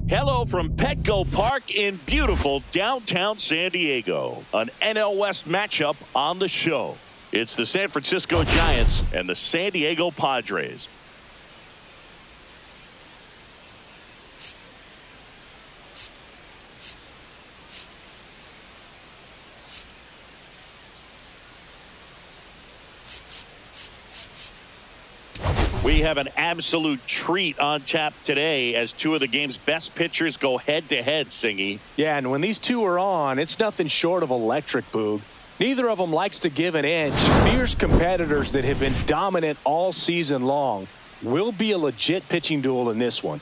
Hello from Petco Park in beautiful downtown San Diego. An NL West matchup on the show. It's the San Francisco Giants and the San Diego Padres. We have an absolute treat on tap today as two of the game's best pitchers go head-to-head, Singy. Yeah, and when these two are on, it's nothing short of electric, Boog. Neither of them likes to give an inch. Fierce competitors that have been dominant all season long. Will be a legit pitching duel in this one.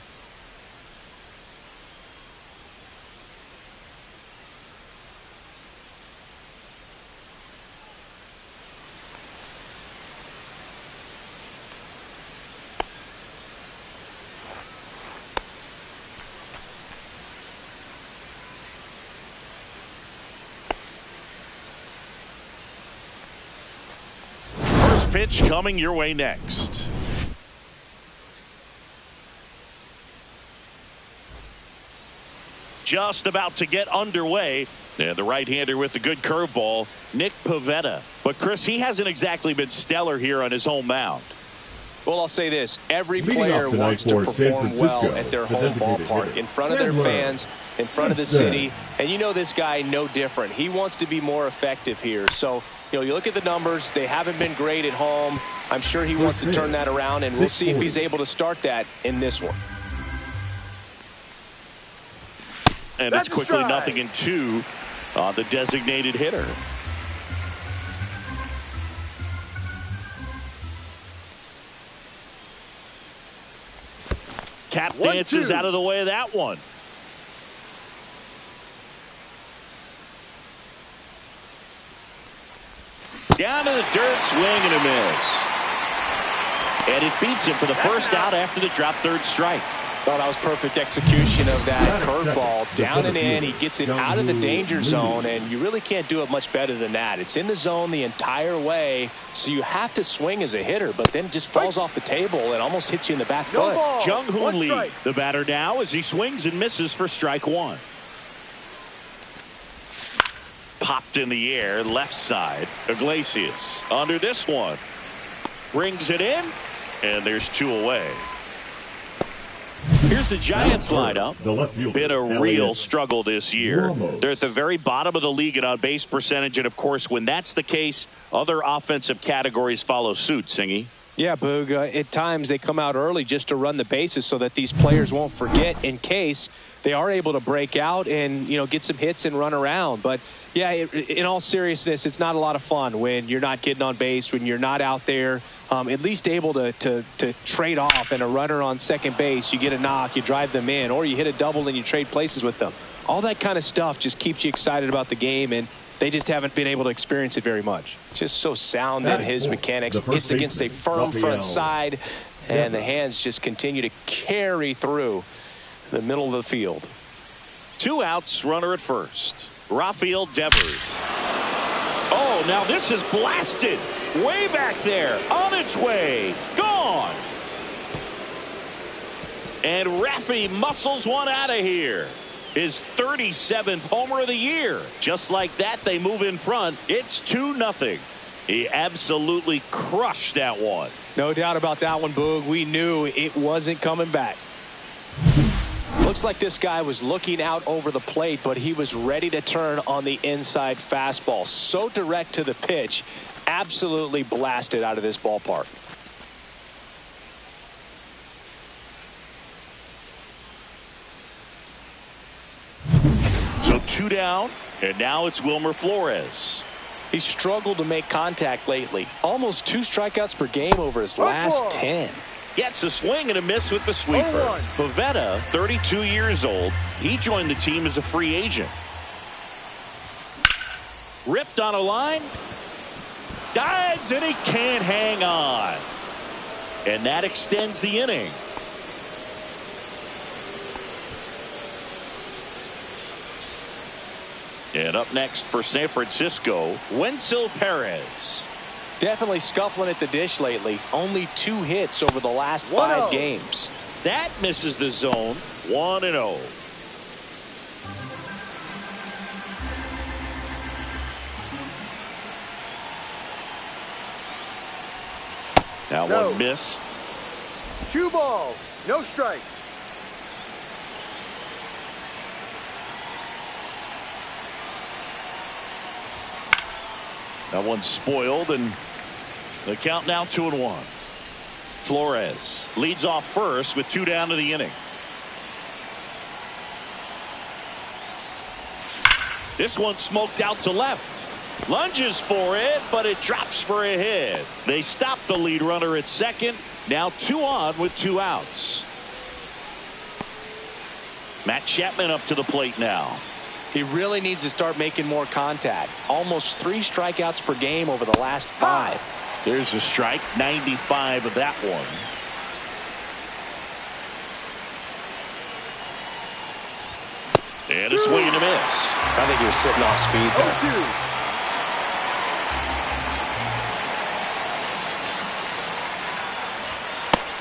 Pitch coming your way next. Just about to get underway. And the right-hander with the good curveball, Nick Pivetta. But Chris, he hasn't exactly been stellar here on his home mound. Well, I'll say this. Every player wants to perform well at their home ballpark, in front of their fans, in front of the city. And you know this guy no different. He wants to be more effective here. So, you look at the numbers. They haven't been great at home. I'm sure he wants to turn that around, and we'll see if he's able to start that in this one. And it's quickly 0-2 on the designated hitter. Tap dances out of the way of that one. Down to the dirt, swing and a miss. And it beats him for the first out after the drop third strike. Oh, that was perfect execution of that curveball. Down and in, he gets it out of the danger zone, and you really can't do it much better than that. It's in the zone the entire way, so you have to swing as a hitter, but then it just falls off the table and almost hits you in the back foot. Jung-Hoon Lee, the batter now, as he swings and misses for strike one. Popped in the air, left side. Iglesias under this one. Brings it in, and there's two away. Here's the Giants lineup. Been a real struggle this year. They're at the very bottom of the league in on-base percentage, and of course, when that's the case, other offensive categories follow suit, Singy. Yeah, Boog, at times they come out early just to run the bases so that these players won't forget in case they are able to break out and, get some hits and run around. But, yeah, in all seriousness, it's not a lot of fun when you're not getting on base, when you're not out there at least able to trade off, and a runner on second base, you get a knock, you drive them in, or you hit a double and you trade places with them. All that kind of stuff just keeps you excited about the game, and they just haven't been able to experience it very much. Just so sound in his mechanics. Hits against a firm front side, and the hands just continue to carry through the middle of the field. 2 outs, runner at first. Rafael Devers. Oh, now this is blasted. Way back there. On its way. Gone. And Raffy muscles one out of here. His 37th homer of the year. Just like that, they move in front. It's 2-0. He absolutely crushed that one. No doubt about that one, Boog. We knew it wasn't coming back. Looks like this guy was looking out over the plate, but he was ready to turn on the inside fastball. So direct to the pitch. Absolutely blasted out of this ballpark. So 2 down, and now it's Wilmer Flores. He struggled to make contact lately. Almost 2 strikeouts per game over his last 10. Gets a swing and a miss with the sweeper. Pivetta, 32 years old. He joined the team as a free agent. Ripped on a line. Dives, and he can't hang on. And that extends the inning. And up next for San Francisco, Wenzel Perez. Definitely scuffling at the dish lately. Only 2 hits over the last 5 games. That misses the zone. 1-0. Now No. one missed. 2 balls, no strike. That one's spoiled, and the count now 2-1. Flores leads off first with 2 down to the inning. This one smoked out to left. Lunges for it, but it drops for a hit. They stop the lead runner at second. Now 2 on with 2 outs. Matt Chapman up to the plate now. He really needs to start making more contact. Almost 3 strikeouts per game over the last 5. There's a strike, 95 of that one. And a swing and a miss. I think he was sitting off speed there.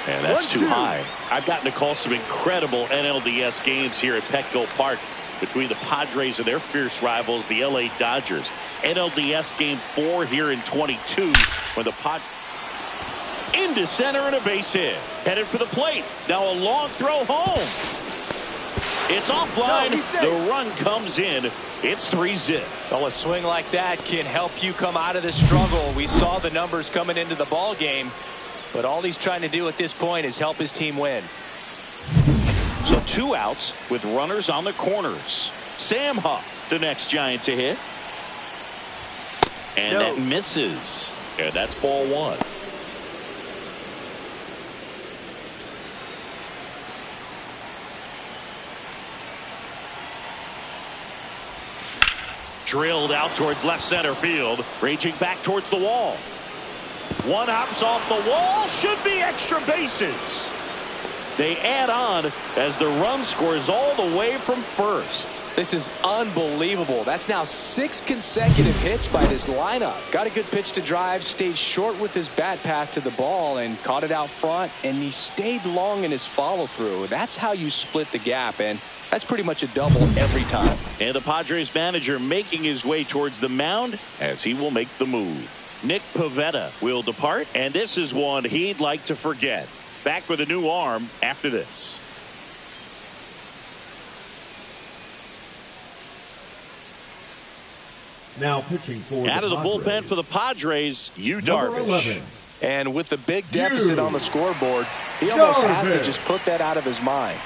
0-2. And that's too high. I've gotten to call some incredible NLDS games here at Petco Park between the Padres and their fierce rivals, the LA Dodgers. NLDS game 4 here in 22 when the into center and a base hit. Headed for the plate. Now a long throw home. It's offline. The run comes in. It's 3-0. Well, a swing like that can help you come out of the struggle. We saw the numbers coming into the ball game, but all he's trying to do at this point is help his team win. So 2 outs with runners on the corners. Sam Huff, the next Giant to hit. And that misses. And that's ball 1. Drilled out towards left center field. Raging back towards the wall. One hops off the wall. Should be extra bases. They add on as the run scores all the way from first. This is unbelievable. That's now 6 consecutive hits by this lineup. Got a good pitch to drive, stayed short with his bat path to the ball and caught it out front, and he stayed long in his follow through. That's how you split the gap, and that's pretty much a double every time. And the Padres manager making his way towards the mound as he will make the move. Nick Pivetta will depart, and this is one he'd like to forget. Back with a new arm after this. Now pitching for out of the bullpen for the Padres, Yu Darvish. And with the big deficit on the scoreboard, he almost has to just put that out of his mind.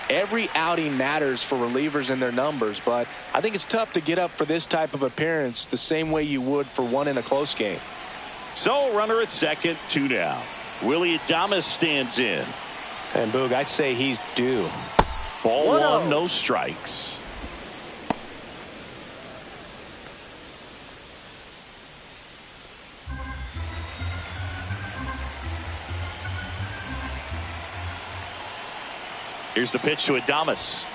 Every outing matters for relievers and their numbers, but I think it's tough to get up for this type of appearance the same way you would for one in a close game. So runner at second, 2 down. Willie Adames stands in. And Boog, I'd say he's due. Ball 1, no strikes. Here's the pitch to Adames.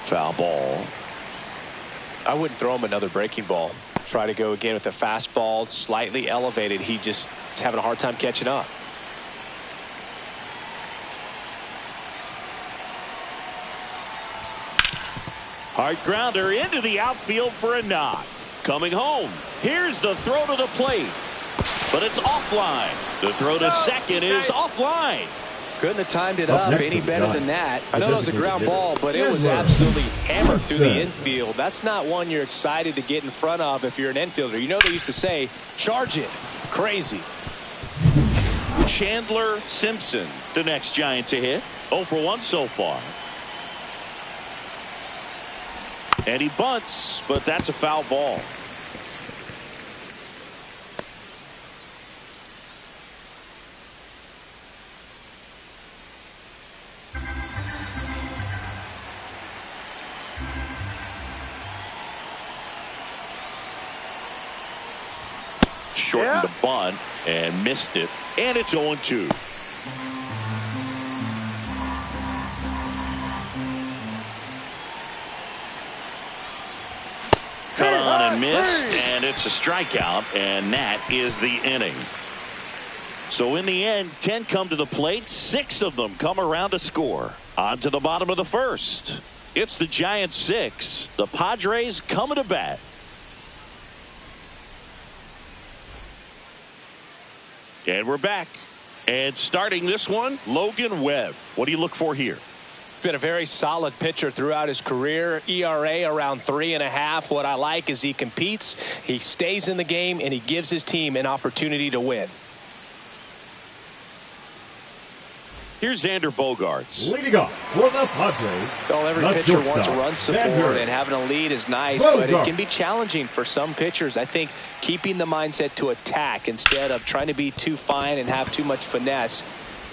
Foul ball. I wouldn't throw him another breaking ball. Try to go again with the fastball, slightly elevated. He just is having a hard time catching up. Hard grounder into the outfield for a knock. Coming home. Here's the throw to the plate. But it's offline. The throw to second is offline. Couldn't have timed it up any better than that. I know it was a ground ball, but it was absolutely hammered through the infield. That's not one you're excited to get in front of if you're an infielder. You know they used to say, charge it. Crazy. Chandler Simpson, the next Giant to hit. 0 for 1 so far. And he bunts, but that's a foul ball. Shortened the bunt and missed it, and it's 0-2. Cut on and missed, and it's a strikeout, and that is the inning. So in the end, 10 come to the plate, 6 of them come around to score. On to the bottom of the first. It's the Giants 6. The Padres coming to bat. And we're back. And starting this one, Logan Webb. What do you look for here? Been a very solid pitcher throughout his career. ERA around 3.5. What I like is he competes, he stays in the game, and he gives his team an opportunity to win. Here's Xander Bogaerts. Leading off for the Padres. Well, every pitcher wants run support, and having a lead is nice, but it can be challenging for some pitchers. I think keeping the mindset to attack instead of trying to be too fine and have too much finesse.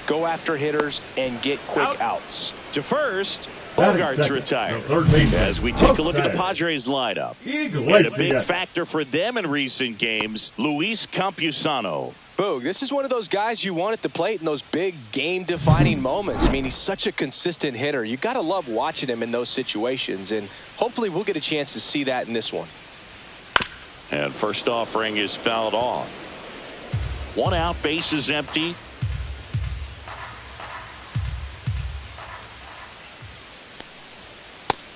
Go after hitters and get quick outs. To first, Bogaerts retired. As we take a look at the Padres lineup. And a big factor for them in recent games, Luis Campusano. Boog, this is one of those guys you want at the plate in those big game-defining moments. I mean, he's such a consistent hitter. You got to love watching him in those situations, and hopefully we'll get a chance to see that in this one. And first offering is fouled off. 1 out, base is empty.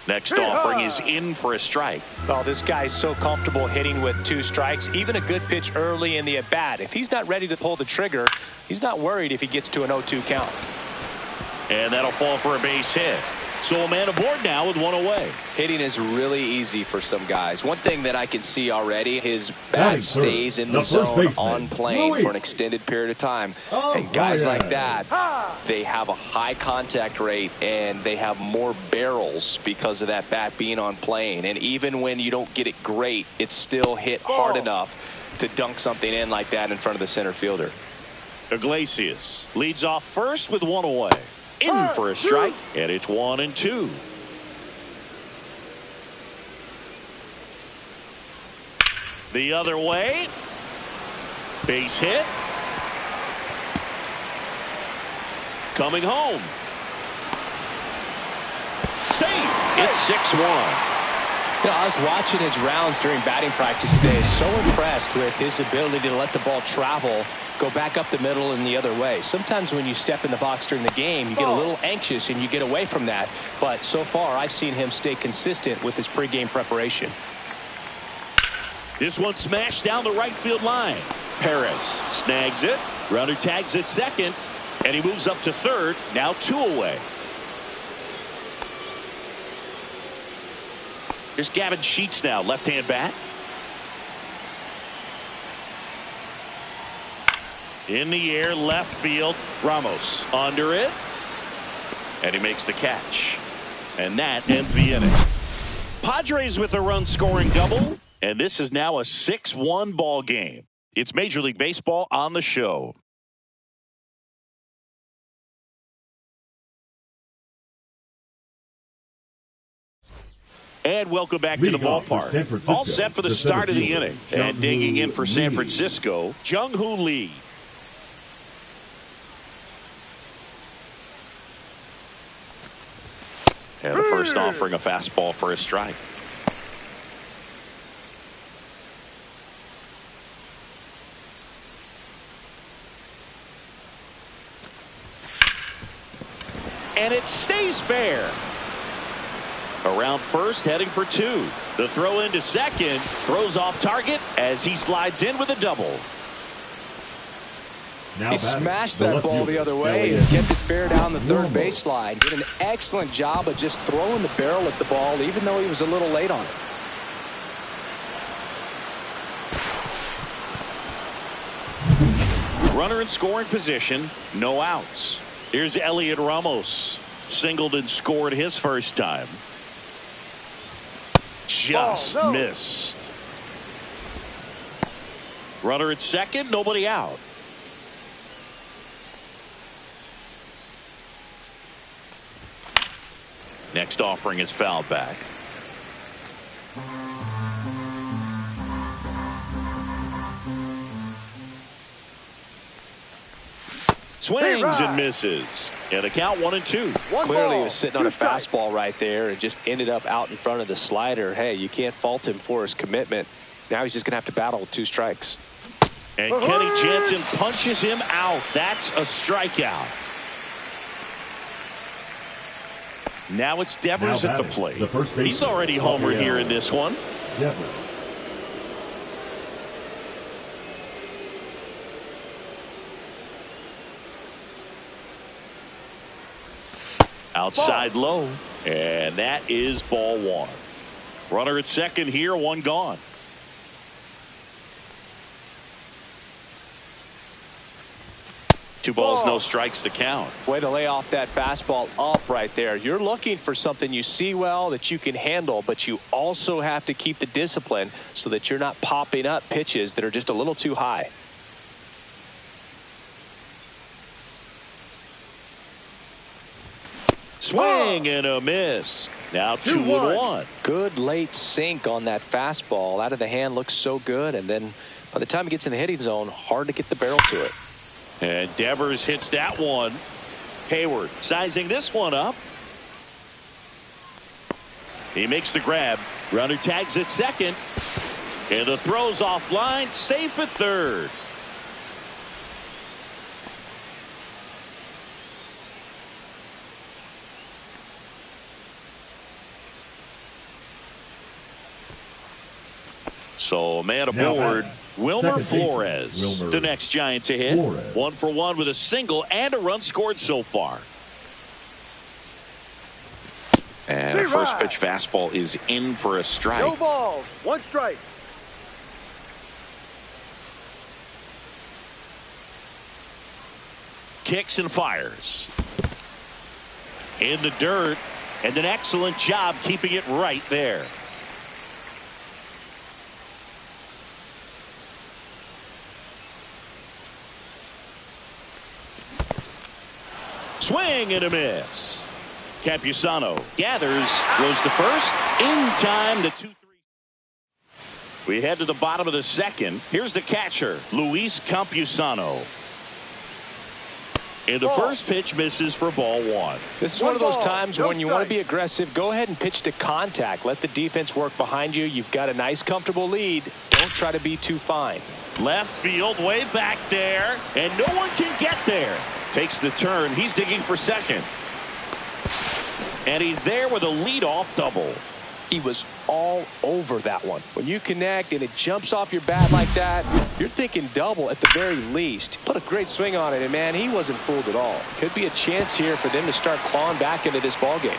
Next offering is in for a strike. Well, this guy's so comfortable hitting with 2 strikes. Even a good pitch early in the at-bat. If he's not ready to pull the trigger, he's not worried if he gets to an 0-2 count. And that'll fall for a base hit. So a man aboard now with 1 away. Hitting is really easy for some guys. One thing that I can see already, his bat stays in the zone on plane for an extended period of time. And guys like that, they have a high contact rate and they have more barrels because of that bat being on plane. And even when you don't get it great, it's still hit hard enough to dunk something in like that in front of the center fielder. Iglesias leads off first with 1 away. In for a strike, and it's 1-2. The other way. Base hit. Coming home. Safe. It's 6-1. You know, I was watching his rounds during batting practice today. So impressed with his ability to let the ball travel, go back up the middle and the other way. Sometimes when you step in the box during the game, you get a little anxious and you get away from that. But so far, I've seen him stay consistent with his pregame preparation. This one smashed down the right field line. Perez snags it. Runner tags at second, and he moves up to third. Now 2 away. Here's Gavin Sheets now, left-hand bat. In the air, left field. Ramos under it. And he makes the catch. And that ends the inning. Padres with a run-scoring double. And this is now a 6-1 ball game. It's Major League Baseball on the show. And welcome back to the ballpark. All set for the start of the inning. And digging in for San Francisco, Jung-Hoo Lee. And the first offering a fastball for a strike. And it stays fair. Around first, heading for 2. The throw into second, throws off target as he slides in with a double. He smashed that ball the other way and kept it fair down the third baseline. Did an excellent job of just throwing the barrel at the ball, even though he was a little late on it. Runner in scoring position, no outs. Here's Elliot Ramos. Singled and scored his first time. Just missed. Runner at second, nobody out. Next offering is fouled back. Swings and misses. And the count 1-2. Clearly he was sitting on a fastball right there and just ended up out in front of the slider. Hey, you can't fault him for his commitment. Now he's just going to have to battle with 2 strikes. And Kenny Jansen punches him out. That's a strikeout. Now it's Devers Now at the batting, plate. the first baseman, He's already homered here in this one. Devers. Outside low, and that is ball one. Runner at second here, one gone. Two balls, no strikes to count. Way to lay off that fastball up right there. You're looking for something you see well that you can handle, but you also have to keep the discipline so that you're not popping up pitches that are just a little too high. Swing and a miss. Now 2-1. Good late sink on that fastball. Out of the hand looks so good, and then by the time it gets in the hitting zone, hard to get the barrel to it. And Devers hits that one. Hayward sizing this one up. He makes the grab. Runner tags at second. And the throw's offline. Safe at third. So a man aboard. Wilmer Flores, the next Giant to hit. 1 for 1 with a single and a run scored so far. And a first pitch fastball is in for a strike. No balls, 1 strike. Kicks and fires. In the dirt, and an excellent job keeping it right there. Swing and a miss. Campusano gathers, goes to first. In time, the 2-3. We head to the bottom of the second. Here's the catcher, Luis Campusano. And the first pitch misses for ball one. This is one of those times when you want to be aggressive. Go ahead and pitch to contact. Let the defense work behind you. You've got a nice, comfortable lead. Don't try to be too fine. Left field, way back there, and no one can get there. Takes the turn. He's digging for second. And he's there with a leadoff double. He was all over that one. When you connect and it jumps off your bat like that, you're thinking double at the very least. Put a great swing on it, and man, he wasn't fooled at all. Could be a chance here for them to start clawing back into this ball game.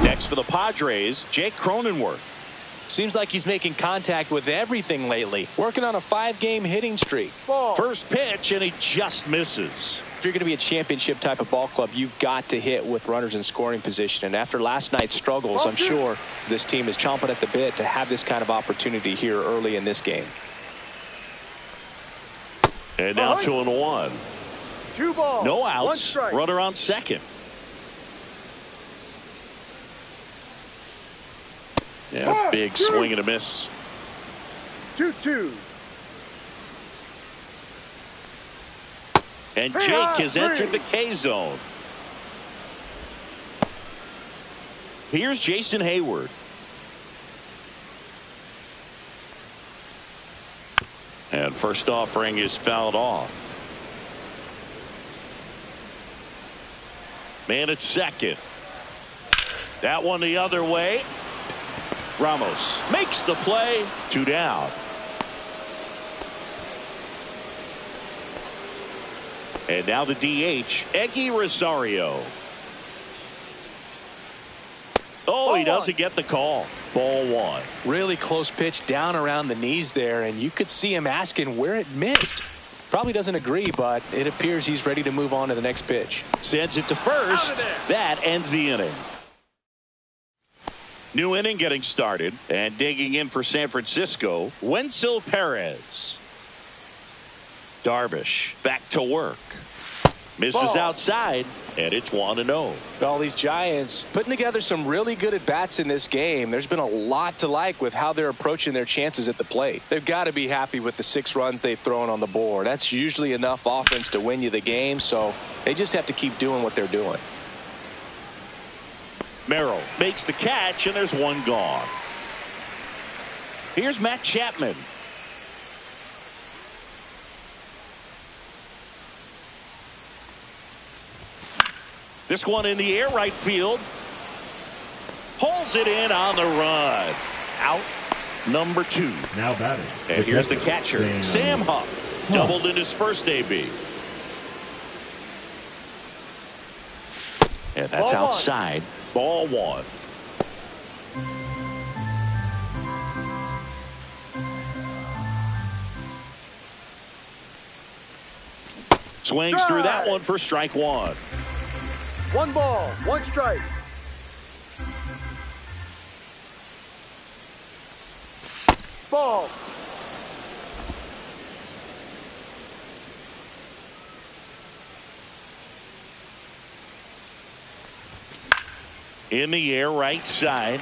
Next for the Padres, Jake Cronenworth. Seems like he's making contact with everything lately. Working on a 5-game hitting streak. First pitch, and he just misses. If you're going to be a championship type of ball club, you've got to hit with runners in scoring position. And after last night's struggles, I'm sure this team is chomping at the bit to have this kind of opportunity here early in this game. And now 2-1. 2 balls. No 1 outs. strike. Runner on second. Yeah, big swing and a miss. 2-2. And Jake has entered the K zone. Here's Jason Hayward. And first offering is fouled off. Man at second. That one the other way. Ramos makes the play. 2 down. And now the DH, Eggy Rosario. Oh, he doesn't get the call. Ball one. Really close pitch down around the knees there, and you could see him asking where it missed. Probably doesn't agree, but it appears he's ready to move on to the next pitch. Sends it to first. That ends the inning. New inning getting started, and digging in for San Francisco, Wenzel Perez. Darvish back to work. Misses outside, and it's 1-0. All these Giants putting together some really good at-bats in this game. There's been a lot to like with how they're approaching their chances at the plate. They've got to be happy with the 6 runs they've thrown on the board. That's usually enough offense to win you the game, so they just have to keep doing what they're doing. Merrill makes the catch, and there's one gone. Here's Matt Chapman. This one in the air right field. Pulls it in on the run. Out number 2. Now batting. And here's the catcher, Sam Huff. Doubled in his first AB. And that's Ball outside. Ball 1. Swings through that one for strike 1. 1 ball, 1 strike. Ball. In the air right side.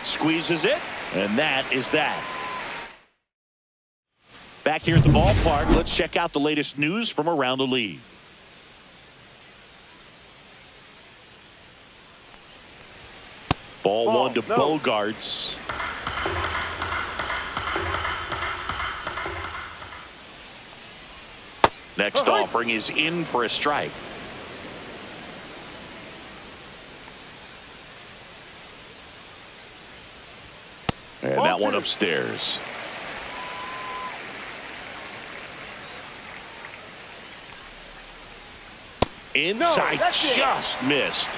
Squeezes it. And that is that. Back here at the ballpark, let's check out the latest news from around the league. Ball 1 to Bogarts. Next offering is in for a strike. And that one upstairs. Inside, just missed.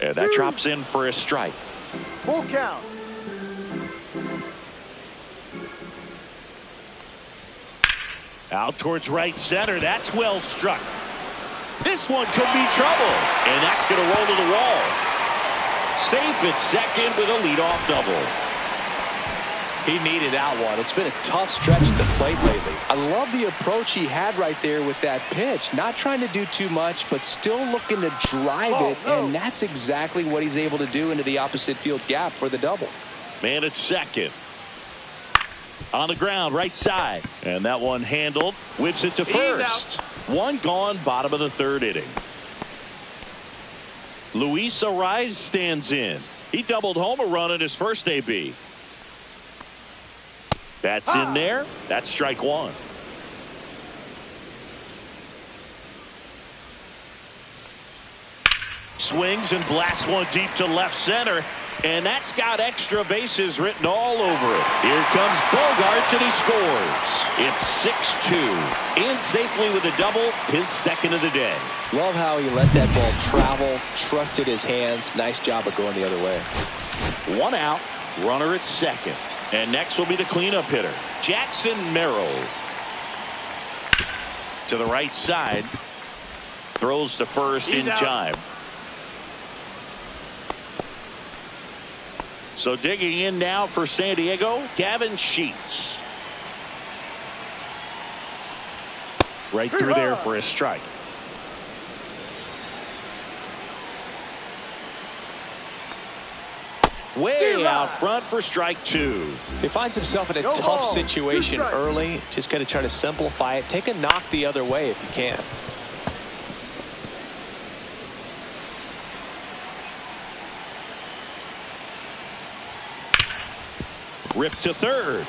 And that drops in for a strike. Full count. Out towards right center. That's well struck. This one could be trouble. And that's going to roll to the wall. Safe at second with a leadoff double. He needed that one. It's been a tough stretch at the plate lately. I love the approach he had right there with that pitch. Not trying to do too much, but still looking to drive it. And that's exactly what he's able to do into the opposite field gap for the double. Man at second. On the ground, right side. And that one handled. Whips it to first. One gone, bottom of the 3rd inning. Luis Arraez stands in. He doubled home a run in his first AB. That's in there. That's strike 1. Swings and blasts one deep to left center. And that's got extra bases written all over it. Here comes Bogarts, and he scores. It's 6-2. In safely with a double, his second of the day. Love how he let that ball travel, trusted his hands. Nice job of going the other way. 1 out, runner at second. And next will be the cleanup hitter, Jackson Merrill. To the right side. Throws to first in time. So digging in now for San Diego, Gavin Sheets. Right through there for a strike. Way out front for strike 2. He finds himself in a tough situation early. Just got to try to simplify it. Take a knock the other way if you can. Ripped to third.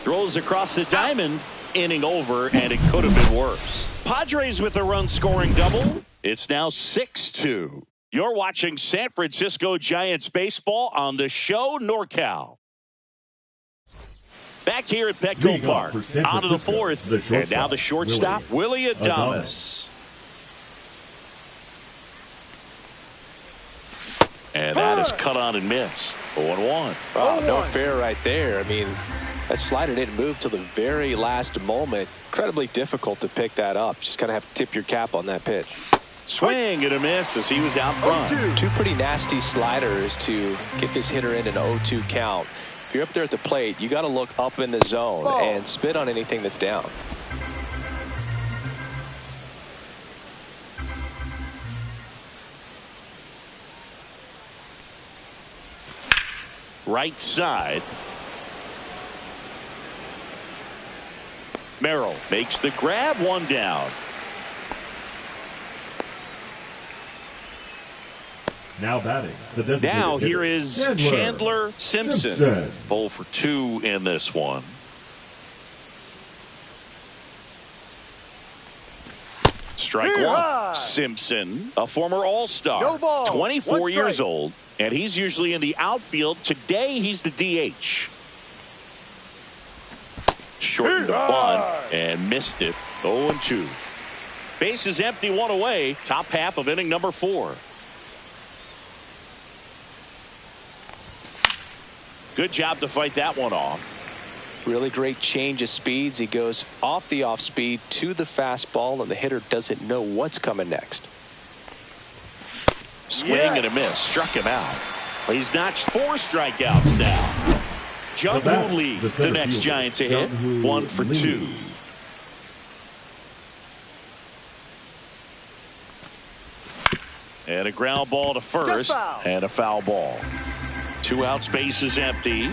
Throws across the diamond. Inning over, and it could have been worse. Padres with a run-scoring double. It's now 6-2. You're watching San Francisco Giants baseball on the show NorCal. Back here at Petco Park. On to the 4th. And now the shortstop, Willie Adames. And that is cut on and missed. 0-1. Oh, no fair right there. I mean, that slider didn't move till the very last moment. Incredibly difficult to pick that up. Just kind of have to tip your cap on that pitch. Swing and a miss as he was out front. Two pretty nasty sliders to get this hitter in an 0-2 count. If you're up there at the plate, you got to look up in the zone and spit on anything that's down. Right side. Merrill makes the grab, 1 down. Now batting. The designated Now hitter, here is Chandler Simpson. 0 for 2 in this one. Strike one. Simpson, a former All-Star, No ball. 24 years old, and he's usually in the outfield. Today, he's the DH. Shortened the bunt and missed it. 0-2. Base is empty, one away. Top half of inning number 4. Good job to fight that one off. Really great change of speeds. He goes off the off speed to the fastball, and the hitter doesn't know what's coming next. Swing and a miss. Struck him out. He's notched 4 strikeouts now. Jung-Hoo Lee, the next Giant to hit. 1 for 2. And a ground ball to first, and a foul ball. 2 outs, base is empty.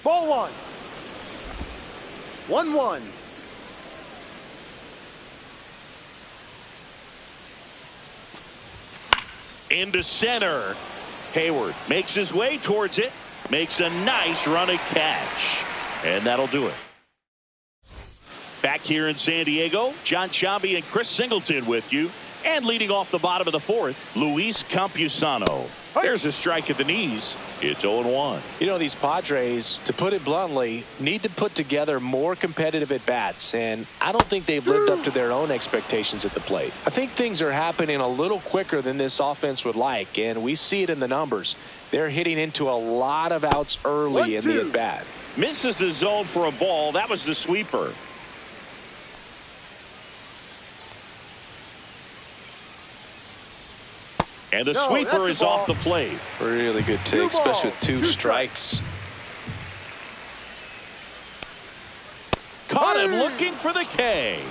Ball 1. 1-1. Into center. Hayward makes his way towards it. Makes a nice running catch. And that'll do it. Back here in San Diego, John Chambi and Chris Singleton with you. And leading off the bottom of the 4th, Luis Campusano. There's a strike at the knees. It's 0-1. You know, these Padres, to put it bluntly, need to put together more competitive at-bats, and I don't think they've lived up to their own expectations at the plate. I think things are happening a little quicker than this offense would like, and we see it in the numbers. They're hitting into a lot of outs early in the at-bat. Misses the zone for a ball. That was the sweeper. And the sweeper is off the plate. Really good take, especially with 2 strikes. Caught him looking for the K.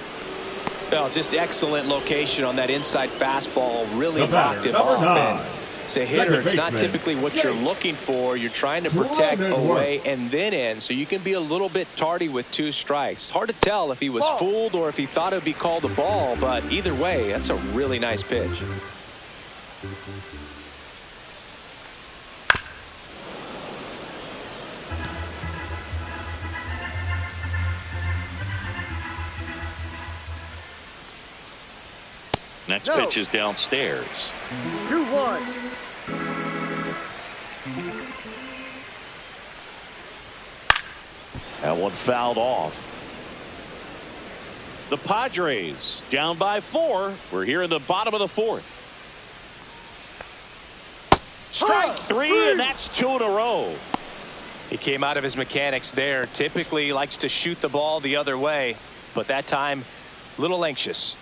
Well, just excellent location on that inside fastball. Really knocked him off. And as a hitter, it's not typically what you're looking for. You're trying to protect away and then in, so you can be a little bit tardy with 2 strikes. Hard to tell if he was fooled or if he thought it would be called a ball, but either way, that's a really nice pitch. Next pitch is downstairs. 2-1. That one fouled off. The Padres down by 4. We're here in the bottom of the 4th. Strike 3, and that's 2 in a row. He came out of his mechanics there. Typically likes to shoot the ball the other way, but that time a little anxious.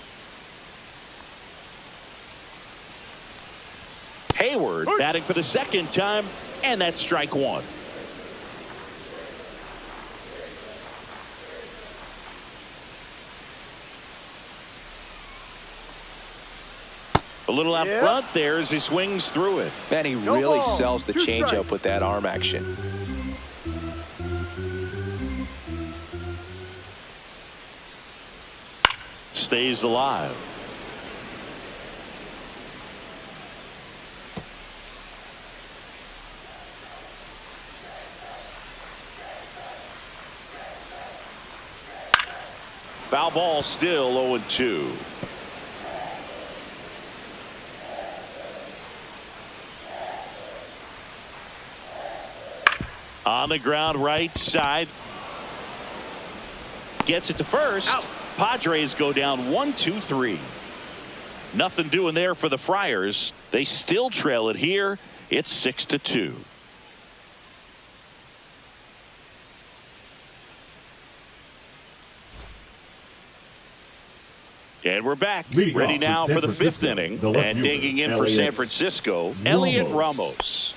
Hayward batting for the 2nd time, and that's strike 1. A little out front there as he swings through it. Man, he really sells the changeup with that arm action. Stays alive. Foul ball, still 0-2. On the ground, right side. Gets it to first. Out. Padres go down 1-2-3. Nothing doing there for the Friars. They still trail it here. It's 6-2. And we're back. Ready now for the 5th inning. And digging in for San Francisco, Elliot Ramos.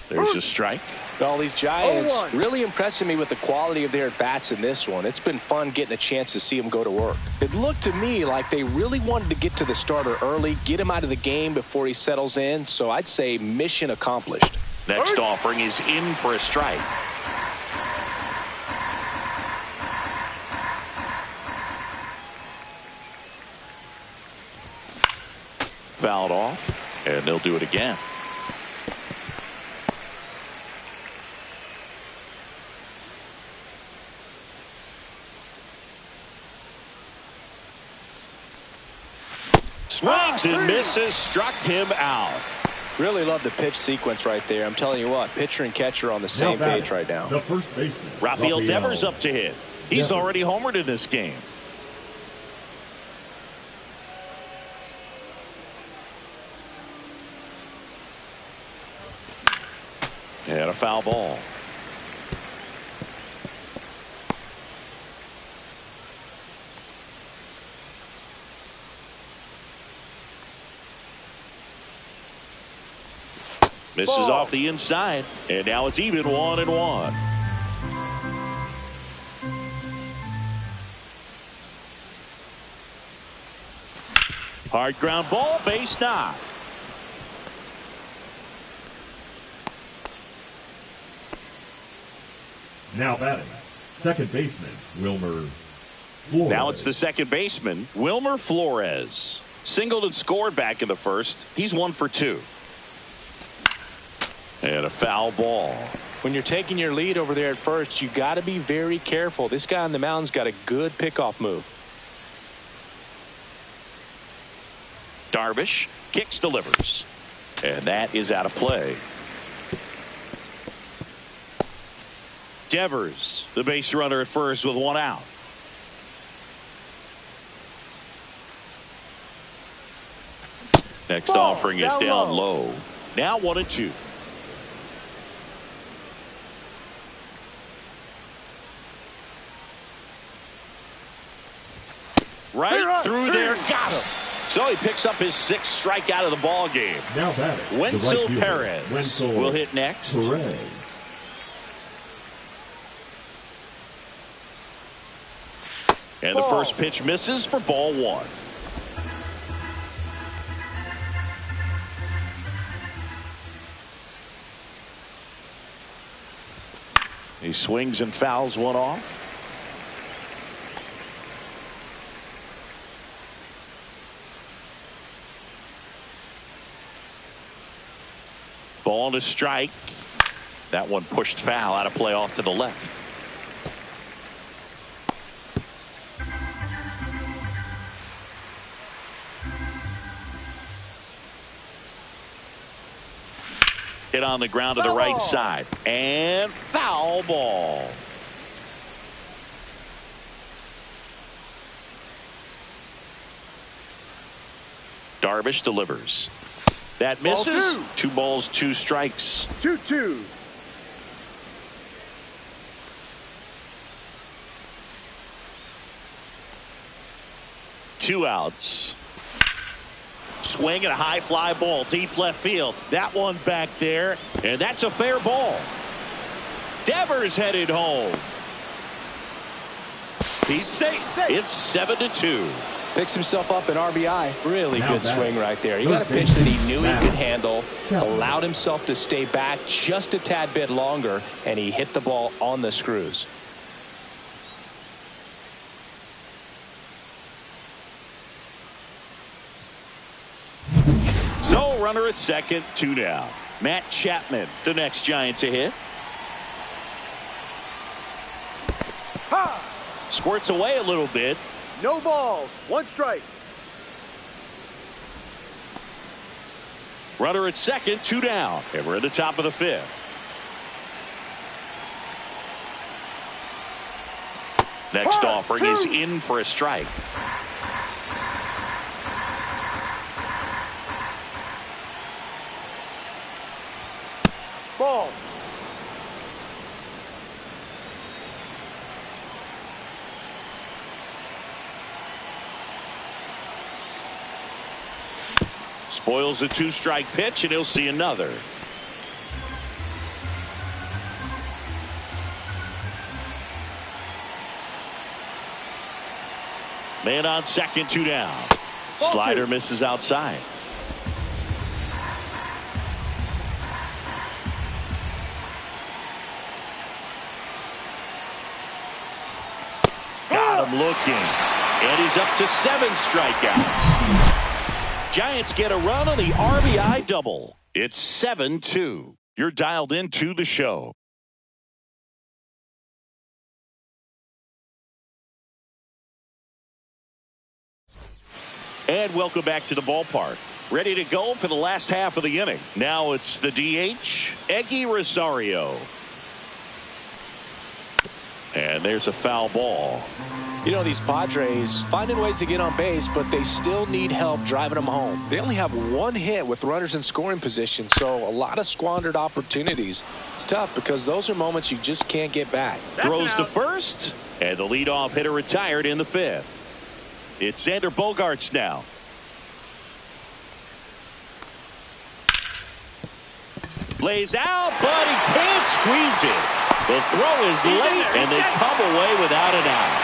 There's a strike. Well, these Giants 0-1. really impressing me with the quality of their at-bats in this one. It's been fun getting a chance to see them go to work. It looked to me like they really wanted to get to the starter early, get him out of the game before he settles in, so I'd say mission accomplished. Next offering is in for a strike. Fouled off, and they'll do it again. Swings and misses, struck him out. Really love the pitch sequence right there. I'm telling you what, pitcher and catcher on the same page right now. The first baseman, Rafael Devers up to hit. He's already homered in this game. And a foul ball. Misses Ball. off the inside, and now it's even 1-1. Hard ground ball, base knock. Now batting, second baseman, Wilmer Flores. Now it's the second baseman, Wilmer Flores. Singled and scored back in the first. He's 1 for 2. And a foul ball. When you're taking your lead over there at first, you got to be very careful. This guy on the mound's got a good pickoff move. Darvish kicks, delivers. And that is out of play. Devers, the base runner at first with 1 out. Next Ball, offering is down down low. low. Now 1-2. Right through there, got him. So he picks up his 6th strikeout of the ball game. Now batting, Wenzel the right fielder, Perez Wenzel will hit next. Perez. And the Ball. first pitch misses for ball 1. He swings and fouls one off. Ball to strike. That one pushed foul, out of play off to the left. Hit on the ground to the right side. And foul ball. Darvish delivers. That misses. Ball 2 balls, 2 strikes. 2-2. Two outs. Swing and a high fly ball deep left field. That one back there, and that's a fair ball. Devers headed home. He's safe. It's 7-2. Picks himself up an RBI. Really Now good batting, swing right there. He third got a pitch that he knew he baseman, could handle, Chapman. allowed himself to stay back just a tad bit longer, and he hit the ball on the screws. So runner at second, 2 down. Matt Chapman, the next Giant to hit. Ha! Squirts away a little bit. No balls. 1 strike. Runner at second, 2 down. And we're at the top of the 5th. Next offering is in for a strike. Ball. Spoils the 2-strike pitch, and he'll see another. Man on second, 2 down. Slider misses outside. Got him looking. And he's up to 7 strikeouts. Giants get a run on the RBI double. It's 7-2. You're dialed into the show. And welcome back to the ballpark. Ready to go for the last half of the inning. Now it's the DH, Eggy Rosario. And there's a foul ball. You know, these Padres finding ways to get on base, but they still need help driving them home. They only have 1 hit with runners in scoring position, so a lot of squandered opportunities. It's tough because those are moments you just can't get back. Throws to first, and the leadoff hitter retired in the 5th. It's Xander Bogaerts now. Lays out, but he can't squeeze it. The throw is late, and they come away without an out.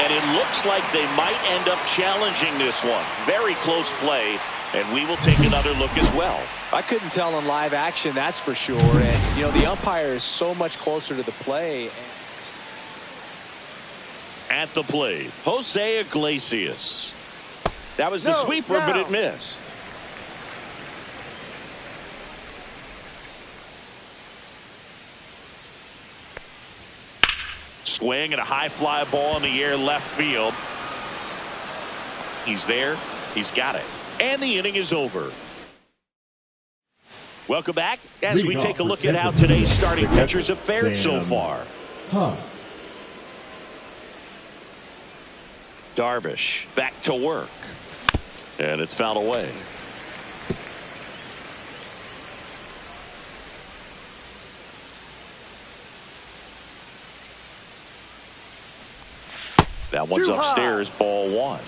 And it looks like they might end up challenging this one. Very close play, and we will take another look as well. I couldn't tell in live action, that's for sure. And, you know, the umpire is so much closer to the play. At the plate, Jose Iglesias. That was the sweeper, but it missed. Swing and a high fly ball in the air left field. He's there. He's got it. And the inning is over. Welcome back as we take a look at how today's starting pitchers have fared so far. Darvish back to work. And it's fouled away. That one's upstairs, ball 1.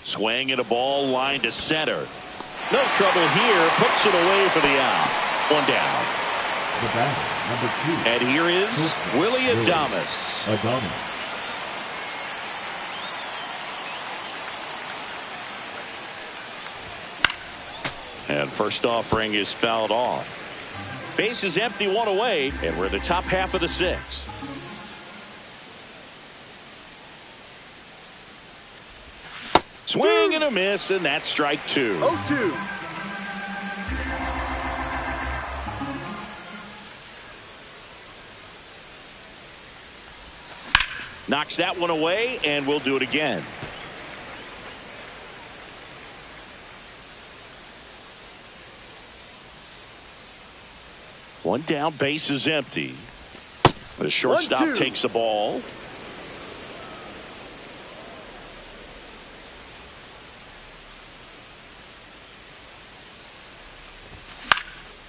Swing and a ball line to center. No trouble here. Puts it away for the out. 1 down. The batter, number 2. And here is Willie Adames. And first offering is fouled off. Base is empty, 1 away, and we're in the top half of the 6th. Swing and a miss, and that's strike 2. 0-2. Knocks that one away, and we'll do it again. One down, base is empty. The shortstop takes the ball.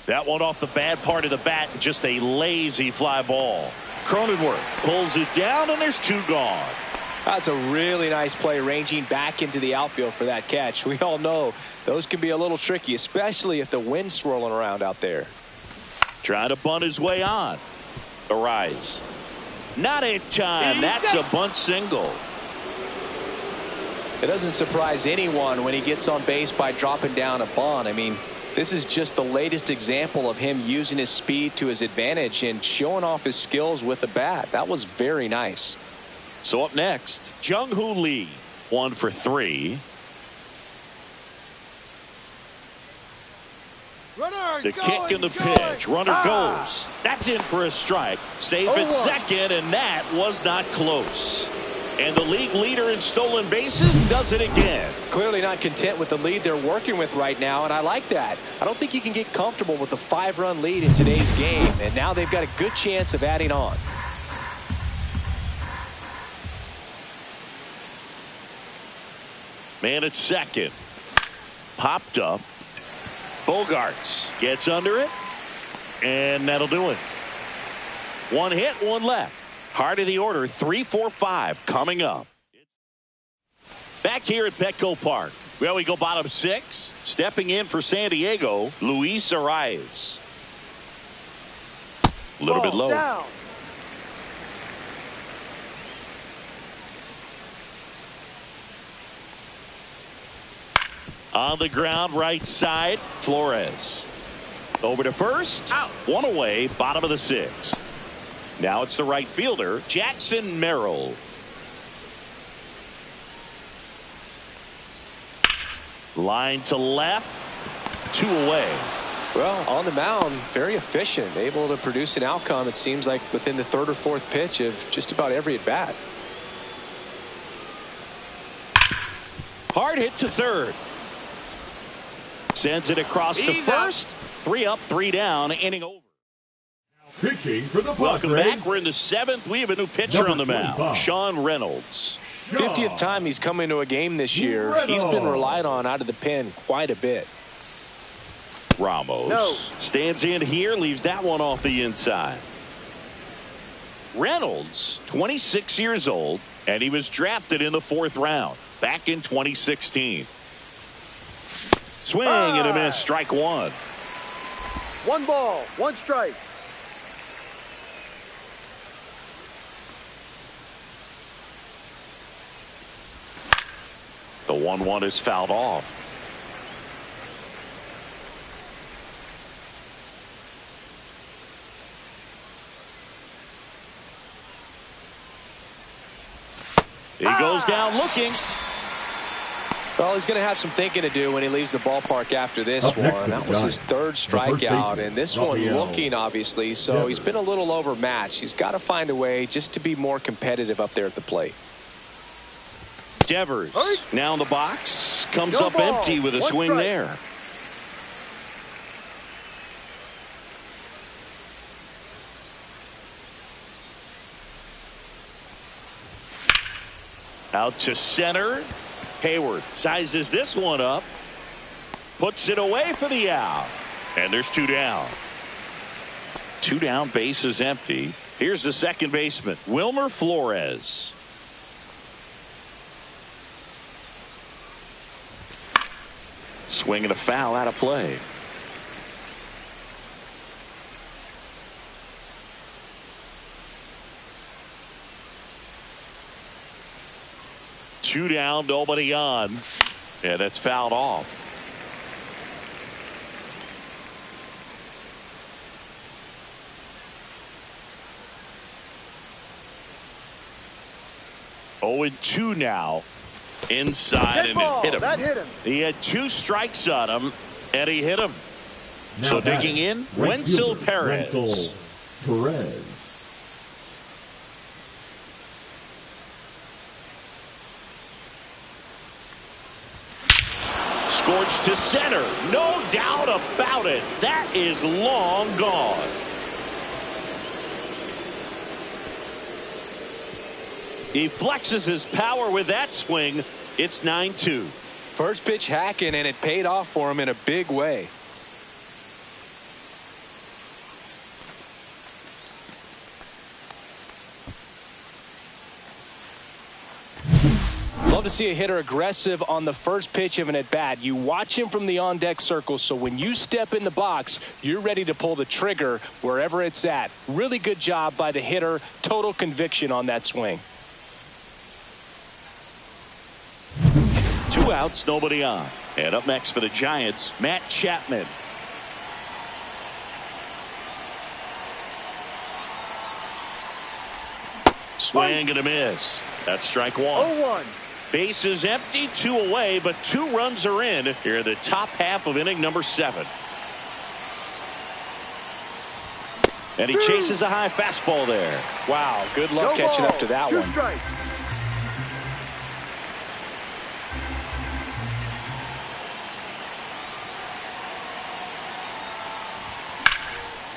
That one off the bad part of the bat, just a lazy fly ball. Cronenworth pulls it down, and there's 2 gone. That's a really nice play, ranging back into the outfield for that catch. We all know those can be a little tricky, especially if the wind's swirling around out there. Trying to bunt his way on. A rise. Not in time. That's a bunt single. It doesn't surprise anyone when he gets on base by dropping down a bunt. I mean, this is just the latest example of him using his speed to his advantage and showing off his skills with the bat. That was very nice. So up next, Jung-Hoo Lee, 1 for 3. The kick and the pitch. Runner goes. That's in for a strike. Safe at second, and that was not close. And the league leader in stolen bases does it again. Clearly not content with the lead they're working with right now, and I like that. I don't think you can get comfortable with a 5-run lead in today's game, and now they've got a good chance of adding on. Man at second. Popped up. Bogaerts gets under it, and that'll do it. 1 hit, 1 left. Heart of the order, 3, 4, 5 coming up. Back here at Petco Park, Well, we go bottom 6. Stepping in for San Diego, Luis Arias. A little bit low. Down. On the ground, right side, Flores. Over to first. Out. 1 away, bottom of the 6th. Now it's the right fielder, Jackson Merrill. Line to left, 2 away. Well, on the mound, very efficient, able to produce an outcome, it seems like, within the 3rd or 4th pitch of just about every at-bat. Hard hit to 3rd. Sends it across to first. 3 up, 3 down, inning over. Pitching for the Welcome Padres. back. We're in the 7th. We have a new pitcher on the mound, Sean Reynolds. 50th time he's come into a game this year. Reynolds. He's been relied on out of the pen quite a bit. Ramos stands in here, leaves that one off the inside. Reynolds, 26 years old, and he was drafted in the 4th round back in 2016. Swing and a miss, strike 1. 1 ball, 1 strike. The 1-1 is fouled off. He goes down looking. Well, he's going to have some thinking to do when he leaves the ballpark after this Up next one. for the That was his Giants, 3rd the first strikeout, baseman, and this one Rafael looking, obviously, so Devers. he's been a little overmatched. He's got to find a way just to be more competitive up there at the plate. Devers now in the box, comes No up ball, empty with a 1 swing strike. there. Out to center. Hayward sizes this one up. Puts it away for the out. And there's 2 down. 2 down, base is empty. Here's the second baseman, Wilmer Flores. Swing and a foul out of play. Two down, nobody on. And it's fouled off. Oh, and 2 now. Inside, and it hit him. That hit him. He had 2 strikes on him, and he hit him. Now So batting, digging in, right Wenzel fielder, Perez. Wenzel Perez. Scorched to center. No doubt about it. That is long gone. He flexes his power with that swing. It's 9-2. First pitch hacking, and it paid off for him in a big way. Love to see a hitter aggressive on the first pitch of an at-bat. You watch him from the on-deck circle, so when you step in the box, you're ready to pull the trigger wherever it's at. Really good job by the hitter. Total conviction on that swing. 2 outs, nobody on. And up next for the Giants, Matt Chapman. Swing and a miss. That's strike 1. 0-1. Base is empty, 2 away, but 2 runs are in here in the top half of inning number 7. And he chases a high fastball there. Wow, good luck No catching ball, up to that 2 one. strikes.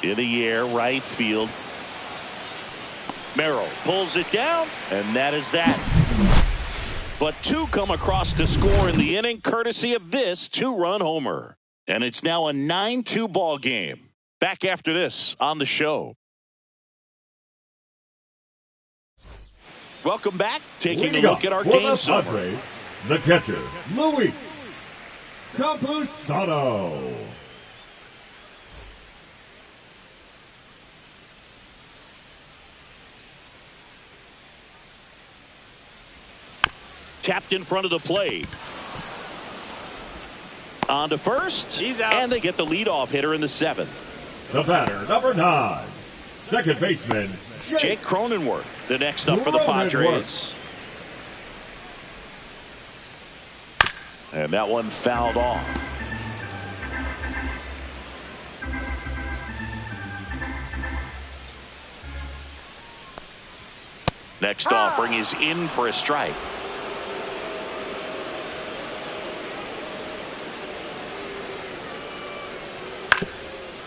In the air, right field. Merrill pulls it down, and that is that. But 2 come across to score in the inning, courtesy of this 2-run homer. And it's now a 9-2 ball game. Back after this on the show. Welcome back. Taking a look at our game summary. The catcher, Luis Campusano. Tapped in front of the plate. On to first. He's out. And they get the leadoff hitter in the 7th. The batter, number 9, second baseman, Jake Cronenworth, the next up for the Padres. And that one fouled off. Next offering is in for a strike.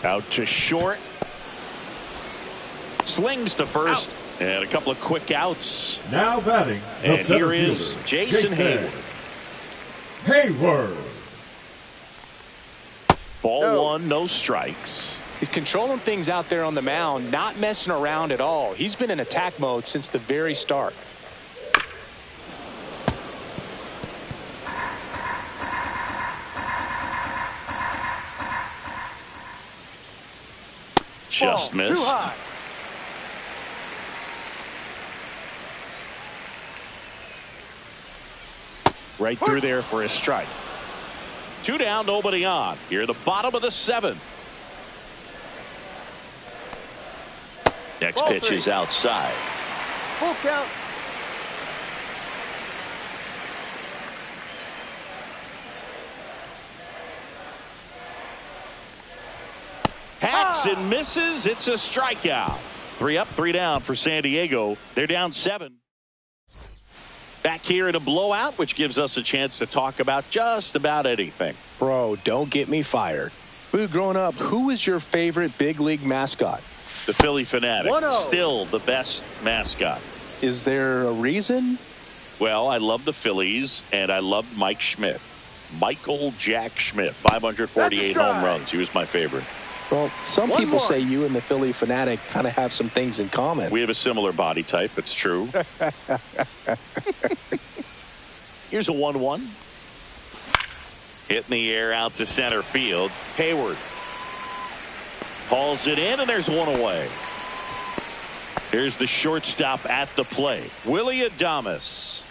Out to short. Slings to first. Out. And a couple of quick outs. Now batting. And here is Jason Hayward. Hayward. Ball 1, no strikes. He's controlling things out there on the mound, not messing around at all. He's been in attack mode since the very start. Just missed. Right through there for a strike. 2 down, nobody on. Here, the bottom of the 7th. Next Ball pitch 3. is outside. Full count. Hacks and misses. It's a strikeout. 3 up, 3 down for San Diego. They're down 7. Back here in a blowout, which gives us a chance to talk about just about anything. Bro, don't get me fired. Boo, growing up, who was your favorite big league mascot? The Philly Fanatic, 1-0. still the best mascot. Is there a reason? Well, I love the Phillies, and I loved Mike Schmidt. Michael Jack Schmidt, 548 home runs. He was my favorite. Well, some people say you and the Philly Fanatic kind of have some things in common. We have a similar body type. It's true. Here's a 1-1. Hit in the air out to center field. Hayward hauls it in, and there's one away. Here's the shortstop at the plate, Willie Adames.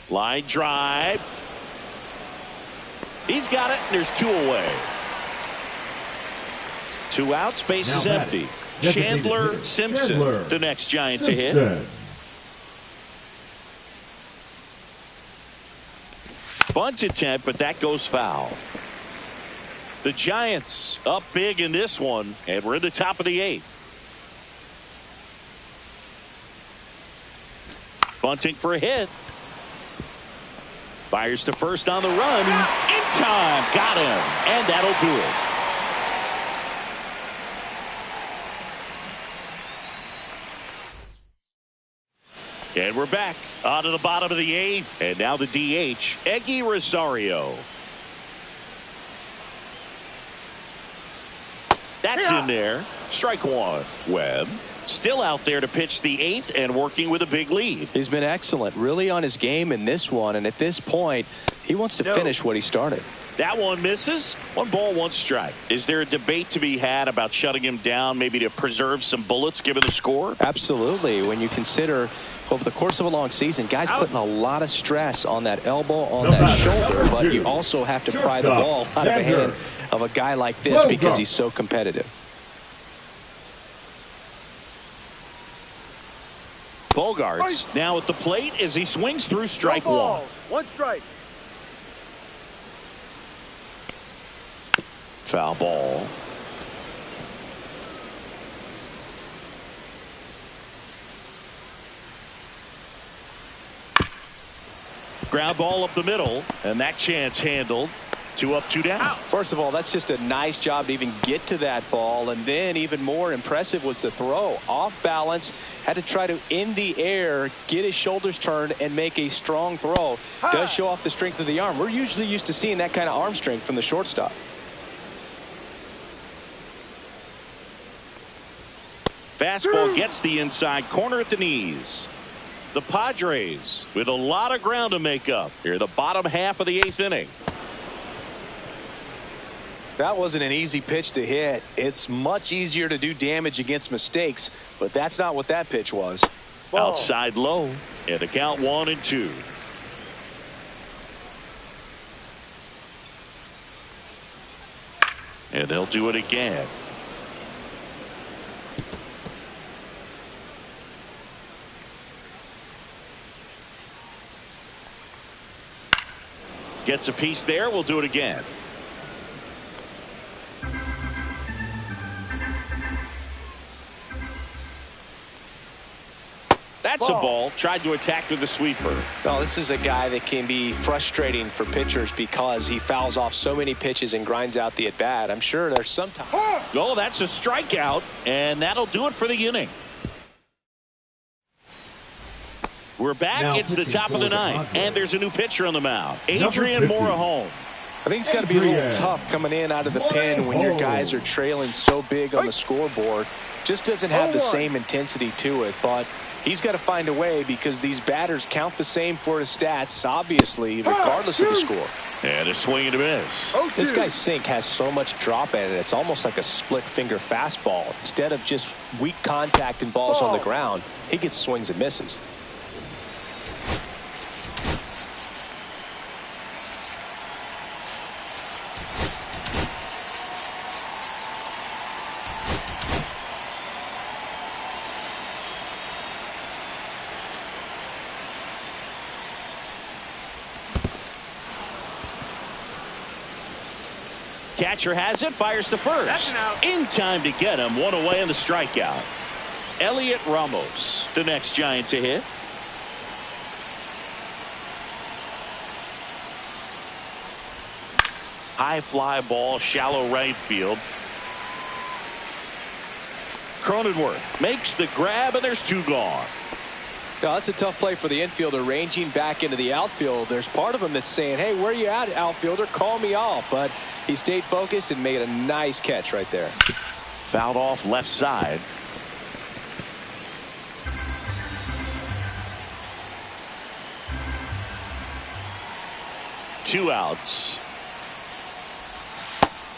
Line drive. He's got it, and there's 2 away. 2 outs, base is empty. Chandler Simpson, the next Giant to hit. Bunt attempt, but that goes foul. The Giants up big in this one, and we're in the top of the 8th. Bunting for a hit. Fires to first on the run. In time. Got him. And that'll do it. And we're back on to the bottom of the 8th. And now the DH, Eggy Rosario. That's in there. Strike 1. Webb still out there to pitch the 8th and working with a big lead. He's been excellent, really on his game in this one. And at this point, he wants to finish what he started. That one misses. 1 ball, 1 strike. Is there a debate to be had about shutting him down, maybe to preserve some bullets given the score? Absolutely. When you consider over the course of a long season, guys putting a lot of stress on that elbow, on that shoulder, but you also have to pry the ball out of the hand of a guy like this because he's so competitive. Bogarts now at the plate as he swings through strike 1. 1 strike. Foul ball. Ground ball up the middle, and that chance handled. 2 up, 2 down. First of all, that's just a nice job to even get to that ball, and then even more impressive was the throw. Off balance, had to try to in the air get his shoulders turned and make a strong throw. Does show off the strength of the arm. We're usually used to seeing that kind of arm strength from the shortstop. Fastball gets the inside corner at the knees. The Padres with a lot of ground to make up here the bottom half of the 8th inning. That wasn't an easy pitch to hit. It's much easier to do damage against mistakes, but that's not what that pitch was. Ball. Outside low, and the count 1-2. And they'll do it again. Gets a piece there. We'll do it again. That's a ball. Tried to attack with the sweeper. Well, this is a guy that can be frustrating for pitchers because he fouls off so many pitches and grinds out the at-bat. I'm sure there's some time. Oh, that's a strikeout, and that'll do it for the inning. We're back. Now it's the top of the ninth, and there's a new pitcher on the mound. Number Adrian 50. Morejon. I think it's got to be a little tough coming in out of the pen when your guys are trailing so big on the scoreboard. Just doesn't have the same intensity to it, but he's got to find a way because these batters count the same for his stats, obviously, regardless of the score. And a swing and a miss. This guy's sink has so much drop in it. It's almost like a split finger fastball. Instead of just weak contact and balls on the ground, he gets swings and misses. Catcher has it, fires to first. That's an out. In time to get him, one away on the strikeout. Elliot Ramos, the next Giant to hit. High fly ball, shallow right field. Cronenworth makes the grab, and there's 2 gone. Now, that's a tough play for the infielder ranging back into the outfield. There's part of him that's saying, hey, where you at, outfielder? Call me off. But he stayed focused and made a nice catch right there. Fouled off left side. Two outs.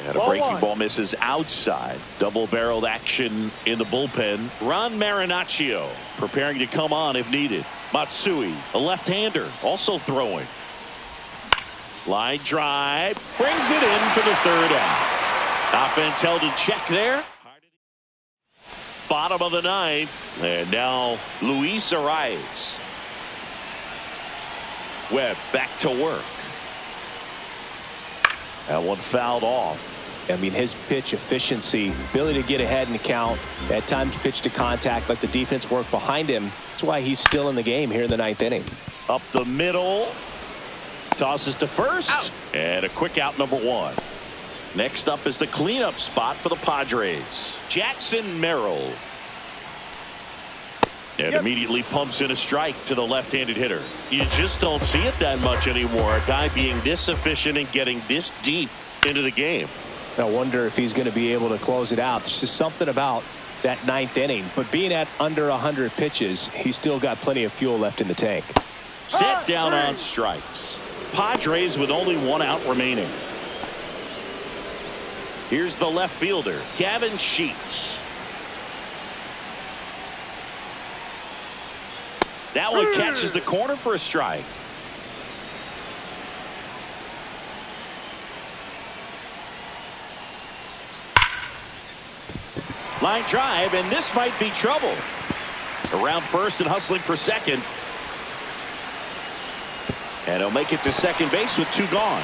And a breaking ball misses outside. Double-barreled action in the bullpen. Ron Marinaccio preparing to come on if needed. Matsui, a left-hander, also throwing. Line drive. Brings it in for the 3rd out. Offense held in check there. Bottom of the 9th. And now Luis Arias. Webb back to work. That one fouled off. I mean, his pitch efficiency, ability to get ahead in the count, at times pitch to contact, let the defense work behind him. That's why he's still in the game here in the 9th inning. Up the middle. Tosses to first. Out. And a quick out, number 1. Next up is the cleanup spot for the Padres. Jackson Merrill. And immediately pumps in a strike to the left-handed hitter. You just don't see it that much anymore. A guy being this efficient and getting this deep into the game. I wonder if he's going to be able to close it out. There's just something about that 9th inning. But being at under 100 pitches, he's still got plenty of fuel left in the tank. Set down on strikes. Padres with only 1 out remaining. Here's the left fielder, Gavin Sheets. That one catches the corner for a strike. Line drive, and this might be trouble. Around first and hustling for second. And he'll make it to second base with 2 gone.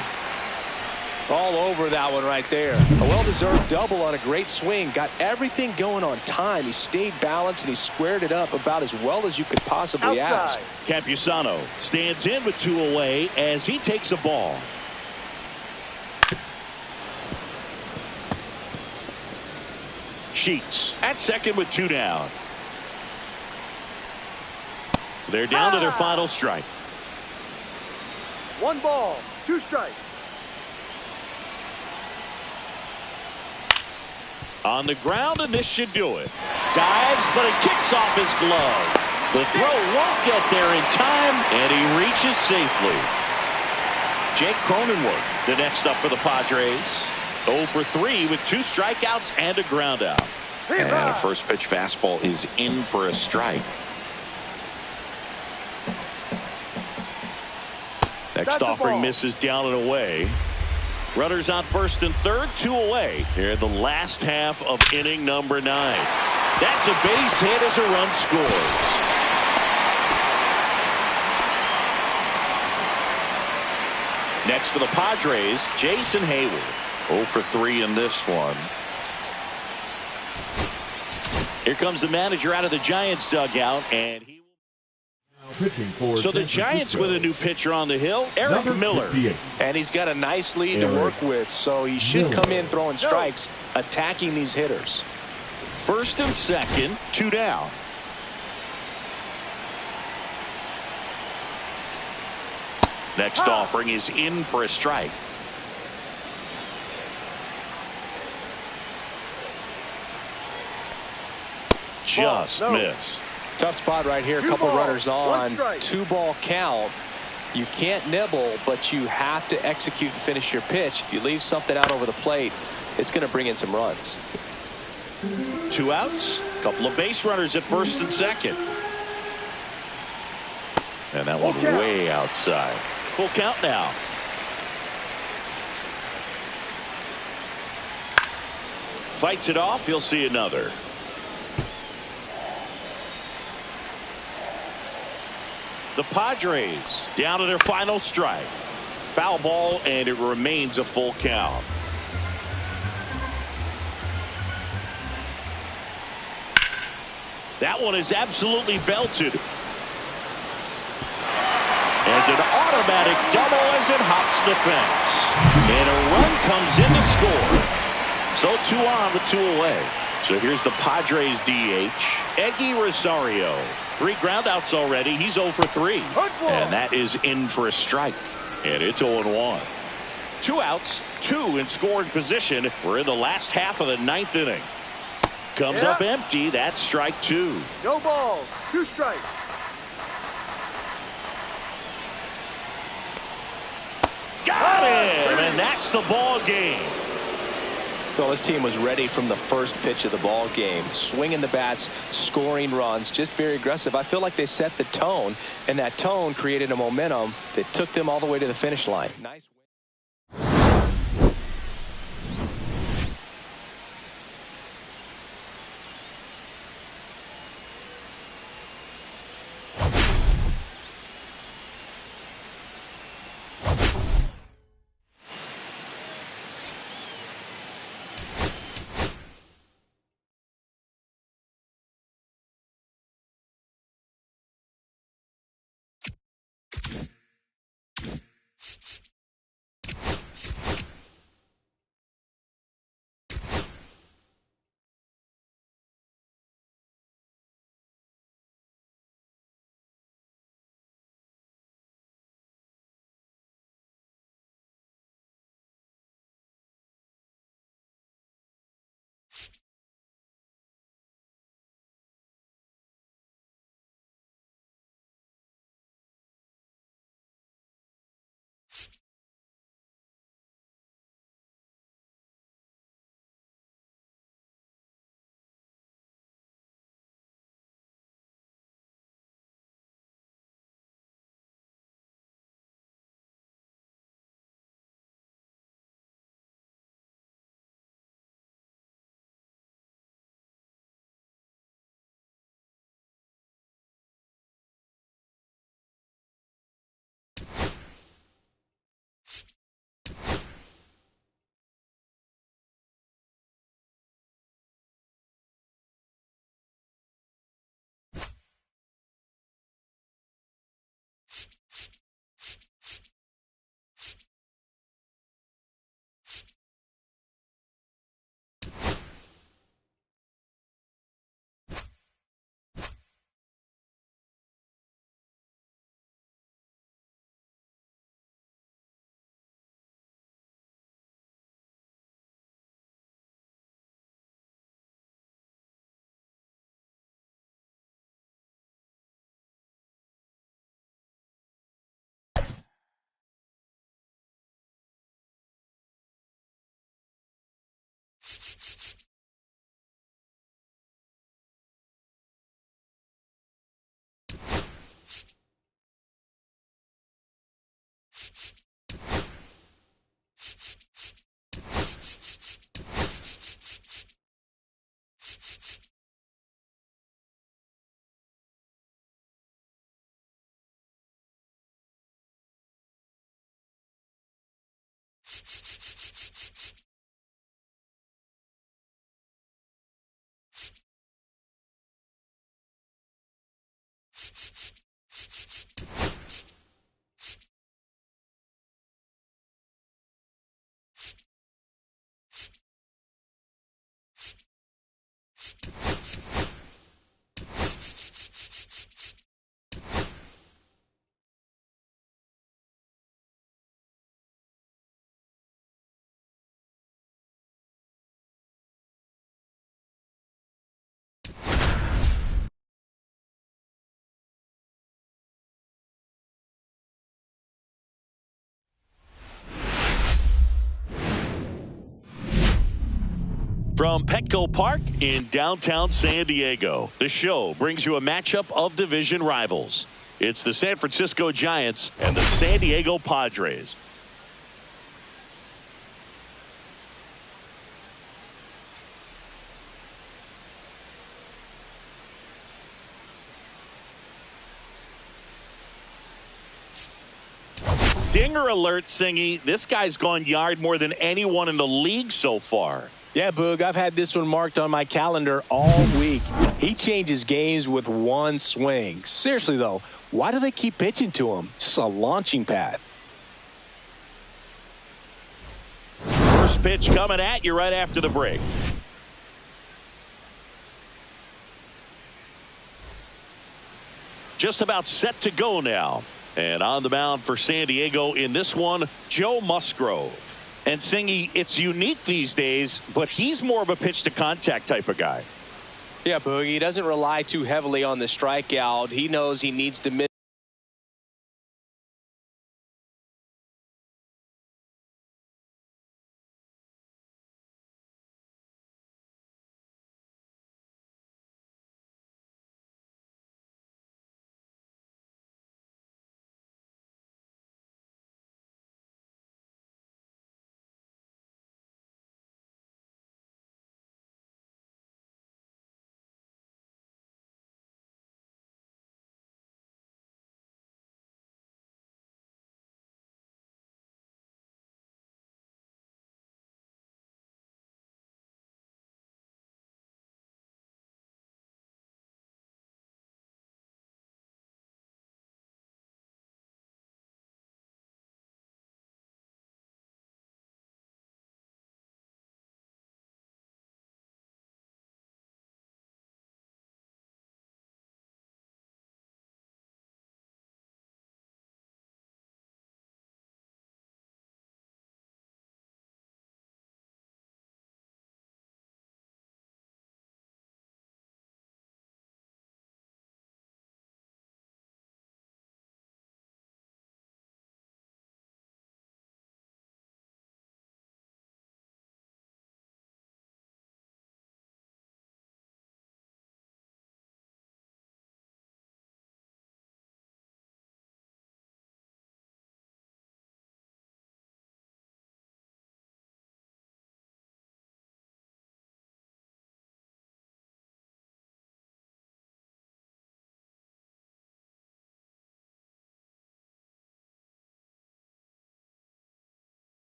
All over that one right there. A well-deserved double on a great swing. Got everything going on time. He stayed balanced and he squared it up about as well as you could possibly ask. Campusano stands in with 2 away as he takes a ball. Sheets at second with 2 down. They're down to their final strike. 1 ball, 2 strikes. On the ground, and this should do it. Dives, but it kicks off his glove. The throw won't get there in time, and he reaches safely. Jake Cronenworth, the next up for the Padres. 0 for 3 with 2 strikeouts and a ground out. And a first pitch fastball is in for a strike. Next offering misses down and away. Runners on first and third, 2 away here in the last half of inning number 9. That's a base hit as a run scores. Next for the Padres, Jason Hayward. 0 for 3 in this one. Here comes the manager out of the Giants dugout, and he so the Giants with a new pitcher on the hill, Eric Miller. And he's got a nice lead to work with, so he should come in throwing strikes, attacking these hitters. First and second, 2 down. Next offering is in for a strike. Just missed. Tough spot right here. A couple runners on. 2-ball count. You can't nibble, but you have to execute and finish your pitch. If you leave something out over the plate, it's going to bring in some runs. 2 outs. Couple of base runners at first and second. And that one way outside. Full count now. Fights it off. He'll see another. The Padres down to their final strike. Foul ball, and it remains a full count. That one is absolutely belted. And an automatic double as it hops the fence. And a run comes in to score. So 2 on with 2 away. So here's the Padres DH, Eggy Rosario. 3 groundouts already. He's 0 for 3. And that is in for a strike. And it's 0-1. 2 outs, 2 in scoring position. We're in the last half of the 9th inning. Comes up empty. That's strike 2. No balls. 2 strikes. Got him, and that's the ball game. Well, this team was ready from the first pitch of the ball game, swinging the bats, scoring runs, just very aggressive. I feel like they set the tone, and that tone created a momentum that took them all the way to the finish line. Nice. From Petco Park in downtown San Diego, the show brings you a matchup of division rivals. It's the San Francisco Giants and the San Diego Padres. Dinger alert, Singy. This guy's gone yard more than anyone in the league so far. Yeah, Boog, I've had this one marked on my calendar all week. He changes games with one swing. Seriously, though, why do they keep pitching to him? It's just a launching pad. First pitch coming at you right after the break. Just about set to go now. And on the mound for San Diego in this one, Joe Musgrove. And Singy, it's unique these days, but he's more of a pitch to contact type of guy. Yeah, Boog, he doesn't rely too heavily on the strikeout. He knows he needs to miss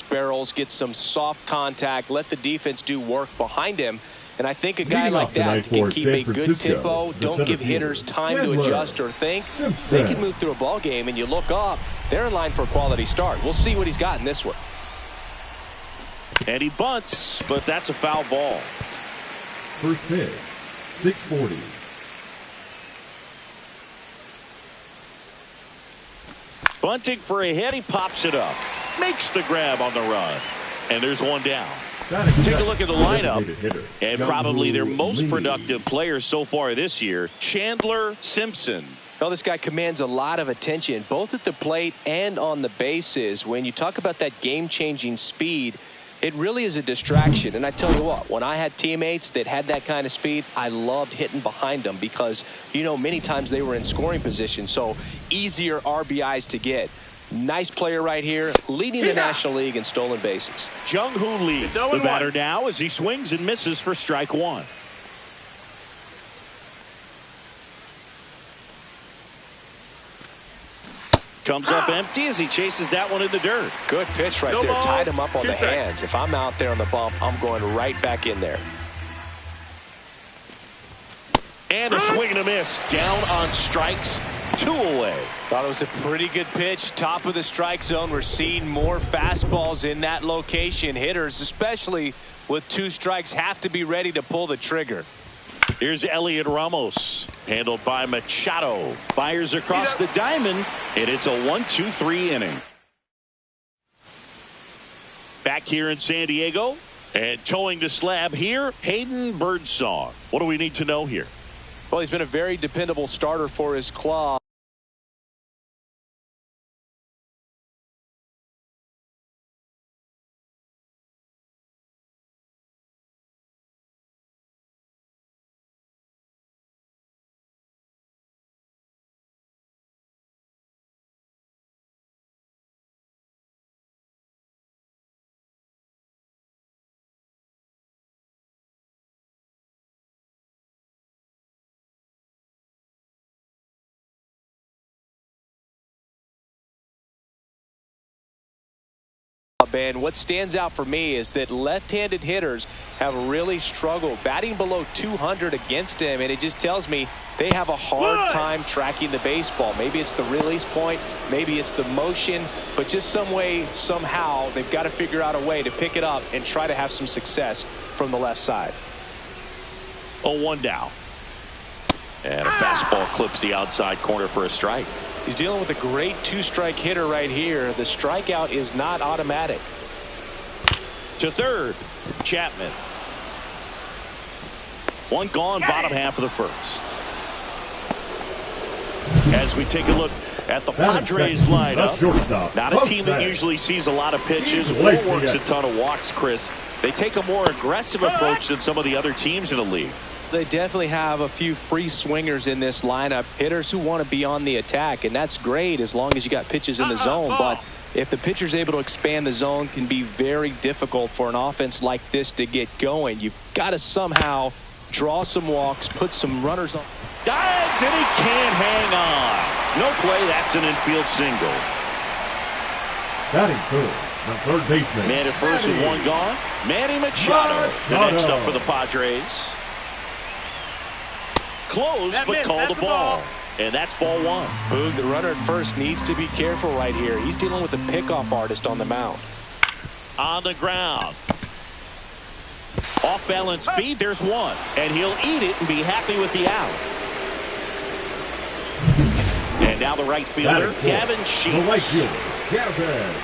barrels, get some soft contact, let the defense do work behind him. And I think a guy like that can keep a good tempo, don't give hitters time to adjust or think. They can move through a ball game, and you look up, they're in line for a quality start. We'll see what he's got in this one. And he bunts, but that's a foul ball. First pitch, 640. Bunting for a hit, he pops it up. Makes the grab on the run. And there's one down. Take a look at the lineup. And probably their most productive player so far this year, Chandler Simpson. Well, this guy commands a lot of attention, both at the plate and on the bases. When you talk about that game-changing speed, it really is a distraction. And I tell you what, when I had teammates that had that kind of speed, I loved hitting behind them because, you know, many times they were in scoring position, so easier RBIs to get. Nice player right here, leading the National League in stolen bases. Jung-Hoo Lee, the batter now as he swings and misses for strike one. Comes up empty as he chases that one in the dirt. Good pitch right there. Tied him up on the hands. If I'm out there on the bump, I'm going right back in there. And a swing and a miss. Down on strikes. 2 away. Thought it was a pretty good pitch. Top of the strike zone. We're seeing more fastballs in that location. Hitters, especially with 2 strikes, have to be ready to pull the trigger. Here's Elliot Ramos, handled by Machado. Fires across the diamond, and it's a 1-2-3 inning. Back here in San Diego, and towing the slab here, Hayden Birdsong. What do we need to know here? Well, he's been a very dependable starter for his club. And what stands out for me is that left-handed hitters have really struggled batting below 200 against him, and it just tells me they have a hard time tracking the baseball. Maybe it's the release point, maybe it's the motion, but just some way, somehow, they've got to figure out a way to pick it up and try to have some success from the left side. 0-1 down. And a fastball clips the outside corner for a strike. He's dealing with a great 2-strike hitter right here. The strikeout is not automatic. To third, Chapman. One gone, bottom half of the first. As we take a look at the Padres lineup, not a team that usually sees a lot of pitches or works a ton of walks, Chris. They take a more aggressive approach than some of the other teams in the league. They definitely have a few free swingers in this lineup, hitters who want to be on the attack, and that's great as long as you got pitches in the zone. But if the pitcher's able to expand the zone, can be very difficult for an offense like this to get going. You've got to somehow draw some walks, put some runners on. Dives, and he can't hang on. No play, that's an infield single. Batting first, the third baseman. Man at first with one gone. Manny Machado, the next up for the Padres. Close, but called a ball. And that's ball one. Boog, the runner at first, needs to be careful right here. He's dealing with a pickoff artist on the mound. On the ground. Off balance feed, there's one. And he'll eat it and be happy with the out. And now the right fielder, Gavin Sheets. The right fielder, Gavin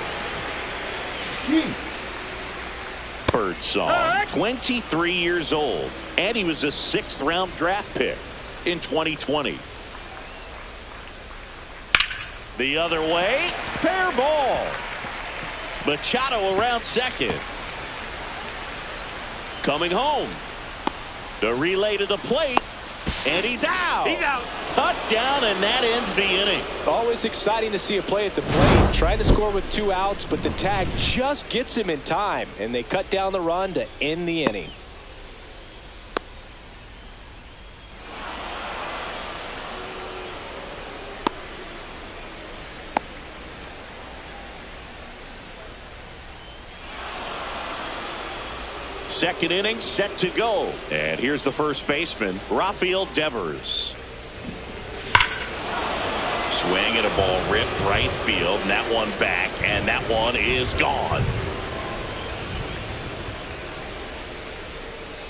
Sheets. Birdsong, 23 years old. And he was a 6th-round draft pick in 2020. The other way, fair ball. Machado around second. Coming home. The relay to the plate, and he's out. He's out. Cut down, and that ends the inning. Always exciting to see a play at the plate. Trying to score with 2 outs, but the tag just gets him in time, and they cut down the run to end the inning. second inning set to go. And here's the first baseman, Rafael Devers. Swing and a ball ripped right field, and that one back, and that one is gone.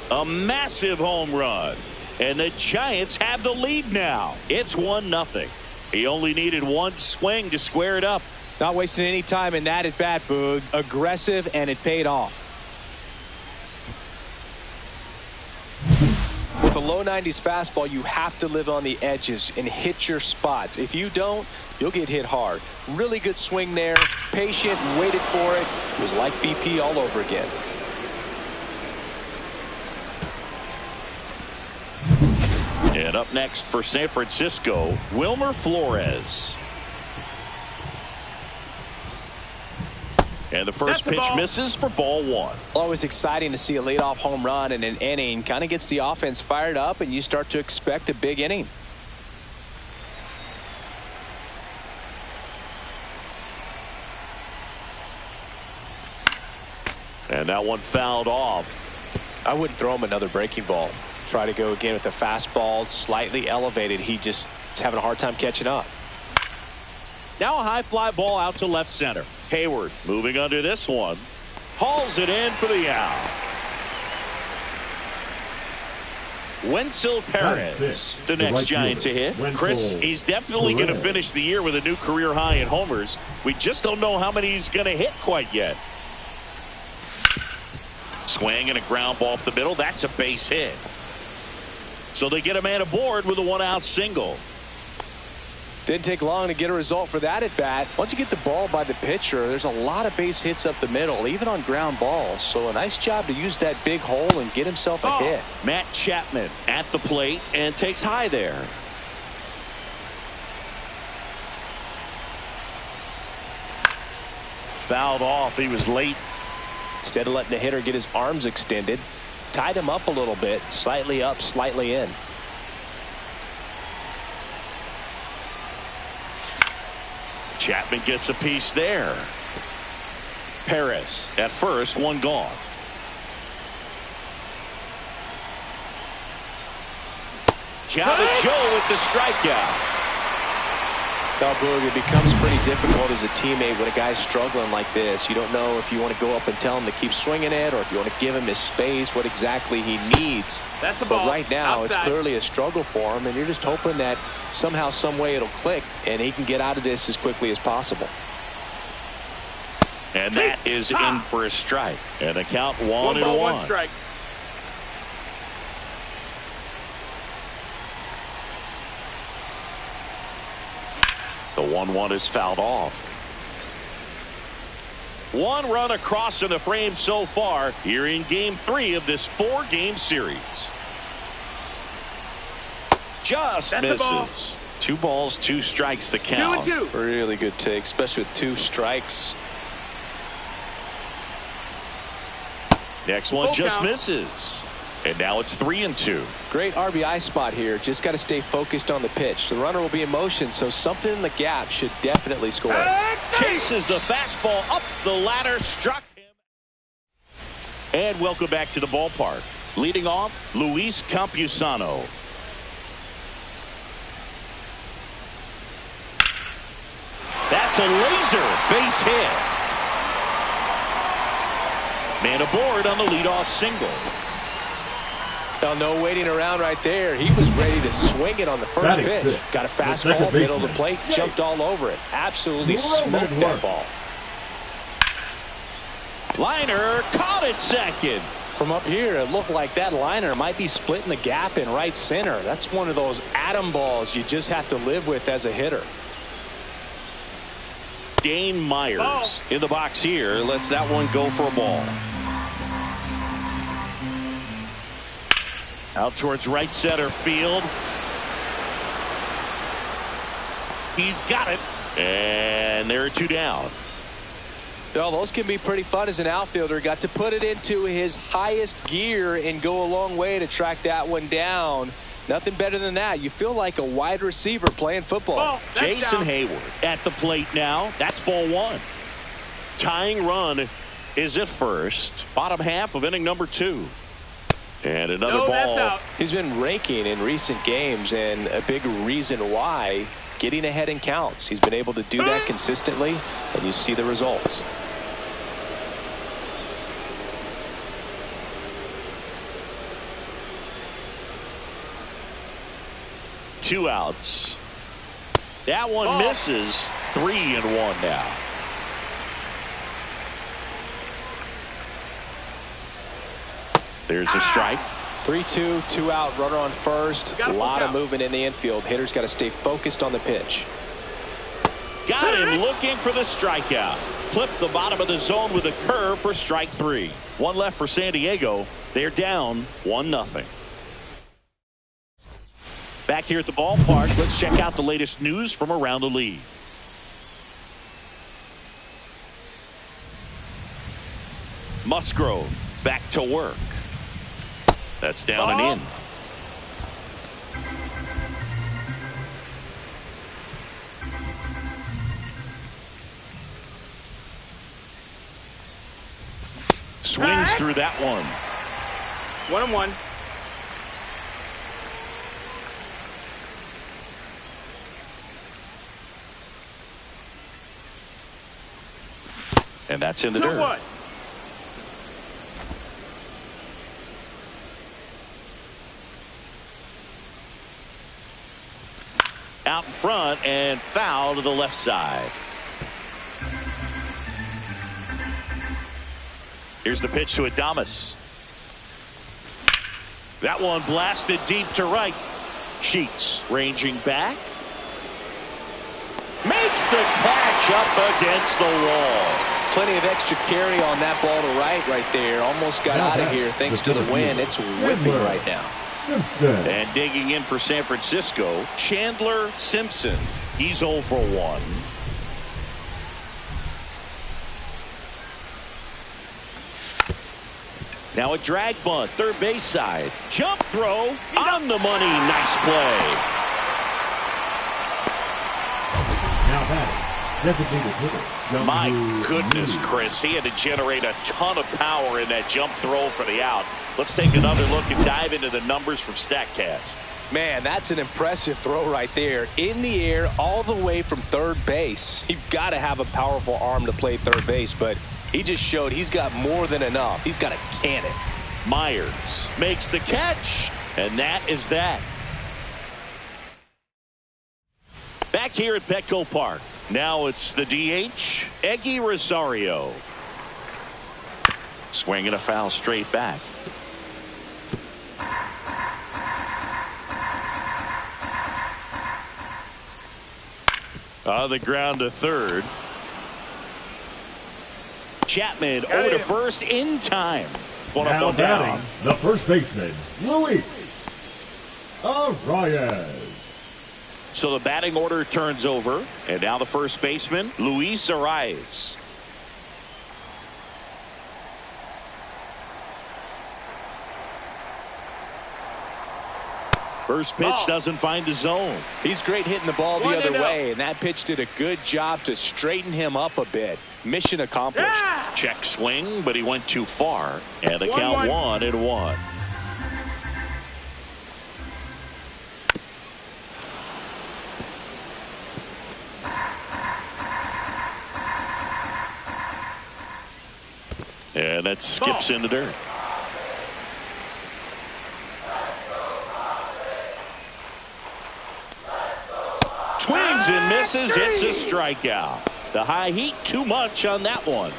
A massive home run, and the Giants have the lead now. It's 1-0. He only needed one swing to square it up. Not wasting any time in that at bat, Boog. Aggressive, and it paid off. With a low 90s fastball, you have to live on the edges and hit your spots. If you don't, you'll get hit hard. Really good swing there. Patient and waited for it. It was like BP all over again. And up next for San Francisco, Wilmer Flores. And the first pitch misses for ball one. Always exciting to see a leadoff home run in an inning. Kind of gets the offense fired up, and you start to expect a big inning. And that one fouled off. I wouldn't throw him another breaking ball. Try to go again with the fastball slightly elevated. He just is having a hard time catching up. Now a high fly ball out to left center. Hayward moving under this one. Hauls it in for the out. Wenzel Perez, the next Giant to hit. Chris, he's definitely going to finish the year with a new career high in homers. We just don't know how many he's going to hit quite yet. Swing and a ground ball up the middle. That's a base hit. So they get a man aboard with a one-out single. Didn't take long to get a result for that at bat. Once you get the ball by the pitcher, there's a lot of base hits up the middle, even on ground balls. So a nice job to use that big hole and get himself a hit. Matt Chapman at the plate and takes high there. Fouled off. He was late. Instead of letting the hitter get his arms extended, tied him up a little bit, slightly up, slightly in. Chapman gets a piece there. Perez at first, one gone. Java Joe with the strikeout. Now, Boog, it becomes pretty difficult as a teammate when a guy's struggling like this. You don't know if you want to go up and tell him to keep swinging it or if you want to give him his space, what exactly he needs. That's a ball. But right now, Outside. It's clearly a struggle for him, and you're just hoping that somehow, some way it'll click and he can get out of this as quickly as possible. And that is in for a strike. And the count 1-1. One strike. The 1-1 is fouled off. One run across in the frame so far here in game 3 of this 4-game series. Just misses. 2 balls, 2 strikes the count. 2-2. Really good take, especially with 2 strikes. Next one just misses. And now it's 3-2. Great RBI spot here. Just got to stay focused on the pitch. The runner will be in motion, so something in the gap should definitely score. Chases the fastball up the ladder, struck him. And welcome back to the ballpark. Leading off, Luis Campusano. That's a laser base hit. Man aboard on the leadoff single. Now, no waiting around right there. He was ready to swing it on the first pitch. Got a fastball, middle of the plate, jumped all over it. Absolutely smoked that ball. Liner caught it second. From up here, it looked like that liner might be splitting the gap in right center. That's one of those atom balls you just have to live with as a hitter. Dane Myers in the box here. Lets that one go for a ball. Out towards right center field. He's got it. And there are 2 down. Well, those can be pretty fun as an outfielder. Got to put it into his highest gear and go a long way to track that one down. Nothing better than that. You feel like a wide receiver playing football. Jason Hayward at the plate now. That's ball 1. Tying run is at first. Bottom half of inning number 2. And another No, ball. that's out. He's been raking in recent games, and a big reason why, getting ahead in counts. He's been able to do that consistently, and you see the results. Two outs. That one misses. 3-1 now. There's a strike. 3-2, 2 out, runner on first. A lot of movement in the infield. Hitter's got to stay focused on the pitch. Got him looking for the strikeout. Clipped the bottom of the zone with a curve for strike 3. One left for San Diego. They're down 1-0. Back here at the ballpark, let's check out the latest news from around the league. Musgrove back to work. That's down and in. Swings through that one. 1-1. And that's in the dirt. 2-1. Out in front and foul to the left side. Here's the pitch to Adames. That one blasted deep to right. Sheets ranging back. Makes the catch up against the wall. Plenty of extra carry on that ball to right there. Almost got out of here thanks to the wind. It's whipping right now. And digging in for San Francisco, Chandler Simpson. He's 0 for 1. Now a drag bunt, third base side. Jump throw on the money. Nice play. Now batting, designated hitter. My goodness, Chris. He had to generate a ton of power in that jump throw for the out. Let's take another look and dive into the numbers from StatCast. Man, that's an impressive throw right there. In the air, all the way from third base. You've got to have a powerful arm to play third base, but he just showed he's got more than enough. He's got a cannon. Myers makes the catch, and that is that. Back here at Petco Park. Now it's the DH, Eggy Rosario. Swinging a foul straight back. On the ground to third. Chapman over to first in time. Now batting, the first baseman, Luis Arias. So the batting order turns over, and now the first baseman, Luis Arias. First pitch doesn't find the zone. He's great hitting the ball the other way, and that pitch did a good job to straighten him up a bit. Mission accomplished. Yeah! Check swing, but he went too far, and the count 1-1. And that skips in the dirt. Swings and misses. It's a strikeout. The high heat too much on that one.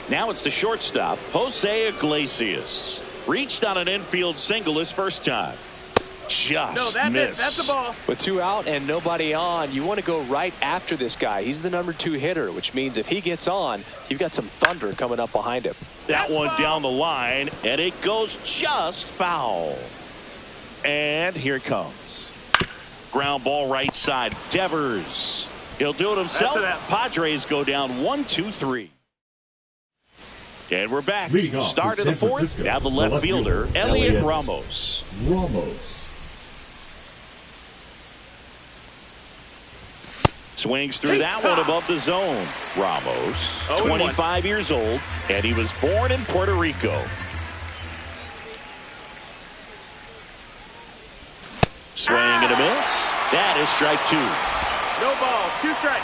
Now it's the shortstop, Jose Iglesias. Reached on an infield single his first time. Just missed. That's the ball. With 2 out and nobody on, you want to go right after this guy. He's the number 2 hitter, which means if he gets on, you've got some thunder coming up behind him. That one down the line, and it goes just foul. And here it comes. Ground ball right side. Devers. He'll do it himself. Padres go down 1-2-3. And we're back. Start of the fourth. Now the left fielder, Elliot Ramos. Swings through that one above the zone. Ramos, 25 years old, and he was born in Puerto Rico. Swing and a miss. That is strike 2. No ball. 2 strikes.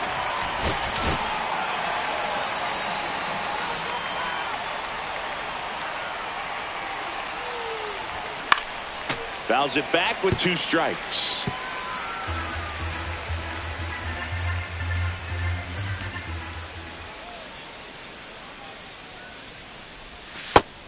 Fouls it back with 2 strikes.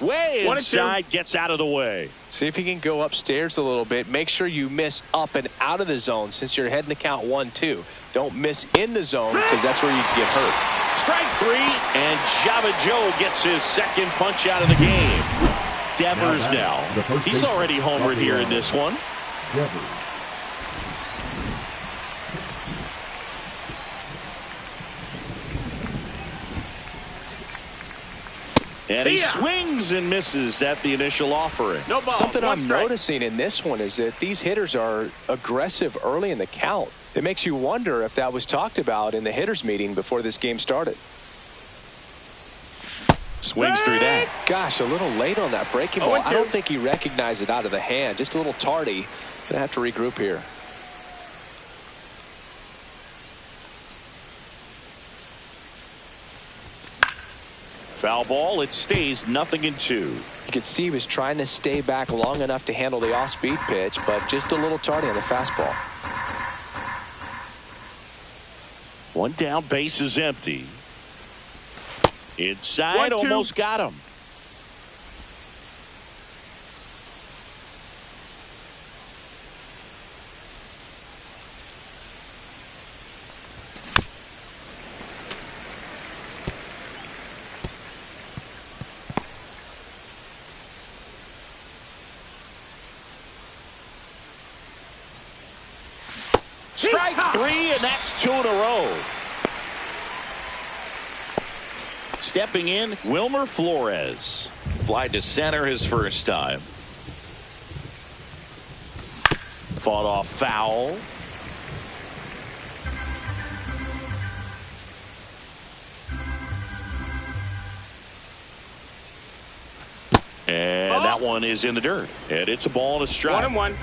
Way inside, gets out of the way. See if you can go upstairs a little bit. Make sure you miss up and out of the zone since you're heading the count 1-2. Don't miss in the zone because that's where you can get hurt. Strike 3, and Java Joe gets his second punch out of the game. Devers now. He's already homered here in this one. Devers. And he swings and misses at the initial offering. No ball. Something I'm noticing in this one is that these hitters are aggressive early in the count. It makes you wonder if that was talked about in the hitters meeting before this game started. Swings through that. Gosh, a little late on that breaking ball. I don't think he recognized it out of the hand. Just a little tardy. Gonna have to regroup here. Foul ball. It stays 0-2. You could see he was trying to stay back long enough to handle the off-speed pitch, but just a little tardy on the fastball. One down, base is empty. Inside, almost got him. Strike 3, and that's 2 in a row. Stepping in, Wilmer Flores. Fly to center his first time. Fought off foul. And that one is in the dirt. And it's a ball and a strike. 1-1.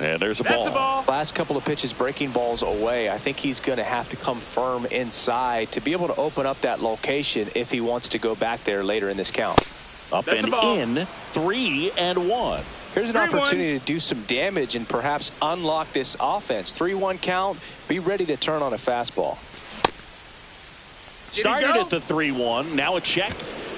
And there's a ball. Last couple of pitches breaking balls away. I think he's going to have to come firm inside to be able to open up that location if he wants to go back there later in this count. Up and in, 3-1. Here's an opportunity to do some damage and perhaps unlock this offense. 3-1 count. Be ready to turn on a fastball. Started at the 3-1. Now a check.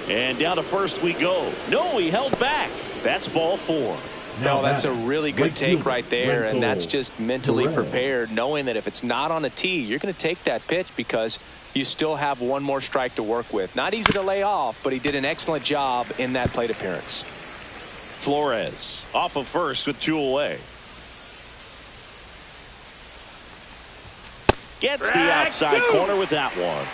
And down to first we go. No, he held back. That's ball 4. No, that's a really good take right there, and that's just mentally prepared, knowing that if it's not on a tee, you're going to take that pitch because you still have one more strike to work with. Not easy to lay off, but he did an excellent job in that plate appearance. Flores off of first with 2 away. Gets the outside corner with that one.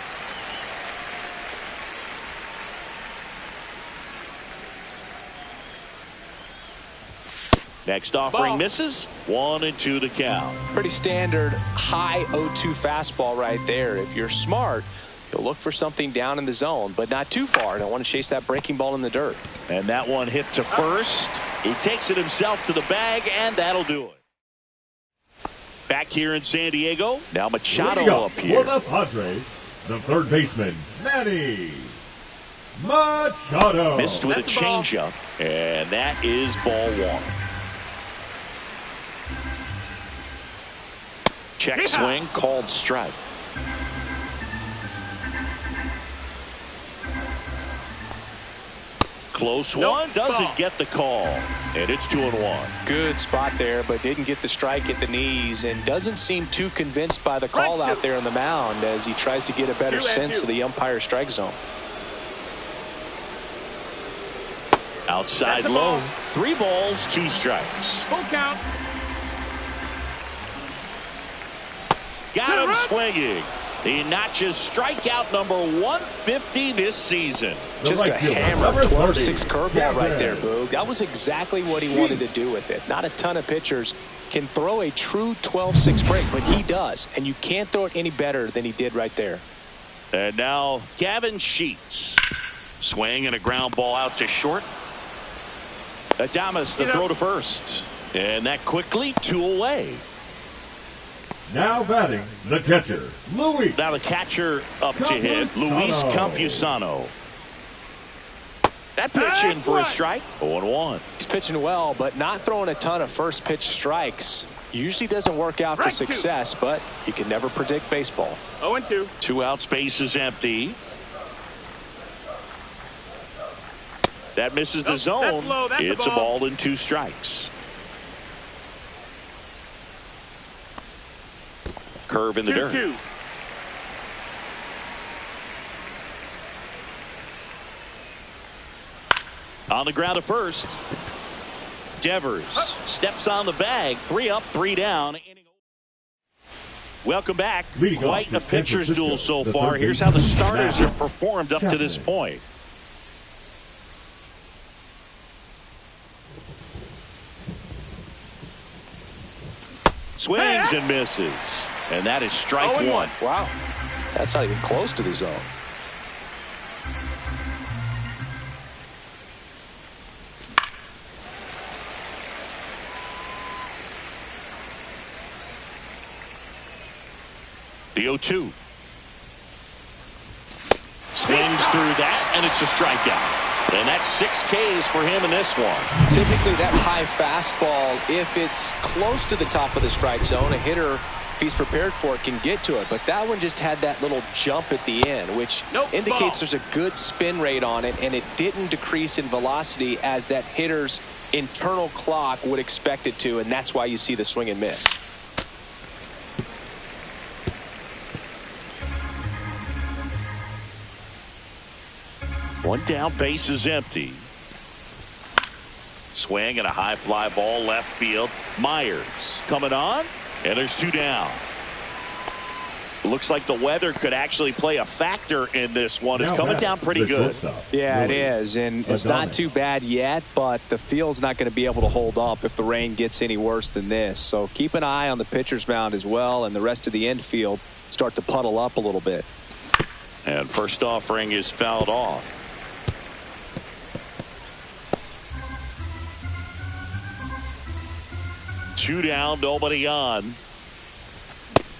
Next offering misses. 1-2 to count. Pretty standard high 0-2 fastball right there. If you're smart, you'll look for something down in the zone, but not too far. Don't want to chase that breaking ball in the dirt. And that one hit to first. He takes it himself to the bag, and that'll do it. Back here in San Diego. Now Machado up here. For the Padres, the third baseman, Manny Machado. Missed with a changeup, and that is ball 1. Check swing, called strike. Close one, doesn't get the call. And it's 2-1. Good spot there, but didn't get the strike at the knees and doesn't seem too convinced by the call out there on the mound as he tries to get a better sense of the umpire strike zone. Outside low. 3 balls, 2 strikes. Full count. Got him swinging. He notches strikeout number 150 this season. Just a hammer 12-6 curveball right there, Boog. That was exactly what he wanted to do with it. Not a ton of pitchers can throw a true 12-6 break, but he does. And you can't throw it any better than he did right there. And now Gavin Sheets. Swing and a ground ball out to short. Adames the throw to first. And that quickly 2 away. Now batting, the catcher, Luis. Now the catcher up to hit, Luis Campusano. That pitch in for a strike. 0-1. He's pitching well, but not throwing a ton of first pitch strikes. Usually doesn't work out for success, but you can never predict baseball. 0-2. 2 outs, base is empty. That misses the zone. That's low. That's it's a ball and 2 strikes. Curve in the dirt. 2-2. On the ground to first. Devers steps on the bag. 3 up, 3 down. Welcome back. Quite a pitcher's duel so far. Here's how the starters have performed up to this point. Swings and misses. And that is strike 1. Wow. That's not even close to the zone. The 0-2. Swings through that, and it's a strikeout. And that's 6 Ks for him in this one. Typically that high fastball, if it's close to the top of the strike zone, a hitter, if he's prepared for it, can get to it. But that one just had that little jump at the end, which indicates there's a good spin rate on it, and it didn't decrease in velocity as that hitter's internal clock would expect it to, and that's why you see the swing and miss. One down, base is empty. Swing and a high fly ball left field. Myers coming on, and there's 2 down. Looks like the weather could actually play a factor in this one. It's coming down pretty good. Yeah, it is, and it's not too bad yet, but the field's not going to be able to hold up if the rain gets any worse than this. So keep an eye on the pitcher's mound as well, and the rest of the infield start to puddle up a little bit. And first offering is fouled off. Two down, nobody on.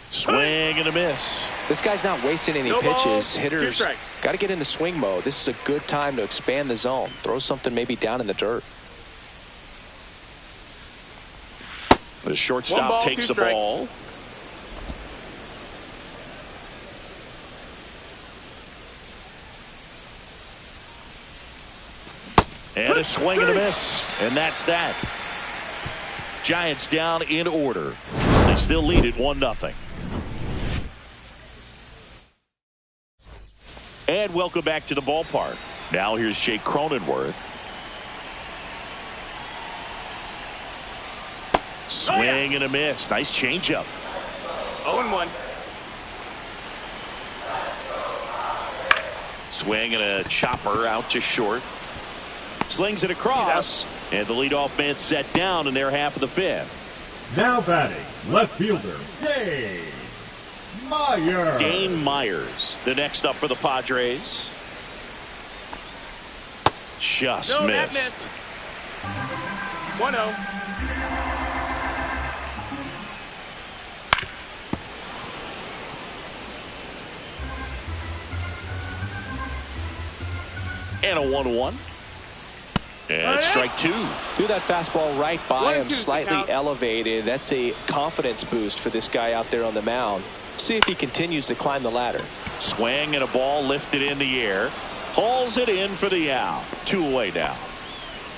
Swing and a miss. This guy's not wasting any pitches. Balls, hitters got to get into swing mode. This is a good time to expand the zone. Throw something maybe down in the dirt. The shortstop takes the ball. And a swing and a miss. And that's that. Giants down in order. They still lead it 1-0. And welcome back to the ballpark. Now here's Jake Cronenworth. Swing and a miss. Nice changeup. 0-1. Swing and a chopper out to short. Slings it across. And the leadoff man set down in their half of the 5th. Now batting, left fielder, Dane Myers. Dane Myers, the next up for the Padres. Just missed. 1-0. And a 1-1. And strike 2. Threw that fastball right by him, 1-2 slightly elevated. That's a confidence boost for this guy out there on the mound. See if he continues to climb the ladder. Swing and a ball lifted in the air. Hauls it in for the out. 2 away now.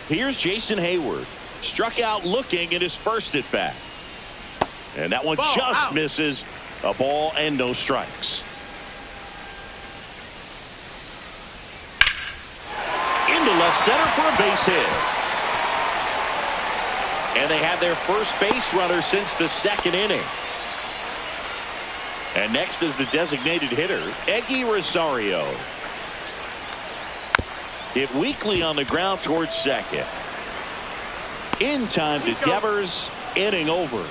Here's Jason Hayward. Struck out looking at his first at bat. And that one just misses. A ball and no strikes. Into left center for a base hit. And they have their first base runner since the 2nd inning. And next is the designated hitter, Eggy Rosario. Hit weakly on the ground towards second. In time to Devers, inning over.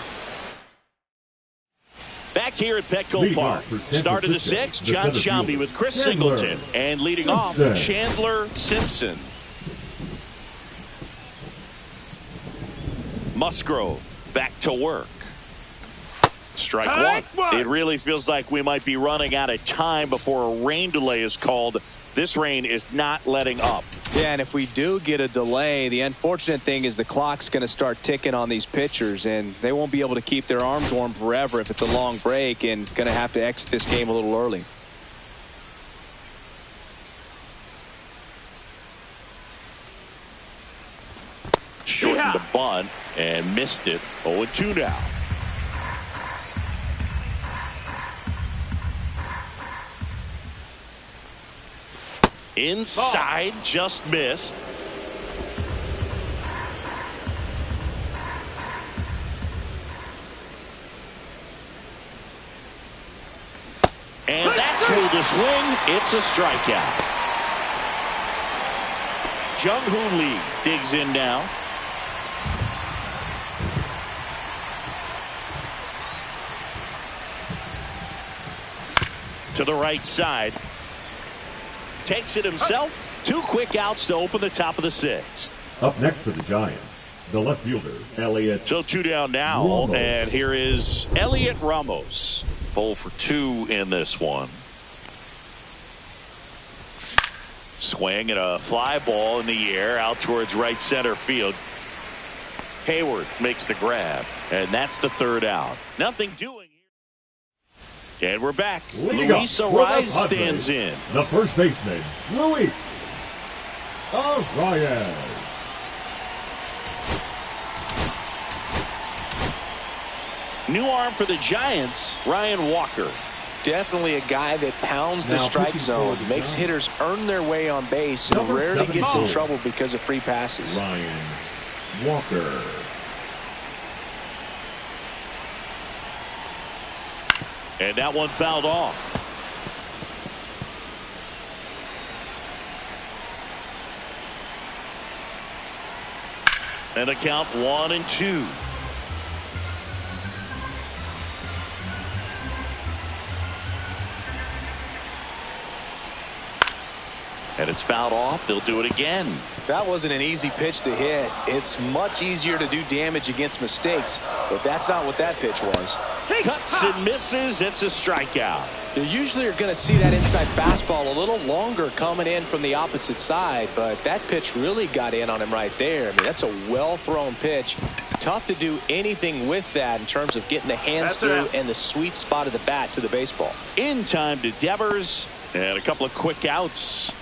Back here at Petco Park. Start of the sixth, John Shambi with Chris Singleton. And leading off, Chandler Simpson. Musgrove back to work. Strike one. It really feels like we might be running out of time before a rain delay is called. This rain is not letting up. Yeah, and if we do get a delay, the unfortunate thing is the clock's going to start ticking on these pitchers, and they won't be able to keep their arms warm forever if it's a long break, and going to have to exit this game a little early. Shortened the bunt and missed it. 0-2 now. Inside, just missed. And that's through the swing. It's a strikeout. Jung-Hoo Lee digs in now. To the right side. Takes it himself. 2 quick outs to open the top of the sixth. Up next for the Giants, the left fielder, Elliot. So 2 down now, Ramos. and here is Elliot Ramos. 0 for 2 in this one. Swing and a fly ball in the air out towards right center field. Hayward makes the grab, and that's the 3rd out. Nothing doing. And we're back. Luis Arraez stands in. The first baseman, Luis Arraez. New arm for the Giants, Ryan Walker. Definitely a guy that pounds the strike zone, makes hitters earn their way on base, and rarely gets in trouble because of free passes. Ryan Walker. And that one fouled off. And a count 1-2. And it's fouled off. They'll do it again. That wasn't an easy pitch to hit. It's much easier to do damage against mistakes, but that's not what that pitch was. Cuts and misses. It's a strikeout. You usually are going to see that inside fastball a little longer coming in from the opposite side, but that pitch really got in on him right there. I mean, that's a well-thrown pitch. Tough to do anything with that in terms of getting the hands through and the sweet spot of the bat to the baseball. In time to Devers, and a couple of quick outs.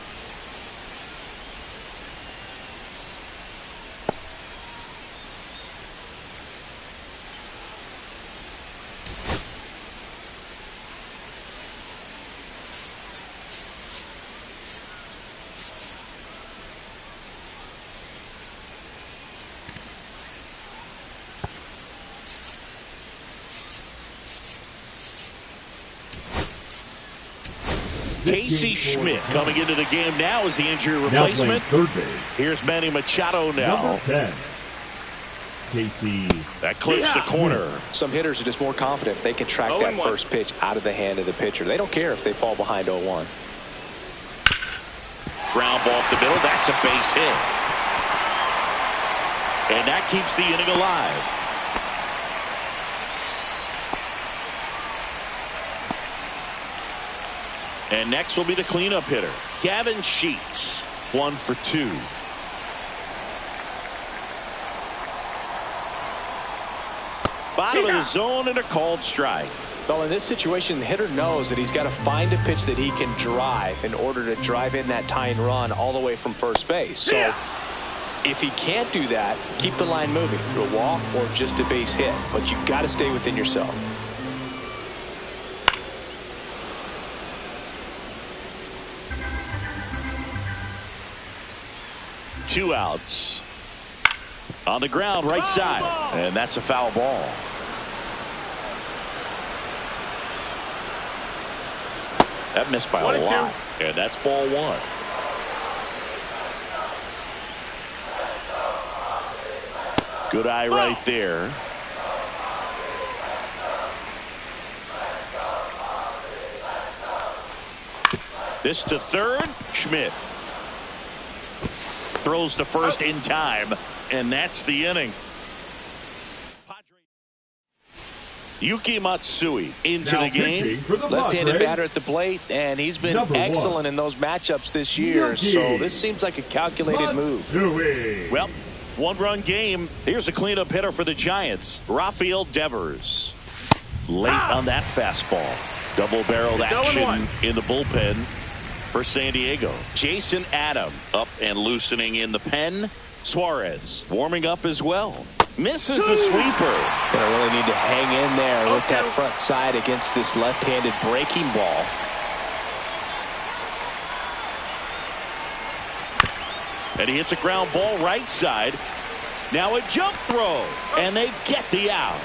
Casey Schmidt coming into the game now as the injury replacement. Third base. Here's Manny Machado now. Number 10, Casey. That clips the corner. Some hitters are just more confident if they can track that first pitch out of the hand of the pitcher. They don't care if they fall behind 0-1. Ground ball up the middle. That's a base hit. And that keeps the inning alive. And next will be the cleanup hitter, Gavin Sheets. 1 for 2. Bottom of the zone and a called strike. Well, in this situation, the hitter knows that he's got to find a pitch that he can drive in order to drive in that tying run all the way from first base. So if he can't do that, keep the line moving through a walk or just a base hit. But you've got to stay within yourself. Two outs. On the ground, right side. And that's a foul ball. That missed by a lot. And that's ball one. Good eye right there. This to third. Schmidt throws to first in time, and that's the inning. Yuki Matsui into the game. Left-handed batter at the plate, and he's been excellent in those matchups this year. So this seems like a calculated move. Well, one-run game. Here's a cleanup hitter for the Giants, Rafael Devers. Late on that fastball. Double-barreled action in the bullpen for San Diego. Jason Adam up and loosening in the pen. Suarez warming up as well. Misses the sweeper. Gonna really need to hang in there with that front side against this left-handed breaking ball. And he hits a ground ball right side. Now a jump throw, and they get the out.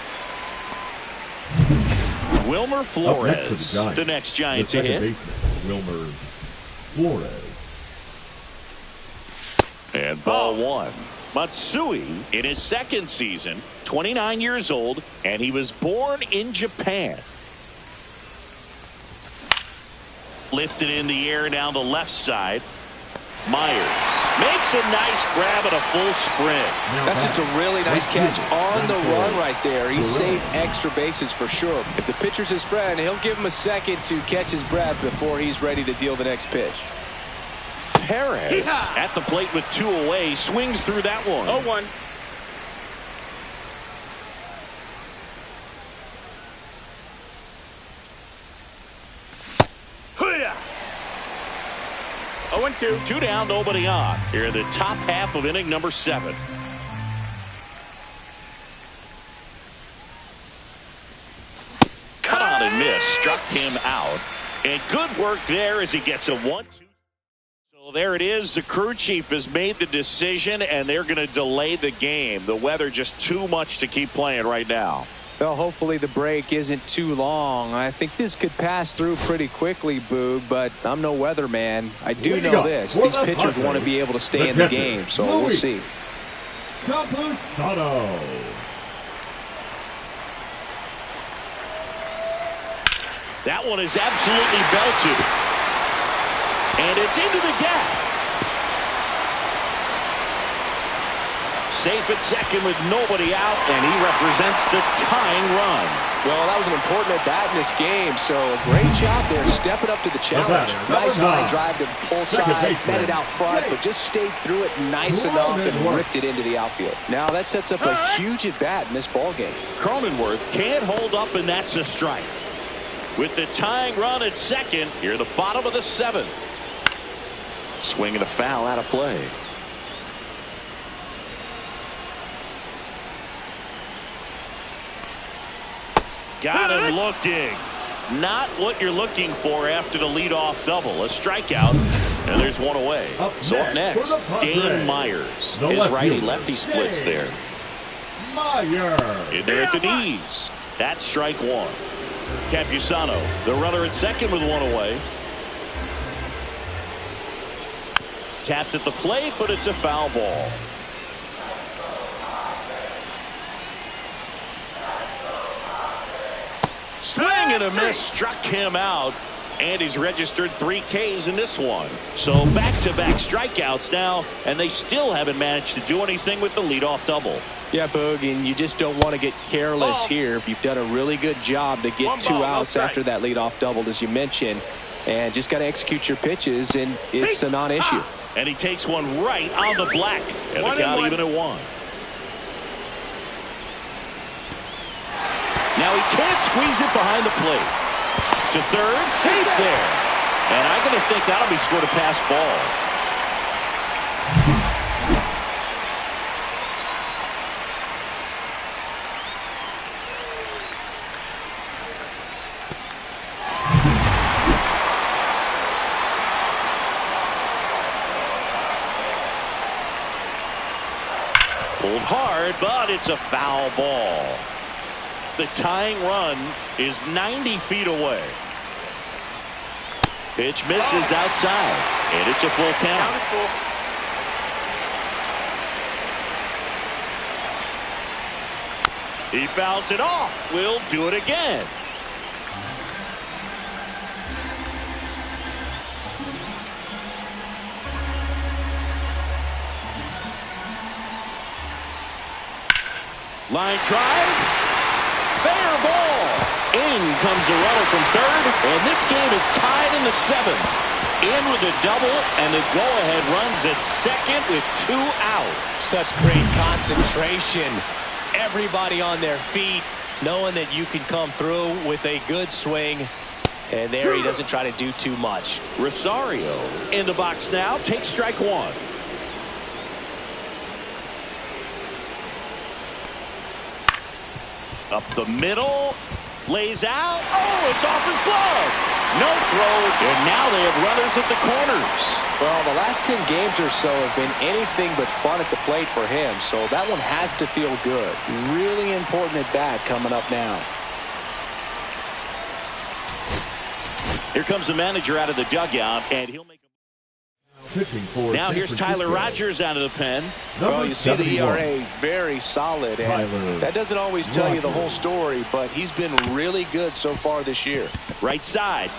Wilmer Flores, the next Giant to hit. Wilmer Flores. And ball one. Matsui in his second season, 29 years old, and he was born in Japan. Lifted in the air down the left side. Myers makes a nice grab at a full sprint. That's just a really nice catch on the run right there. He saved extra bases for sure. If the pitcher's his friend, he'll give him a second to catch his breath before he's ready to deal the next pitch. Perez at the plate with two away, swings through that one. 0-1. Hoo-yah! 0-2. Two down, nobody on. Here in the top half of inning number 7. Cut on and miss, struck him out. And good work there as he gets a 1-2. So there it is. The crew chief has made the decision, and they're going to delay the game. The weather just too much to keep playing right now. Well, hopefully the break isn't too long. I think this could pass through pretty quickly, Boog, but I'm no weatherman. I do know this. These pitchers want to be able to stay in the game, so we'll see. That one is absolutely belted. And it's into the gap. Safe at second with nobody out, and he represents the tying run. Well, that was an important at-bat in this game, so great job there stepping up to the challenge. Nice line drive to pull side, met it out front, but just stayed through it nice enough and ripped it into the outfield. Now that sets up a huge at-bat in this ballgame. Cronenworth can't hold up, and that's a strike. With the tying run at second, here the bottom of the 7th. Swinging a foul out of play. Got him looking. Not what you're looking for after the leadoff double. A strikeout, and there's one away. So up next, Dane Myers. His righty-lefty splits there. In there at the knees. That's strike one. Campusano, the runner at second with one away. Tapped at the plate, but it's a foul ball. Swing and a miss, struck him out, and he's registered 3 Ks in this one. So back-to-back strikeouts now, and they still haven't managed to do anything with the leadoff double. Yeah, Boog, and you just don't want to get careless here. You've done a really good job to get 2 outs after that leadoff double, as you mentioned, and just got to execute your pitches, and it's a non-issue. And he takes one right on the black, and the count even at 1. Now he can't squeeze it behind the plate. To third, safe there. And I'm going to think that'll be scored a pass ball. Pulled hard, but it's a foul ball. The tying run is 90 feet away. Pitch misses outside, and it's a full count. Count is full. He fouls it off. We'll do it again. Line drive. Fair ball. In comes the runner from third, and this game is tied in the seventh. In with a double, and the go-ahead runs at second with 2 out. Such great concentration. Everybody on their feet, knowing that you can come through with a good swing. And there he doesn't try to do too much. Rosario in the box now. Takes strike one. Up the middle. Lays out. Oh, it's off his glove. No throw. And now they have runners at the corners. Well, the last 10 games or so have been anything but fun at the plate for him. So that one has to feel good. Really important at bat coming up now. Here comes the manager out of the dugout, and he'll make now here's Tyler Rogers out of the pen. Well, you see the ERA very solid, and that doesn't always tell you the whole story, but he's been really good so far this year. Right side.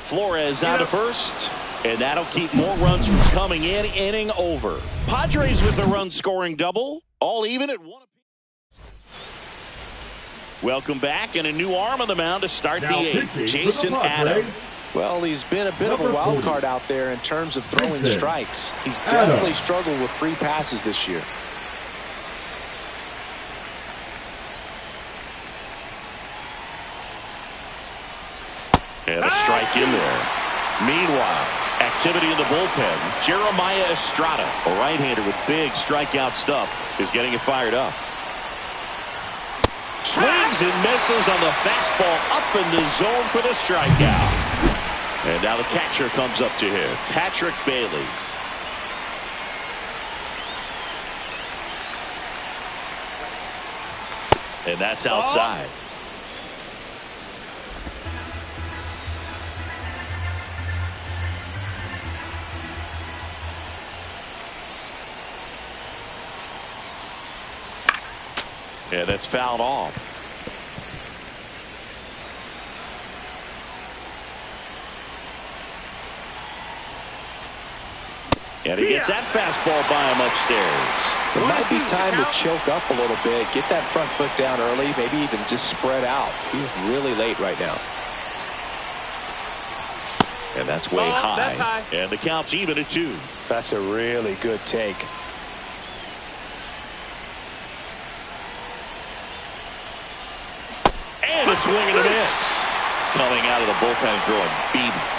Flores out of first, and that'll keep more runs from coming in. Inning over. Padres with the run scoring double, all even at 1 apiece. Welcome back, and a new arm on the mound to start the 8th. Jason Adams. Well, he's been a bit of a wild card out there in terms of throwing strikes. He's definitely struggled with free passes this year. And a strike in there. Meanwhile, activity in the bullpen. Jeremiah Estrada, a right-hander with big strikeout stuff, is getting it fired up. Swings and misses on the fastball up in the zone for the strikeout. And now the catcher comes up to him, Patrick Bailey. And that's outside. And that's fouled off. And he gets that fastball by him upstairs. It might be time to choke up a little bit, get that front foot down early, maybe even just spread out. He's really late right now. And that's way high. That's high. And the count's even at 2. That's a really good take. And a swing and a miss. Coming out of the bullpen throwing beating.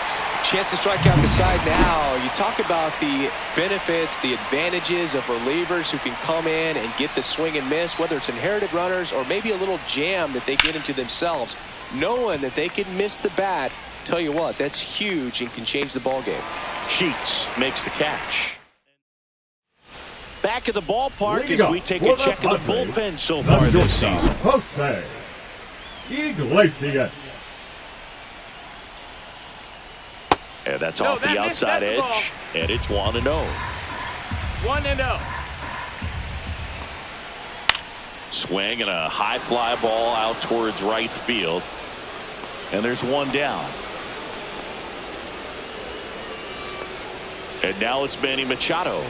Chance to strike out the side now. You talk about the benefits, the advantages of relievers who can come in and get the swing and miss, whether it's inherited runners or maybe a little jam that they get into themselves. Knowing that they can miss the bat, tell you what, that's huge and can change the ball game. Sheets makes the catch. Back at the ballpark as we take a check of the bullpen so far this season. Jose Iglesias. And that's off the outside edge. And it's 1-0. 1-0. Swing and a high fly ball out towards right field. And there's one down. And now it's Manny Machado.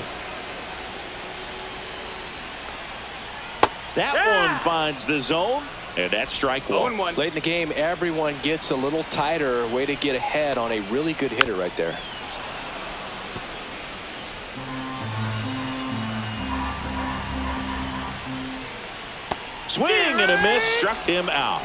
That one finds the zone. And that's strike one. 0-1. Late in the game, everyone gets a little tighter. Way to get ahead on a really good hitter right there. Swing and a miss, struck him out.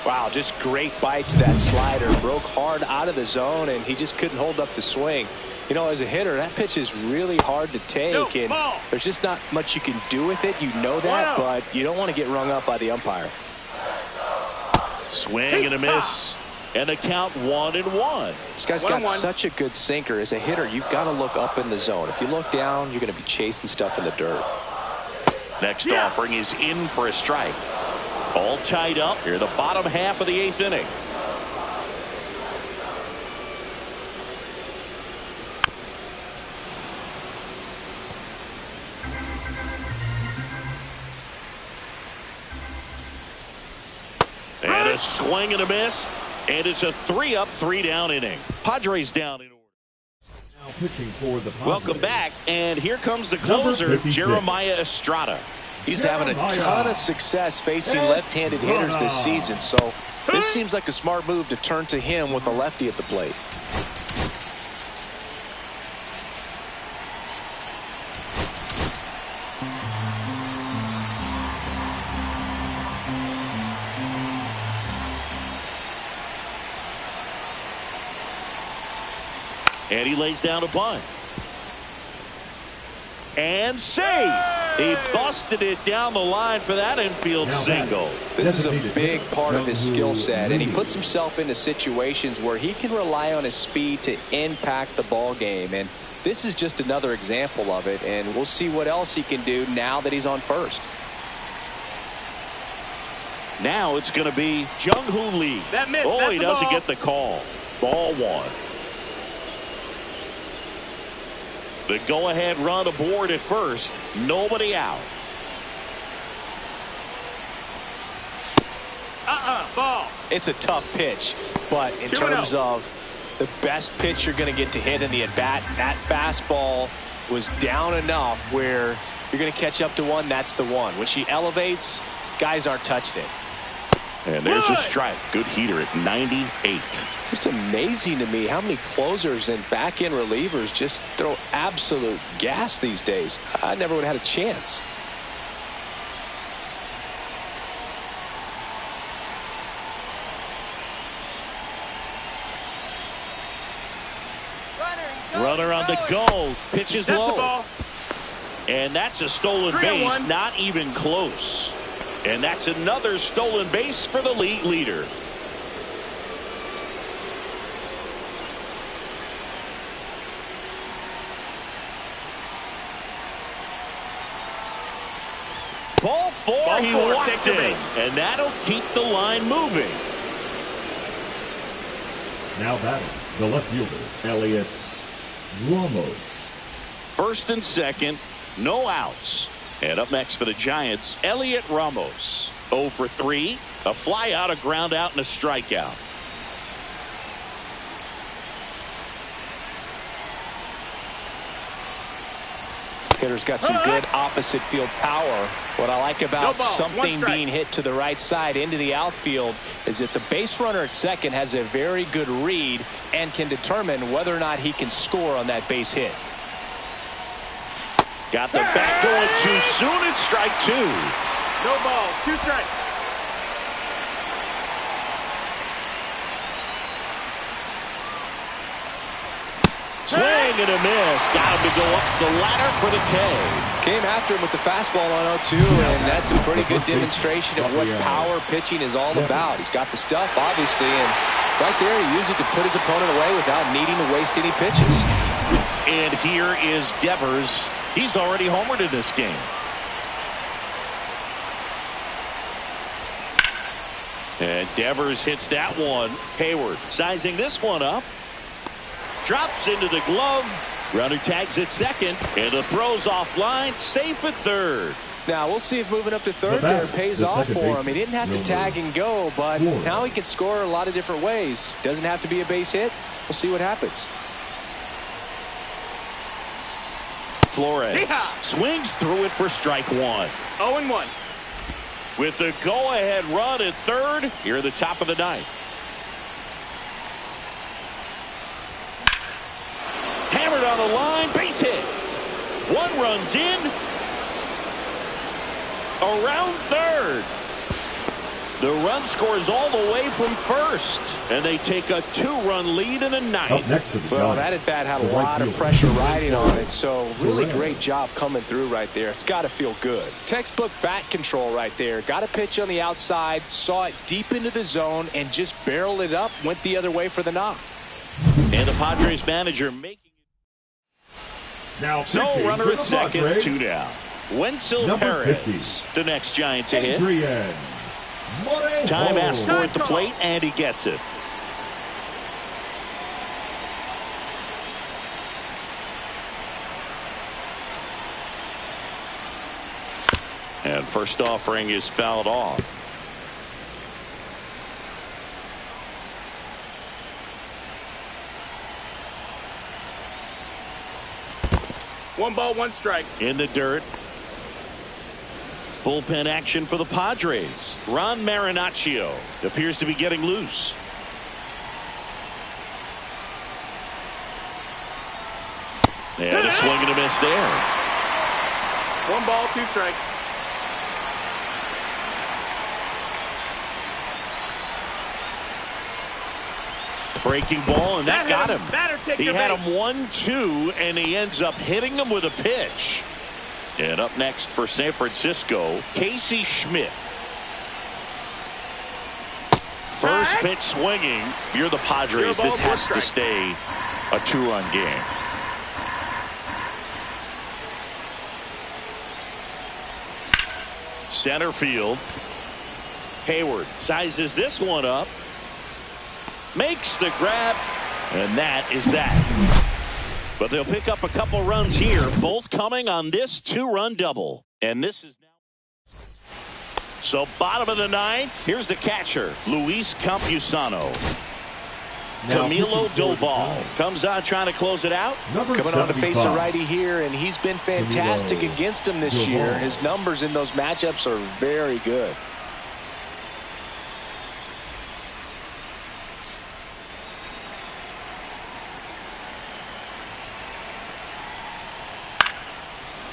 Wow, just great bite to that slider. Broke hard out of the zone, and he just couldn't hold up the swing. You know, as a hitter, that pitch is really hard to take, and there's just not much you can do with it. You know that, but you don't want to get rung up by the umpire. Swing and a miss, and the count 1-1. This guy's got such a good sinker. As a hitter, you've got to look up in the zone. If you look down, you're going to be chasing stuff in the dirt. Next offering is in for a strike. All tied up here in the bottom half of the 8th inning. a swing and a miss, and it's a 3-up, 3-down inning. Padres down in order. Now pitching for the Padres. Welcome back, and here comes the closer, Jeremiah Estrada. He's having a ton of success facing left-handed hitters this season, so this seems like a smart move to turn to him with a lefty at the plate. And he lays down a bunt. And save. He busted it down the line for that infield single. This is a big part of his skill set, and he puts himself into situations where he can rely on his speed to impact the ball game. And this is just another example of it, and we'll see what else he can do now that he's on first. Now it's going to be Jung-Hoo Lee. That missed. Oh, That's he the doesn't ball. get the call. Ball one. The go-ahead run aboard at first. Nobody out. Ball. It's a tough pitch, but in terms of the best pitch you're going to get to hit in the at-bat, that fastball was down enough where you're going to catch up to one. That's the one. When she elevates, guys aren't touching it. And there's a strike. Good heater at 98. Just amazing to me how many closers and back-end relievers just throw absolute gas these days. I never would have had a chance. Runner on the go. Pitches That's the low. ball. And that's a stolen 3-1. base. Not even close. And that's another stolen base for the league leader. Ball four, he walked Take the it. base. And that'll keep the line moving. Now batting, the left fielder, Elliot Ramos. First and second, no outs. And up next for the Giants, Elliot Ramos. 0 for 3, a fly out, a ground out, and a strikeout. Hitter's got some good opposite field power. What I like about No ball, something 1 strike. being hit to the right side into the outfield is that the base runner at second has a very good read and can determine whether or not he can score on that base hit. Got the bat going too soon. It's strike 2. No balls. 2 strikes. Swing and a miss. Got him to go up the ladder for the K. Came after him with the fastball on 0-2, and that's a pretty good demonstration of what power pitching is all about. He's got the stuff, obviously, and right there he used it to put his opponent away without needing to waste any pitches. And here is Devers. He's already homered in this game. And Devers hits that one. Hayward sizing this one up. Drops into the glove. Runner tags at second. And the throw's offline. Safe at third. Now, we'll see if moving up to third there pays off for him. He didn't have to tag and go, but now he can score a lot of different ways. Doesn't have to be a base hit. We'll see what happens. Flores swings through it for strike 1. 0-1. With the go-ahead run at third, here at the top of the ninth. Hammered on the line, base hit. 1 runs in. Around third. The run scores all the way from first. And they take a 2-run lead in the ninth. Well, that at bat had a lot of pressure riding on it, so really great job coming through right there. It's got to feel good. Textbook bat control right there. Got a pitch on the outside, saw it deep into the zone, and just barreled it up, went the other way for the knock. And the Padres manager making it. Now So runner at second, 2 down. Wenzel Perez, 50. the next Giant to hit. Adrian Morejo. Time asked for at the plate, and he gets it. And first offering is fouled off. 1 ball, 1 strike. In the dirt. Bullpen action for the Padres. Ron Marinaccio appears to be getting loose. And a swing and a miss there. 1 ball, 2 strikes. Breaking ball, and that got him. He had him 1-2, and he ends up hitting him with a pitch. And up next for San Francisco, Casey Schmidt. First pitch swinging. If you're the Padres, this has to stay a 2-run game. Center field. Hayward sizes this one up. Makes the grab, and that is that. But they'll pick up a couple runs here, both coming on this 2-run double. And this is now. So bottom of the 9th, here's the catcher, Luis Campusano. Camilo Doval comes out trying to close it out. Coming on to face a righty here, and he's been fantastic against him this year. His numbers in those matchups are very good.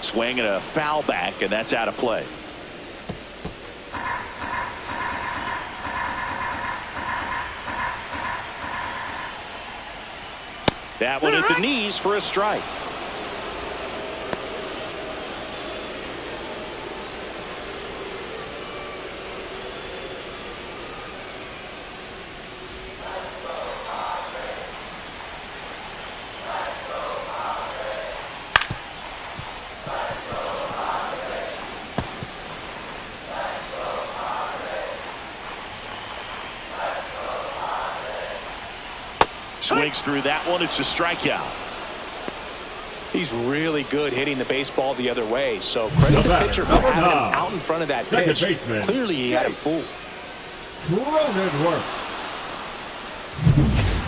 Swing and a foul back, and that's out of play. That one at the knees for a strike. Swings through that one. It's a strikeout. He's really good hitting the baseball the other way. So credit the pitcher for having him out in front of that pitch. Clearly he had him fooled.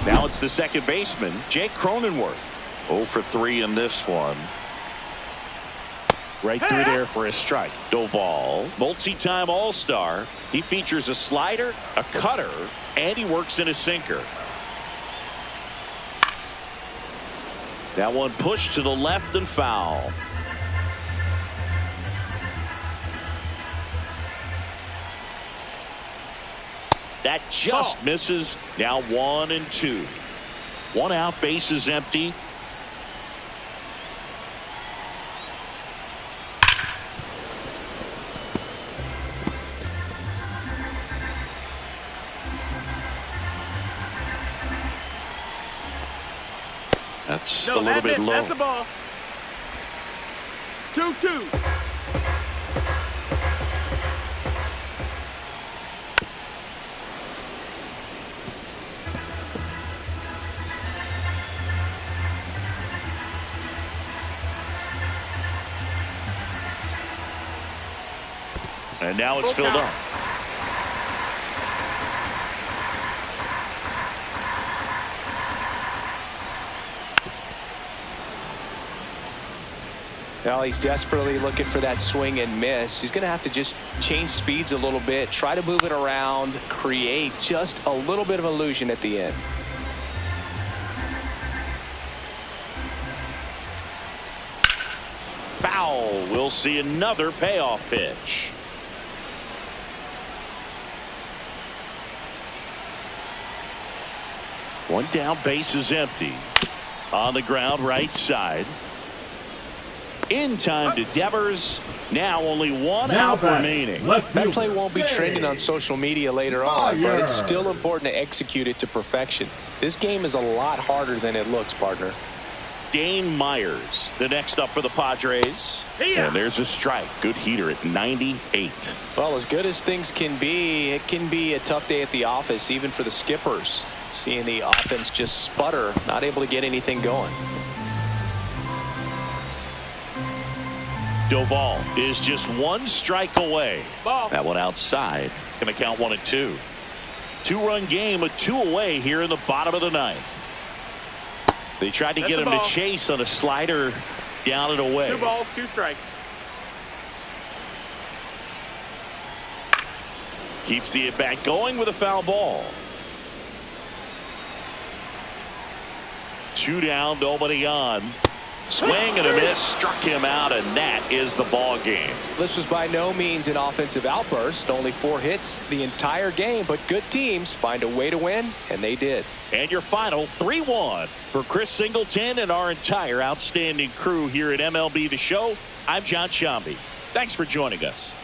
Now it's the second baseman, Jake Cronenworth. 0 for 3 in this one. Right through there for a strike. Doval, multi-time All-Star. He features a slider, a cutter, and he works in a sinker. That one pushed to the left and foul. That just misses. Now 1-2. 1 out, base is empty. That's a little bit low. That's the ball. 2-2. And now it's filled up. Well, he's desperately looking for that swing and miss. He's going to have to just change speeds a little bit, try to move it around, create just a little bit of illusion at the end. Foul. We'll see another payoff pitch. One down, base is empty. On the ground, right side. In time to Devers. Now only 1 out remaining. That play won't be trending on social media later on, but it's still important to execute it to perfection. This game is a lot harder than it looks, partner. Dane Myers, the next up for the Padres. And there's a strike. Good heater at 98. Well, as good as things can be, it can be a tough day at the office, even for the skippers. Seeing the offense just sputter, not able to get anything going. Doval is just 1 strike away. Ball. That one outside. Going to count 1-2. 2-run game, a 2 away here in the bottom of the 9th. They tried to get him to chase on a slider down and away. 2 balls, 2 strikes. Keeps the at-bat going with a foul ball. 2 down, nobody on. Swing and a miss, struck him out, and that is the ball game. This was by no means an offensive outburst. Only 4 hits the entire game, but good teams find a way to win, and they did. And your final 3-1 for Chris Singleton and our entire outstanding crew here at MLB The Show. I'm John Shambi. Thanks for joining us.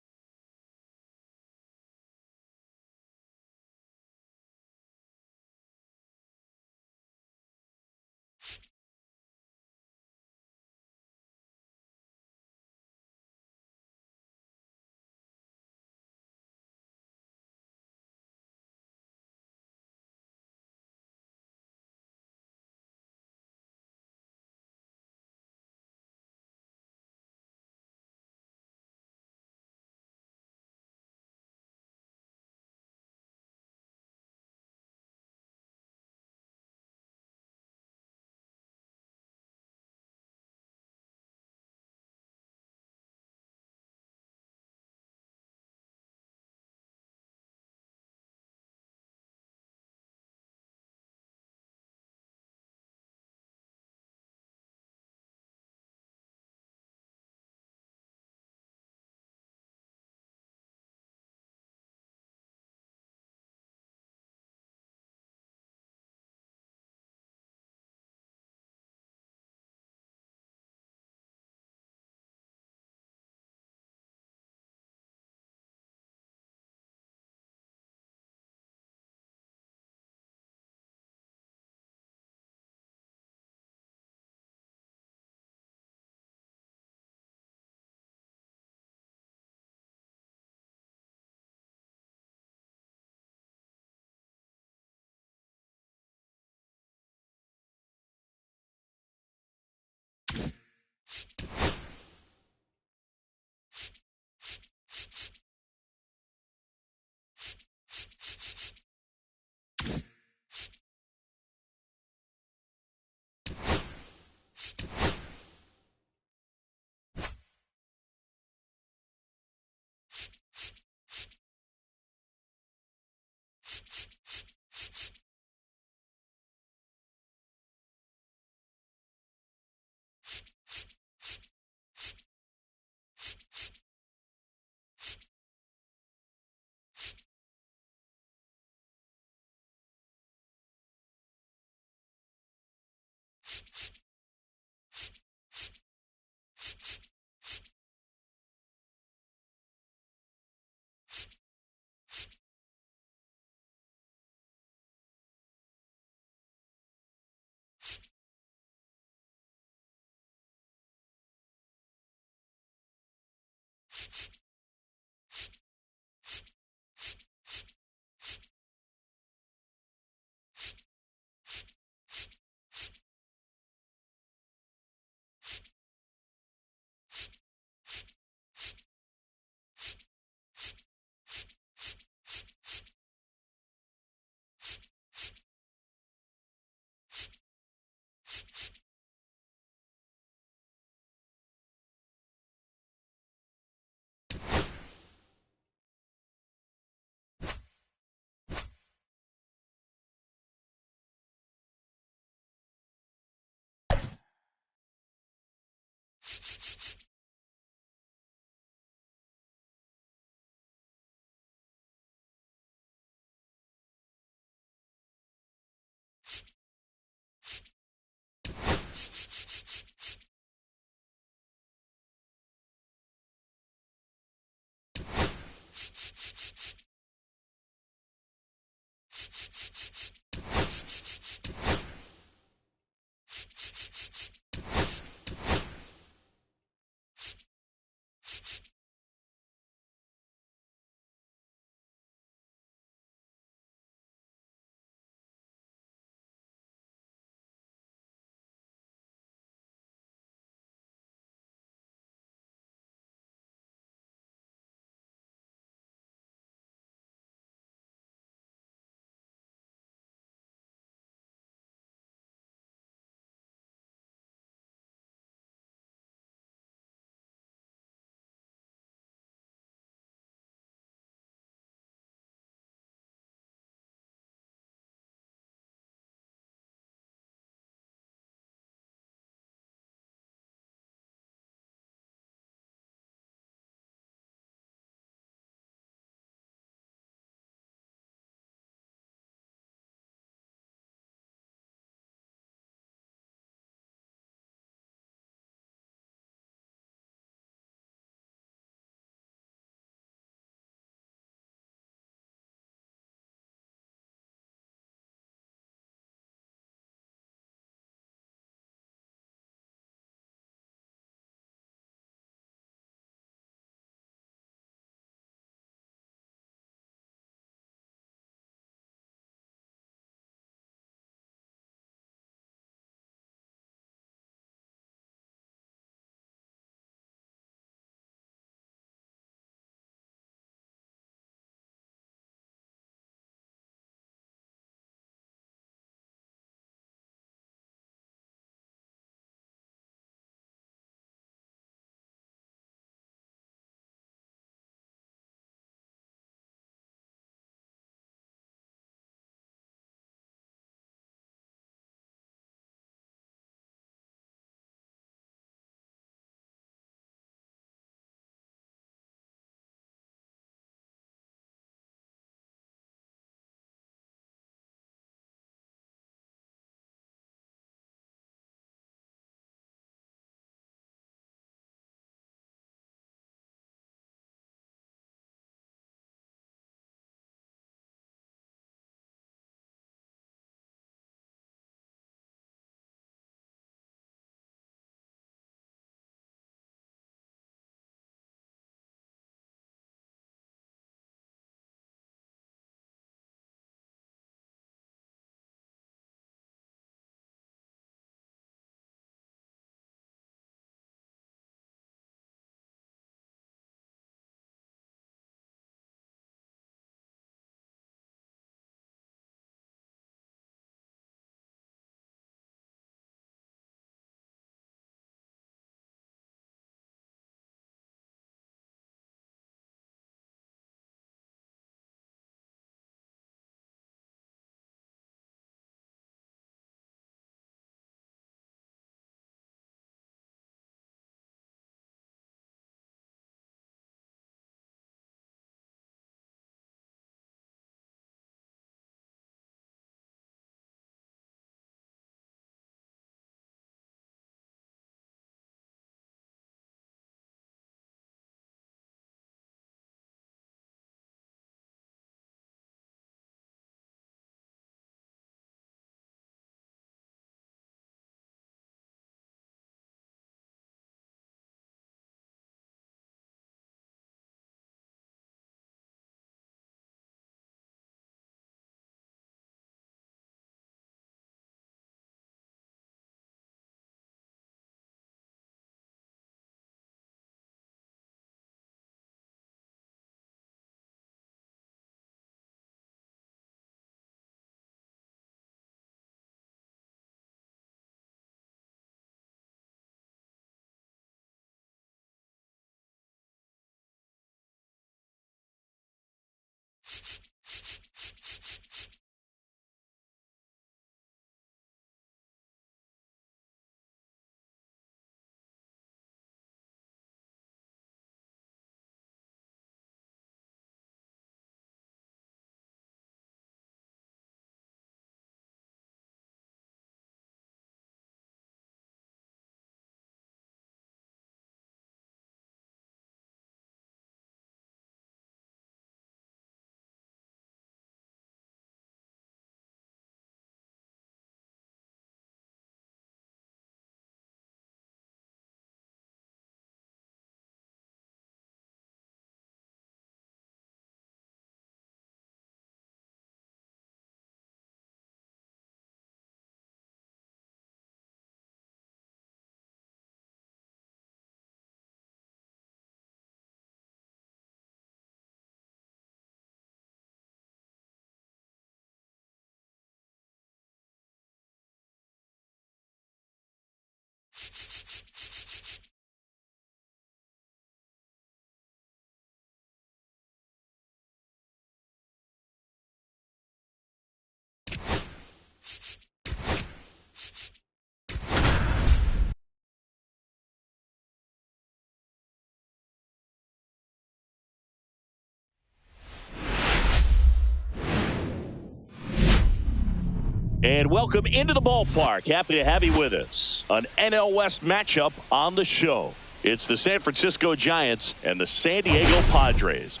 And welcome into the ballpark. Happy to have you with us. An NL West matchup on the show. It's the San Francisco Giants and the San Diego Padres.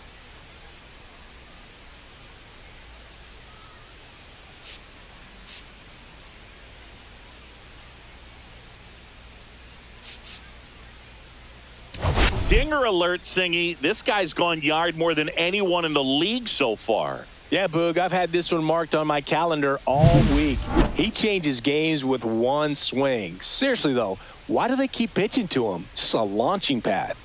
Dinger alert, Singy. This guy's gone yard more than anyone in the league so far. Yeah, Boog, I've had this one marked on my calendar all week. He changes games with one swing. Seriously, though, why do they keep pitching to him? It's just a launching pad.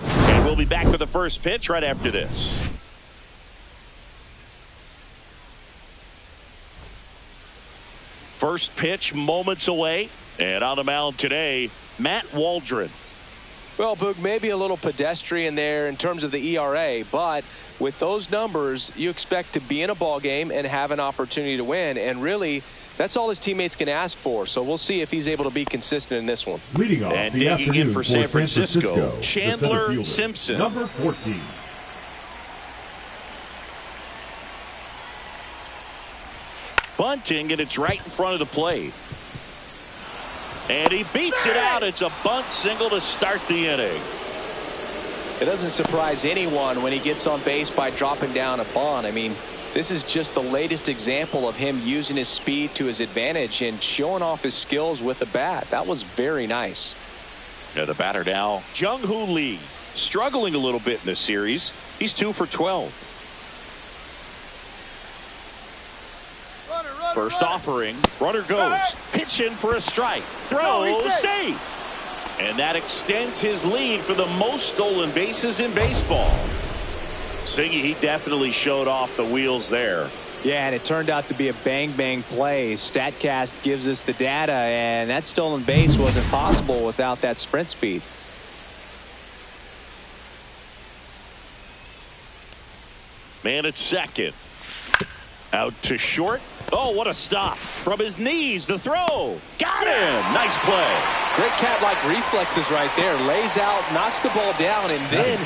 And we'll be back with the first pitch right after this. First pitch moments away. And on the mound today, Matt Waldron. Well, Boog, maybe a little pedestrian there in terms of the ERA, but with those numbers, you expect to be in a ball game and have an opportunity to win. And really, that's all his teammates can ask for. So we'll see if he's able to be consistent in this one. Leading off and the digging in for San Francisco, the Chandler fielder, Simpson. Number 14. Bunting, and it's right in front of the plate. And he beats it out. It's a bunt single to start the inning. It doesn't surprise anyone when he gets on base by dropping down a bunt. I mean, this is just the latest example of him using his speed to his advantage and showing off his skills with the bat. That was very nice. Yeah, the batter now, Jung-Hoo Lee, struggling a little bit in this series. He's 2 for 12. First offering, runner goes, pitch in for a strike, throw, safe. And that extends his lead for the most stolen bases in baseball. Singy, he definitely showed off the wheels there. Yeah, and it turned out to be a bang-bang play. StatCast gives us the data, and that stolen base wasn't possible without that sprint speed. Man at second. Out to short. Oh, what a stop. From his knees, the throw. Got him. Nice play. Great cat-like reflexes right there. Lays out, knocks the ball down, and then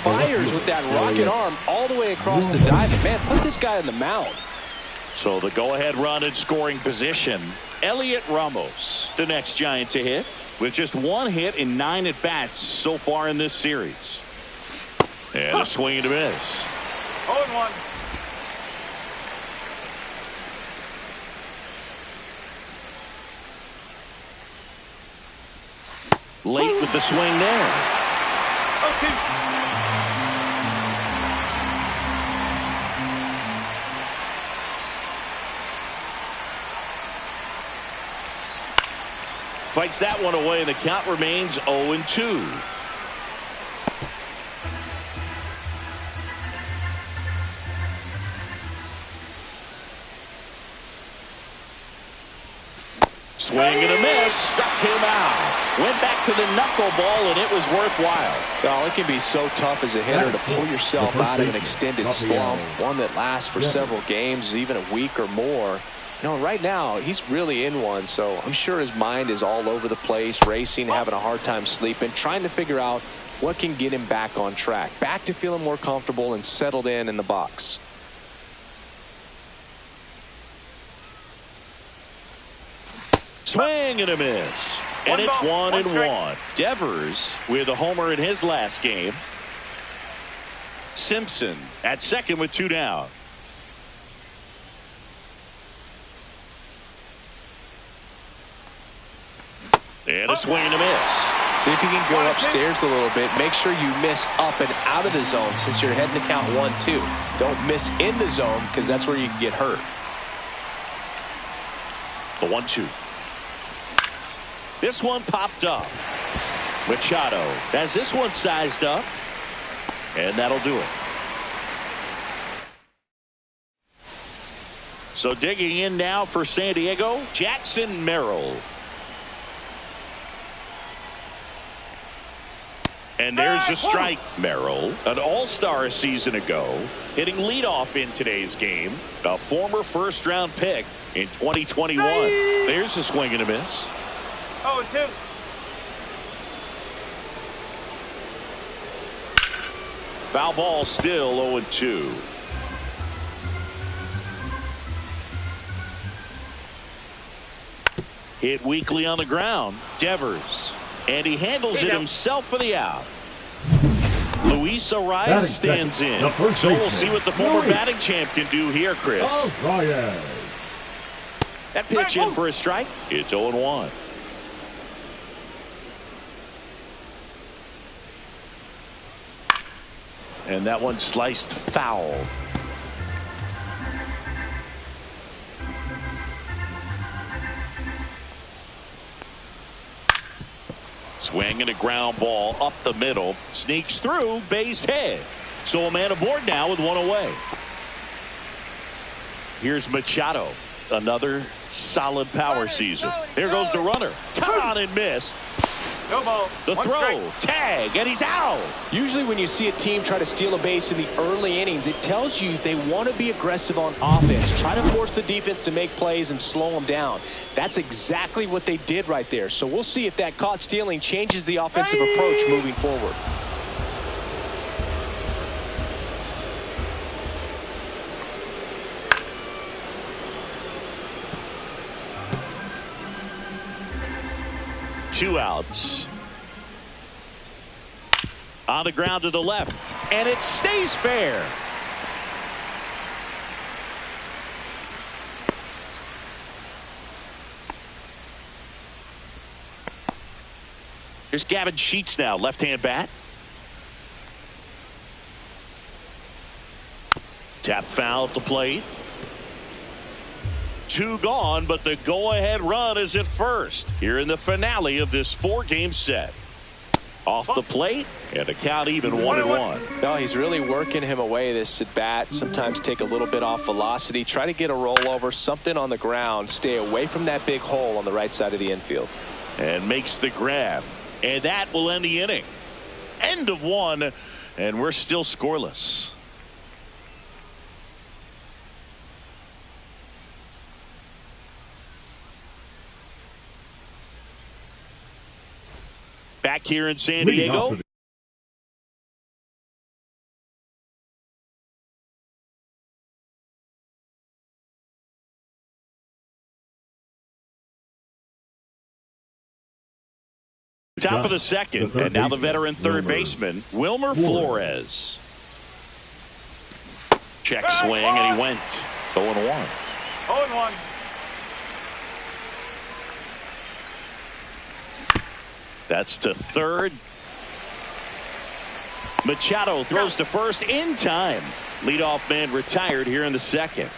fires with that rocket arm all the way across the diamond. Man, put this guy in the mound. So the go-ahead run in scoring position. Elliot Ramos, the next Giant to hit, with just one hit in 9 at-bats so far in this series. And a swing and a miss. 0-1. Late with the swing there. 0-2. Fights that one away, and the count remains 0-2. Swing and a miss. Struck him out. Went back to the knuckleball, and it was worthwhile. Oh, it can be so tough as a hitter to pull yourself out of an extended slump, one that lasts for several games, even a week or more. You know, right now, he's really in one, so I'm sure his mind is all over the place, racing, having a hard time sleeping, trying to figure out what can get him back on track, back to feeling more comfortable and settled in the box. Swing and a miss. And it's 1-1. Devers with a homer in his last game. Simpson at second with 2 down. And a swing and a miss. See if you can go upstairs a little bit. Make sure you miss up and out of the zone since you're heading to count 1-2. Don't miss in the zone because that's where you can get hurt. The 1-2. This one popped up. Machado has this one sized up. And that'll do it. So digging in now for San Diego, Jackson Merrill. And there's a strike. Merrill, an all-star a season ago, hitting leadoff in today's game. A former first-round pick in 2021. There's a swing and a miss. 0-2. Foul ball, still 0-2. Hit weakly on the ground. Devers. And he handles it himself for the out. Luis Arias stands in. So we'll see what the former batting champ can do here, Chris. That pitch in for a strike. It's 0-1. And that one sliced foul. Swinging a ground ball up the middle. Sneaks through, base hit. So a man aboard now with one away. Here's Machado. Another solid power season. There goes the runner. Come on and miss. No ball. The One throw. strike. Tag. And he's out. Usually when you see a team try to steal a base in the early innings, it tells you they want to be aggressive on offense. Try to force the defense to make plays and slow them down. That's exactly what they did right there. So we'll see if that caught stealing changes the offensive approach moving forward. Two outs. On the ground to the left. And it stays fair. Here's Gavin Sheets now. Left-hand bat. Tap foul at the plate. Two gone, but the go-ahead run is at first here in the finale of this 4-game set. Off the plate, and the count even 1-1. No, he's really working him away this at bat. Sometimes take a little bit off velocity. Try to get a rollover, something on the ground. Stay away from that big hole on the right side of the infield. And makes the grab. And that will end the inning. End of one, and we're still scoreless. Back here in San Diego. Top of the second, and now the veteran third baseman, Wilmer Flores. Check swing, and he went 0-1. 0-1. That's to third. Machado throws to first in time. Leadoff man retired here in the second.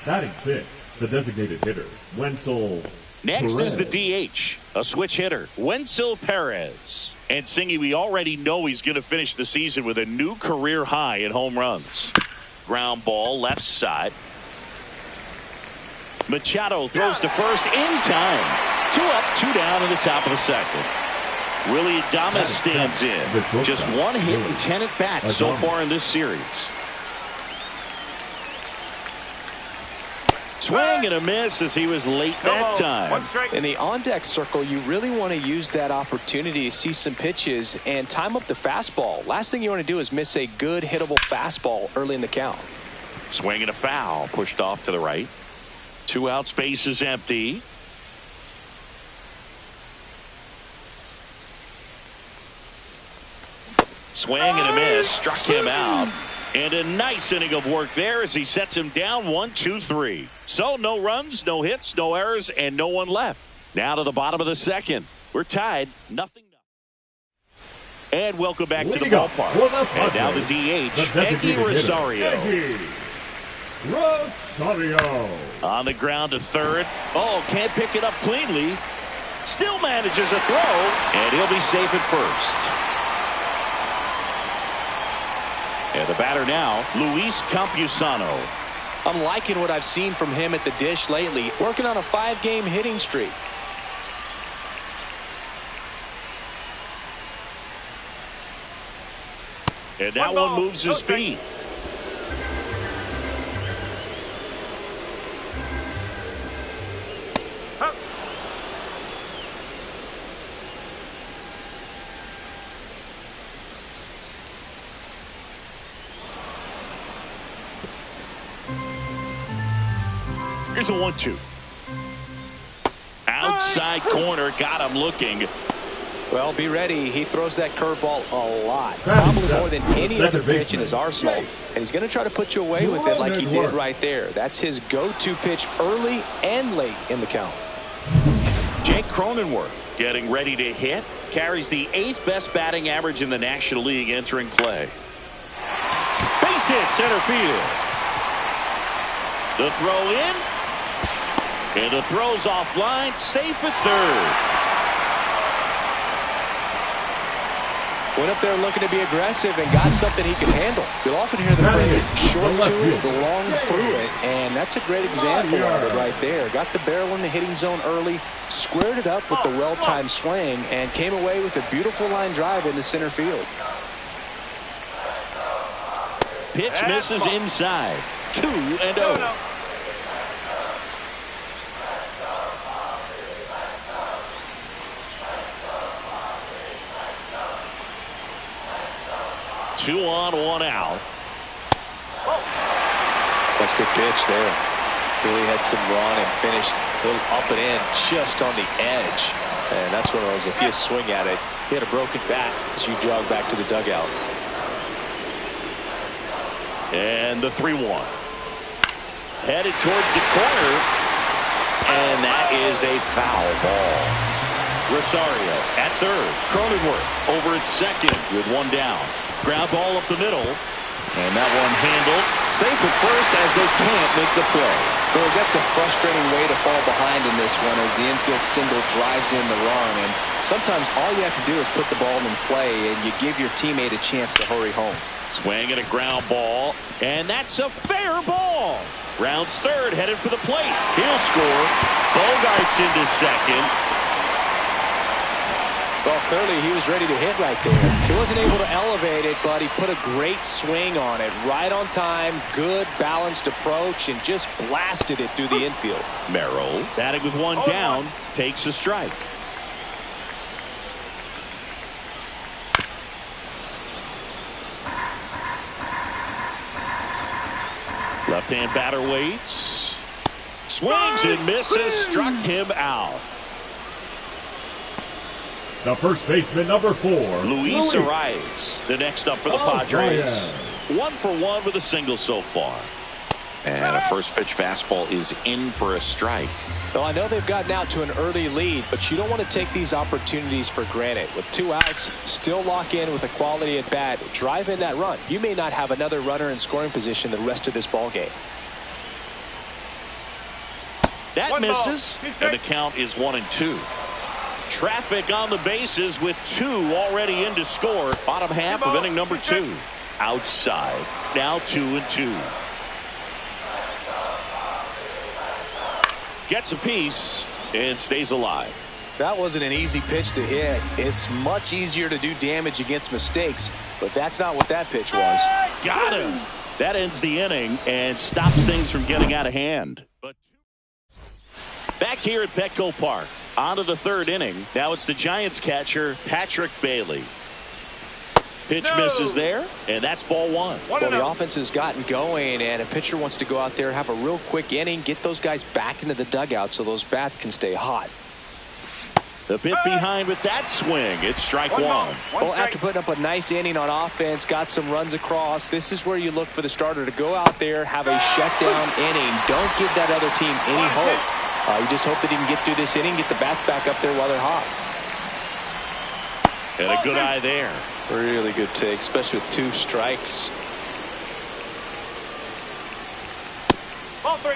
Batting sixth, the designated hitter, Wenzel. Next Perez. is the DH, a switch hitter, Wenzel Perez. And Singy, we already know he's going to finish the season with a new career high in home runs. Ground ball left side. Machado throws to first in time. 2 up, 2 down in the top of the second. Willie Adames stands in. Just 1 hit and 10 at bats so far in this series. Swing and a miss as he was late that time. In the on-deck circle, you really want to use that opportunity to see some pitches and time up the fastball. Last thing you want to do is miss a good hittable fastball early in the count. Swing and a foul, pushed off to the right. 2 out, space is empty. Swing and a miss, struck him out. And a nice inning of work there as he sets him down 1-2-3. So no runs, no hits, no errors, and no one left. Now to the bottom of the second. We're tied, 0-0. And welcome back to the ballpark. And now the DH, Eggy Rosario. Rosario. On the ground to third. Oh, can't pick it up cleanly. Still manages a throw, and he'll be safe at first. And the batter now, Luis Campusano. I'm liking what I've seen from him at the dish lately, working on a 5-game hitting streak. And that one moves his feet. Here's a 1-2. Outside corner, got him looking. Well, be ready. He throws that curveball a lot, probably more than any other pitch in his arsenal. And he's going to try to put you away with it like he did right there. That's his go-to pitch early and late in the count. Jake Cronenworth getting ready to hit. Carries the 8th best batting average in the National League entering play. Base hit center field. The throw in. And the throw's offline. Safe at third. Went up there looking to be aggressive and got something he could handle. You'll often hear the phrase short to it, long through it, and that's a great example of it right there. Got the barrel in the hitting zone early, squared it up with the well-timed swing, and came away with a beautiful line drive into center field. Pitch misses inside. 2-0. 2 on, 1 out. That's a good pitch there. Really had some run and finished a little up and in just on the edge. And that's one of those, if you swing at it, you had a broken bat as you jog back to the dugout. And the 3-1. Headed towards the corner. And that is a foul ball. Rosario at third. Cronenworth over at second with 1 down. Ground ball up the middle. And that one handled. Safe at first as they can't make the play. Well, that's a frustrating way to fall behind in this one as the infield single drives in the run. And sometimes all you have to do is put the ball in play and you give your teammate a chance to hurry home. Swing and a ground ball. And that's a fair ball. Rounds third, headed for the plate. He'll score. Bogart's into second. Well, clearly he was ready to hit right there. He wasn't able to elevate it, but he put a great swing on it. Right on time, good balanced approach, and just blasted it through the infield. Merrill, batting with 1 down, takes a strike. Left-hand batter waits. Swings and misses, struck him out. The first baseman, number 4, Luis Arias, the next up for the Padres. 1 for 1 with a single so far. And a first pitch fastball is in for a strike. Well, I know they've gotten out to an early lead, but you don't want to take these opportunities for granted. With 2 outs, still lock in with a quality at bat, drive in that run. You may not have another runner in scoring position the rest of this ball game. That misses, and the count is 1-2. Traffic on the bases with 2 already in to score. Bottom half of inning number 2. Outside. Now 2-2. Gets a piece and stays alive. That wasn't an easy pitch to hit. It's much easier to do damage against mistakes, but that's not what that pitch was. Got him. That ends the inning and stops things from getting out of hand. But back here at Petco Park. On to the 3rd inning. Now it's the Giants catcher, Patrick Bailey. Pitch misses there, and that's ball 1. Well, the offense has gotten going, and a pitcher wants to go out there, have a real quick inning, get those guys back into the dugout so those bats can stay hot. The bit behind with that swing. It's strike 1. Well, after putting up a nice inning on offense, got some runs across, this is where you look for the starter to go out there, have a shutdown inning. Don't give that other team any hope. You just hope that he can get through this inning, get the bats back up there while they're hot. And a good eye there. Really good take, especially with 2 strikes. Ball 3.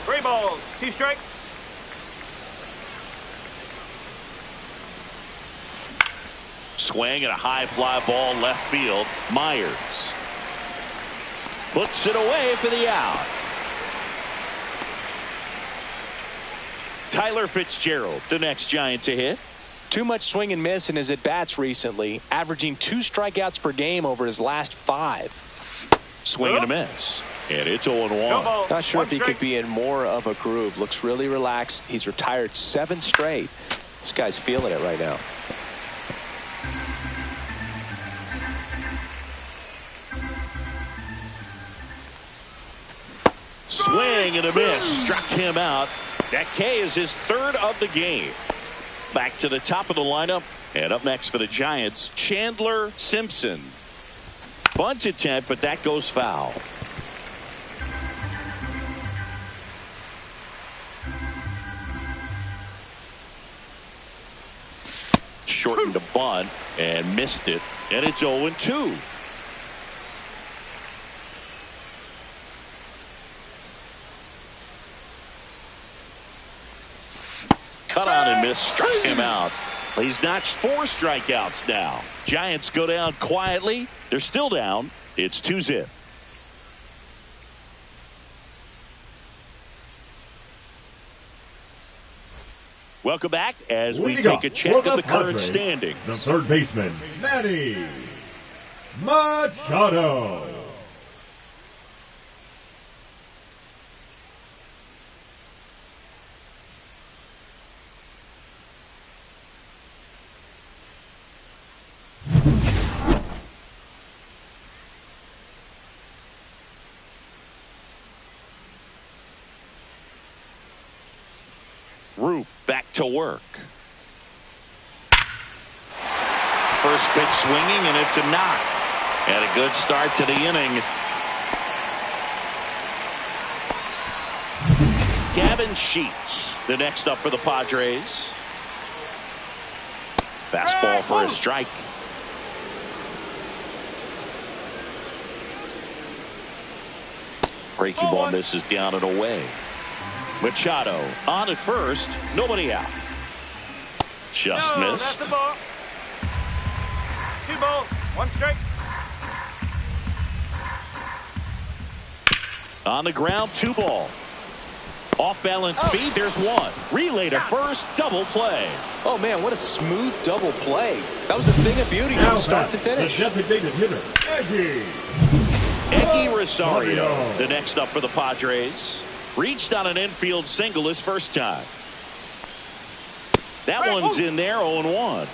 3 balls, 2 strikes. Swing and a high fly ball left field. Myers puts it away for the out. Tyler Fitzgerald, the next Giant to hit. Too much swing and miss in his at-bats recently, averaging 2 strikeouts per game over his last 5. Swing and a miss. And it's 0-1. Not sure if he could be in more of a groove. Looks really relaxed. He's retired 7 straight. This guy's feeling it right now. Swing and a miss. Struck him out. That K is his third of the game. Back to the top of the lineup. And up next for the Giants, Chandler Simpson. Bunt attempt, but that goes foul. Shortened the bunt and missed it. And it's 0-2. Cut on and miss, struck him out. He's notched 4 strikeouts now. Giants go down quietly. They're still down. It's 2-0. Welcome back as we take a check of the current standings. The third baseman, Manny Machado. Roop back to work. First pitch swinging, and it's a knock. And a good start to the inning. Gavin Sheets, the next up for the Padres. Fastball for a strike. Breaking ball misses down and away. Machado on at first, nobody out. Just missed. That's the ball. 2 balls, 1 strike. On the ground, 2 ball. Off balance feed, there's 1. Relay to first, double play. Oh man, what a smooth double play. That was a thing of beauty from start to finish. The designated hitter, Eggy Rosario, the next up for the Padres. Reached on an infield single his first time. That one's in there, 0-1.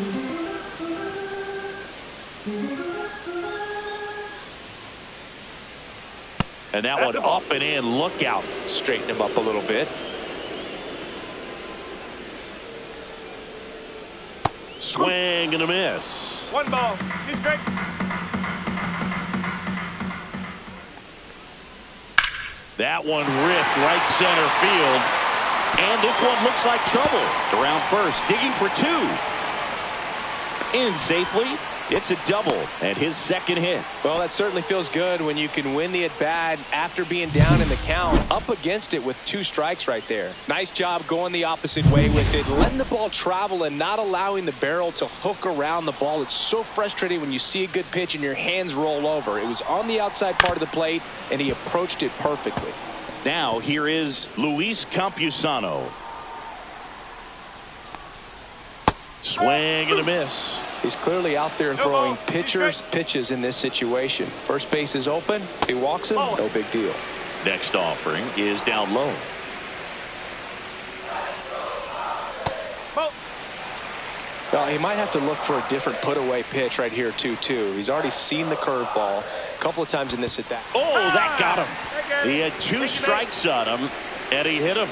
And that one up and in. Look out. Straighten him up a little bit. Swing and a miss. 1 ball, 2 strike. That one ripped right center field. And this one looks like trouble. Around first, digging for 2. In safely. It's a double and his second hit. Well, that certainly feels good when you can win the at-bat after being down in the count, up against it with 2 strikes right there. Nice job going the opposite way with it, letting the ball travel and not allowing the barrel to hook around the ball. It's so frustrating when you see a good pitch and your hands roll over. It was on the outside part of the plate, and he approached it perfectly. Now here is Luis Campusano. Swing and a miss. He's clearly out there throwing pitches in this situation. First base is open. If he walks him, no big deal. Next offering is down low. Well, he might have to look for a different put-away pitch right here, too. He's already seen the curveball a couple of times in this at-bat. Oh, that got him. He had 2 strikes on him, and he hit him.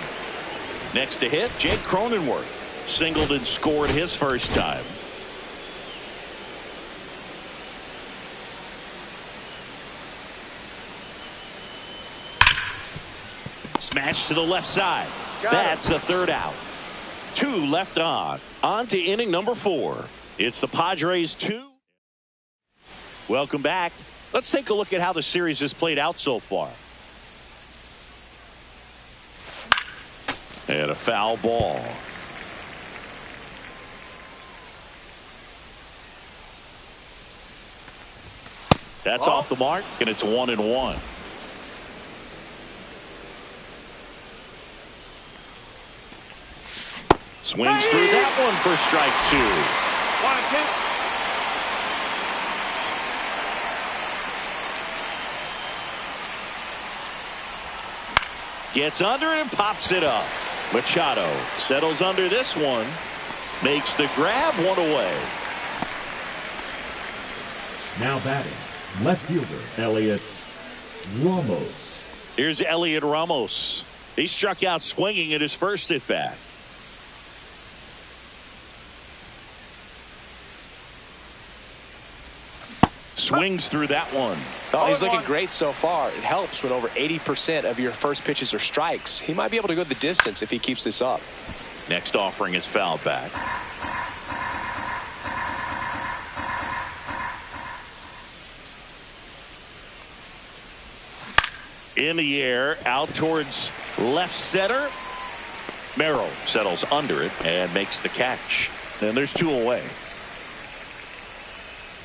Next to hit, Jake Cronenworth. Singled and scored his first time. Smash to the left side. That's the 3rd out. 2 left on. On to inning number 4. It's the Padres 2. Welcome back. Let's take a look at how the series has played out so far. And a foul ball. That's off the mark, and it's 1-1. Swings through that one for strike 2. Gets under it and pops it up. Machado settles under this one. Makes the grab, 1 away. Now batting, left fielder Elliot Ramos. Here's Elliot Ramos. He struck out swinging in his first at bat. Swings through that one. Oh, he's looking great so far. It helps when over 80% of your first pitches are strikes. He might be able to go the distance if he keeps this up. Next offering is fouled back. In the air, out towards left center. Merrill settles under it and makes the catch. And there's 2 away.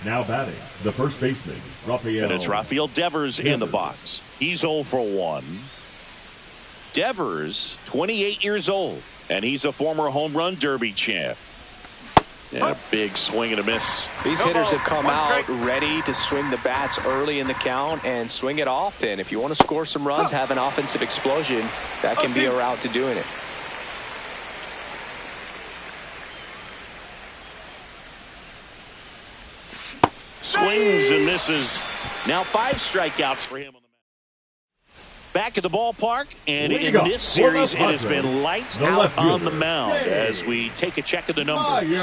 Now batting, the first baseman, Rafael. And it's Rafael Devers in the box. He's 0 for 1. Devers, 28 years old, and he's a former home run derby champ. And a big swing and a miss. These hitters have come out ready to swing the bats early in the count and swing it often. If you want to score some runs, have an offensive explosion, that can be a route to doing it. Swings and misses. Now 5 strikeouts for him. Back at the ballpark, and in this series it has been lights out on the mound as we take a check of the numbers.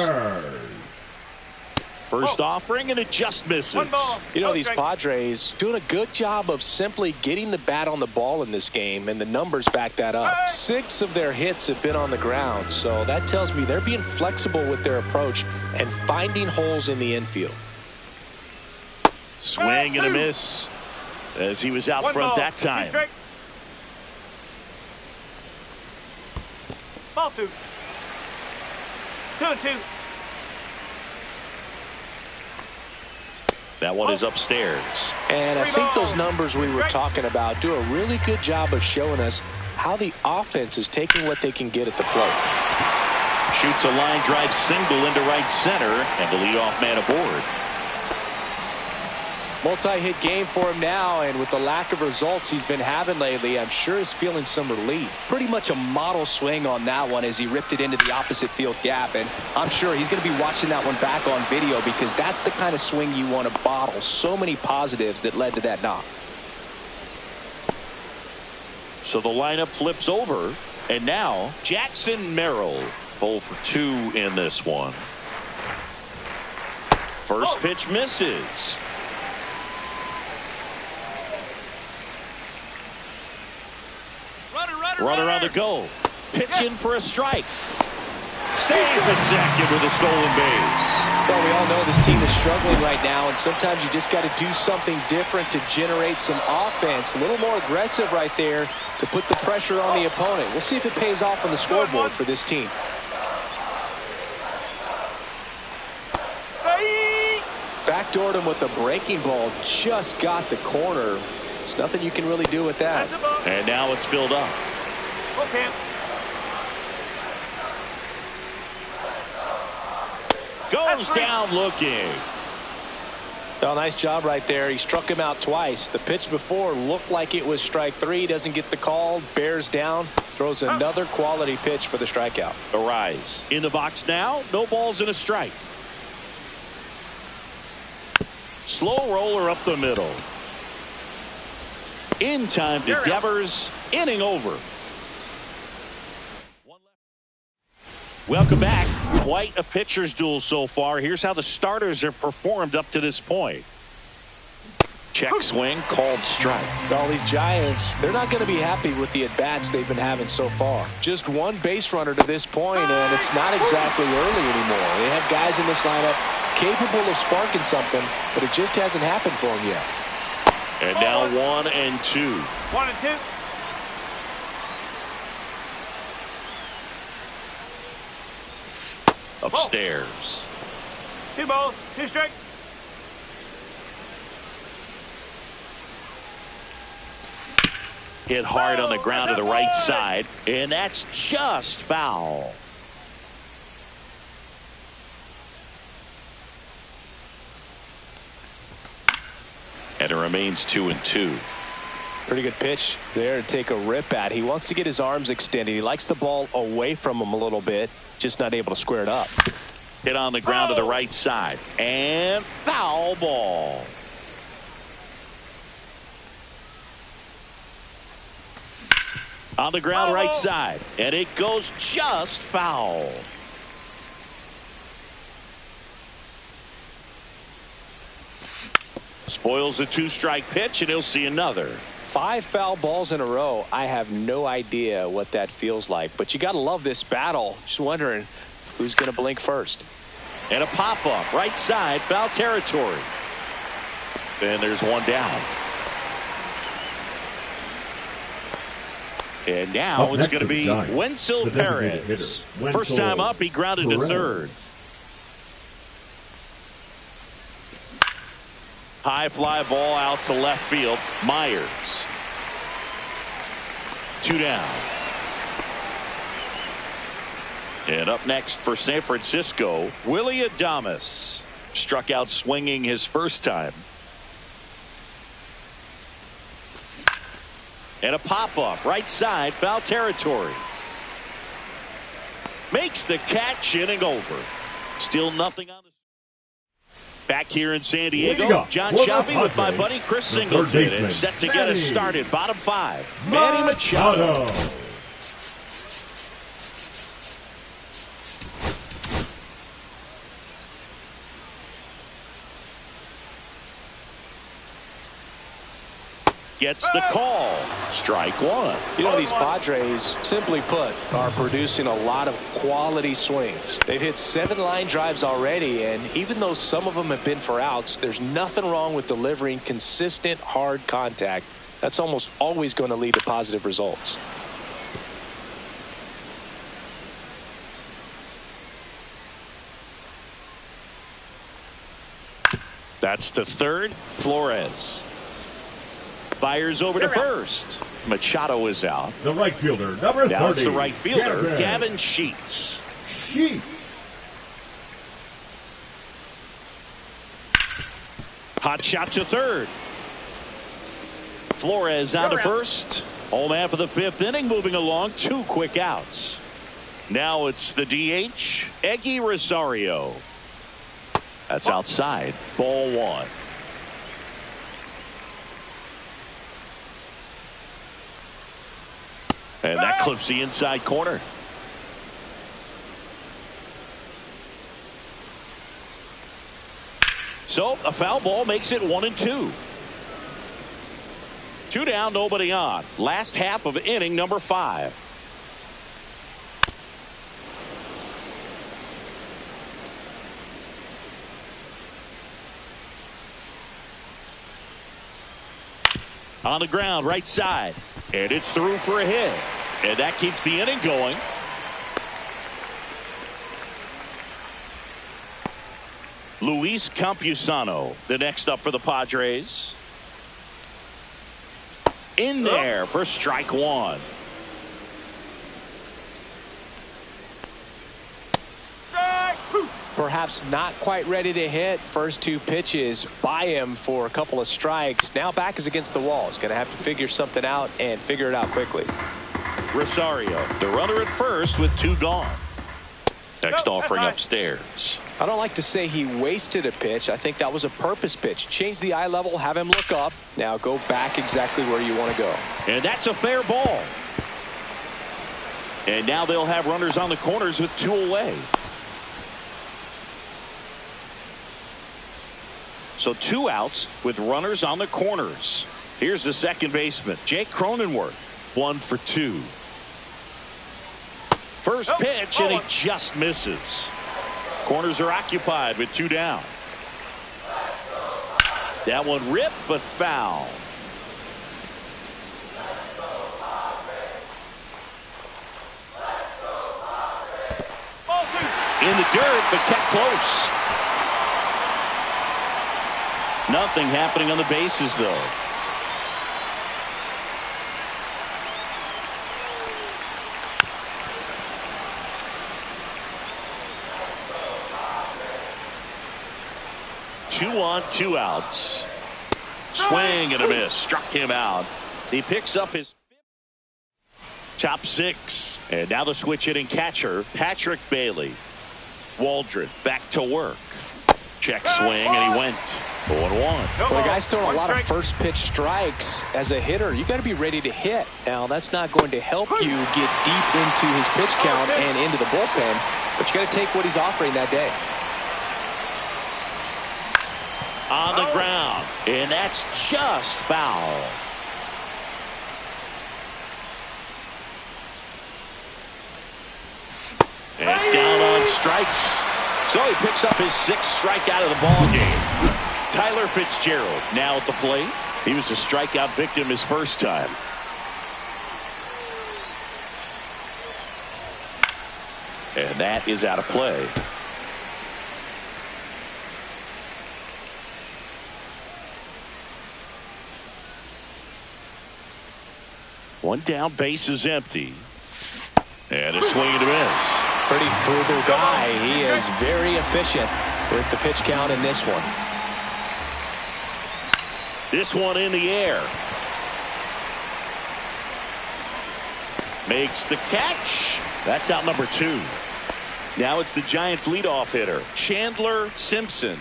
First offering, and it just misses. You know, these Padres doing a good job of simply getting the bat on the ball in this game, and the numbers back that up. 6 of their hits have been on the ground, so that tells me they're being flexible with their approach and finding holes in the infield. Swing and a miss as he was out front that time. Ball 2. 2-2. That one is upstairs. And I think those numbers we were talking about do a really good job of showing us how the offense is taking what they can get at the plate. Shoots a line drive single into right center, and the leadoff man aboard. Multi-hit game for him now, and with the lack of results he's been having lately, I'm sure he's feeling some relief. Pretty much a model swing on that one as he ripped it into the opposite field gap, and I'm sure he's going to be watching that one back on video because that's the kind of swing you want to bottle. So many positives that led to that knock. So the lineup flips over, and now Jackson Merrill 0 for 2 in this one. First pitch misses. Runner on the go. Pitching for a strike. Save executive with a stolen base. Well, we all know this team is struggling right now, and sometimes you just got to do something different to generate some offense. A little more aggressive right there to put the pressure on the opponent. We'll see if it pays off on the scoreboard for this team. Backdoored him with a breaking ball. Just got the corner. There's nothing you can really do with that. And now it's filled up. Okay. Goes down looking. Oh, nice job right there. He struck him out twice. The pitch before looked like it was strike 3. Doesn't get the call. Bears down. Throws another quality pitch for the strikeout. Arise. In the box now. No balls and a strike. Slow roller up the middle. In time to Devers. Inning over. Welcome back. Quite a pitcher's duel so far. Here's how the starters have performed up to this point. Check swing, called strike. All these Giants, they're not going to be happy with the at-bats they've been having so far. Just one base runner to this point, and it's not exactly early anymore. They have guys in this lineup capable of sparking something, but it just hasn't happened for them yet. And now 1 and 2. 1 and 2. Upstairs. 2 balls, 2 strikes. Hit hard on the ground to the right side, and that's just foul. And it remains 2 and 2. Pretty good pitch there to take a rip at. He wants to get his arms extended. He likes the ball away from him a little bit, just not able to square it up. Hit on the ground to the right side, and foul ball. On the ground, right side. And it goes just foul. Spoils a 2-strike pitch, and he'll see another. 5 foul balls in a row. I have no idea what that feels like, but you got to love this battle. Just wondering who's going to blink first. And a pop-up, right side, foul territory. And there's one down. And now it's going to be Wenzel Perez. First time up, he grounded to third. High fly ball out to left field. Myers. 2 down. And up next for San Francisco, Willy Adames. Struck out swinging his first time. And a pop-up, right side, foul territory. Makes the catch, inning over. Still nothing on the... Back here in San Diego, John Shelby with my buddy Chris Singleton, and set to get us started. Bottom 5, Manny Machado. Gets the call. Strike 1. You know, these Padres, simply put, are producing a lot of quality swings. They've hit 7 line drives already, and even though some of them have been for outs, there's nothing wrong with delivering consistent, hard contact. That's almost always going to lead to positive results. That's to third. Flores fires over to first. Machado is out. The right fielder, number 30. Now it's the right fielder, Gavin Sheets. Hot shot to third. Flores on to first. Home half of the 5th inning, moving along. 2 quick outs. Now it's the DH, Eggy Rosario. That's outside. Ball 1. And that clips the inside corner. So a foul ball makes it 1-2. 2 down, nobody on. Last half of inning number 5. On the ground, right side. And it's through for a hit. And that keeps the inning going. Luis Campusano, the next up for the Padres. In there for strike 1. Perhaps not quite ready to hit. First 2 pitches by him for a couple of strikes. Now back is against the wall. He's going to have to figure something out and figure it out quickly. Rosario, the runner at first with 2 gone. Next offering upstairs. I don't like to say he wasted a pitch. I think that was a purpose pitch. Change the eye level, have him look up. Now go back exactly where you want to go. And that's a fair ball. And now they'll have runners on the corners with 2 away. So 2 outs with runners on the corners. Here's the second baseman, Jake Cronenworth. 1 for 2. First pitch, and he just misses. Corners are occupied with 2 down. That one ripped, but foul. In the dirt, but kept close. Nothing happening on the bases, though. Two on, 2 outs. Swing and a miss. Struck him out. He picks up his top 6. And now the switch hitting catcher, Patrick Bailey. Waldron back to work. Check swing, and he went 0-1. Well, the guy's throwing a lot of first pitch strikes. As a hitter, you got to be ready to hit. Now, that's not going to help you get deep into his pitch count and into the bullpen, but you got to take what he's offering that day. On the ground, and that's just foul. And down on strikes. So he picks up his 6th strikeout of the ball game. Tyler Fitzgerald now at the plate. He was a strikeout victim his first time. And that is out of play. One down, base is empty. And a swing and a miss. Pretty frugal guy. He is very efficient with the pitch count in this one. This one in the air. Makes the catch. That's out number 2. Now it's the Giants leadoff hitter, Chandler Simpson.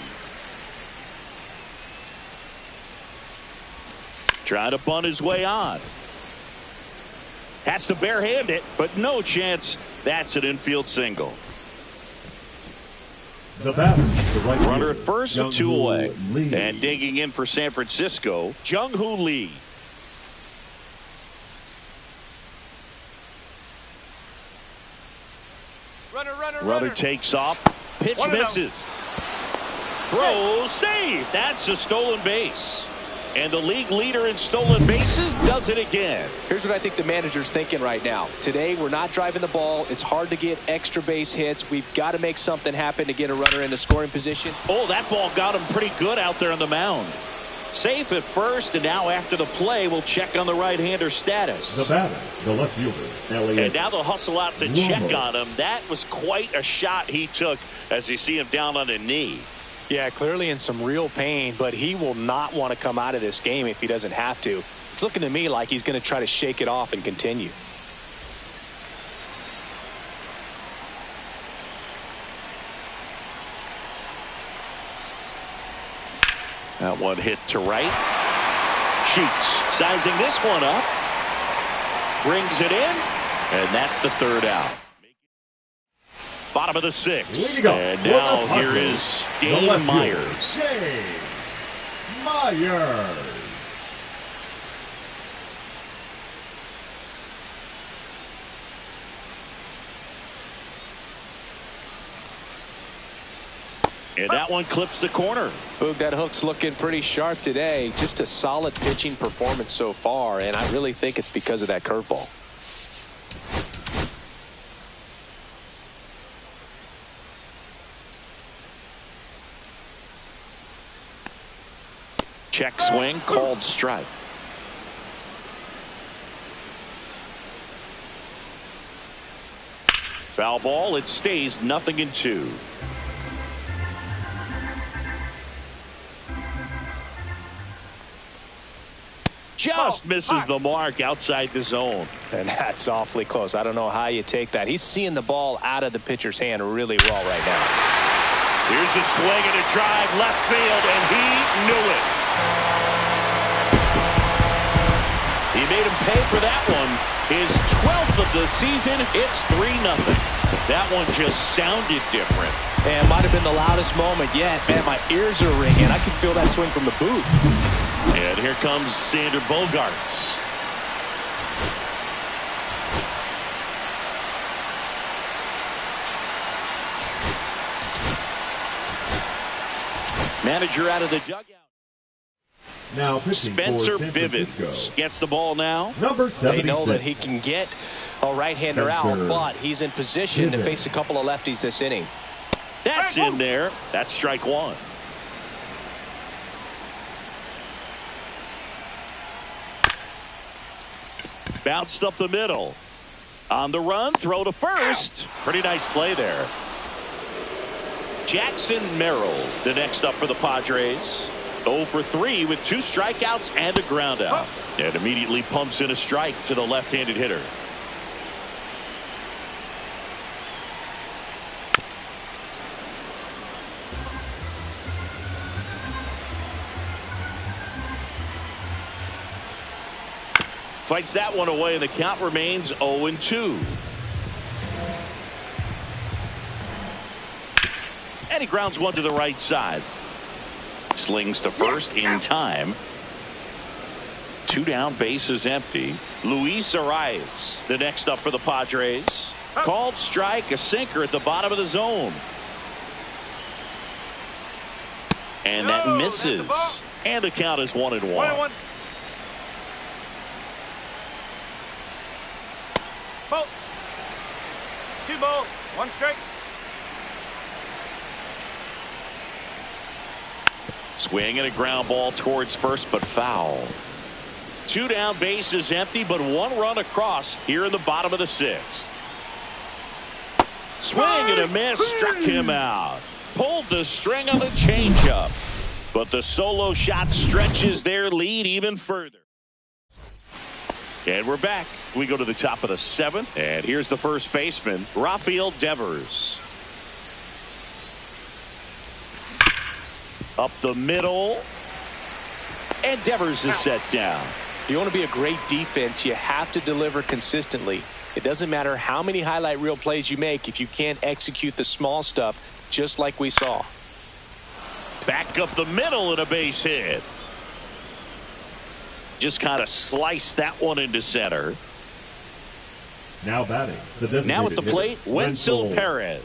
Trying to bunt his way on. Has to barehand it, but no chance. That's an infield single. The batter, the right Runner at fielder, first with 2 away. Lee. And digging in for San Francisco, Jung-Hoo Lee. Runner takes off. Pitch misses. Throw, save. That's a stolen base. And the league leader in stolen bases does it again. Here's what I think the manager's thinking right now. Today, we're not driving the ball. It's hard to get extra base hits. We've got to make something happen to get a runner in the scoring position. Oh, that ball got him pretty good out there on the mound. Safe at first, and now after the play, we'll check on the right-hander status. The batter, the left fielder, Elliott. And now they'll hustle out to check on him. That was quite a shot he took as you see him down on a knee. Yeah, clearly in some real pain, but he will not want to come out of this game if he doesn't have to. It's looking to me like he's going to try to shake it off and continue. That one hit to right. Sheets sizing this one up. Brings it in, and that's the 3rd out. Bottom of the 6th. And now here is Dane Myers. Dane Myers. And that one clips the corner. Boog, that hook's looking pretty sharp today. Just a solid pitching performance so far, and I really think it's because of that curveball. Check swing, called strike. Foul ball, it stays 0-2. Just misses the mark outside the zone. And that's awfully close. I don't know how you take that. He's seeing the ball out of the pitcher's hand really well right now. Here's a swing and a drive left field, and he knew it. He made him pay for that one. His 12th of the season. It's 3-0. That one just sounded different. And might have been the loudest moment yet. Man, my ears are ringing. I can feel that swing from the booth. And here comes Sander Bogaerts. Manager out of the dugout. Now pitching Spencer for San Bivens Francisco. gets the ball now. Number 76. They know that he can get a right-hander out, Spencer but he's in position to Bivens. face a couple of lefties this inning. That's in there. That's strike 1. Bounced up the middle. On the run, throw to first. Pretty nice play there. Jackson Merrill, the next up for the Padres. 0 for 3 with 2 strikeouts and a ground out. And immediately pumps in a strike to the left-handed hitter. Fights that one away, and the count remains 0-2. And he grounds one to the right side. Slings to first in time. 2 down, bases empty. Luis Arias, the next up for the Padres. Called strike, a sinker at the bottom of the zone. And that misses. And the count is 1-1. 1-1. Ball. 2 balls, 1 strike. Swing and a ground ball towards first, but foul. 2 down, bases empty, but 1 run across here in the bottom of the 6th. Swing and a miss, struck him out. Pulled the string on the changeup, but the solo shot stretches their lead even further. And we're back. We go to the top of the 7th, and here's the first baseman, Rafael Devers. Up the middle, and Devers is set down. If you want to be a great defense, you have to deliver consistently. It doesn't matter how many highlight reel plays you make if you can't execute the small stuff, just like we saw. Back up the middle and a base hit. Just kind of sliced that one into center. Now batting. The designated Now at the plate, hitter, Wenzel Perez.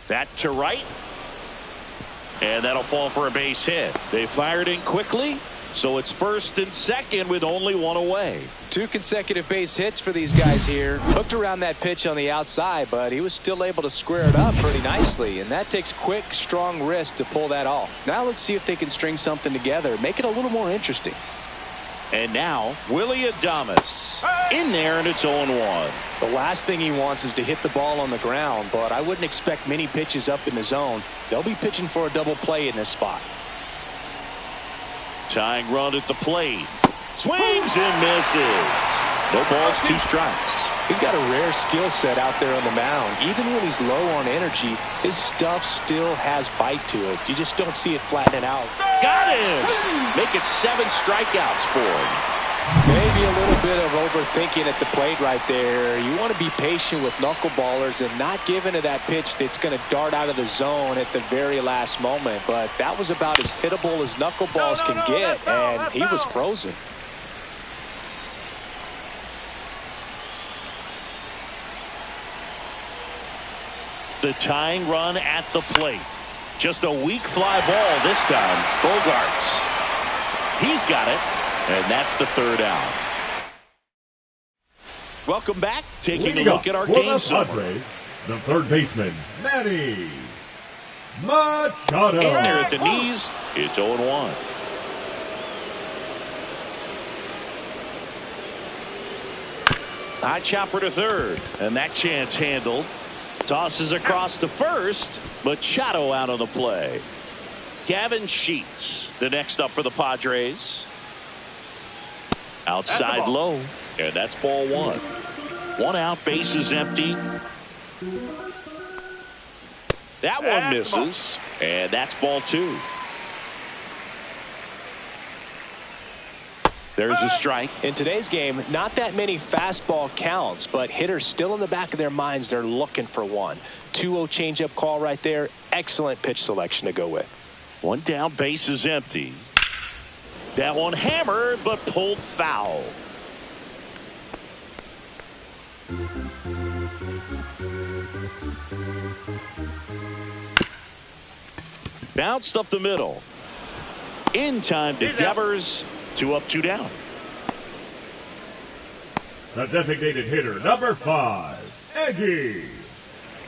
That to right. And that'll fall for a base hit. They fired in quickly, so it's first and second with only 1 away. 2 consecutive base hits for these guys here. Hooked around that pitch on the outside, but he was still able to square it up pretty nicely, and that takes quick, strong wrist to pull that off. Now let's see if they can string something together, make it a little more interesting. And now Willie Adames in there, and it's 0-1. The last thing he wants is to hit the ball on the ground, but I wouldn't expect many pitches up in the zone. They'll be pitching for a double play in this spot. Tying run at the plate. Swings and misses. No balls, 2 strikes. He's got a rare skill set out there on the mound. Even when he's low on energy, his stuff still has bite to it. You just don't see it flattening out. Got him! Make it 7 strikeouts for him. Maybe a little bit of overthinking at the plate right there. You want to be patient with knuckleballers and not give into that pitch that's going to dart out of the zone at the very last moment. But that was about as hittable as knuckleballs can get, and he was frozen. The tying run at the plate. Just a weak fly ball this time. Bogarts. He's got it, and that's the 3rd out. Welcome back. Taking a look at our game summary. The 3rd baseman, Manny Machado. In there at the knees, it's 0-1. High chopper to third, and that chance handled. Tosses across to first, Machado out on the play. Gavin Sheets, the next up for the Padres. Outside low, and that's ball 1. 1 out, base is empty. That one misses, and that's ball 2. There's a strike. In today's game, not that many fastball counts, but hitters still in the back of their minds, they're looking for one. 2-0 changeup call right there. Excellent pitch selection to go with. 1 down, base is empty. That one hammered, but pulled foul. Bounced up the middle. In time to Devers. 2 up, 2 down. The designated hitter, number 5, Eggy.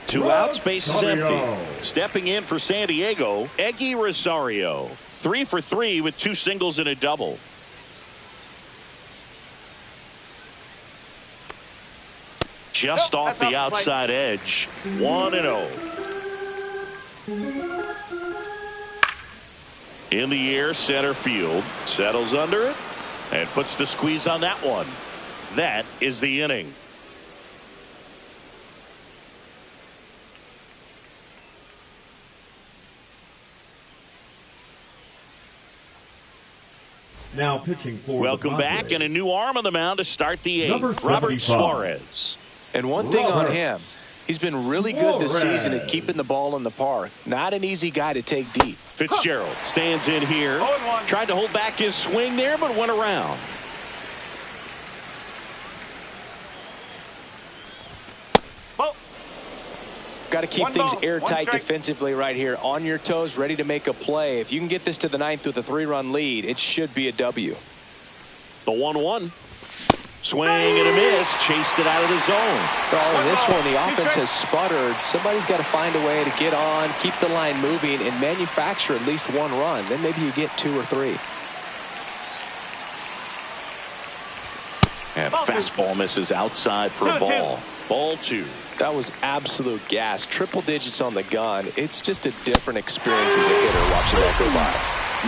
2 outs, base is empty. Stepping in for San Diego, Eggy Rosario. 3 for 3 with 2 singles and a double. Just off the outside edge. 1-0. In the air, center field. Settles under it and puts the squeeze on that one. That is the inning. Now pitching for Welcome the back, and a new arm on the mound to start the Number eighth. Robert 75. Suarez. And one thing on him, he's been really good this season at keeping the ball in the park. Not an easy guy to take deep. Fitzgerald stands in here. 0-1. Tried to hold back his swing there, but went around. Ball. Got to keep One things ball, airtight 1 strike. defensively right here. On your toes, ready to make a play. If you can get this to the ninth with a 3-run lead, it should be a W. The 1-1. Swing and a miss. Chased it out of the zone. Well, in this one, the offense has sputtered. Somebody's got to find a way to get on, keep the line moving, and manufacture at least 1 run. Then maybe you get 2 or 3. And fastball misses outside for a ball. Ball 2. That was absolute gas. Triple digits on the gun. It's just a different experience as a hitter watching that go by.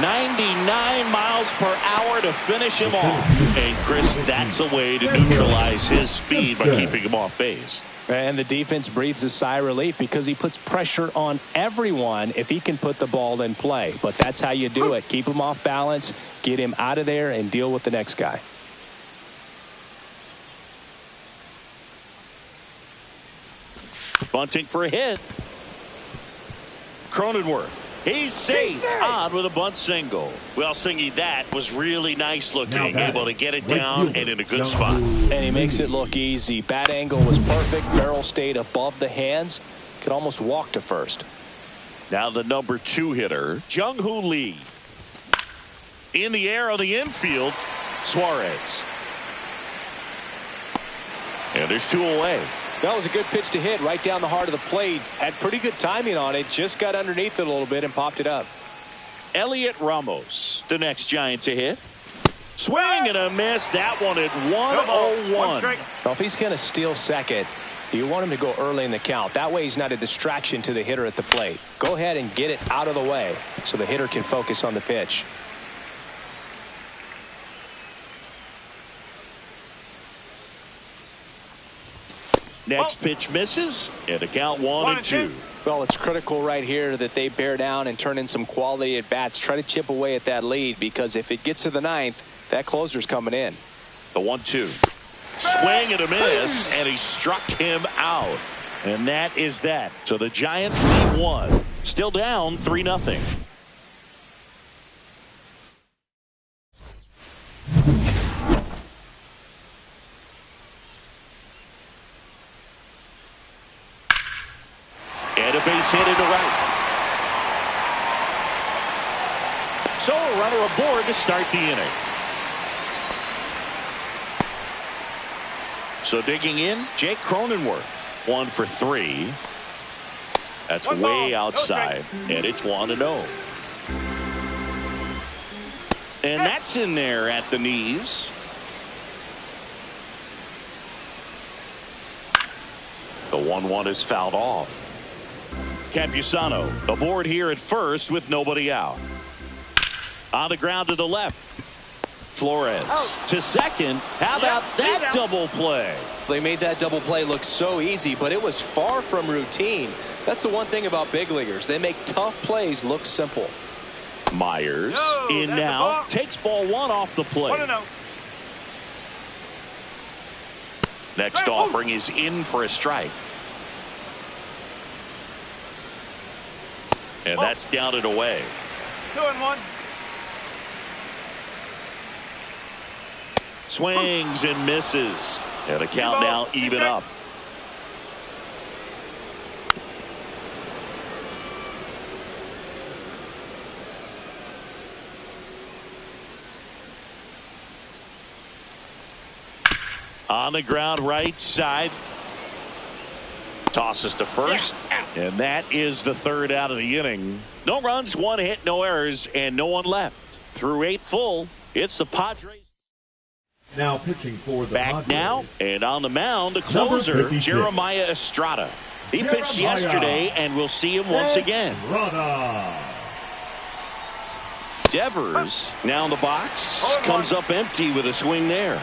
99 miles per hour to finish him off. And Chris, that's a way to neutralize his speed by keeping him off base. And the defense breathes a sigh of relief because he puts pressure on everyone if he can put the ball in play. But that's how you do it. Keep him off balance, get him out of there, and deal with the next guy. Bunting for a hit. Cronenworth. He's safe on with a bunt single. Well, Singy, that was really nice looking. Able to get it down and in a good spot. And he makes it look easy. Bat angle was perfect. Barrel stayed above the hands. Could almost walk to first. Now the number 2 hitter, Jung-Hoo Lee. In the air on the infield, Suarez. And there's 2 away. That was a good pitch to hit right down the heart of the plate. Had pretty good timing on it. Just got underneath it a little bit and popped it up. Elliot Ramos, the next Giant to hit. Swing and a miss. That one at 1-0-1. Well, if he's going to steal second, you want him to go early in the count. That way he's not a distraction to the hitter at the plate. Go ahead and get it out of the way so the hitter can focus on the pitch. Next pitch misses, and a count 1-2. Well, it's critical right here that they bear down and turn in some quality at bats. Try to chip away at that lead, because if it gets to the ninth, that closer's coming in. The 1-2. Swing and a miss, and he struck him out. And that is that. So the Giants lead 1. Still down 3-0. And a base hit into right. So a runner aboard to start the inning. So digging in, Jake Cronenworth. 1 for 3. That's way outside. And it's 1-0. And that's in there at the knees. The 1-1 is fouled off. Campusano aboard here at first with nobody out. On the ground to the left. Flores to second. How about that double play? They made that double play look so easy, but it was far from routine. That's the one thing about big leaguers. They make tough plays look simple. Myers in now. Takes ball 1 off the plate. Next offering is in for a strike. And that's down and away. 2-1. Swings and misses. And a count now even up. On the ground right side. Tosses to first. And that is the 3rd out of the inning. No runs, 1 hit, no errors, and no one left. Through 8 full, it's the Padres. Now pitching for the Back Padres. now, and on the mound, the closer, Jeremiah Estrada. He pitched yesterday, and we'll see him once again. Devers now in the box. Comes up empty with a swing there.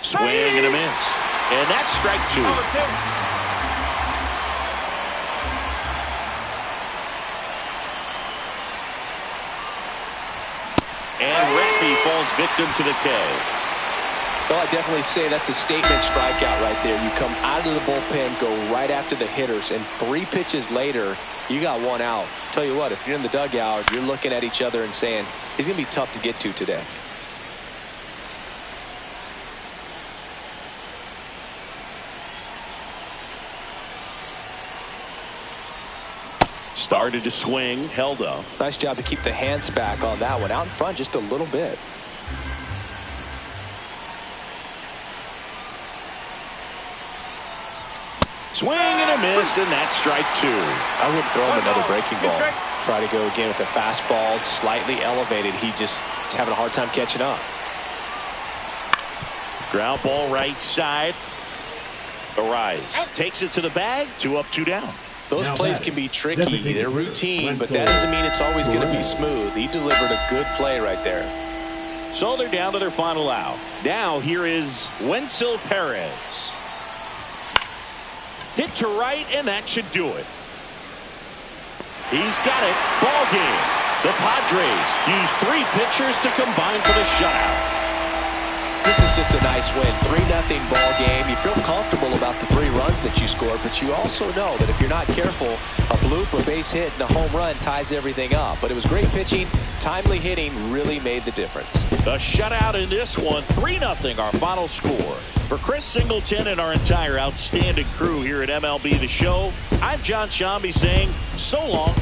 Swing and a miss. And that's strike 2. And Raffy falls victim to the K. Well, I definitely say that's a statement strikeout right there. You come out of the bullpen, go right after the hitters, and 3 pitches later, you got 1 out. Tell you what, if you're in the dugout, you're looking at each other and saying, he's going to be tough to get to today. Started to swing, held up. Nice job to keep the hands back on that one. Out in front just a little bit. Swing and a miss, and that's strike 2. I wouldn't throw him another breaking ball. Try to go again with the fastball, slightly elevated. He just is having a hard time catching up. Ground ball right side. Arise takes it to the bag. 2 up, 2 down. Those plays can be tricky. They're routine, but that doesn't mean it's always going to be smooth. He delivered a good play right there. So they're down to their final out. Now here is Wenzel Perez. Hit to right, and that should do it. He's got it. Ball game. The Padres use 3 pitchers to combine for the shutout. This is just a nice win. 3-0 ball game. You feel comfortable about the 3 runs that you scored, but you also know that if you're not careful, a bloop, a base hit, and a home run ties everything up. But it was great pitching. Timely hitting really made the difference. The shutout in this one, 3-0 our final score. For Chris Singleton and our entire outstanding crew here at MLB The Show, I'm John Shambi saying so long.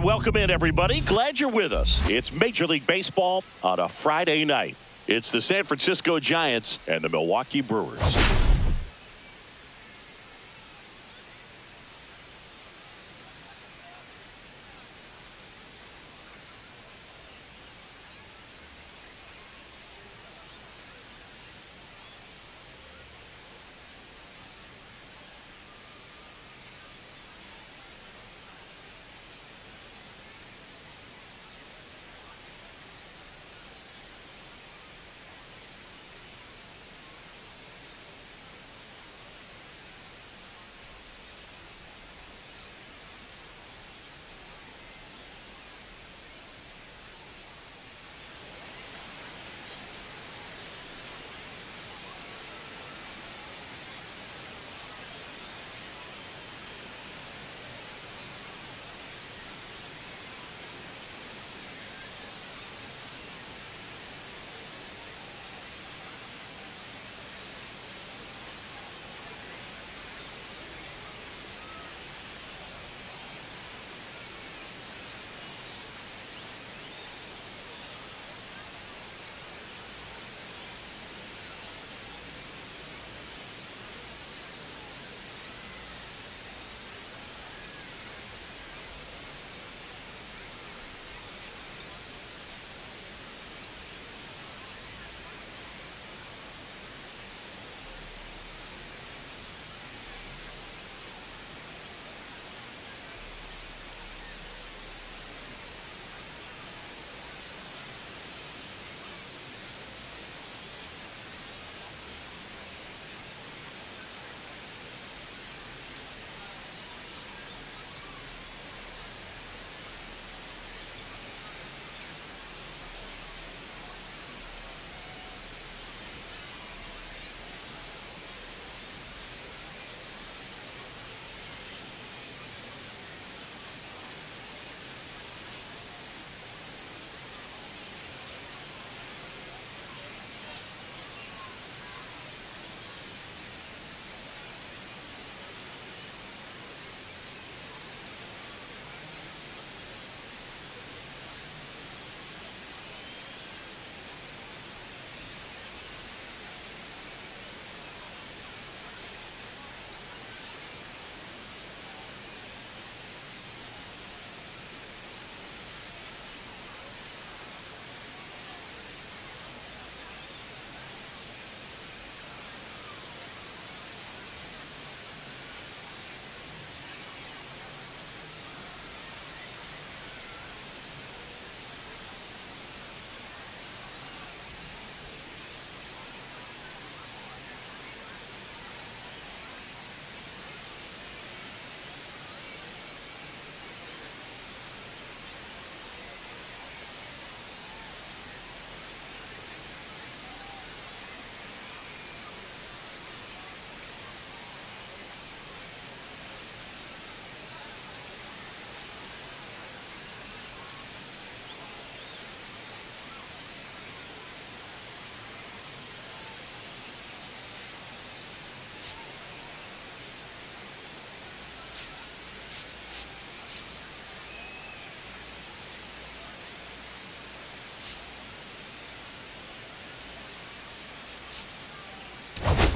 And welcome in, everybody. Glad you're with us. It's Major League Baseball on a Friday night. It's the San Francisco Giants and the Milwaukee Brewers.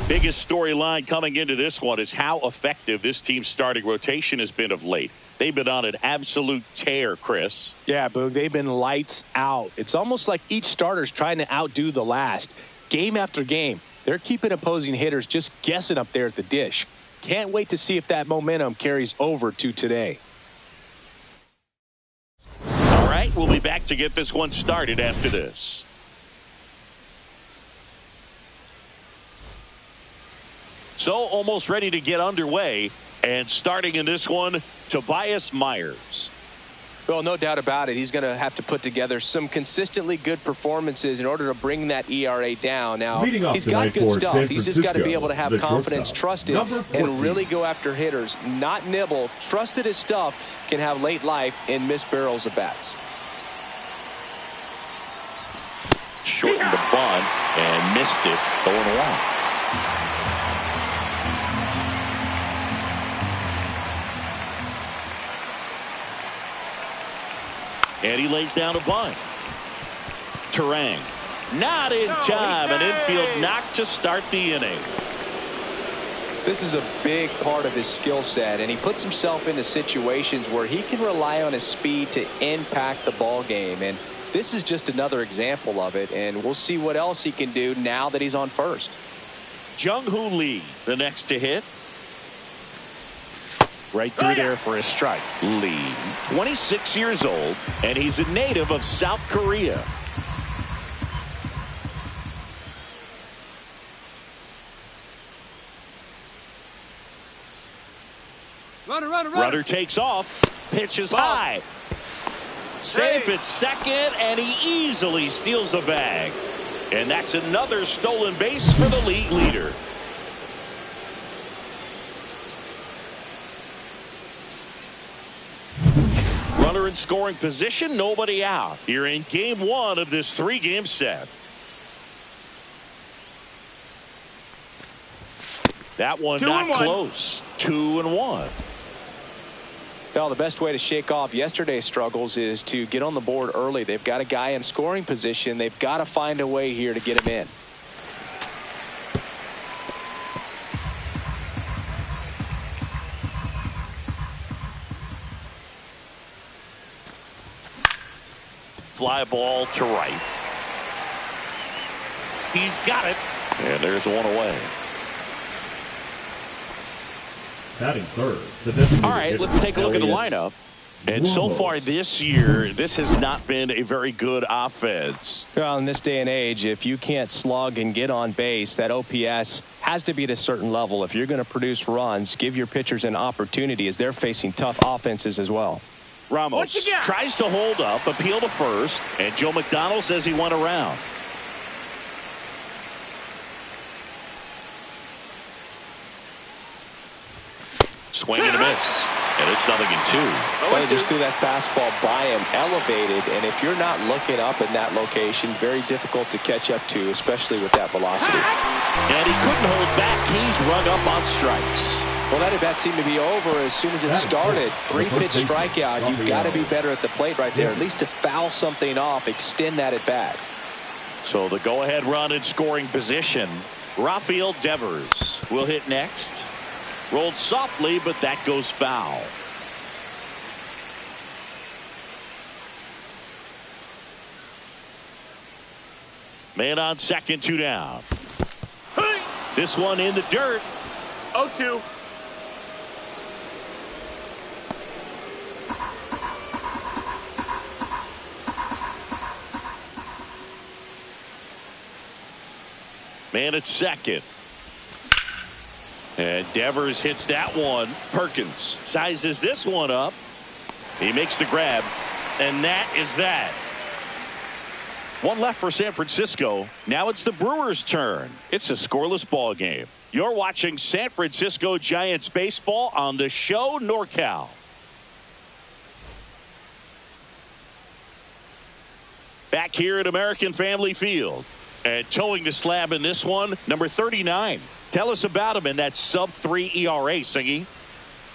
Biggest storyline coming into this one is how effective this team's starting rotation has been of late. They've been on an absolute tear, Chris. Yeah, Boog, they've been lights out. It's almost like each starter's trying to outdo the last. Game after game, they're keeping opposing hitters just guessing up there at the dish. Can't wait to see if that momentum carries over to today. All right, we'll be back to get this one started after this. So almost ready to get underway, and starting in this one, Tobias Myers. Well, no doubt about it. He's going to have to put together some consistently good performances in order to bring that ERA down. Now, he's got good stuff. He's just got to be able to have confidence, trust it, and really go after hitters, not nibble. Trust that his stuff can have late life and miss barrels of bats. Shortened the bunt and missed it going along. And he lays down a bunt. Turang. Not in time. An infield knock to start the inning. This is a big part of his skill set, and he puts himself into situations where he can rely on his speed to impact the ball game. And this is just another example of it, and we'll see what else he can do now that he's on first. Jung-Hoo Lee, the next to hit. Right through there for a strike. Lee, 26 years old, and he's a native of South Korea. Runner takes off. Pitch is high. Safe at second, and he easily steals the bag. And that's another stolen base for the league leader. Runner in scoring position, nobody out. Here in game one of this 3-game set. That one not close. 2-1. Well, the best way to shake off yesterday's struggles is to get on the board early. They've got a guy in scoring position. They've got to find a way here to get him in. Fly ball to right. He's got it. And there's one away. Batting third. All right, let's take a look at the lineup. And so far this year, this has not been a very good offense. Well, in this day and age, if you can't slug and get on base, that OPS has to be at a certain level. If you're going to produce runs, give your pitchers an opportunity as they're facing tough offenses as well. Ramos tries to hold up, appeal to first, and Joe McDonald says he went around. Swing and a miss. And it's 0-2. Well, he just threw that fastball by him, elevated, and if you're not looking up in that location, very difficult to catch up to, especially with that velocity. And he couldn't hold back. He's rung up on strikes. Well, that at-bat seemed to be over as soon as it started. 3-pitch strikeout. You've got to be better at the plate right there, at least to foul something off, extend that at-bat. So the go-ahead run in scoring position. Rafael Devers will hit next. Rolled softly, but that goes foul. Man on second, 2 down. This one in the dirt. 0-2. Man at second. And Devers hits that one. Perkins sizes this one up. He makes the grab. And that is that. One left for San Francisco. Now it's the Brewers' turn. It's a scoreless ball game. You're watching San Francisco Giants baseball on the show NorCal. Back here at American Family Field. And towing the slab in this one, number 39. Tell us about him in that sub-3 ERA, Singy.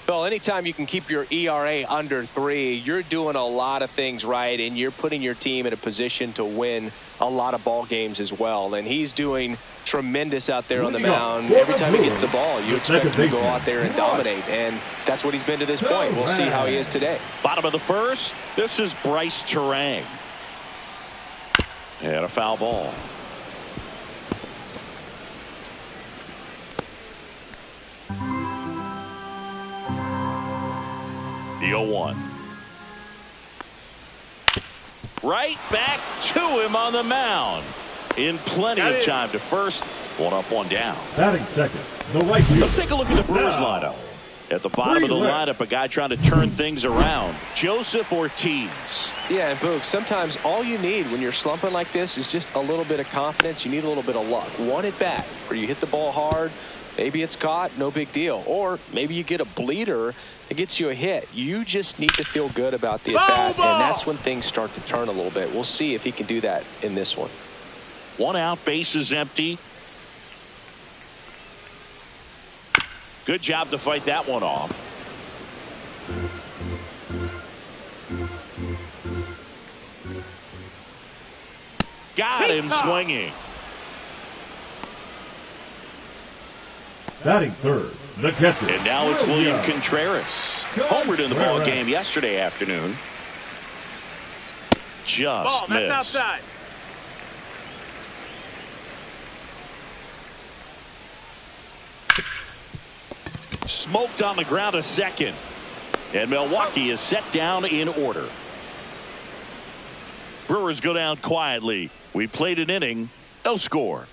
Well, anytime you can keep your ERA under 3, you're doing a lot of things right, and you're putting your team in a position to win a lot of ball games as well. And he's doing tremendous out there on the mound. Every time he gets the ball, you expect him to go out there and dominate, and that's what he's been to this point. We'll see how he is today. Bottom of the first, this is Bryce Turang. And a foul ball. The 0-1. Right back to him on the mound. In plenty of time to first. 1 up, 1 down. Batting second, the right fielder. Let's take a look at the Brewers lineup. At the bottom of the lineup, a guy trying to turn things around. Joseph Ortiz. Yeah, and Boog, sometimes all you need when you're slumping like this is just a little bit of confidence. You need a little bit of luck. One at bat where you hit the ball hard. Maybe it's caught, no big deal. Or maybe you get a bleeder that gets you a hit. You just need to feel good about the at-bat, and that's when things start to turn a little bit. We'll see if he can do that in this one. 1 out, base is empty. Good job to fight that one off. Got him swinging. Batting third, the catcher. And now it's William Contreras. Homered in the ball game yesterday afternoon. Just Ball, missed. that's outside. Smoked on the ground a second. And Milwaukee is set down in order. Brewers go down quietly. We played an inning, no score.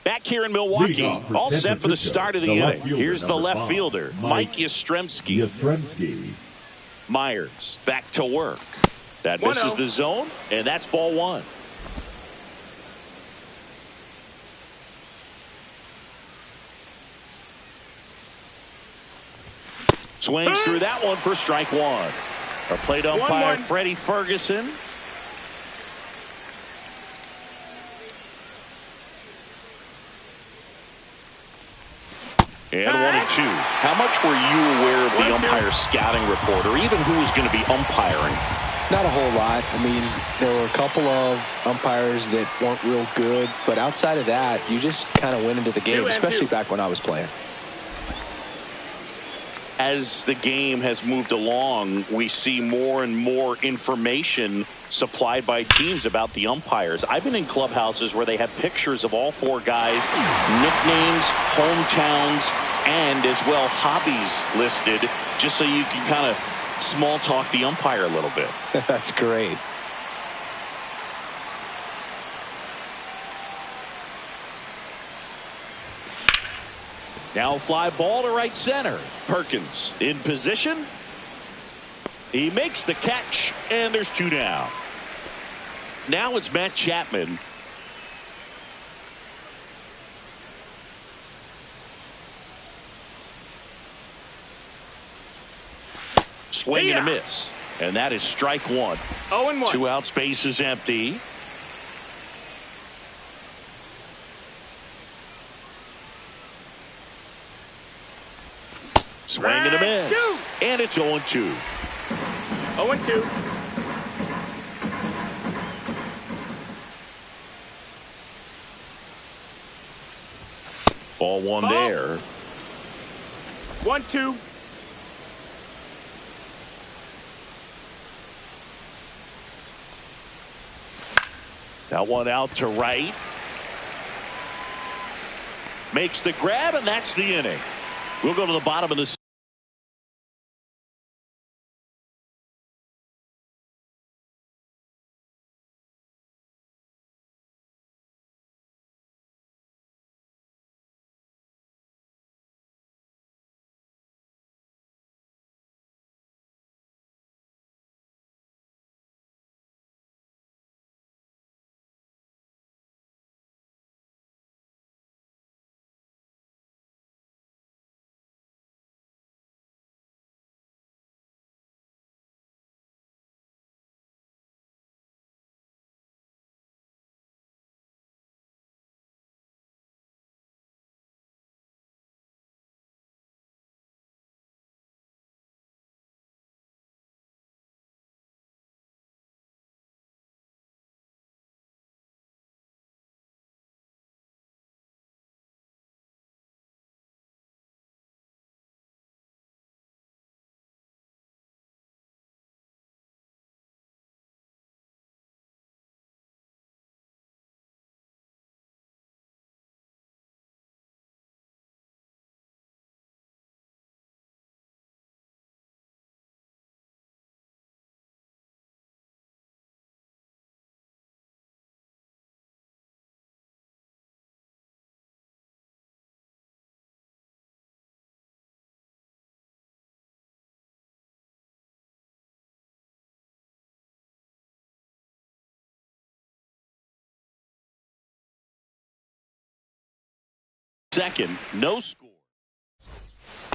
Back here in Milwaukee, all set for the start of the inning. Here's the left fielder, Mike Yastrzemski. Myers back to work. That misses the zone, and that's ball one. Swings through that one for strike one. Our plate umpire, Freddie Ferguson. And 1-2. How much were you aware of the umpire scouting report, or even who was going to be umpiring? Not a whole lot. I mean, there were a couple of umpires that weren't real good, but outside of that, you just kind of went into the game, especially back when I was playing. As the game has moved along, we see more and more information supplied by teams about the umpires. I've been in clubhouses where they have pictures of all four guys, nicknames, hometowns, and as well hobbies listed, just so you can kind of small talk the umpire a little bit. That's great. Now fly ball to right center. Perkins in position. He makes the catch, and there's two down. Now it's Matt Chapman. Swing and a miss. And that is strike one. 0-1. 2 out, space is empty. Swing and a miss. And it's 0-2. 0-2. Ball one there. 1-2. That one out to right. Makes the grab, and that's the inning. We'll go to the bottom of the second, no score.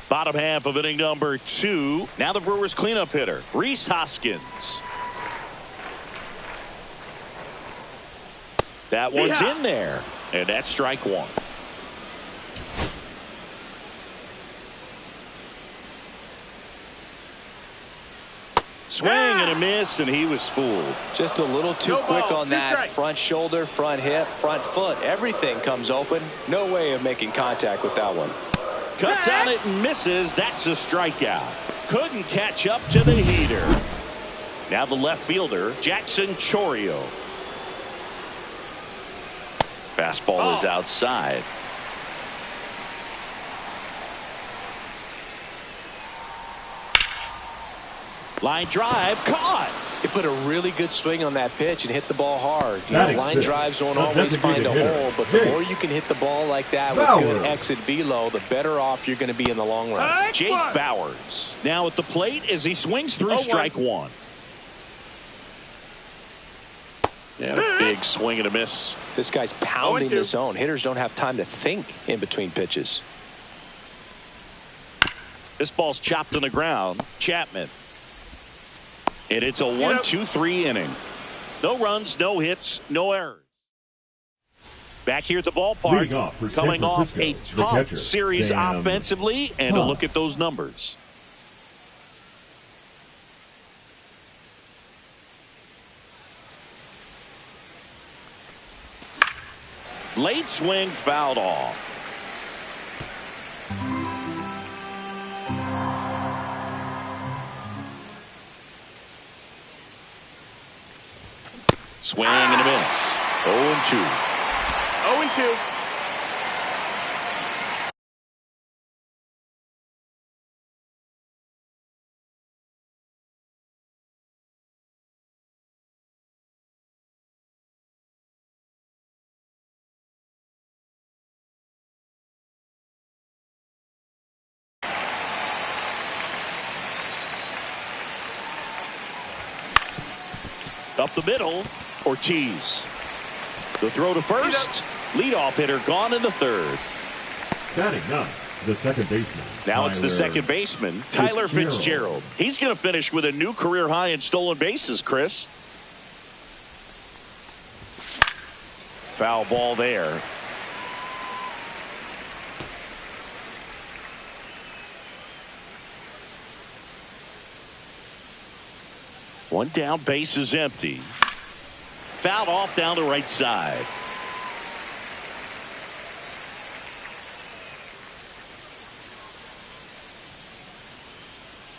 Bottom half of inning number 2. Now the Brewers cleanup hitter, Rhys Hoskins. That one's in there, and that's strike one. Swing and a miss, and he was fooled. Just a little too quick on that. Front shoulder, front hip, front foot. Everything comes open. No way of making contact with that one. Cuts on it and misses. That's a strikeout. Couldn't catch up to the heater. Now the left fielder, Jackson Chourio. Fastball is outside. Line drive, caught. He put a really good swing on that pitch and hit the ball hard. You know, line drives won't always find a hole, but the more you can hit the ball like that with good exit velo, the better off you're going to be in the long run. Jake Bowers now at the plate as he swings through strike one. And a big swing and a miss. This guy's pounding the zone. Hitters don't have time to think in between pitches. This ball's chopped on the ground. Chapman. And it's a 1-2-3 inning. No runs, no hits, no errors. Back here at the ballpark, coming off a tough series offensively, and a look at those numbers. Late swing fouled off. Swing and a miss. 0-2. 0-2. Up the middle, Ortiz. The throw to first. Leadoff hitter gone in the third. Batting ninth, the second baseman. Now it's the second baseman, Tyler Fitzgerald. He's going to finish with a new career high in stolen bases, Chris. Foul ball there. One down, base is empty. Fouled off down the right side.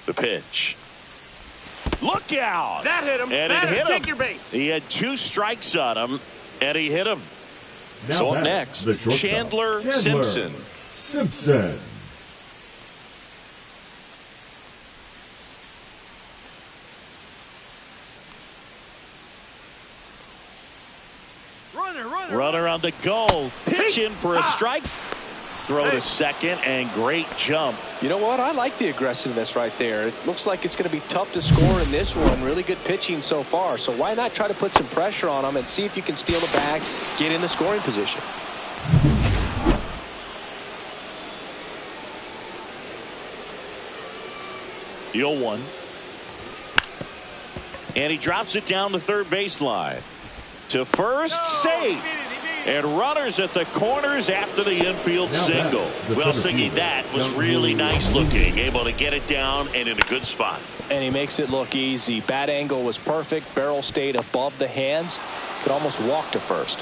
The pitch. Look out! That hit him. And that it hit him. Take your base. He had 2 strikes on him, and he hit him. Now So up next, Chandler Simpson. Runner on the go. Pitch in for a strike. Throw to second and great jump. You know what? I like the aggressiveness right there. It looks like it's going to be tough to score in this one. Really good pitching so far. So why not try to put some pressure on him and see if you can steal the bag, get in the scoring position. The 0-1. And he drops it down the third baseline. To first, safe. And runners at the corners after the infield single. Well, Siggy, that was really nice looking. Able to get it down and in a good spot. And he makes it look easy. Bat angle was perfect. Barrel stayed above the hands. Could almost walk to first.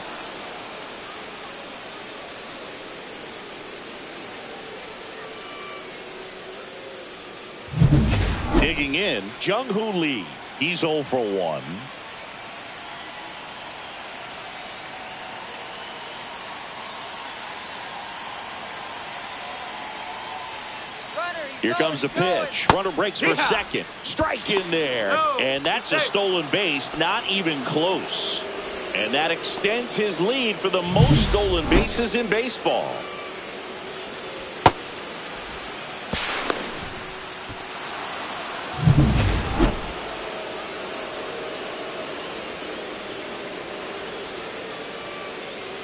Digging in, Jung-Hoo Lee. He's 0 for 1. Here comes the pitch. Runner breaks for second. Strike in there. And that's a stolen base. Not even close. And that extends his lead for the most stolen bases in baseball.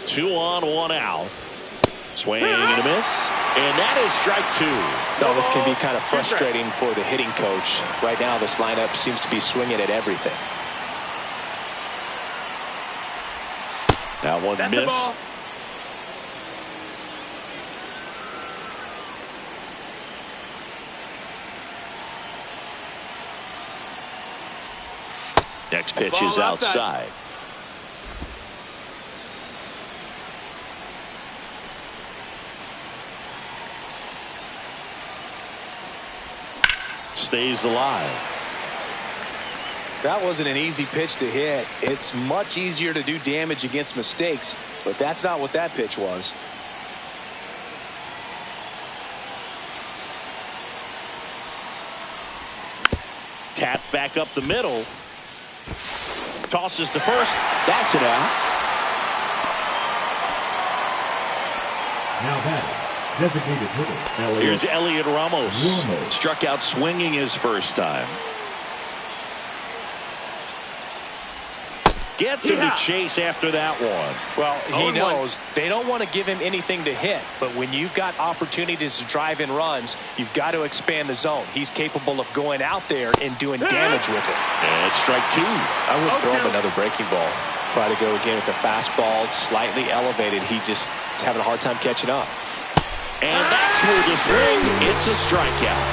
Two on, one out. Swing and a miss. And that is strike 2. No, this can be kind of frustrating for the hitting coach. Right now, this lineup seems to be swinging at everything. That one missed. Next pitch Ball is outside. Stays alive. That wasn't an easy pitch to hit. It's much easier to do damage against mistakes, but that's not what that pitch was. Tap back up the middle. Tosses to first. That's it out. Now batting, designated hitter, Here's Elliot Ramos. Struck out swinging his first time. Gets him to chase after that one. Well, he knows they don't want to give him anything to hit, but when you've got opportunities to drive in runs, you've got to expand the zone. He's capable of going out there and doing damage with it. And it's strike two. I would throw him another breaking ball. Try to go again with the fastball, slightly elevated. He just is having a hard time catching up. And that's where the swing. It's a strikeout.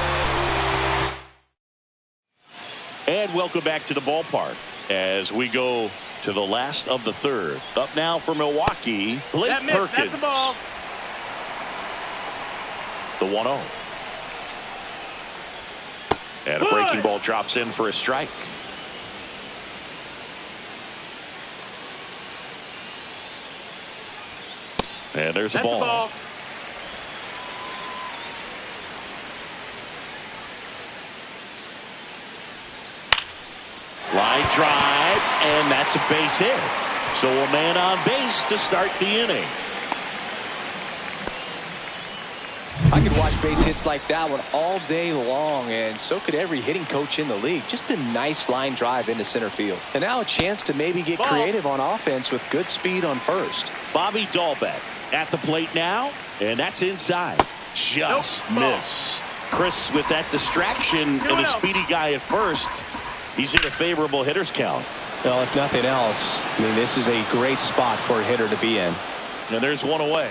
And welcome back to the ballpark as we go to the last of the third. Up now for Milwaukee, Blake Perkins. That's the ball. The 1-0. And a breaking ball drops in for a strike. And there's a That's ball. the ball. Line drive, and that's a base hit. So a man on base to start the inning. I could watch base hits like that one all day long, and so could every hitting coach in the league. Just a nice line drive into center field. And now a chance to maybe get creative on offense with good speed on first. Bobby Dahlbeck at the plate now, and that's inside. Just missed. Chris with that distraction and a speedy guy at first. He's in a favorable hitter's count. Well, if nothing else, I mean, this is a great spot for a hitter to be in. And there's one away.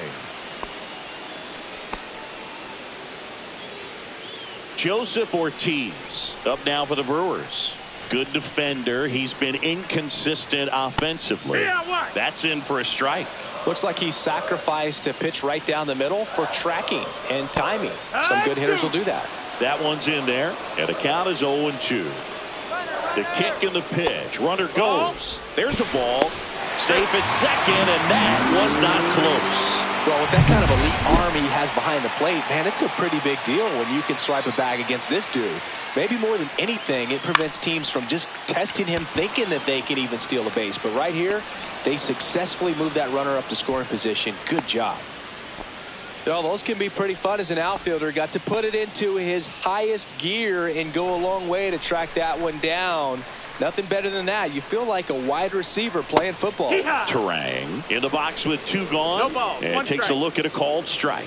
Joseph Ortiz up now for the Brewers. Good defender. He's been inconsistent offensively. That's in for a strike. Looks like he sacrificed a pitch right down the middle for tracking and timing. Some good hitters will do that. That one's in there, and the count is 0-2. The kick and the pitch. Runner goes. There's a ball. Safe at second, and that was not close. Well, with that kind of elite arm he has behind the plate, man, it's a pretty big deal when you can swipe a bag against this dude. Maybe more than anything, it prevents teams from just testing him, thinking that they can even steal a base. But right here, they successfully moved that runner up to scoring position. Good job. Well, those can be pretty fun as an outfielder. Got to put it into his highest gear and go a long way to track that one down. Nothing better than that. You feel like a wide receiver playing football. Turang in the box with two gone. No ball. And takes a look at a called strike.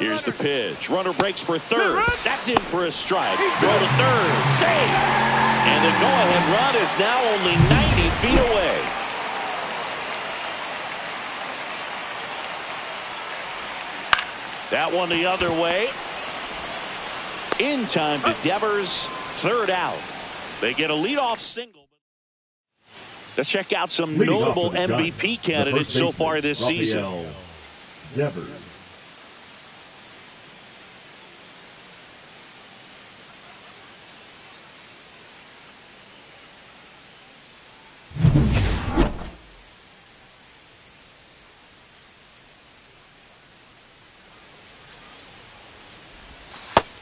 Here's the pitch. Runner breaks for third. That's in for a strike. Throw to third. Safe. And the go-ahead run is now only 90 feet away. That one the other way. In time to Devers. Third out. They get a leadoff single. Let's check out some notable MVP candidates so far this season. Devers.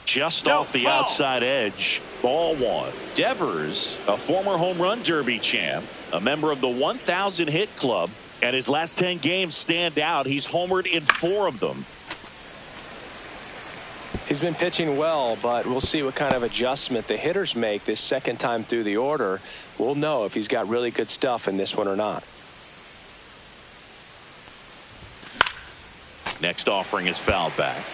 Just off the outside edge. Ball one. Devers, a former home run derby champ, a member of the 1,000 hit club, and his last 10 games stand out. He's homered in 4 of them. He's been pitching well, but we'll see what kind of adjustment the hitters make this second time through the order. We'll know if he's got really good stuff in this one or not. Next offering is fouled back.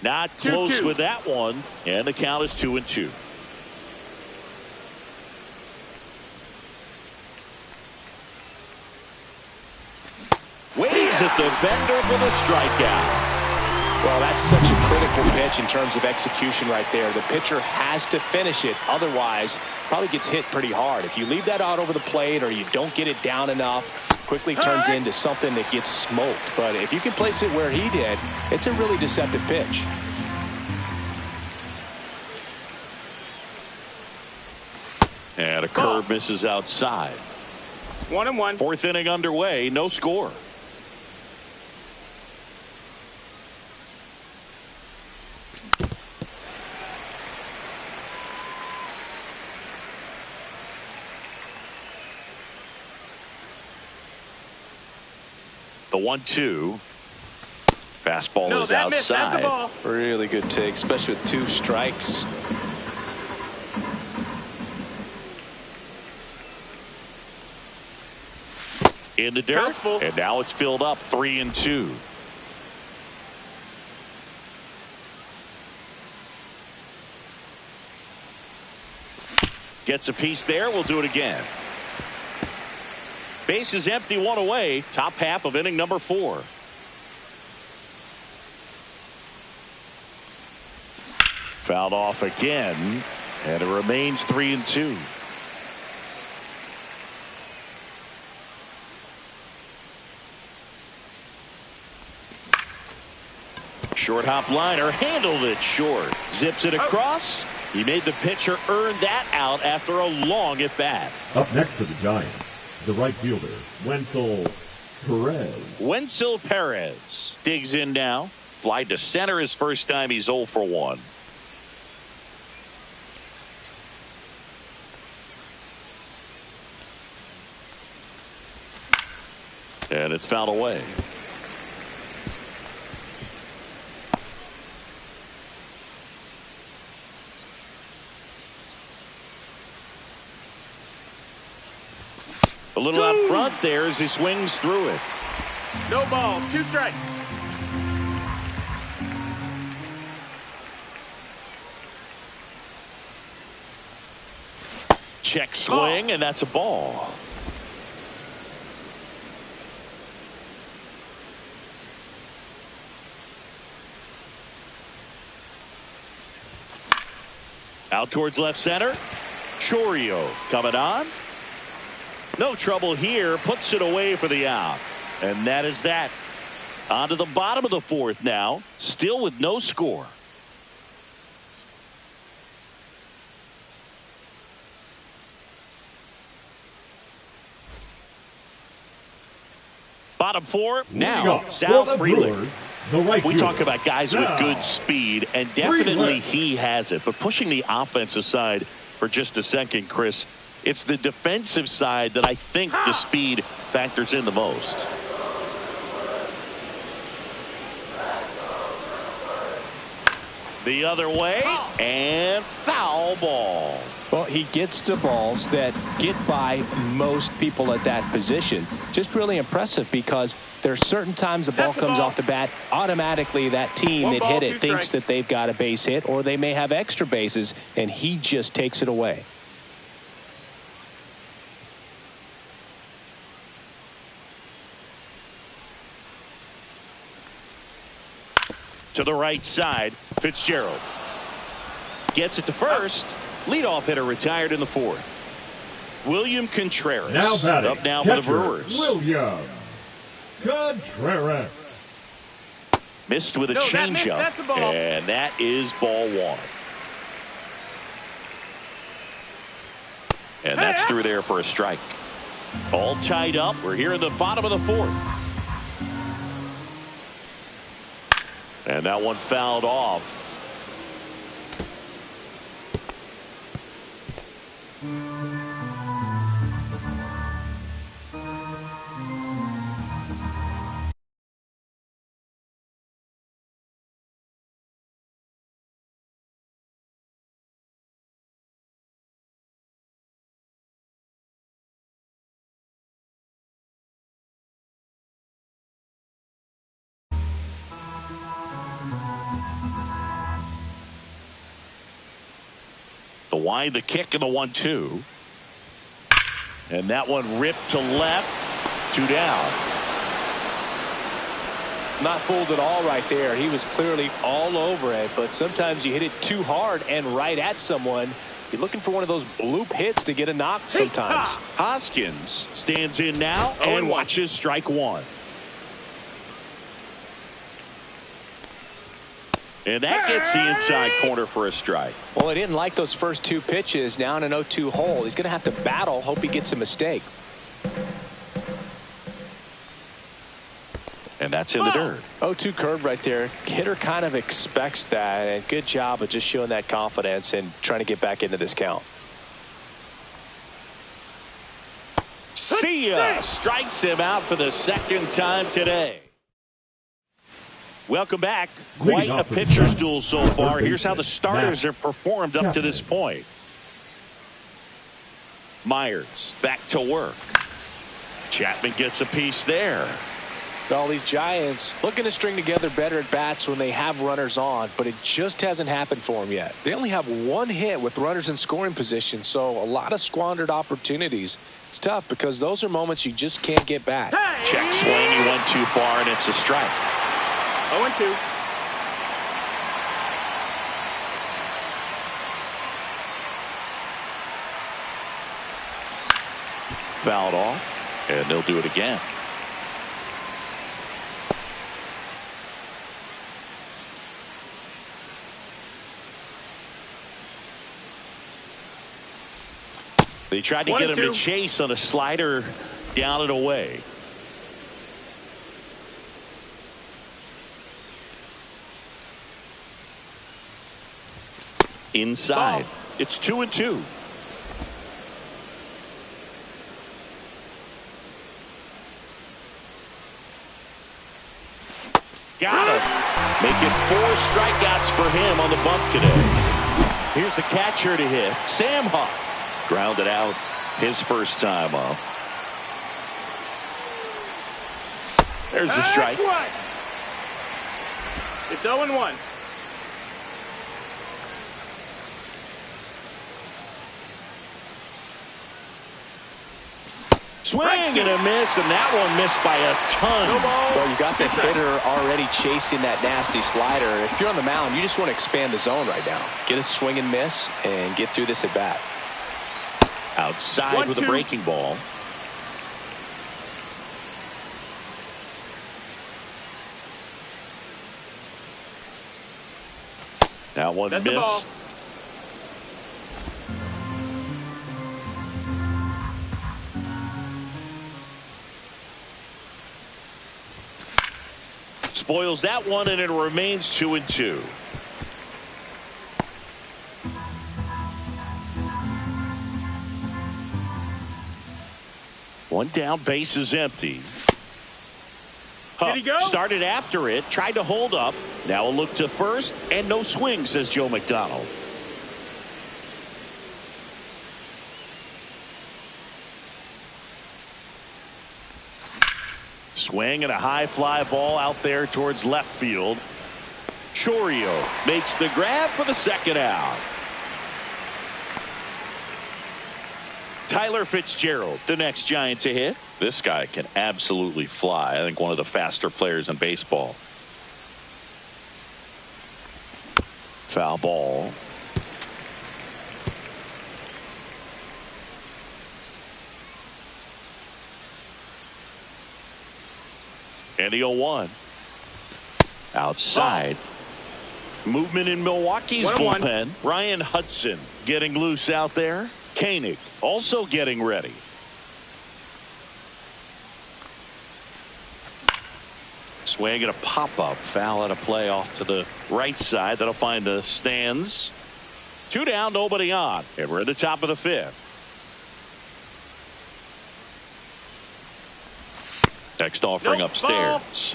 Not close with that one, and the count is 2-2. Swings at the bender for the strikeout. Well, that's such a critical pitch in terms of execution right there. The pitcher has to finish it. Otherwise, probably gets hit pretty hard. If you leave that out over the plate or you don't get it down enough, quickly turns into something that gets smoked. But if you can place it where he did, it's a really deceptive pitch. And a curve misses outside. 1-1. Fourth inning underway, no score. The 1-2. Fastball is outside. Missed. That's a ball. Really good take, especially with 2 strikes. In the dirt. Curveball. And now it's filled up 3-2. Gets a piece there. We'll do it again. Base is empty, 1 away. Top half of inning number 4. Fouled off again, and it remains 3-2. Short hop liner, handled it short. Zips it across. He made the pitcher earn that out after a long at bat. Up next for the Giants, the right fielder, Wenzel Perez. Wenzel Perez digs in now. Fly to center his first time. He's 0 for 1. And it's fouled away. A little out front there as he swings through it. No balls. 2 strikes. Check swing, and that's a ball. Out towards left center. Chorio coming on. No trouble here. Puts it away for the out. And that is that. On to the bottom of the 4th now. Still with no score. Bottom 4 now. Sal Freeland. We talk about guys with good speed, and definitely he has it. But pushing the offense aside for just a second, Chris, it's the defensive side that I think the speed factors in the most. The other way, and foul ball. Well, he gets to balls that get by most people at that position. Just really impressive because there's certain times the ball comes off the bat, automatically that team that hit it thinks that they've got a base hit, or they may have extra bases, and he just takes it away. To the right side, Fitzgerald gets it to first. Leadoff hitter retired in the 4th. William Contreras now batting, up now for the Brewers. William Contreras. Missed with a changeup, and that is ball 1. And that's through there for a strike. All tied up. We're here in the bottom of the 4th. And that one fouled off. The wide, the kick, and the 1-2. And that one ripped to left. 2 down. Not fooled at all right there. He was clearly all over it, but sometimes you hit it too hard and right at someone. You're looking for one of those bloop hits to get a knock sometimes. Hoskins stands in now and watches strike one. And that gets the inside corner for a strike. Well, he didn't like those first two pitches. Now in an 0-2 hole. He's going to have to battle. Hope he gets a mistake. And that's in the dirt. 0-2 curve right there. Hitter kind of expects that. And good job of just showing that confidence and trying to get back into this count. See ya. Strikes him out for the second time today. Welcome back. Quite a pitcher's duel so far. Here's how the starters have performed up to this point. Myers back to work. Chapman gets a piece there. Well, these Giants looking to string together better at bats when they have runners on, but it just hasn't happened for them yet. They only have one hit with runners in scoring position, so a lot of squandered opportunities. It's tough because those are moments you just can't get back. Check swing. He went too far, and it's a strike. 0-2. Fouled off, and they'll do it again. They tried to get him to chase on a slider down and away. Inside. It's 2-2. Got him. Make it 4 strikeouts for him on the bump today. Here's the catcher to hit. Sam Huff. Grounded out his first time up. There's the strike. It's 0-1. Swing and a miss, and that one missed by a ton. Well, you got the hitter already chasing that nasty slider. If you're on the mound, you just want to expand the zone right now. Get a swing and miss and get through this at bat. Outside with a breaking ball. That one missed. Spoils that one, and it remains 2-2. One down, base is empty. Did he go? Started after it, tried to hold up. Now a look to first, and no swing, says Joe McDonald. Swing and a high fly ball out there towards left field. Chorio makes the grab for the second out. Tyler Fitzgerald, the next Giant to hit. This guy can absolutely fly. I think one of the faster players in baseball. Foul ball. And the 0-1. Outside. Movement in Milwaukee's bullpen. Ryan Hudson getting loose out there. Koenig also getting ready. Swing and a pop-up. Foul at a play off to the right side. That'll find the stands. 2 down, nobody on. And we're at the top of the 5th. Next offering upstairs.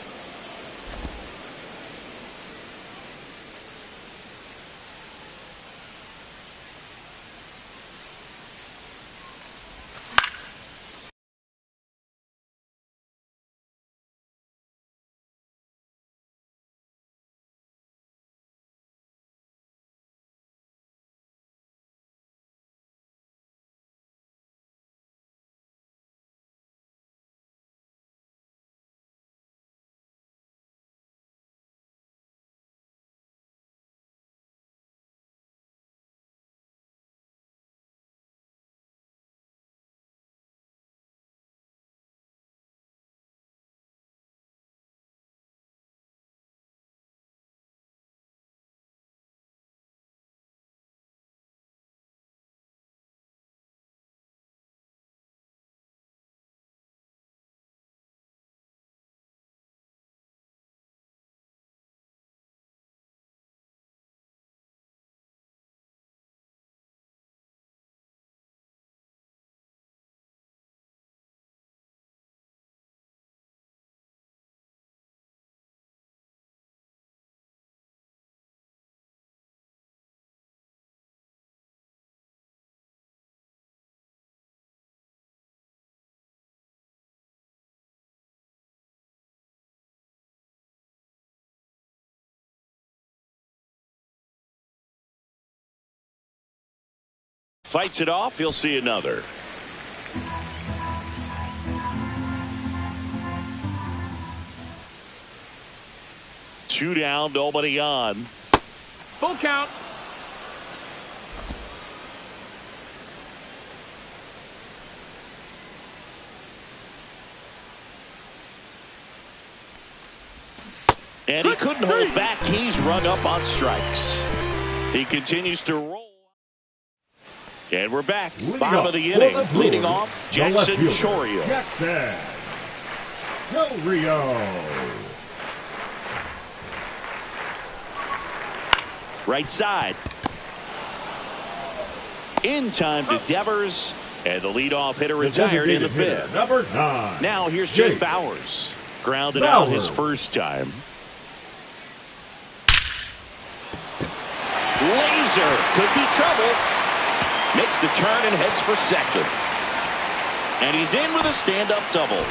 Fights it off. He'll see another. Two down, nobody on. Full count. And he couldn't hold back. He's rung up on strikes. He continues to roll. And we're back. Bottom of the inning. Leading off, Jackson Chourio. Jackson Chourio. Right side. In time to Devers. And the leadoff hitter retired in the fifth. Number 9. Now here's Jake Bauers. Grounded out his first time. Laser could be trouble. Makes the turn and heads for second. And he's in with a stand-up double.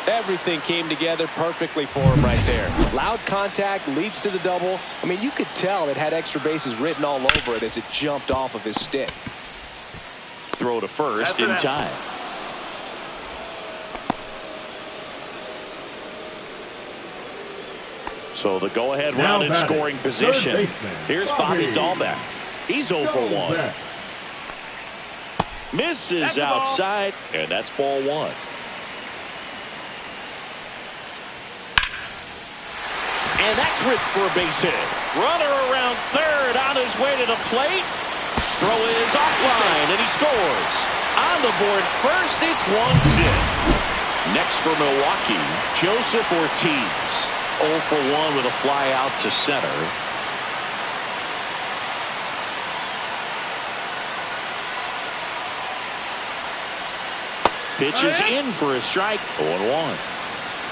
Everything came together perfectly for him right there. Loud contact leads to the double. I mean, you could tell it had extra bases written all over it as it jumped off of his stick. Throw to first in time. So the go-ahead round in scoring position. Here's Bobby Dahlbeck. He's 0 for 1. Misses outside, and that's ball 1. And that's ripped for a base hit. Runner around third on his way to the plate. Throw is offline, and he scores. On the board first, it's 1-0. Next for Milwaukee, Joseph Ortiz. 0 for 1 with a fly out to center. Pitch is in for a strike. 0-1.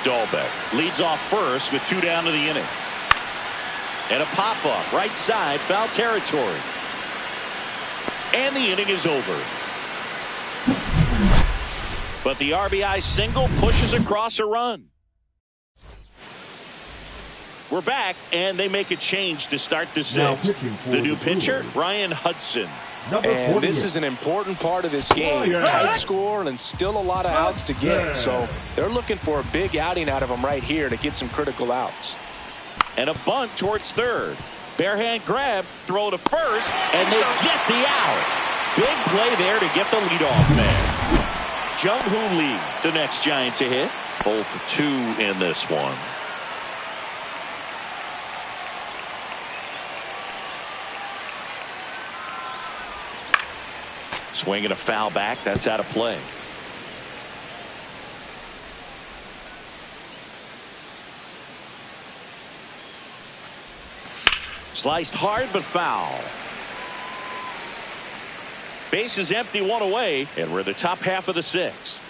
Dahlbeck leads off first with 2 down to the inning. And a pop-up right side, foul territory. And the inning is over. But the RBI single pushes across a run. We're back, and they make a change to start the sixth. The new pitcher, Ryan Hudson. And this is an important part of this game. Tight score and still a lot of outs to get. So they're looking for a big outing out of him right here to get some critical outs. And a bunt towards third. Barehand grab, throw to first, and they get the out. Big play there to get the leadoff man. Jung-Hoo Lee, the next Giant to hit. 0 for 2 in this one. Swinging a foul back. That's out of play. Sliced hard but foul. Base is empty, 1 away, and we're in the top half of the sixth.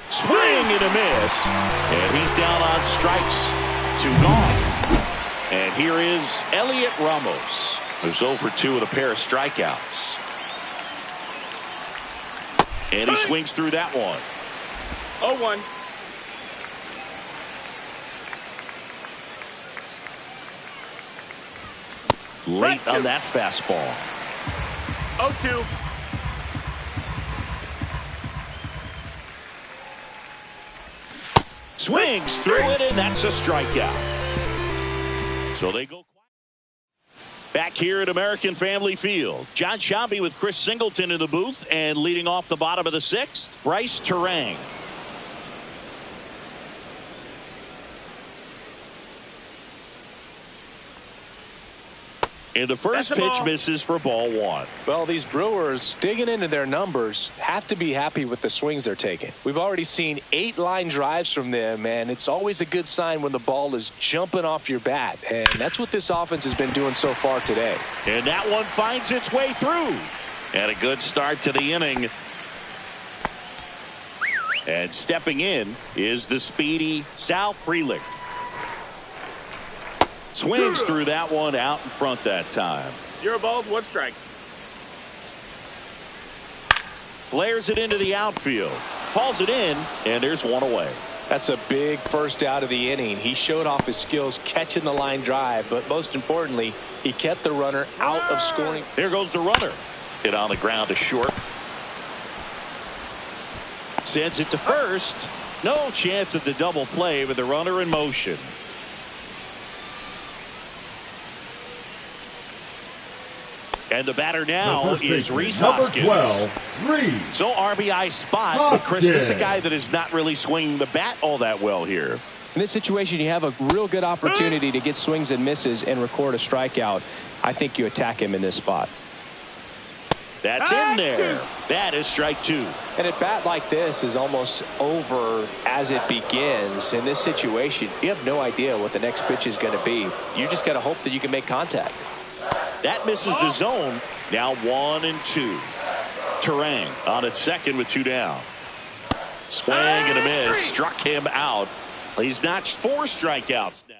Swing and a miss. And he's down on strikes. 2 gone. And here is Elliot Ramos, who's 0 for 2 with a pair of strikeouts. And he swings through that one. 0-1. Late on that fastball. 0-2. Swings through it, and that's a strikeout. So they go back here at American Family Field. John Sciambi with Chris Singleton in the booth, and leading off the bottom of the sixth, Bryce Terang. And the first pitch misses for ball 1. Well, these Brewers, digging into their numbers, have to be happy with the swings they're taking. We've already seen 8 line drives from them, and it's always a good sign when the ball is jumping off your bat. And that's what this offense has been doing so far today. And that one finds its way through. And a good start to the inning. And stepping in is the speedy Sal Frelick. Swings through that one, out in front that time. 0 balls, 1 strike. Flares it into the outfield. Hauls it in, and there's 1 away. That's a big first out of the inning. He showed off his skills catching the line drive, but most importantly, he kept the runner out of scoring. Here goes the runner. Hit on the ground to short. Sends it to first. No chance at the double play with the runner in motion. And the batter now is Rhys Hoskins. 12, Reese. So RBI spot, but Chris, this is a guy that is not really swinging the bat all that well here. In this situation, you have a real good opportunity to get swings and misses and record a strikeout. I think you attack him in this spot. That's in there. That is strike two. And a bat like this is almost over as it begins. In this situation, you have no idea what the next pitch is going to be. You just got to hope that you can make contact. That misses the zone. Now 1-2. Terang on at second with two down. Swing and a miss. Struck him out. He's notched 4 strikeouts now.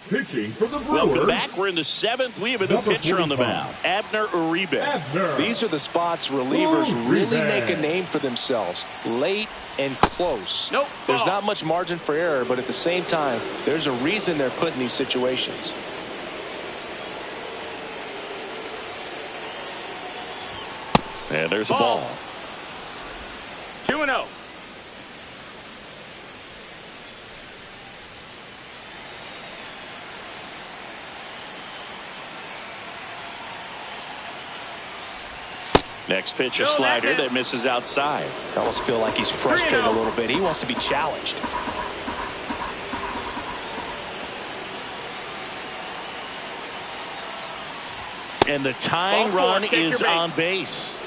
Pitching for the Brewers. Welcome back. We're in the 7th. We have a new pitcher on the mound. Abner Uribe. These are the spots relievers really make a name for themselves. Late and close. Nope. There's not much margin for error, but at the same time, there's a reason they're put in these situations. And there's a ball. 2-0. Next pitch, a slider that misses outside. I almost feel like he's frustrated a little bit. He wants to be challenged. And the tying run is on base.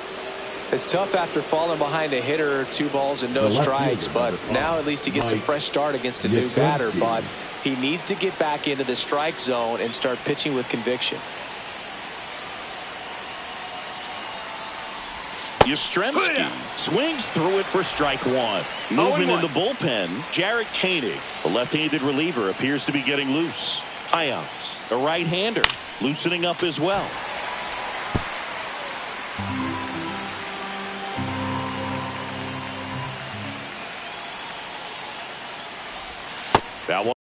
It's tough after falling behind a hitter, 2 balls and no strikes, but now at least he gets a fresh start against a new batter. But he needs to get back into the strike zone and start pitching with conviction. Yastrzemski swings through it for strike 1. Movement in the bullpen. Jarrett Koenig, the left-handed reliever, appears to be getting loose. Hyams, a right-hander, loosening up as well. That one.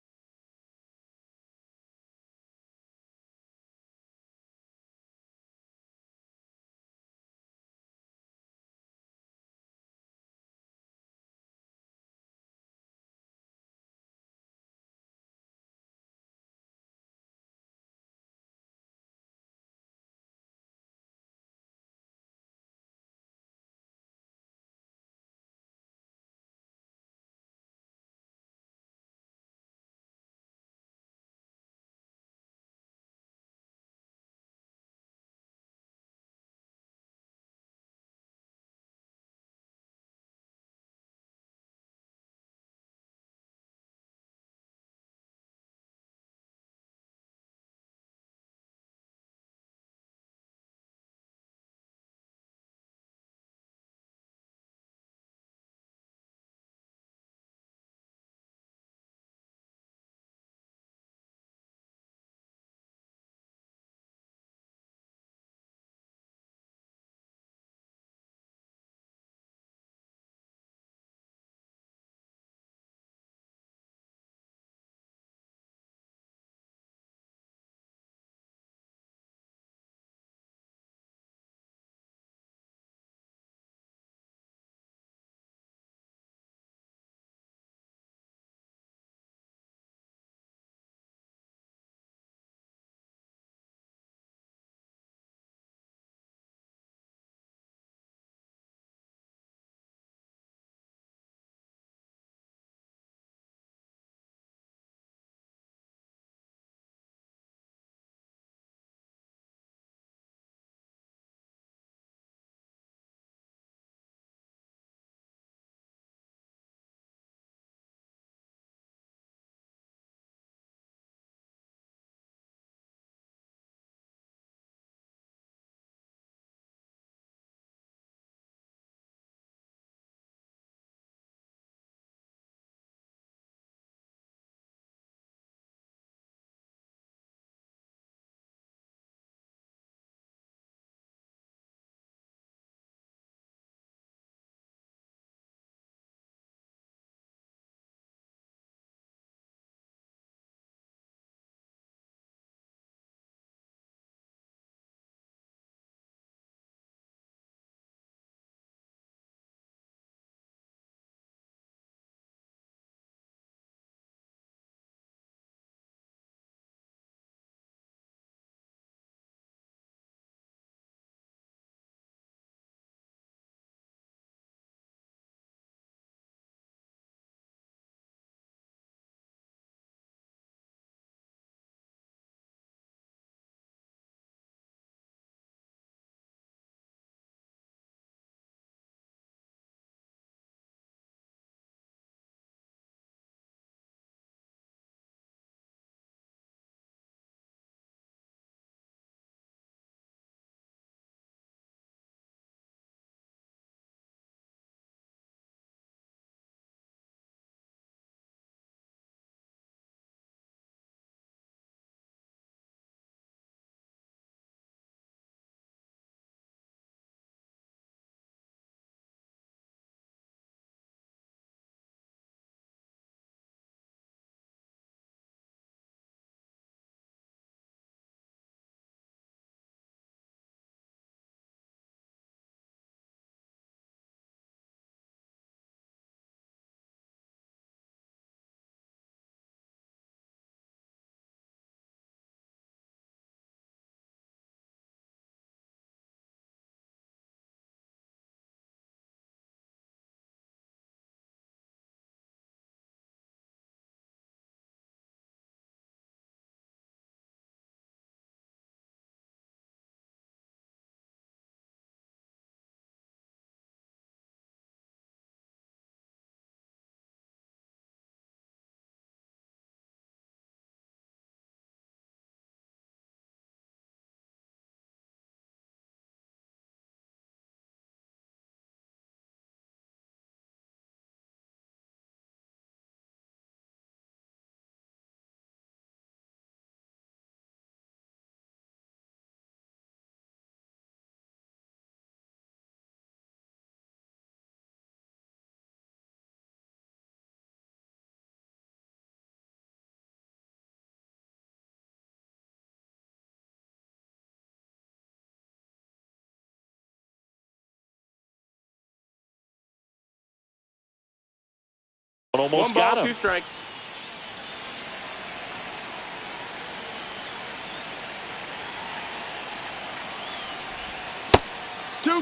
Almost 1 ball, got him. 2 strikes.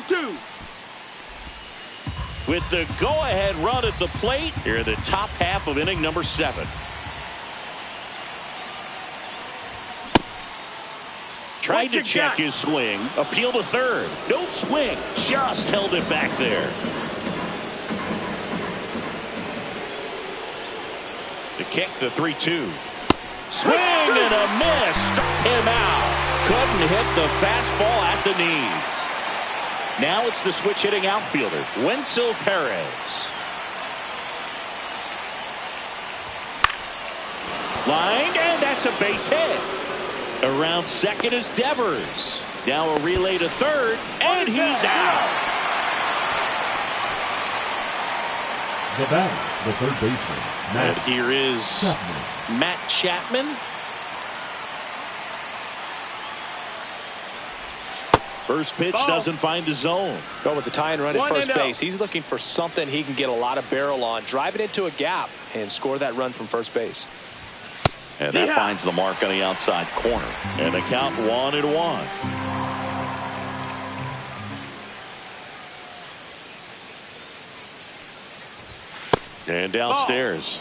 Two. With the go-ahead run at the plate, here in the top half of inning number 7. Tried to check his swing. Appeal to third. No swing. Just held it back there. The kick, the 3-2. Swing and a miss. Struck him out. Couldn't hit the fastball at the knees. Now it's the switch hitting outfielder, Wenzel Perez. Line, and that's a base hit. Around second is Devers. Now a relay to third, and he's out. The batter, the third baseman, And here is Chapman. Matt Chapman. First pitch doesn't find the zone. Go with the tie and run at 1 first and out. base. He's looking for something he can get a lot of barrel on. Drive it into a gap and score that run from first base. And that finds the mark on the outside corner. And the count 1-1. And downstairs.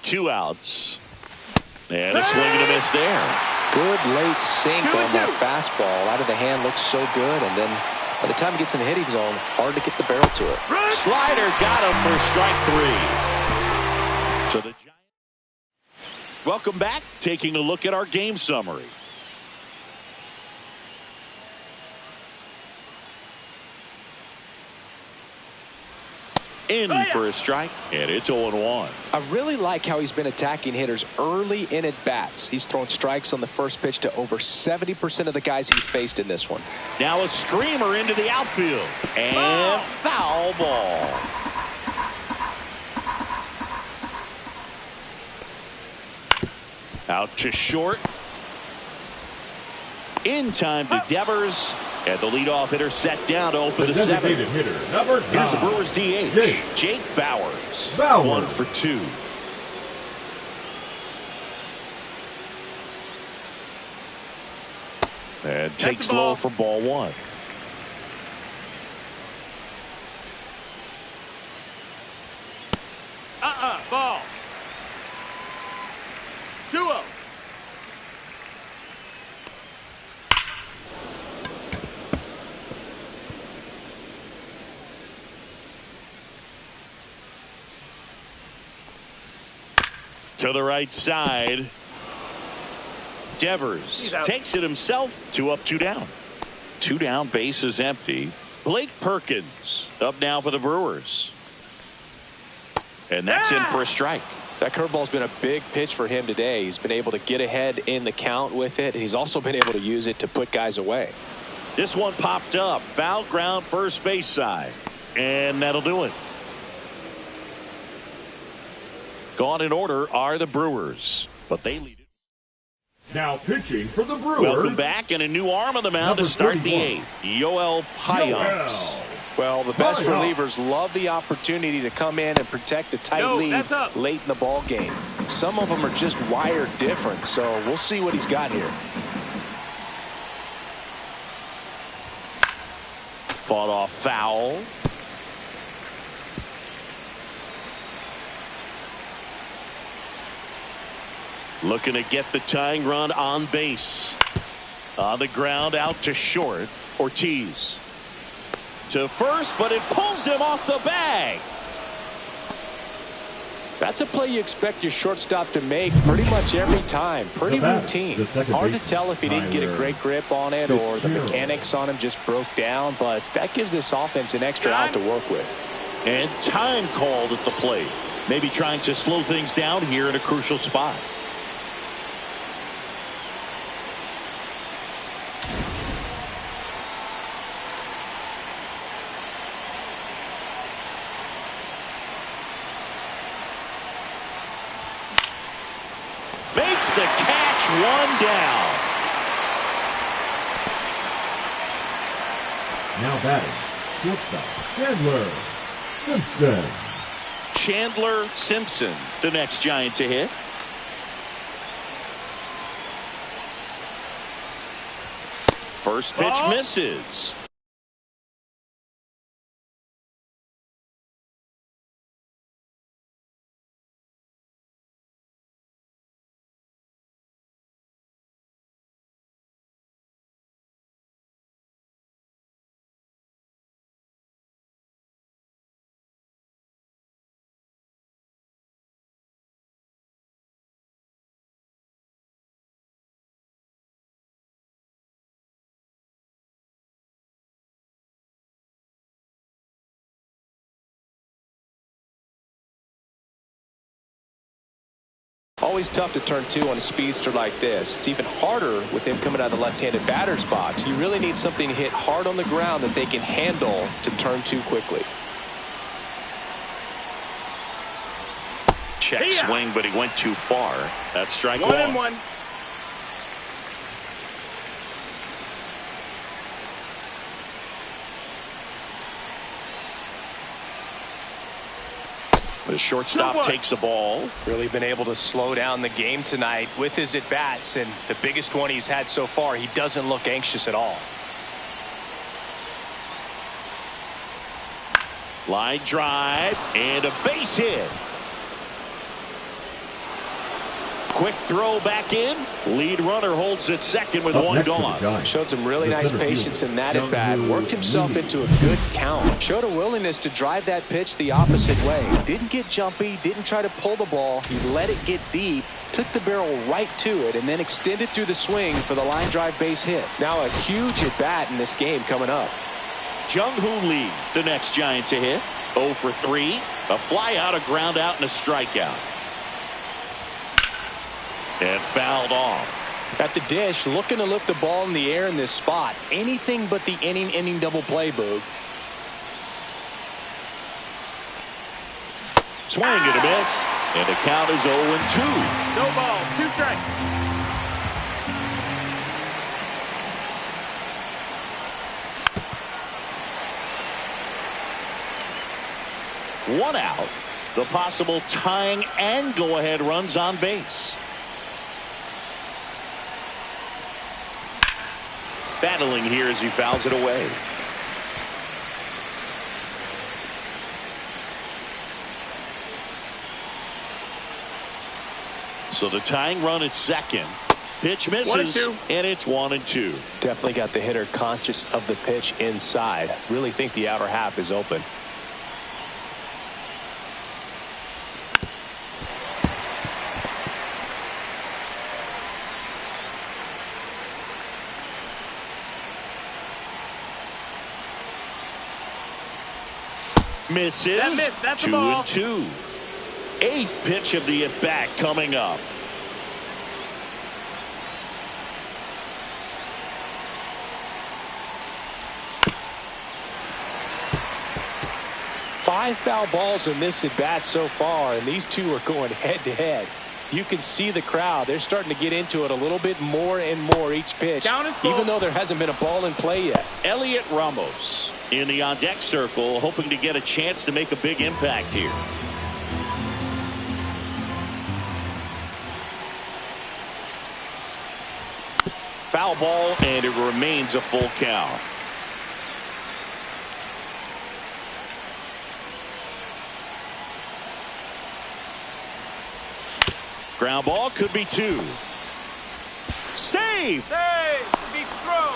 Two outs. And a swing and a miss there. Good late sink on that fastball. Out of the hand, looks so good. And then by the time it gets in the hitting zone, hard to get the barrel to it. Slider got him for strike 3. So the Giants. Welcome back. Taking a look at our game summary. In for a strike, and it's 0-1. I really like how he's been attacking hitters early in at bats. He's thrown strikes on the first pitch to over 70% of the guys he's faced in this one. Now a screamer into the outfield. And foul ball. Out to short. In time to Devers. And the leadoff hitter set down to open the seventh. Hitter, number 9. Here's the Brewers DH, Jake Bauers. 1 for 2. And takes low for ball 1. Ball. 2-0. To the right side. Devers takes it himself. 2 up, 2 down. 2 down, base is empty. Blake Perkins up now for the Brewers. And that's in for a strike. That curveball's been a big pitch for him today. He's been able to get ahead in the count with it. He's also been able to use it to put guys away. This one popped up. Foul ground, first base side. And that'll do it. Gone in order are the Brewers, but they lead it. Now pitching for the Brewers. Welcome back, and a new arm on the mound to start 31. The 8th. Yoel Payamps. Well, the best relievers love the opportunity to come in and protect a tight lead late in the ball game. Some of them are just wired different, so we'll see what he's got here. Fought off foul. Looking to get the tying run on base. On the ground, out to short. Ortiz to first, but it pulls him off the bag. That's a play you expect your shortstop to make pretty much every time. Pretty routine. Hard to tell if he didn't get a great grip on it or the mechanics on him just broke down, but that gives this offense an extra out to work with. And time called at the plate. Maybe trying to slow things down here in a crucial spot. Makes the catch, one down. Now batting, shortstop Chandler Simpson. Chandler Simpson, the next Giant to hit. First pitch misses. Always tough to turn two on a speedster like this. It's even harder with him coming out of the left-handed batter's box. You really need something to hit hard on the ground that they can handle to turn two quickly. Check swing, but he went too far. That's strike one. 1-1. The shortstop takes the ball. Really been able to slow down the game tonight with his at-bats, and the biggest one he's had so far, he doesn't look anxious at all. Line drive and a base hit. Quick throw back in. Lead runner holds at second with one gone. Showed some really nice patience in that at bat. Worked himself into a good count. Showed a willingness to drive that pitch the opposite way. Didn't get jumpy. Didn't try to pull the ball. He let it get deep. Took the barrel right to it and then extended through the swing for the line drive base hit. Now a huge at bat in this game coming up. Jung-Hoo Lee, the next Giant to hit. 0 for 3. A fly out, a ground out, and a strikeout. And fouled off. At the dish, looking to lift the ball in the air in this spot. Anything but the inning double play, Boog. Swing and a miss. And the count is 0-2. No ball, 2 strikes. One out. The possible tying and go-ahead runs on base. Battling here as he fouls it away. So the tying run at second. Pitch misses, and it's 1-2. Definitely got the hitter conscious of the pitch inside. Really think the outer half is open. Misses. That missed. That's a ball. 2-2. 8th pitch of the at-bat coming up. Five foul balls in this at-bat so far, and these two are going head-to-head. You can see the crowd. They're starting to get into it a little bit more and more each pitch, even though there hasn't been a ball in play yet. Elliot Ramos in the on-deck circle, hoping to get a chance to make a big impact here. Foul ball, and it remains a full count. Ground ball could be 2. Save! Save! Big throw!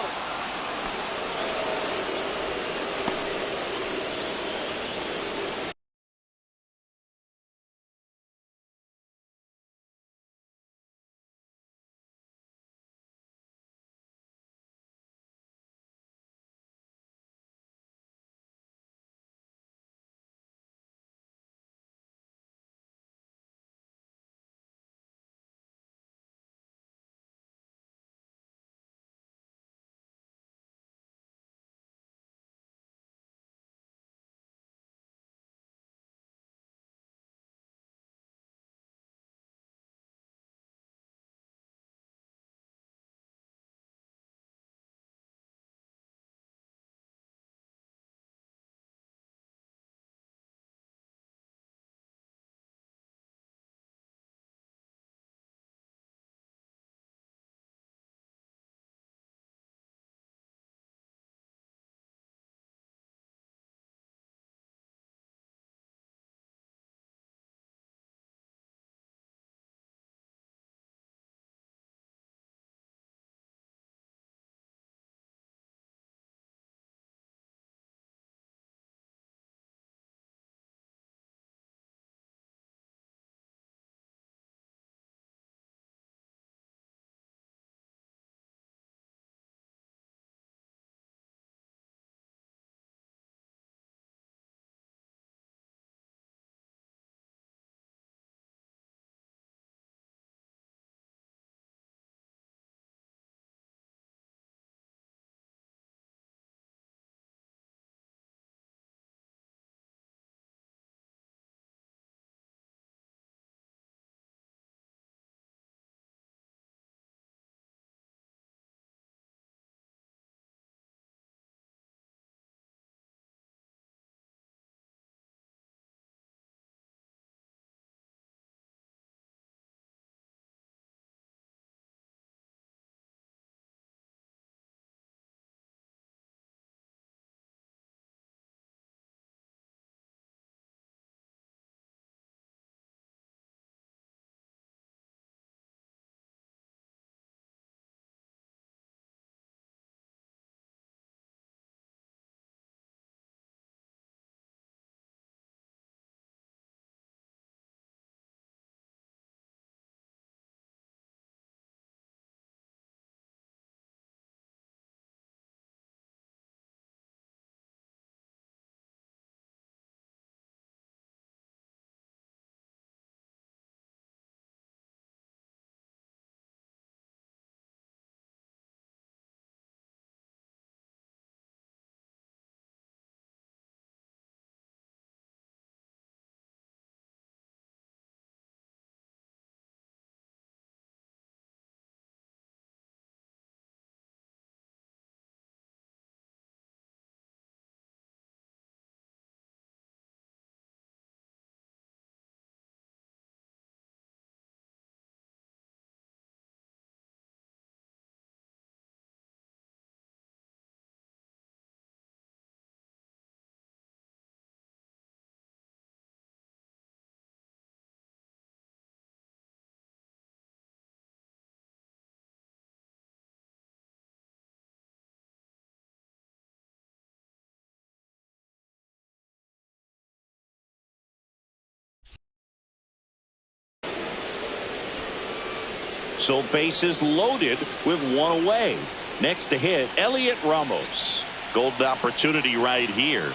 So bases loaded with 1 away. Next to hit, Elliot Ramos. Golden opportunity right here.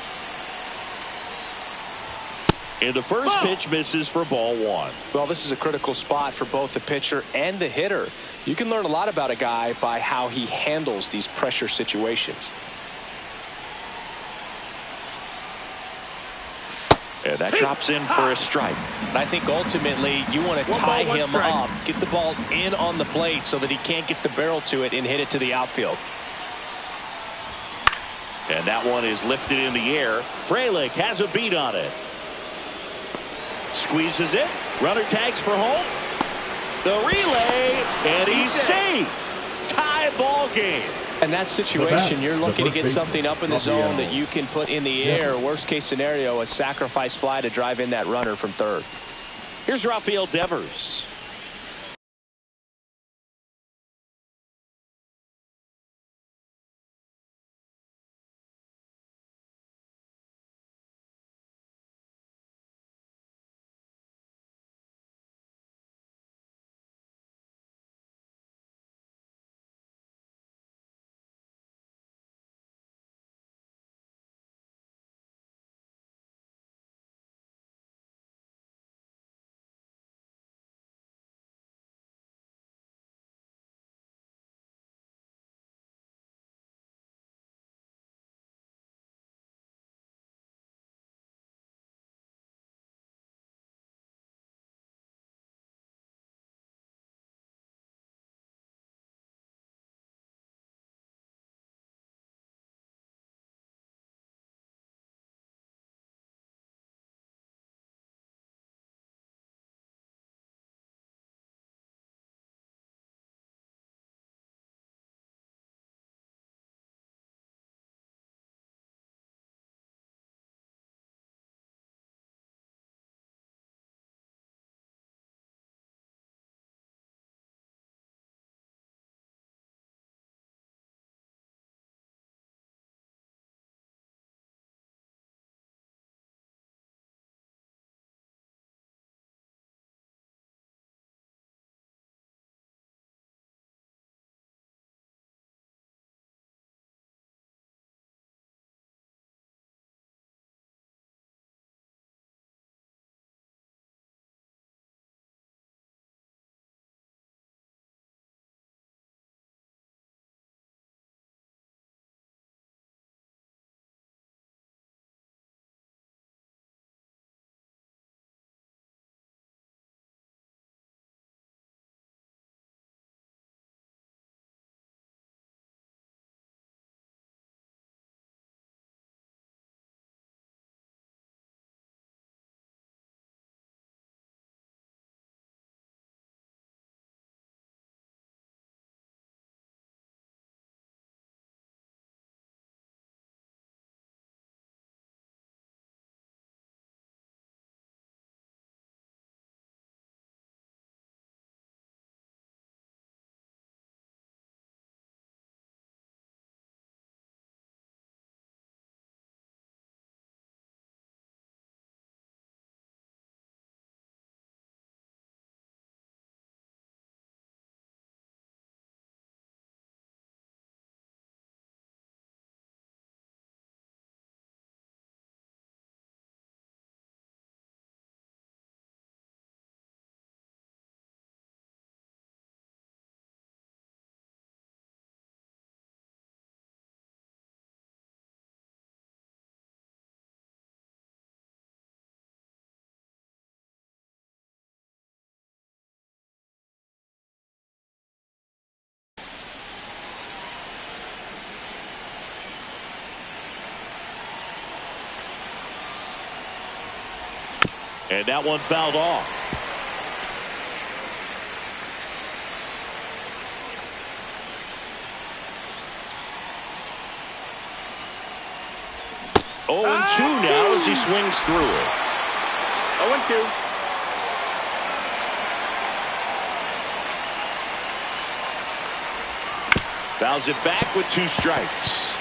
And the first pitch misses for ball 1. Well, this is a critical spot for both the pitcher and the hitter. You can learn a lot about a guy by how he handles these pressure situations. And that drops in for a strike. I think ultimately you want to tie him up, get the ball in on the plate so that he can't get the barrel to it and hit it to the outfield. And that one is lifted in the air. Frelick has a beat on it. Squeezes it. Runner tags for home. The relay, and he's safe. Tie ball game. In that situation, you're looking to get something up in the zone that you can put in the air. Worst case scenario, a sacrifice fly to drive in that runner from third. Here's Rafael Devers. And that one fouled off. Oh, and 2 now as he swings through it. 0-2. Fouls it back with 2 strikes.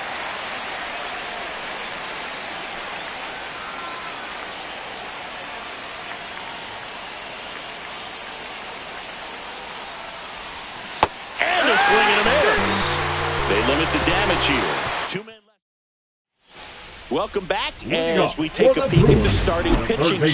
And a swing and a miss. They limit the damage here. 2 men left. Welcome back as we take a peek at the starting pitching.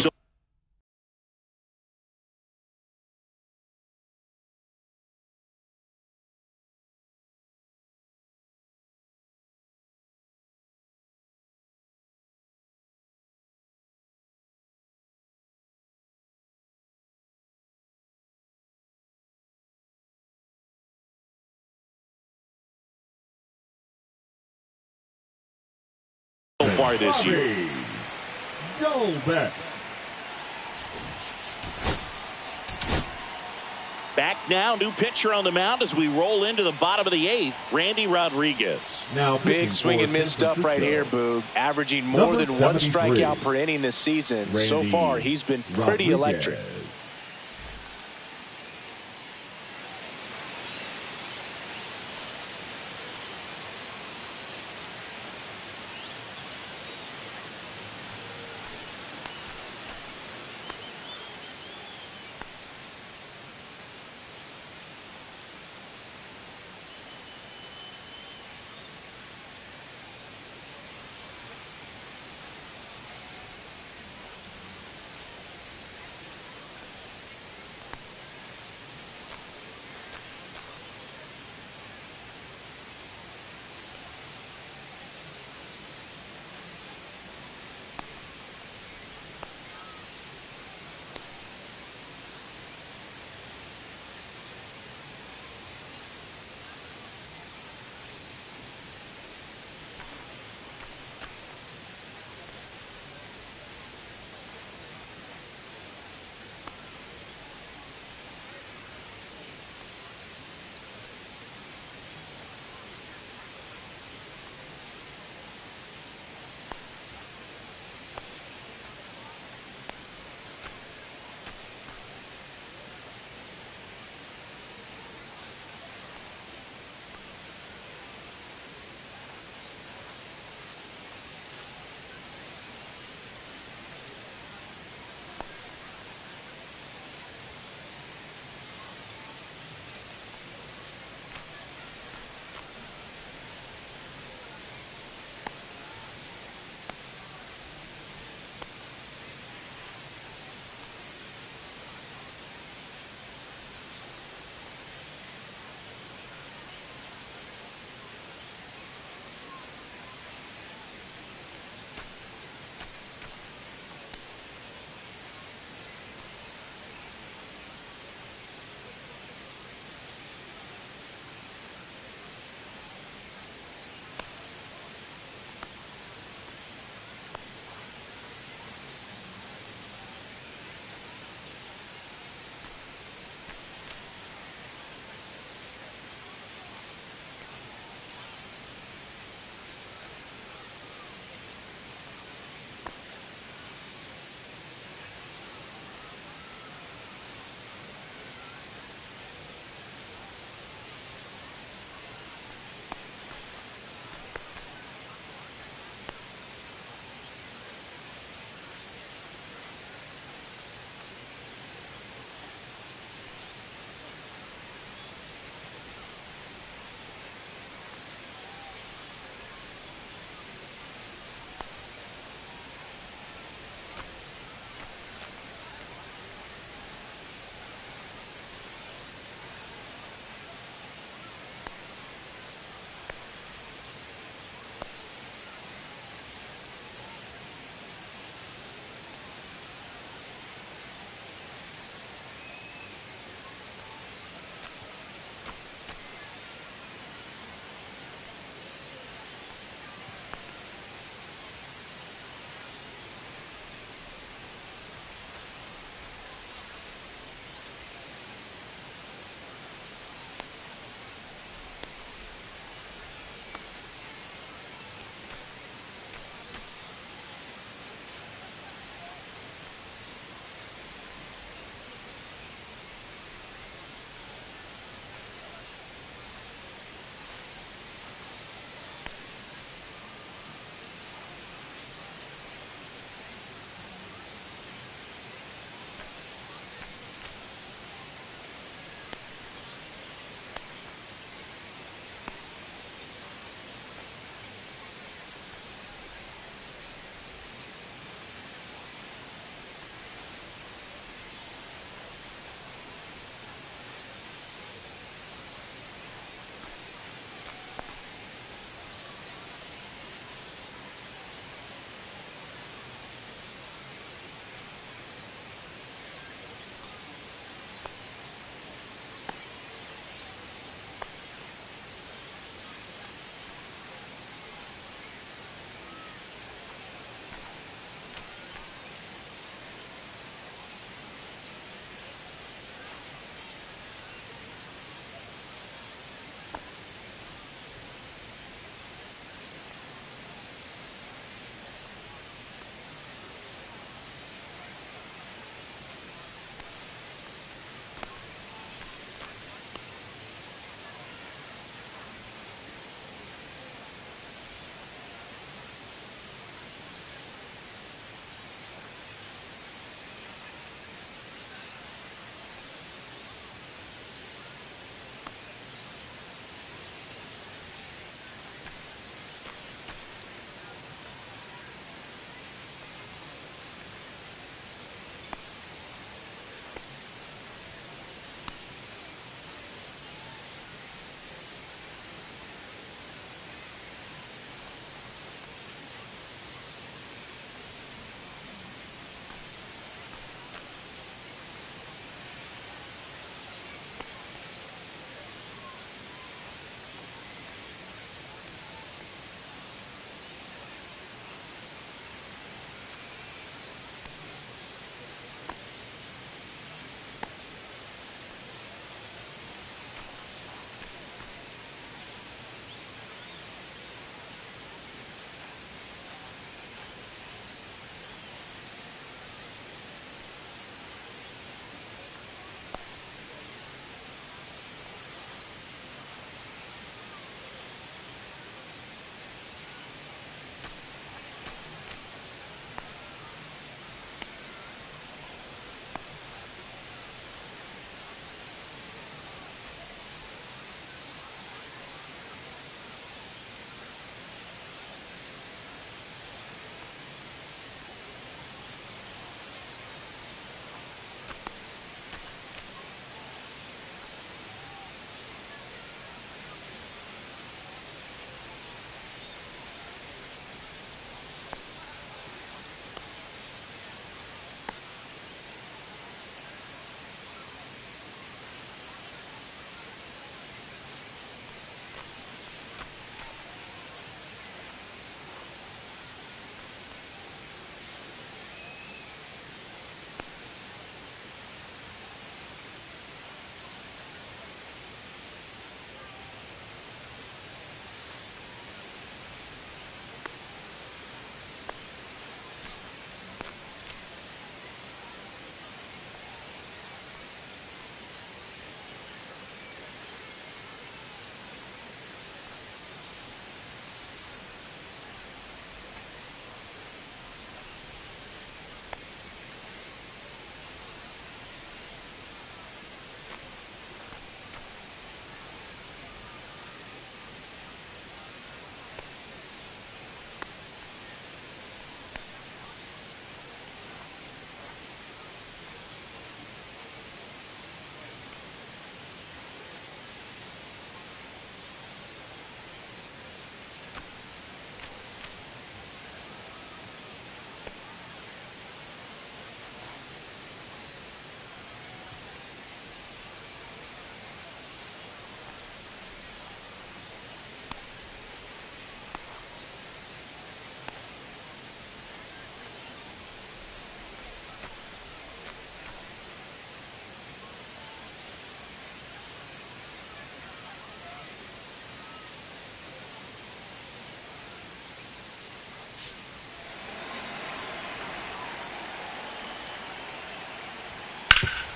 So far this year. Go back. Back now, new pitcher on the mound as we roll into the bottom of the 8th, Randy Rodriguez. Now big swing and miss stuff right here, Boog. Averaging more than 1 strikeout per inning this season. So far, he's been pretty electric.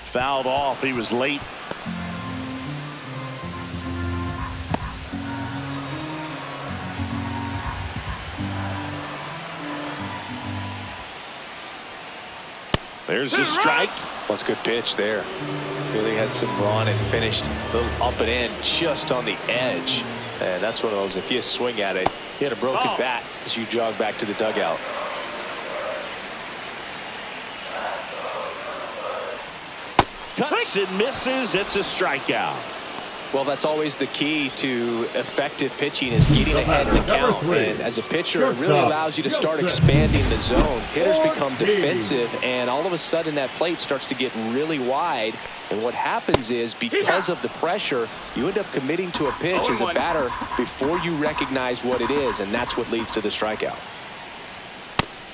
Fouled off. He was late. There's the strike. That's a good pitch there. Really had some run and finished a little up and in just on the edge. And that's one of those, if you swing at it, you had a broken bat as you jog back to the dugout. Cuts and misses. It's a strikeout. Well, that's always the key to effective pitching, is getting ahead in the count. And as a pitcher, it really allows you to start expanding the zone. Hitters become defensive, and all of a sudden that plate starts to get really wide. And what happens is, because of the pressure, you end up committing to a pitch as a batter before you recognize what it is, and that's what leads to the strikeout.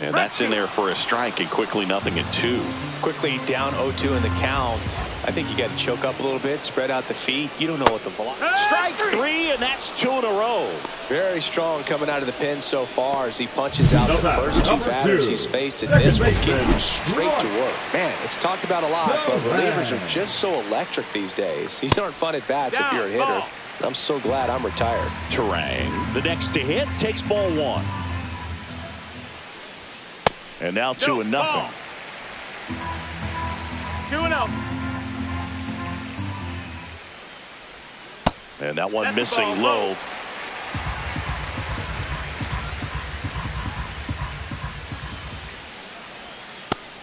And that's in there for a strike, and quickly 0-2. Quickly down 0-2 in the count. I think you got to choke up a little bit, spread out the feet. You don't know what the velocity. Strike 3, and that's 2 in a row. Very strong coming out of the pen so far as he punches out the first 2 batters he's faced, and this one getting straight to work. Man, it's talked about a lot, but relievers are just so electric these days. These aren't fun at bats if you're a hitter. I'm so glad I'm retired. Terang. The next to hit takes ball 1. And now 2-0. 2-0. And that one missing low.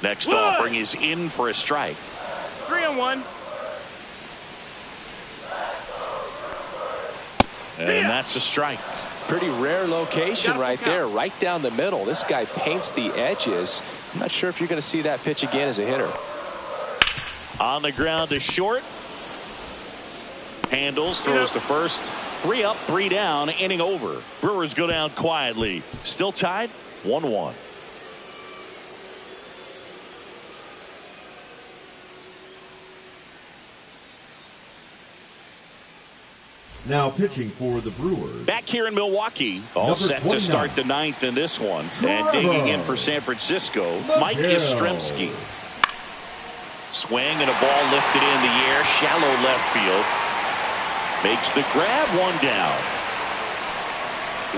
Next offering is in for a strike. 3-1. And that's a strike. Pretty rare location right there, right down the middle. This guy paints the edges. I'm not sure if you're going to see that pitch again as a hitter. On the ground to short. Handles, throws to first. 3 up, 3 down, inning over. Brewers go down quietly. Still tied, 1-1. Now pitching for the Brewers. Back here in Milwaukee, all set to start the 9th in this one. And digging in for San Francisco, Mike Yastrzemski. Swing and a ball lifted in the air, shallow left field. Makes the grab, 1 down.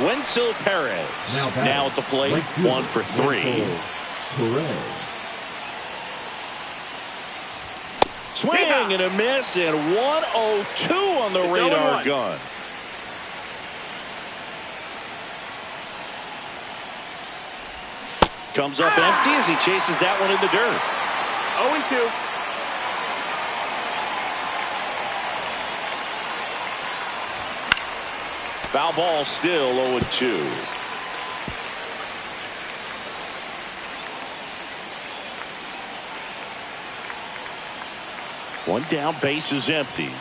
Wenzel Perez now at the plate, 1 for 3. Swing and a miss, and 102 on the radar gun. Comes up empty as he chases that one in the dirt. 0-2. Foul ball, still 0-2. One down, base is empty.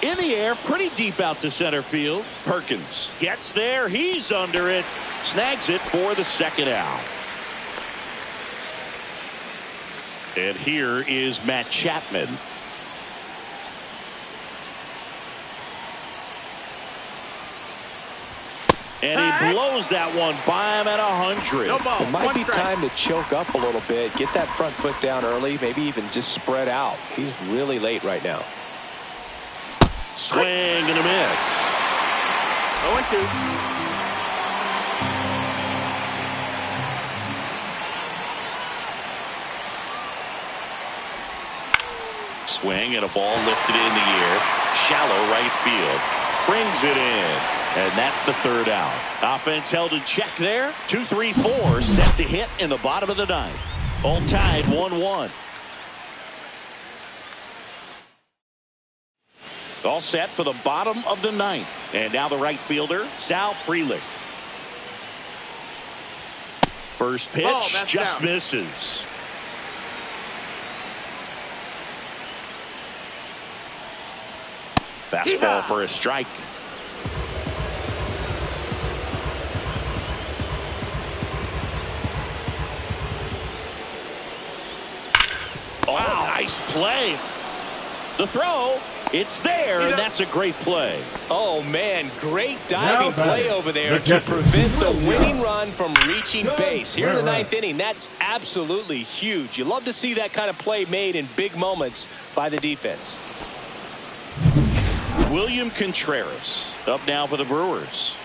In the air, pretty deep out to center field. Perkins gets there. He's under it. Snags it for the 2nd out. And here is Matt Chapman. And he blows that one by him at 100. No ball. It might be time to choke up a little bit, get that front foot down early, maybe even just spread out. He's really late right now. Swing and a miss. 0-2. Swing and a ball lifted in the air. Shallow right field. Brings it in. And that's the 3rd out. Offense held in check there. 2-3-4 set to hit in the bottom of the 9th. All tied 1-1. All set for the bottom of the 9th. And now the right fielder, Sal Frelick. First pitch just down. misses. Fastball for a strike. Wow, nice play. The throw, It's there, and that's a great play. Oh, man, great diving Now play over there to prevent the winning run from reaching base. Here in the ninth inning, that's absolutely huge. You love to see that kind of play made in big moments by the defense. William Contreras up now for the Brewers.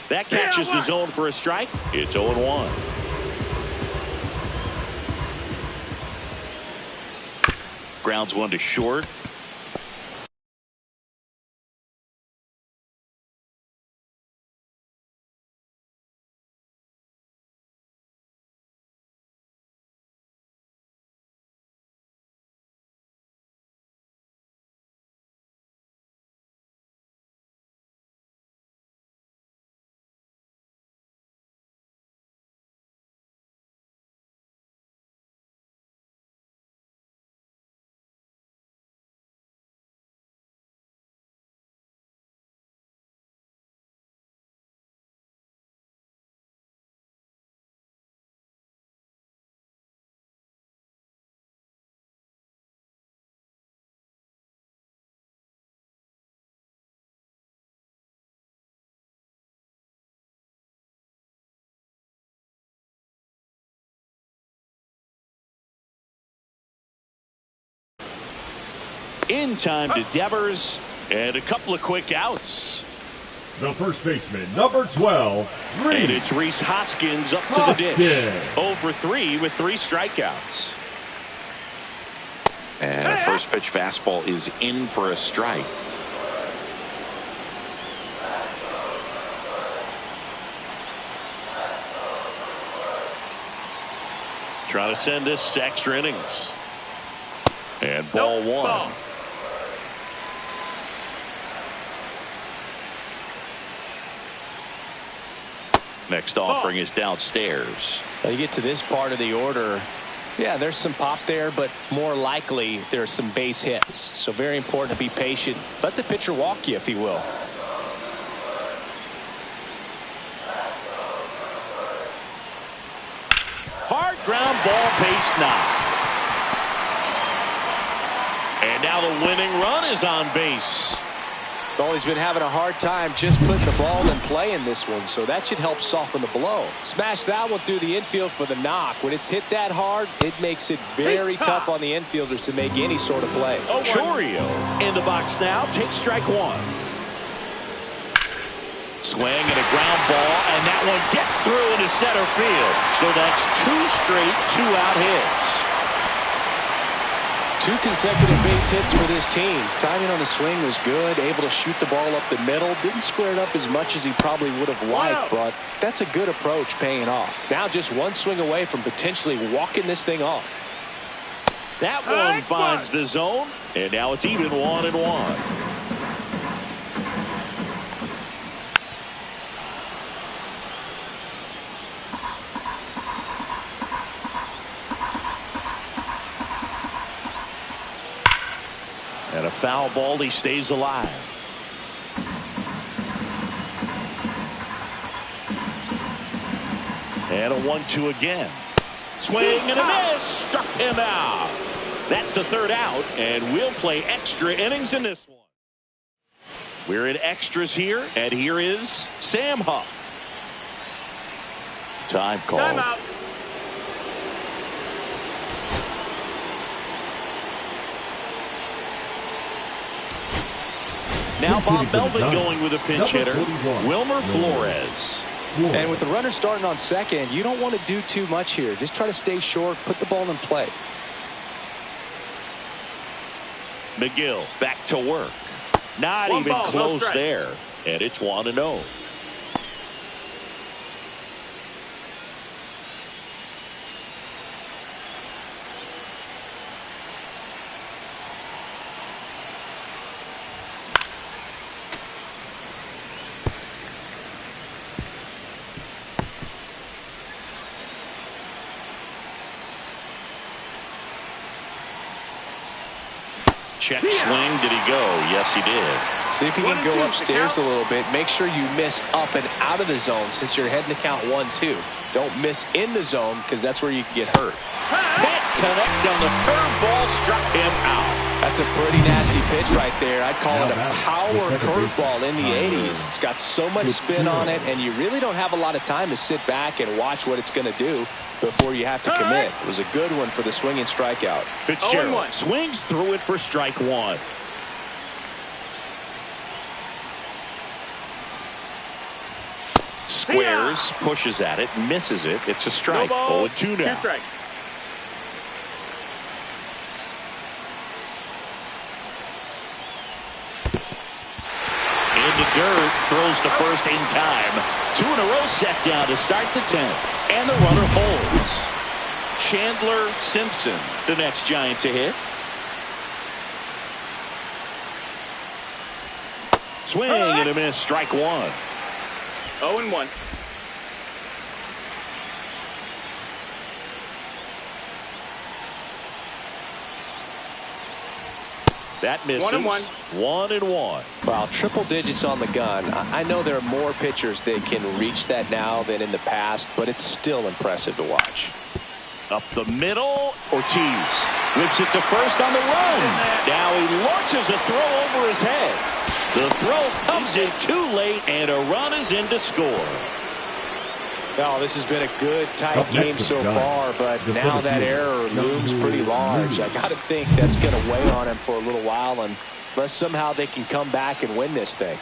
That catches the zone for a strike. It's 0-1. Grounds one to short. In time to Devers, and a couple of quick outs. The first baseman, number 12, Reese. And it's Rhys Hoskins up to the dish. 0 for 3 with 3 strikeouts. And a first pitch fastball is in for a strike. Trying to send this to extra innings. And ball one. Next offering is downstairs. Now you get to this part of the order. Yeah, there's some pop there, but more likely there's some base hits. So very important to be patient. Let the pitcher walk you, if he will. Hard ground ball, base knock. And now the winning run is on base. Well, he's been having a hard time just putting the ball in play in this one, so that should help soften the blow. Smash that one through the infield for the knock. When it's hit that hard, it makes it very tough on the infielders to make any sort of play. Chorio in the box now. Takes strike one. Swing and a ground ball, and that one gets through into center field. So that's 2 straight 2-out hits. 2 consecutive base hits for this team. Timing on the swing was good. Able to shoot the ball up the middle. Didn't square it up as much as he probably would have liked, but that's a good approach paying off. Now just 1 swing away from potentially walking this thing off. That one finds the zone, and now it's even 1-1. And a foul ball, he stays alive. And a 1-2 again. Swing and a miss. Struck him out. That's the 3rd out, and we'll play extra innings in this one. We're in extras here, and here is Sam Huff. Time call. Timeout. Now Bob Melvin going with a pinch hitter, Wilmer Flores. And with the runner starting on second, you don't want to do too much here. Just try to stay short, put the ball in play. McGill back to work. Not One even ball, no close strikes. there. And it's 1-0. Check swing. Did he go? Yes, he did. See if you can go upstairs a little bit. Make sure you miss up and out of the zone since you're heading to count 1-2. Don't miss in the zone because that's where you can get hurt. That connect on the curveball, struck him out. That's a pretty nasty pitch right there. I'd call it a power curveball in the 80s. It's got so much spin on it, and you really don't have a lot of time to sit back and watch what it's going to do before you have to commit. It was a good one for the swinging strikeout. Fitzgerald swings through it for strike one. Squares, pushes at it, misses it. It's a strike. 0-2 now. 2 strikes. In the dirt, throws to first in time. 2 in a row set down to start the 10th. And the runner holds. Chandler Simpson, the next Giant to hit. Swing and a miss, strike one. 0-1. That misses. 1-1. 1-1. Wow, triple digits on the gun. I know there are more pitchers that can reach that now than in the past, but it's still impressive to watch. Up the middle, Ortiz whips it to first on the run. Now he launches a throw over his head. The throw comes in too late, and a run is in to score. Oh, this has been a good, tight game so far, but now that error looms pretty large. I got to think that's going to weigh on him for a little while, unless somehow they can come back and win this thing.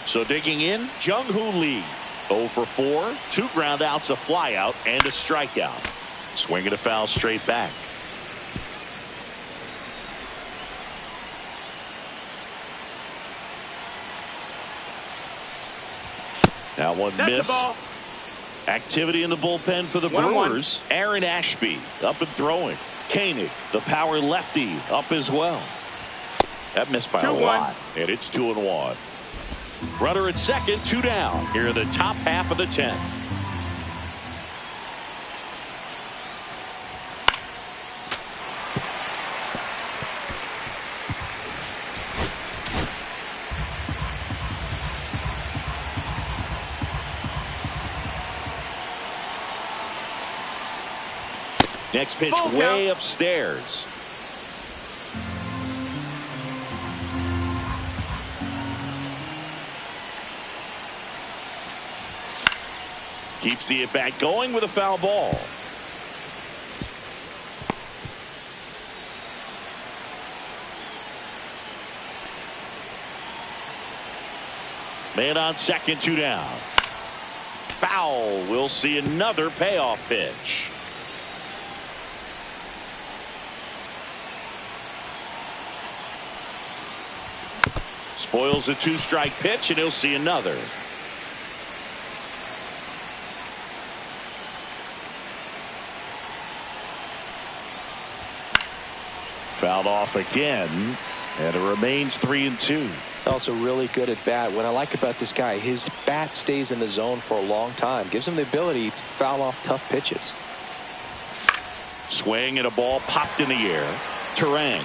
So digging in, Jung-Hoo Lee. 0 for 4, 2 ground outs, a fly out, and a strikeout. Swinging a foul straight back. Now one missed. Activity in the bullpen for the Brewers. Aaron Ashby up and throwing. Koenig, the power lefty, up as well. That missed by a lot, and it's 2-1. Runner at second, 2 down. Here in the top half of the 10th. Next pitch way upstairs. Keeps the at-bat going with a foul ball. Man on second, 2 down. Foul. We'll see another payoff pitch. Spoils a 2-strike pitch, and he'll see another. Fouled off again, and it remains 3-2. Also really good at bat. What I like about this guy, his bat stays in the zone for a long time. Gives him the ability to foul off tough pitches. Swing and a ball popped in the air. Terang.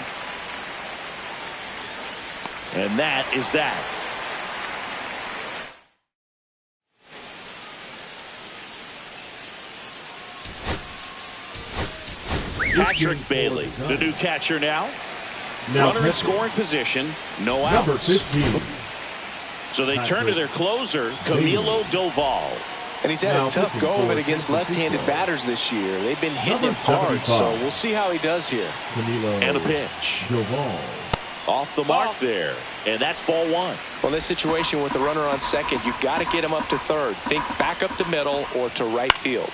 And that is that. Patrick Bailey, the new catcher now. Runner in scoring position, no outs. Number 15. So they turn to their closer, Camilo Doval. And he's had a tough go of it against left-handed batters this year. They've been hitting him hard, so we'll see how he does here. And a pitch. Doval. Off the mark there. And that's ball 1. Well, in this situation with the runner on second, you've got to get him up to third. Think back up to middle or to right field.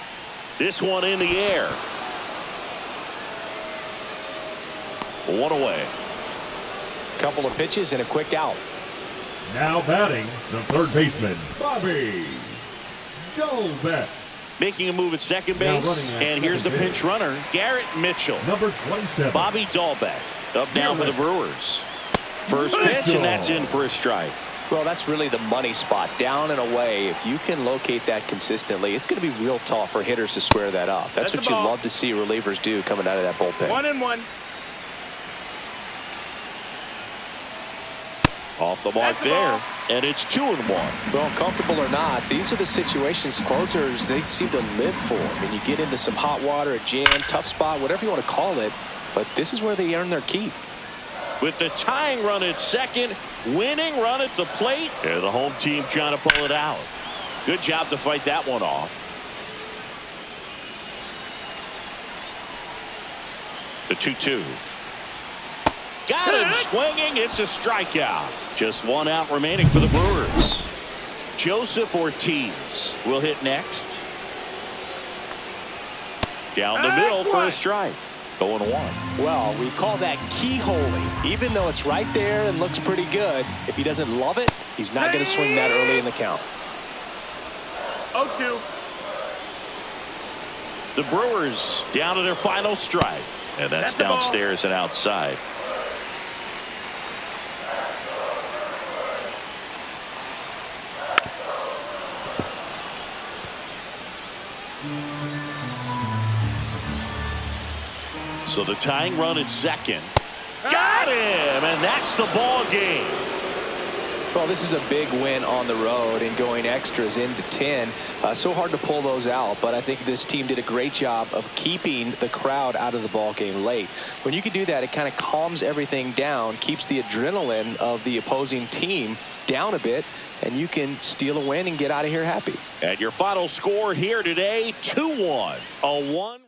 This one in the air. 1 away. Couple of pitches and a quick out. Now batting, the third baseman, Bobby Dolbeck. Making a move at second base. And here's the pinch runner, Garrett Mitchell. Number 27. Bobby Dolbeck up now for the Brewers. First pitch, and that's in for a strike. Well, that's really the money spot, down and away. If you can locate that consistently, it's going to be real tough for hitters to square that up. That's what you love to see relievers do coming out of that bullpen. 1-1. Off the mark there, and it's 2-1. Well, comfortable or not, these are the situations closers, they seem to live for. I mean, you get into some hot water, a jam, tough spot, whatever you want to call it, but this is where they earn their keep. With the tying run at second, winning run at the plate, and the home team trying to pull it out. Good job to fight that one off. The 2-2. Got him swinging. It's a strikeout. Just one out remaining for the Brewers. Joseph Ortiz will hit next. Down the middle for a strike. 0-1. Well, we call that keyholing. Even though it's right there and looks pretty good, if he doesn't love it, he's not going to swing that early in the count. 0-2. The Brewers down to their final strike. And that's downstairs and outside. So the tying run at second. Got him, and that's the ball game. Well, this is a big win on the road and going extras into 10. So hard to pull those out, but I think this team did a great job of keeping the crowd out of the ball game late. When you can do that, it kind of calms everything down, keeps the adrenaline of the opposing team down a bit, and you can steal a win and get out of here happy. And your final score here today, 2-1. A one.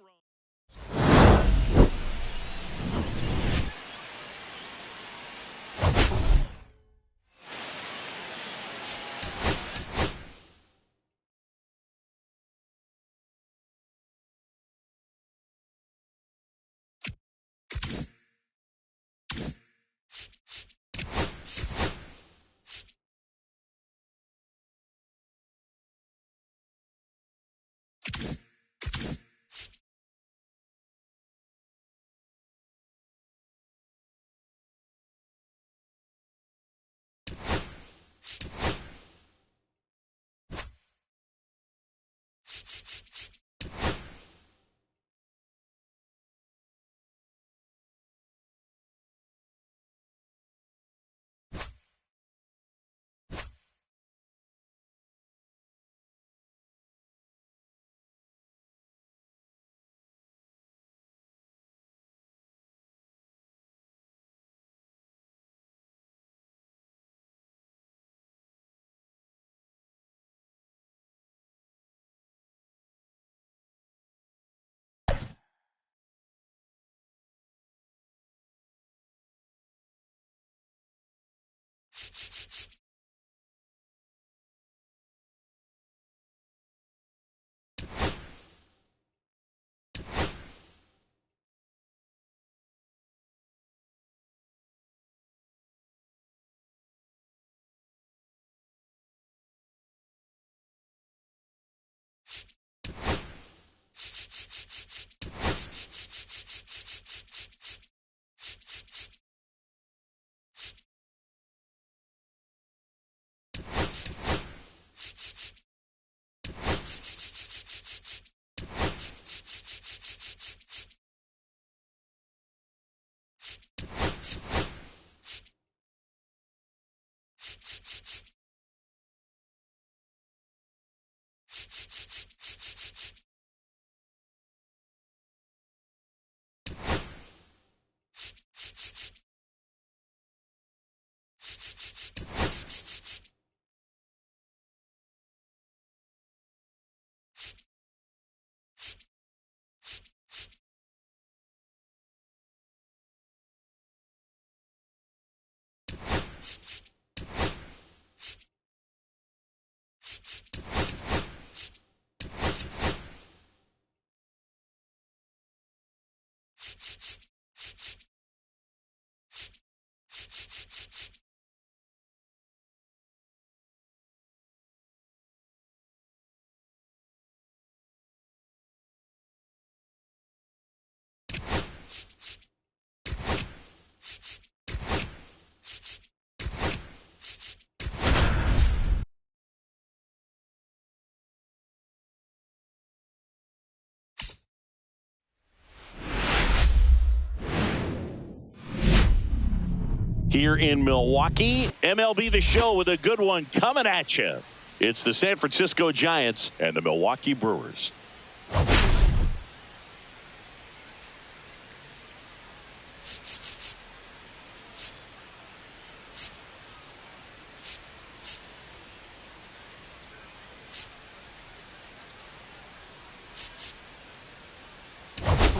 Here in Milwaukee, MLB The Show with a good one coming at you. It's the San Francisco Giants and the Milwaukee Brewers.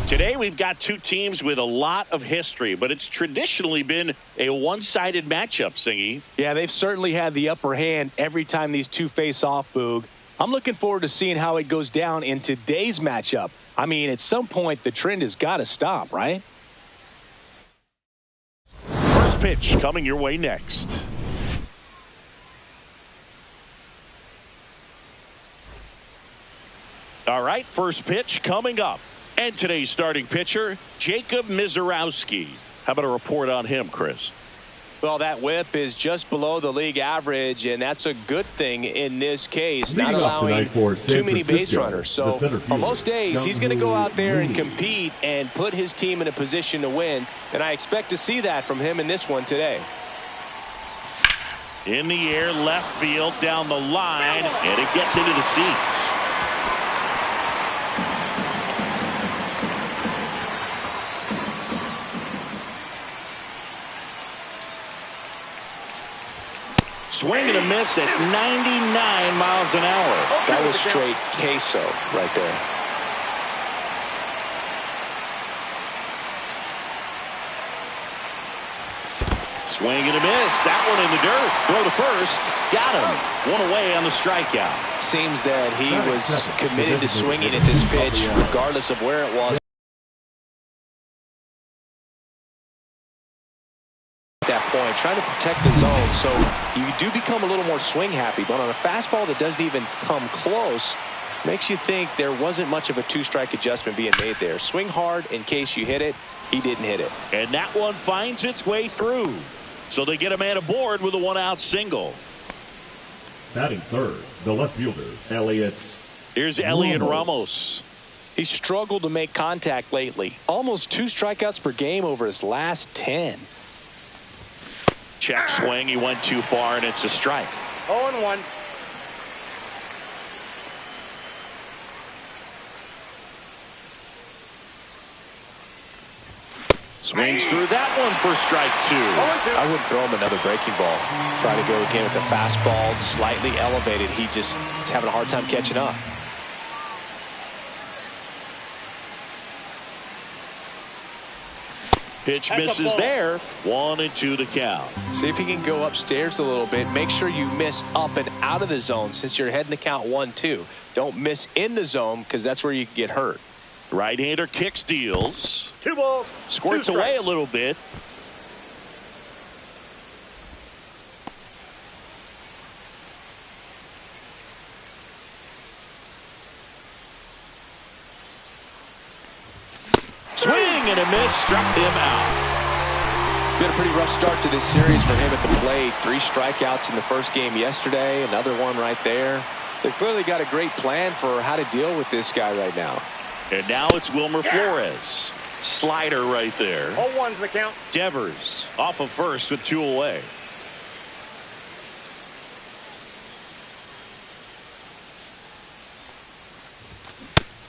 Today we've got two teams with a lot of history, but it's traditionally been a one-sided matchup, Singy. Yeah, they've certainly had the upper hand every time these two face off, Boog. I'm looking forward to seeing how it goes down in today's matchup. I mean, at some point, the trend has got to stop, right? First pitch coming your way next. All right, first pitch coming up. And today's starting pitcher, Jacob Misiorowski. How about a report on him, Chris? Well, that whip is just below the league average, and that's a good thing in this case, not allowing too many base runners. So on most days, he's going to go out there and compete and put his team in a position to win, and I expect to see that from him in this one today. In the air, left field, down the line, and it gets into the seats. Swing and a miss at 99 miles an hour. That was straight queso right there. Swing and a miss. That one in the dirt. Throw to first. Got him. One away on the strikeout. Seems that he was committed to swinging at this pitch regardless of where it was. That point, trying to protect the zone, so you do become a little more swing happy, but on a fastball that doesn't even come close, makes you think there wasn't much of a two-strike adjustment being made there. Swing hard in case you hit it. He didn't hit it, and that one finds its way through, so they get a man aboard with a one-out single. Batting third, the left fielder, Elliott. Here's Elliott Ramos. He struggled to make contact lately, almost 2 strikeouts per game over his last 10. Check swing. He went too far, and it's a strike. 0-1. Swings through that one for strike 2. I wouldn't throw him another breaking ball. Try to go again with the fastball, slightly elevated. He just is having a hard time catching up. Pitch misses there. 1-2 the count. See if he can go upstairs a little bit. Make sure you miss up and out of the zone since you're heading the count 1-2. Don't miss in the zone because that's where you can get hurt. Right-hander kick steals. 2 balls. Squirts 2 strikes. away a little bit. Swing and a miss, struck him out. Been a pretty rough start to this series for him at the plate. 3 strikeouts in the first game yesterday, another one right there. They've clearly got a great plan for how to deal with this guy right now. And now it's Wilmer Flores. Slider right there. 0-1's the count. Devers off of first with 2 away.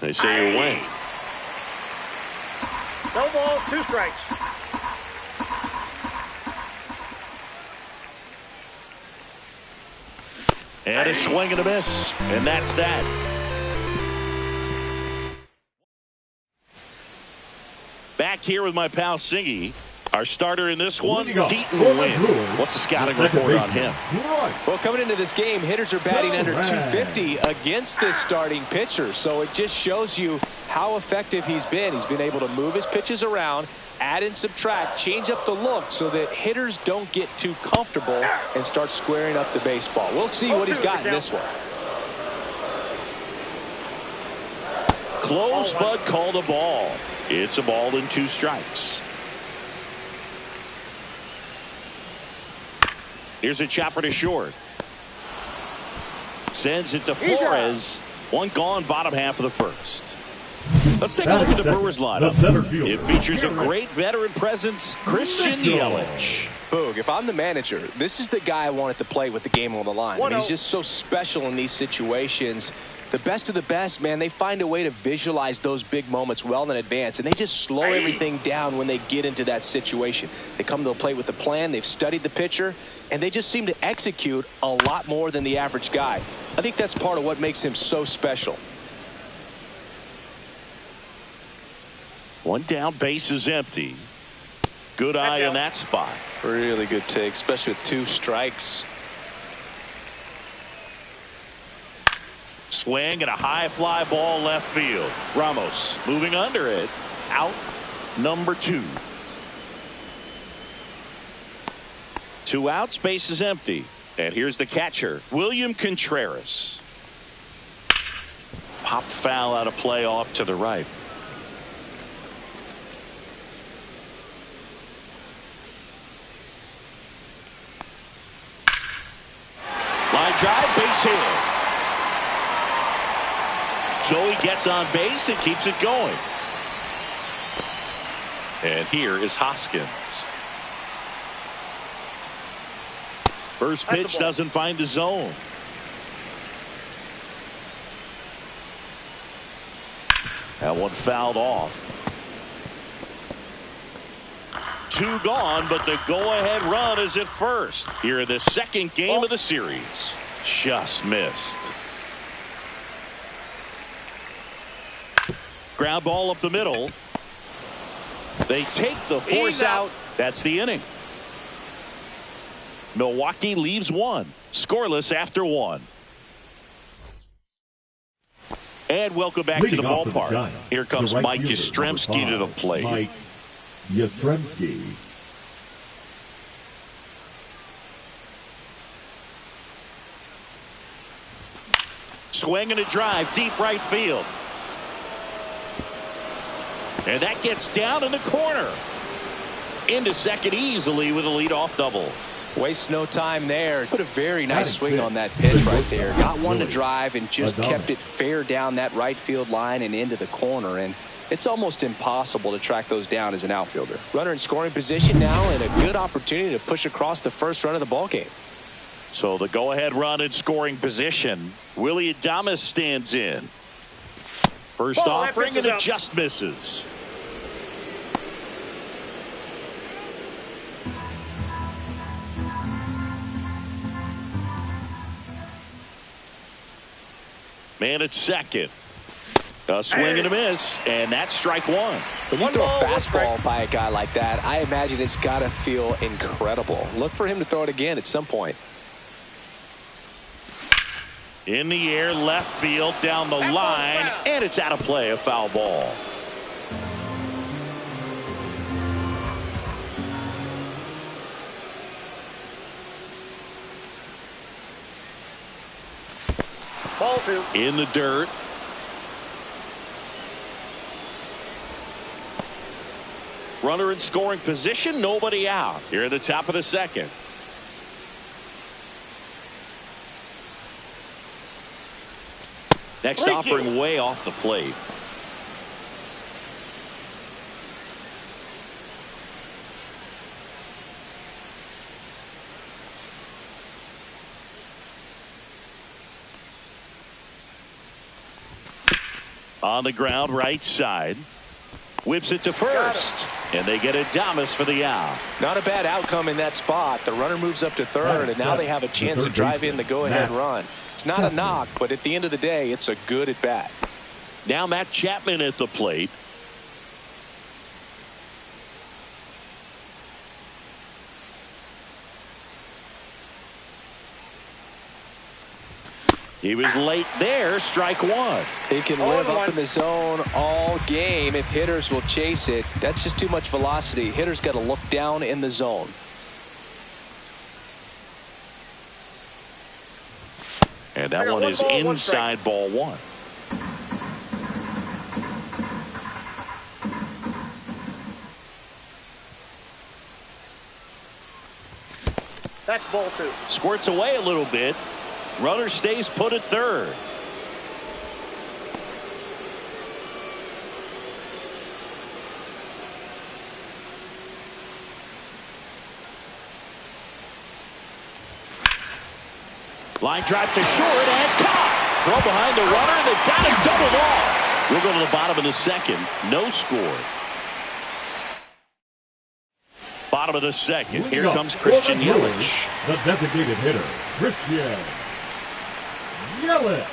They say you're away. No balls, 2 strikes. And a swing and a miss. And that's that. Back here with my pal Singy. Our starter in this one, Keaton Wynn. What's the scouting report on him? Well, coming into this game, hitters are batting under 250 against this starting pitcher. So it just shows you how effective he's been. He's been able to move his pitches around, add and subtract, change up the look so that hitters don't get too comfortable and start squaring up the baseball. We'll see what he's got in this one. Close, but called a ball. It's a ball and 2 strikes. Here's a chopper to short. Sends it to Flores. 1 gone, bottom half of the first. Let's take a look at the Brewers lineup. The center fielder. It features a great veteran presence, Christian Yelich. Boog, if I'm the manager, this is the guy I wanted to play with the game on the line. I mean, he's just so special in these situations. The best of the best, man, they find a way to visualize those big moments well in advance, and they just slow everything down when they get into that situation. They come to the plate with a plan, they've studied the pitcher, and they just seem to execute a lot more than the average guy. I think that's part of what makes him so special. One down, base is empty. Good eye in that spot. Really good take, especially with 2 strikes. Swing and a high fly ball left field. Ramos moving under it. Out number 2. 2 outs, base is empty. And here's the catcher, William Contreras. Popped foul out of play off to the right. Line drive, base hit. Joey gets on base and keeps it going. And here is Hoskins. First pitch doesn't find the zone. That one fouled off. 2 gone, but the go-ahead run is at first. Here in the second game of the series. Just missed. Ground ball up the middle. They take the force out. That's the inning. Milwaukee leaves 1. Scoreless after 1. And welcome back to the ballpark. Here comes Mike Yastrzemski to the plate. Mike Yastrzemski. Swing and a drive, deep right field. And that gets down in the corner. Into second easily with a leadoff double. Waste no time there. Put a very nice swing on that pitch right there. Got one to drive and just kept it fair down that right field line and into the corner. And it's almost impossible to track those down as an outfielder. Runner in scoring position now and a good opportunity to push across the first run of the ball game. So the go-ahead run in scoring position. Willie Adames stands in. First offering and it just misses. Man at second. A swing and a miss, and that's strike 1. When you throw a fastball by a guy like that, I imagine it's got to feel incredible. Look for him to throw it again at some point. In the air, left field, down the line, and it's out of play, a foul ball. Ball 2. In the dirt. Runner in scoring position, nobody out. Here at the top of the second. Next offering way off the plate. On the ground, right side. Whips it to first. And they get Adames for the out. Not a bad outcome in that spot. The runner moves up to third, and now they have a chance to drive in the go-ahead run. It's not a knock, but at the end of the day, it's a good at-bat. Now Matt Chapman at the plate. He was late there, strike 1. He can live up in the zone all game if hitters will chase it. That's just too much velocity. Hitters got to look down in the zone. And that one is inside ball 1. That's ball 2. Squirts away a little bit. Runner stays put at third. Line drive to short and caught. Throw behind the runner. They've got him doubled off. We'll go to the bottom of the second. No score. Bottom of the second. Here comes Christian Yelich. The designated hitter, Christian Yelich.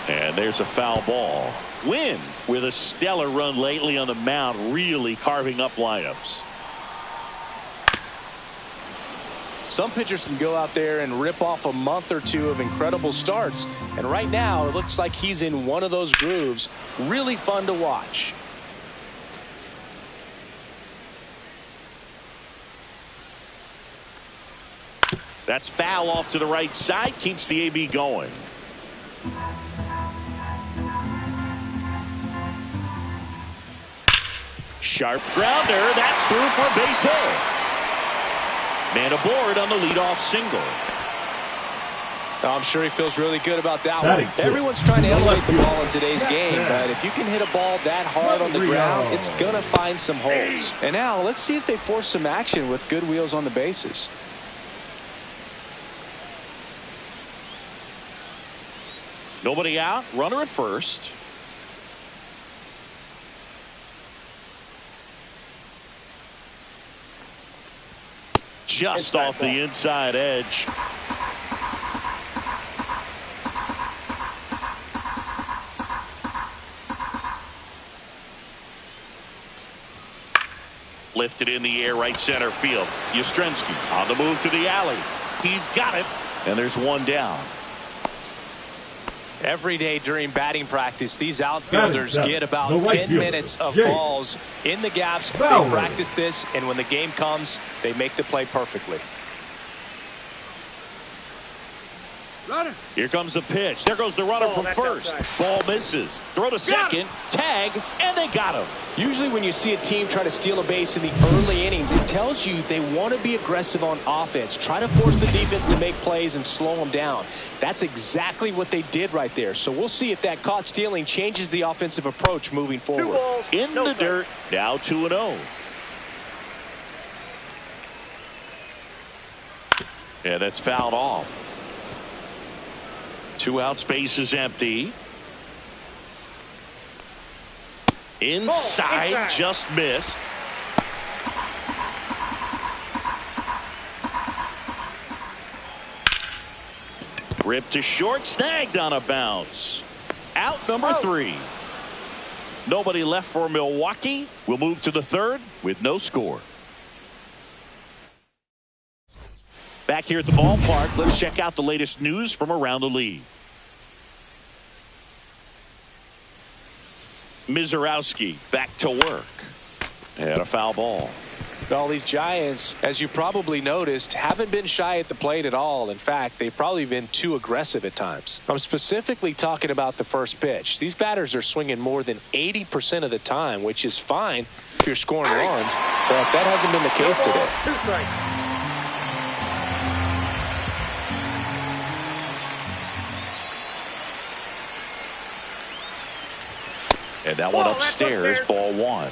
And there's a foul ball. Wynn with a stellar run lately on the mound, really carving up lineups. Some pitchers can go out there and rip off a month or two of incredible starts. And right now, it looks like he's in one of those grooves. Really fun to watch. That's foul off to the right side. Keeps the AB going. Sharp grounder. That's through for a base hit. Man aboard on the leadoff single. I'm sure he feels really good about that one. Everyone's trying to elevate the ball in today's game, but if you can hit a ball that hard on the ground, it's going to find some holes. And now let's see if they force some action with good wheels on the bases. Nobody out. Runner at first. Just off the inside edge. Lifted in the air, right center field. Yastrzemski on the move to the alley. He's got it. And there's one down. Every day during batting practice, these outfielders get about 10 minutes of balls in the gaps. They practice this, and when the game comes, they make the play perfectly. Runner. Here comes the pitch. There goes the runner from first. Ball misses. Throw to second. Tag, and they got him. Usually when you see a team try to steal a base in the early innings, it tells you they want to be aggressive on offense. Try to force the defense to make plays and slow them down. That's exactly what they did right there. So we'll see if that caught stealing changes the offensive approach moving forward. In the dirt. Now 2-0. Yeah, that's fouled off. 2 out, space is empty. Inside, just missed. Ripped to short, snagged on a bounce. Out number 3. Nobody left for Milwaukee. We'll move to the third with no score. Back here at the ballpark, let's check out the latest news from around the league. Mizorowski back to work. And a foul ball. Well, these Giants, as you probably noticed, haven't been shy at the plate at all. In fact, they've probably been too aggressive at times. I'm specifically talking about the first pitch. These batters are swinging more than 80% of the time, which is fine if you're scoring runs, but that hasn't been the case today. 2 strikes. And that one upstairs, ball 1.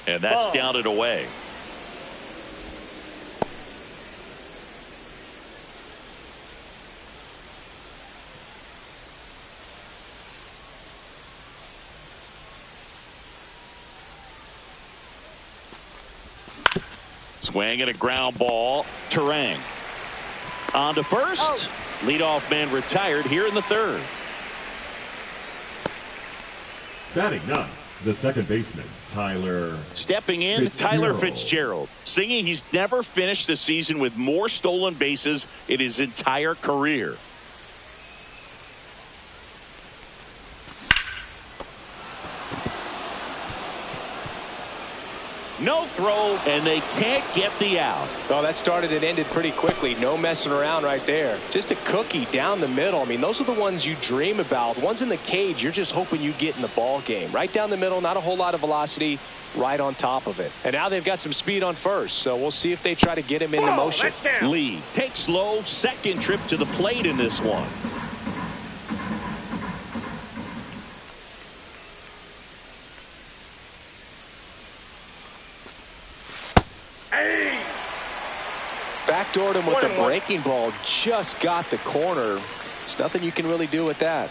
And that's down and away. Swing and a ground ball. Terang on to first. Leadoff man retired here in the third. Batting ninth, the second baseman, Tyler. Stepping in, Tyler Fitzgerald, singing he's never finished the season with more stolen bases in his entire career. No throw, and they can't get the out. Well, that started and ended pretty quickly. No messing around right there. Just a cookie down the middle. I mean, those are the ones you dream about. The ones in the cage, you're just hoping you get in the ball game. Right down the middle, not a whole lot of velocity, right on top of it. And now they've got some speed on first, so we'll see if they try to get him into motion. Lee takes low, second trip to the plate in this one. backdoored him with the 21. breaking ball. Just got the corner. There's nothing you can really do with that.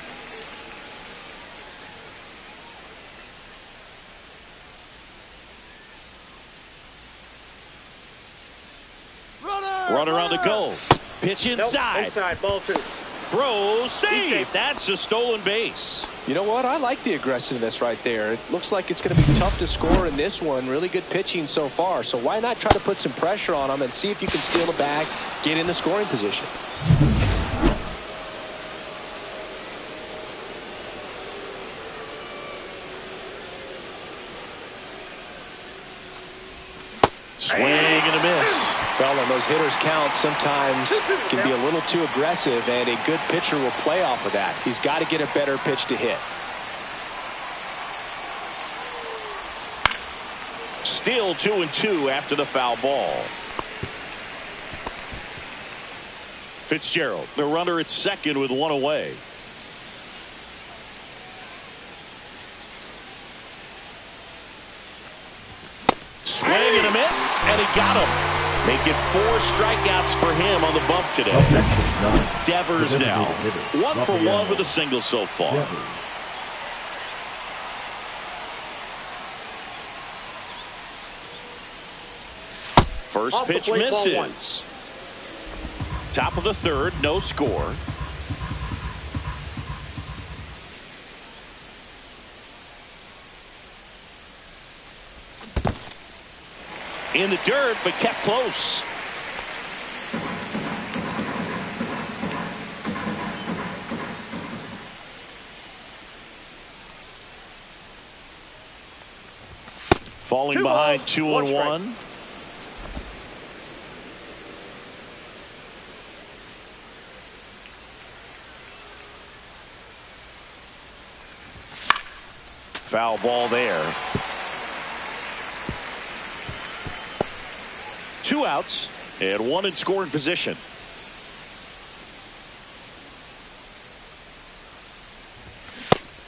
Runner on the go. Pitch Nope, inside. inside, ball 2. Throw, save. safe. That's a stolen base. You know what? I like the aggressiveness right there. It looks like it's going to be tough to score in this one. Really good pitching so far. So why not try to put some pressure on them and see if you can steal the bag, get in the scoring position. Swing and a miss. Well, on those hitters' counts sometimes can be a little too aggressive, and a good pitcher will play off of that. He's got to get a better pitch to hit. Still 2-2 after the foul ball. Fitzgerald, the runner at second with one away. Swing and a miss, and he got him. Make it 4 strikeouts for him on the bump today. Up next is 9. Devers The now. designated hitter, 1 for 1 Rafael with a single so far. Devers. First Off the pitch plate, ball 1. misses. Top of the third, no score. In the dirt, but kept close. Falling 2 behind balls, 2-1. Foul ball there. 2 outs and 1 in scoring position.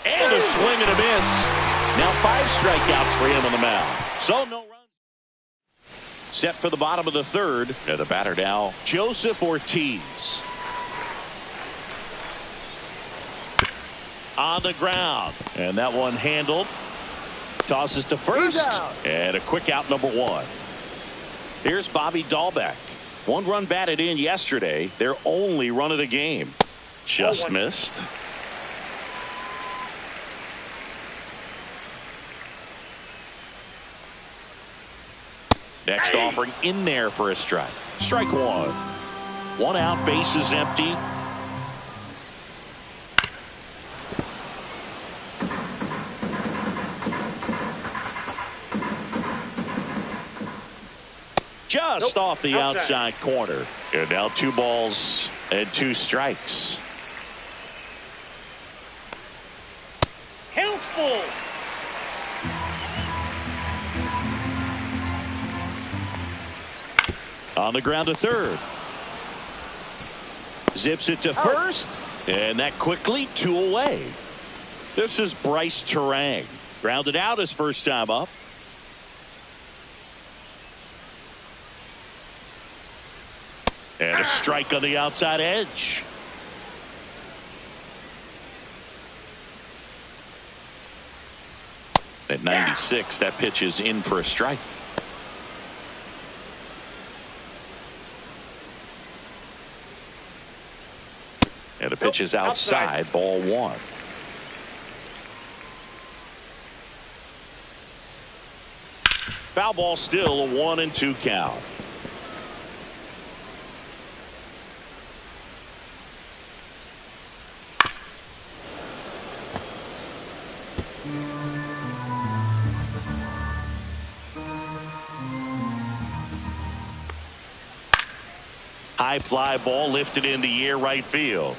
And a swing and a miss. Now 5 strikeouts for him on the mound. So no runs. Set for the bottom of the third. And the batter now, Joseph Ortiz. On the ground. And that one handled. Tosses to first. And a quick out, number 1. Here's Bobby Dahlbeck. 1 run batted in yesterday. Their only run of the game. Just missed. Next offering in there for a strike. Strike 1. 1 out, base is empty. Just off the outside corner. And now 2 balls and 2 strikes. Helpful. On the ground to third. Zips it to first. And that quickly 2 away. This is Bryce Terang. Grounded out his first time up. And a strike on the outside edge. At 96, that pitch is in for a strike. And the pitch is outside, ball 1. Foul ball, still a 1-2 count. High fly ball lifted in the air, right field.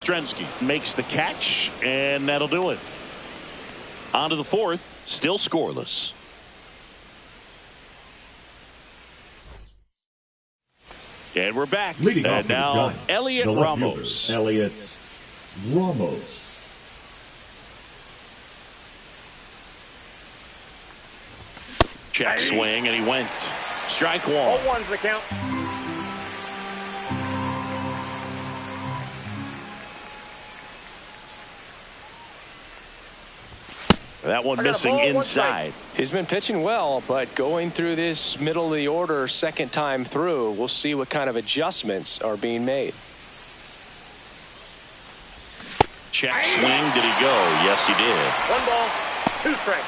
Trensky makes the catch, and that'll do it. On to the fourth, still scoreless. And we're back. Leading off And for the now Giants, Elliot the left Ramos. fielder, Elliot Ramos. Check swing, and he went. Strike one. All one's the count. That one I got a missing ball, one inside. He's been pitching well, but going through this middle of the order second time through, we'll see what kind of adjustments are being made. Check swing. Did he go? Yes, he did. 1 ball, 2 strikes.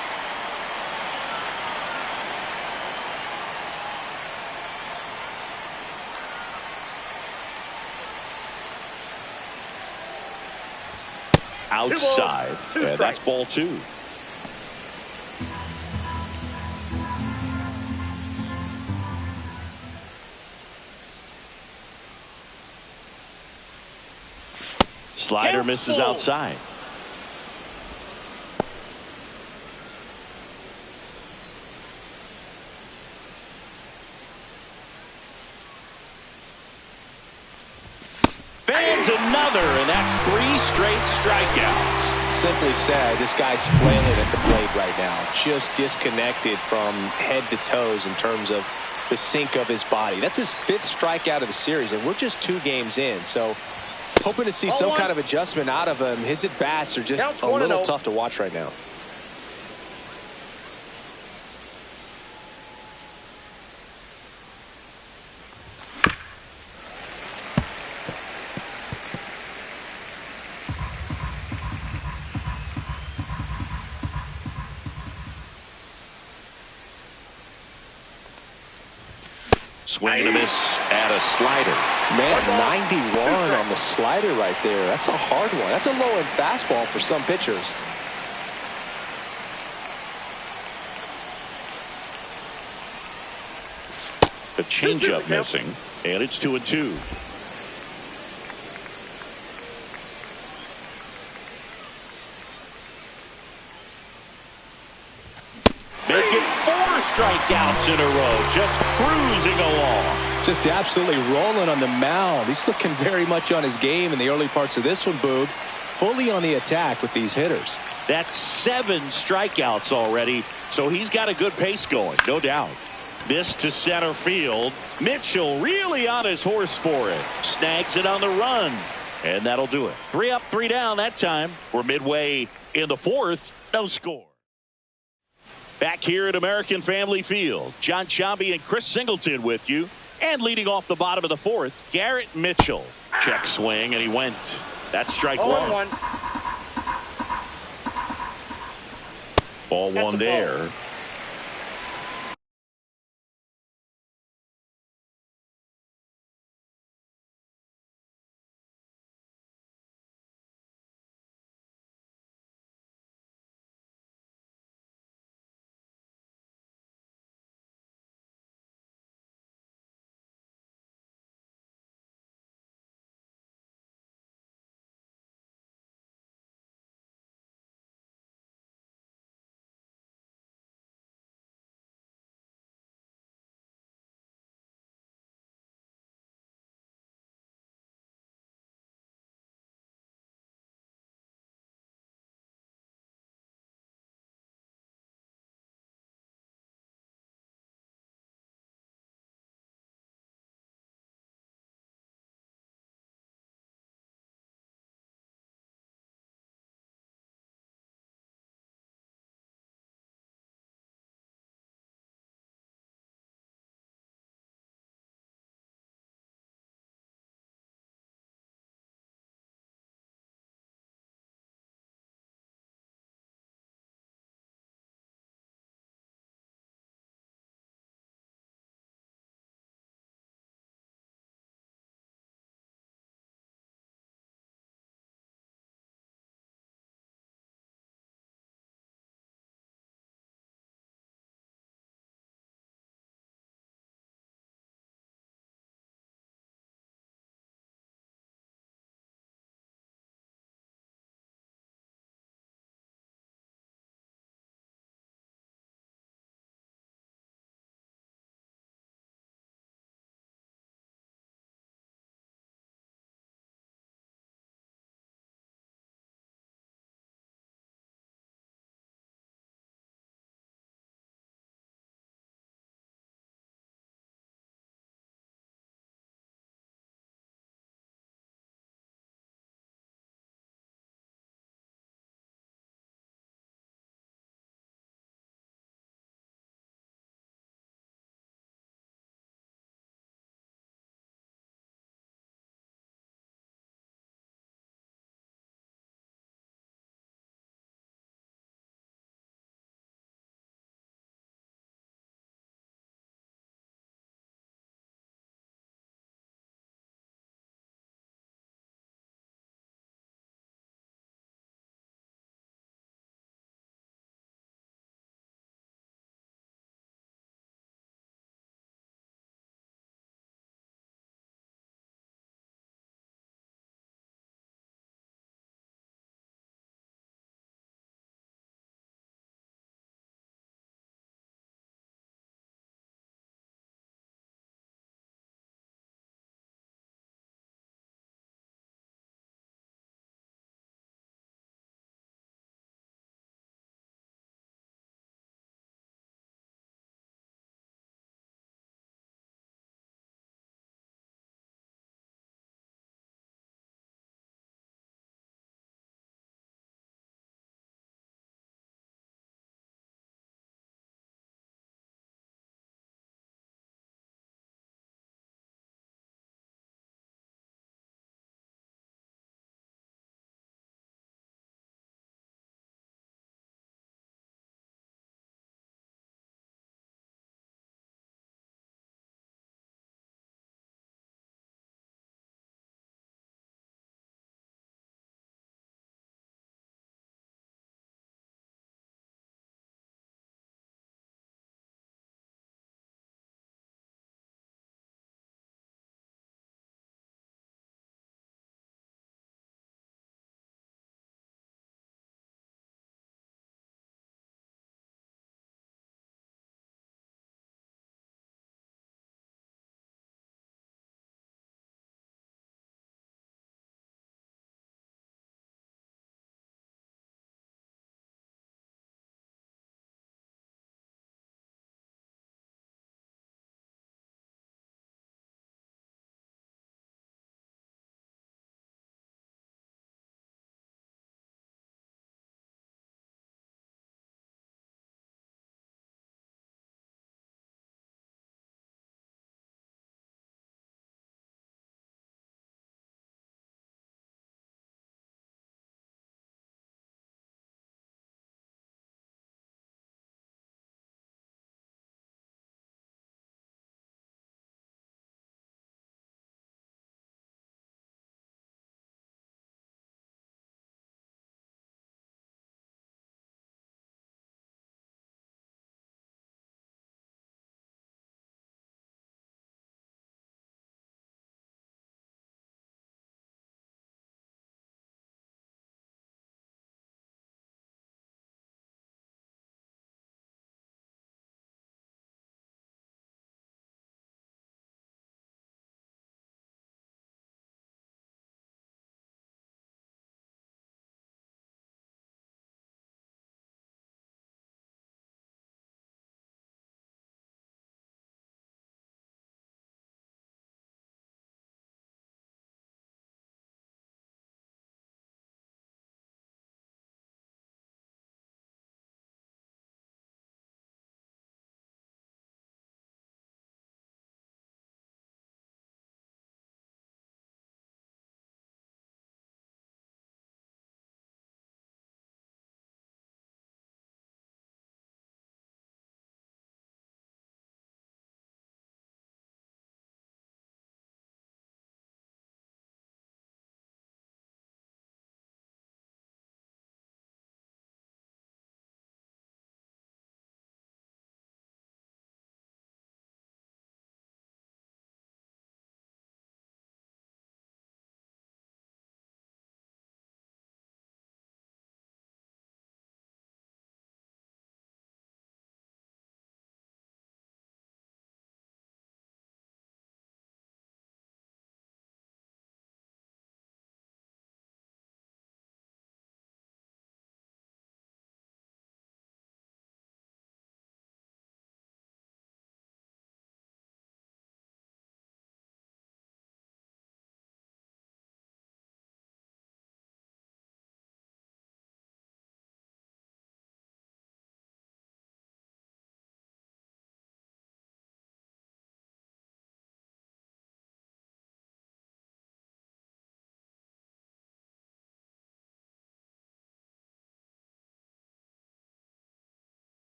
Outside. 2 strikes. That's ball 2. Slider misses outside. Fans another, and that's 3 straight strikeouts. Simply said, this guy's flailing at the plate right now. Just disconnected from head to toes in terms of the sync of his body. That's his 5th strikeout of the series, and we're just 2 games in. So hoping to see some kind of adjustment out of him. His at-bats are just a little tough to watch right now. Swing and a miss at a slider. Man, 91 on the slider right there. That's a hard one. That's a low-end fastball for some pitchers. The changeup missing, and it's 2-2. Make it 4 strikeouts in a row, just cruising along. Just absolutely rolling on the mound. He's looking very much on his game in the early parts of this one, Boog. Fully on the attack with these hitters. That's 7 strikeouts already, so he's got a good pace going, no doubt. This to center field. Mitchell really on his horse for it. Snags it on the run, and that'll do it. 3 up, 3 down that time. We're midway in the 4th, no score. Back here at American Family Field, John Chambi and Chris Singleton with you. And leading off the bottom of the 4th, Garrett Mitchell. Check swing, and he went. That's strike 1. Ball 1 there.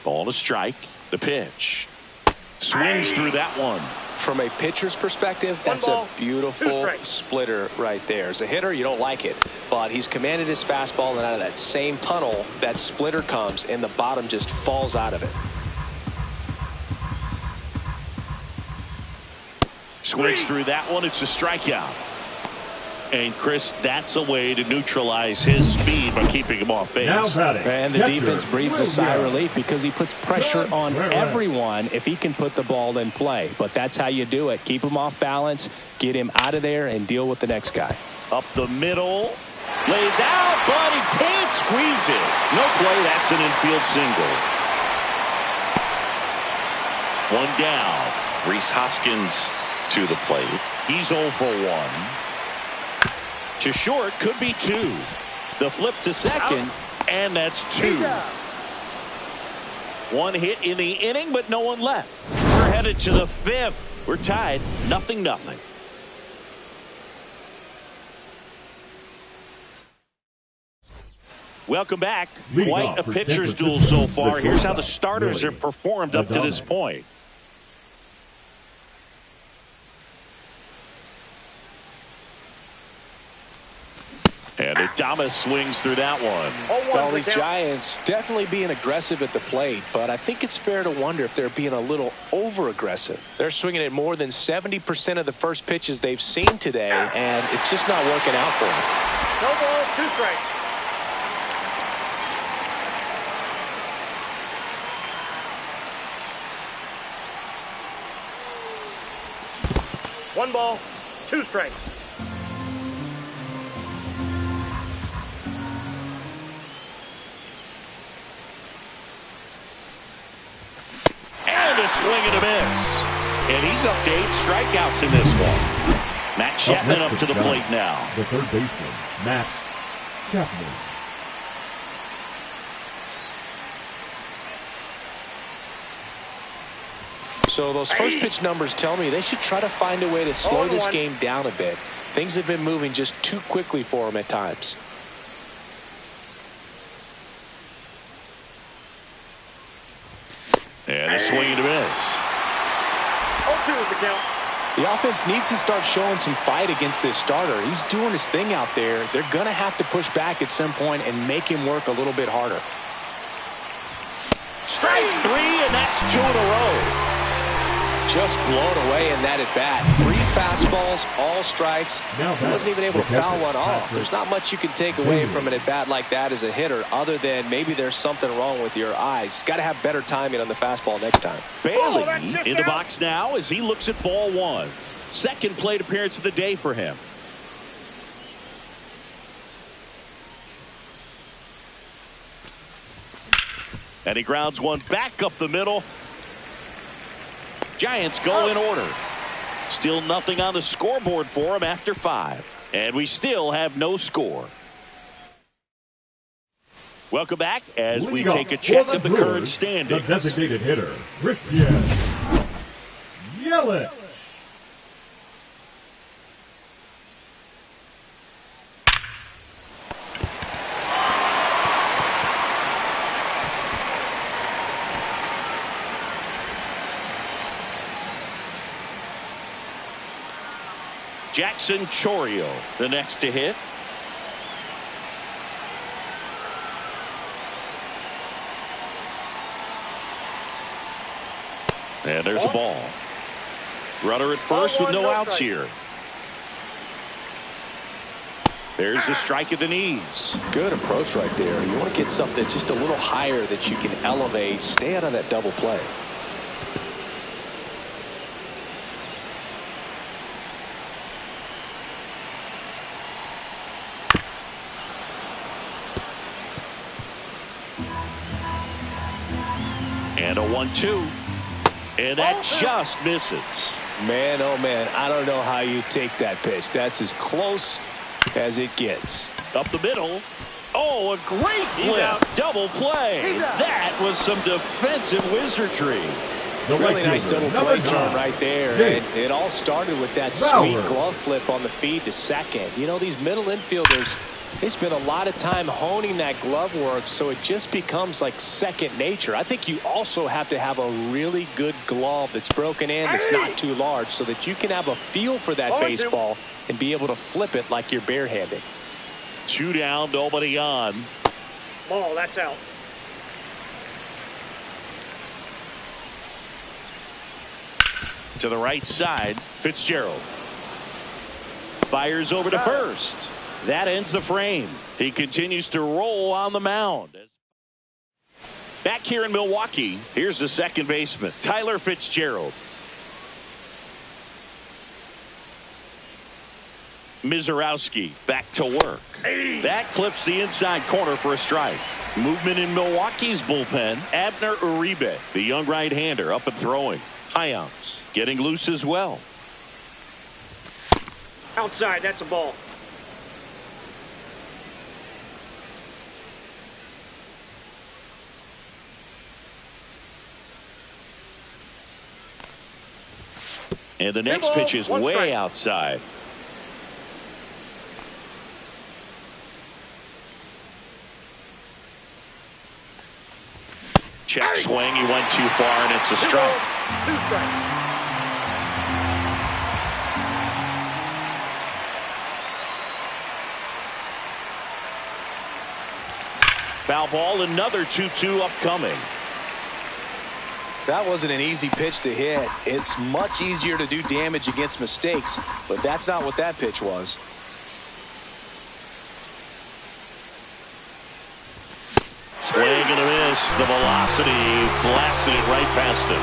Ball to strike. The pitch. Swings through that one. From a pitcher's perspective, that's a beautiful splitter right there. As a hitter, you don't like it, but he's commanded his fastball, and out of that same tunnel, that splitter comes, and the bottom just falls out of it. Swings through that one. It's a strikeout. And, Chris, that's a way to neutralize his speed by keeping him off base. And the defense breathes a sigh of relief because he puts pressure on everyone if he can put the ball in play. But that's how you do it. Keep him off balance, get him out of there, and deal with the next guy. Up the middle. Lays out, but he can't squeeze it. No play. That's an infield single. One down. Rhys Hoskins to the plate. He's 0 for 1. To short, could be 2. The flip to second, and that's 2. One hit in the inning, but no one left. We're headed to the 5th. We're tied, 0-0. Welcome back. Quite a pitcher's duel so far. Here's how the starters have performed up to this point. And Adames swings through that one. Well, these Giants definitely being aggressive at the plate, but I think it's fair to wonder if they're being a little over-aggressive. They're swinging at more than 70% of the first pitches they've seen today, and it's just not working out for them. No ball, 2 strikes. One ball, 2 strikes. A swing and a miss. And he's up to 8 strikeouts in this one. Matt Chapman up to the plate now. The third baseman, Matt Chapman. So those first pitch numbers tell me they should try to find a way to slow this game down a bit. Things have been moving just too quickly for them at times. And a swing and a miss. 0-2 is the count. The offense needs to start showing some fight against this starter. He's doing his thing out there. They're going to have to push back at some point and make him work a little bit harder. Strike 3, and that's 2 in a row. Just blown away in that at-bat. 3 fastballs, all strikes. He wasn't even able to foul one off. There's not much you can take away from an at-bat like that as a hitter other than maybe there's something wrong with your eyes. Got to have better timing on the fastball next time. Bailey in the box now as he looks at ball 1. Second plate appearance of the day for him. And he grounds one back up the middle. Giants go in order. Still nothing on the scoreboard for him after 5. And we still have no score. Welcome back as we take a check of the current standings. The designated hitter, Christian Yelich. Jackson Chourio, the next to hit. And there's a ball. Runner at first with no outs here. There's the strike at the knees. Good approach right there. You want to get something just a little higher that you can elevate. Stay out of that double play. And a 1-2. And that just misses. Man, oh man, I don't know how you take that pitch. That's as close as it gets. Up the middle. Oh, a great flip. Double play. That was some defensive wizardry. Really nice double play turn right there. And it all started with that sweet glove flip on the feed to second. You know, these middle infielders, They spend a lot of time honing that glove work, so it just becomes like second nature. I think you also have to have a really good glove that's broken in, that's not too large, so that you can have a feel for that baseball and be able to flip it like you're barehanded. 2 down, nobody on. Ball, that's out. To the right side, Fitzgerald fires over to first. That ends the frame. He continues to roll on the mound. Back here in Milwaukee, here's the second baseman, Tyler Fitzgerald. Mizorowski back to work. That clips the inside corner for a strike. Movement in Milwaukee's bullpen. Abner Uribe, the young right-hander, up and throwing. Hyams getting loose as well. Outside, that's a ball. And the next pitch is way strike. outside. Check swing. He went too far, and it's a strike. 2 strikes. Foul ball, another 2-2 upcoming. That wasn't an easy pitch to hit. It's much easier to do damage against mistakes, but that's not what that pitch was. Swing and a miss. The velocity blasted it right past him.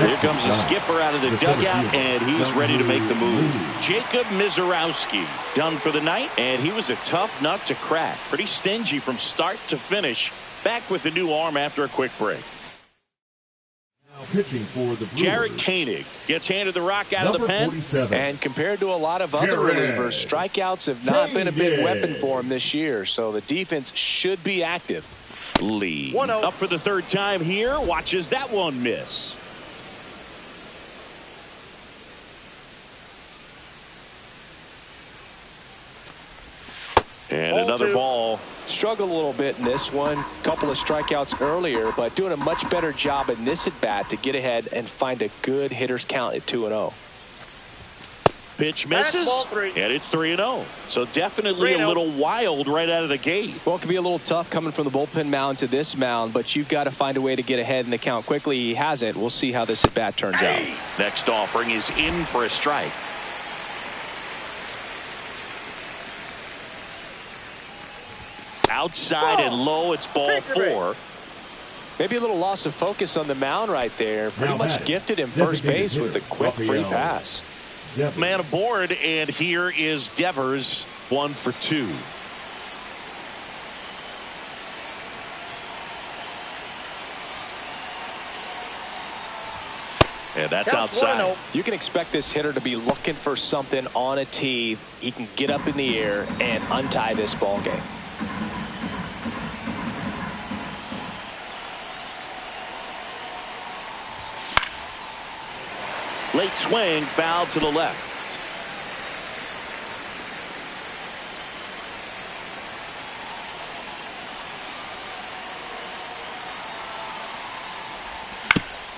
Here comes the skipper out of the dugout, and he's ready to make the move. Jacob Mizorowski done for the night, and he was a tough nut to crack. Pretty stingy from start to finish. Back with the new arm after a quick break. Now pitching for the Brewers, Jared Koenig gets handed the rock out of the pen. 47. And compared to a lot of other relievers, strikeouts have not been a big weapon for him this year, so the defense should be active. Lee 1-0. up for the third time here. Watches that one miss. And another ball. Struggled a little bit in this one. Couple of strikeouts earlier, but doing a much better job in this at bat to get ahead and find a good hitter's count at 2-0. Pitch misses, Ball 3. and it's 3-0. So definitely a 3-0. little wild right out of the gate. Well, it can be a little tough coming from the bullpen mound to this mound, but you've got to find a way to get ahead in the count quickly. He hasn't. We'll see how this at bat turns out. Next offering is in for a strike. Outside and low, it's ball 4. Maybe a little loss of focus on the mound right there. Pretty Now much batting, gifted him first base designated with a hitter, quick free Rafael. pass. Man aboard, and here is Devers, 1 for 2. And that's outside. You can expect this hitter to be looking for something on a tee. He can get up in the air and untie this ball game. Late swing, foul to the left.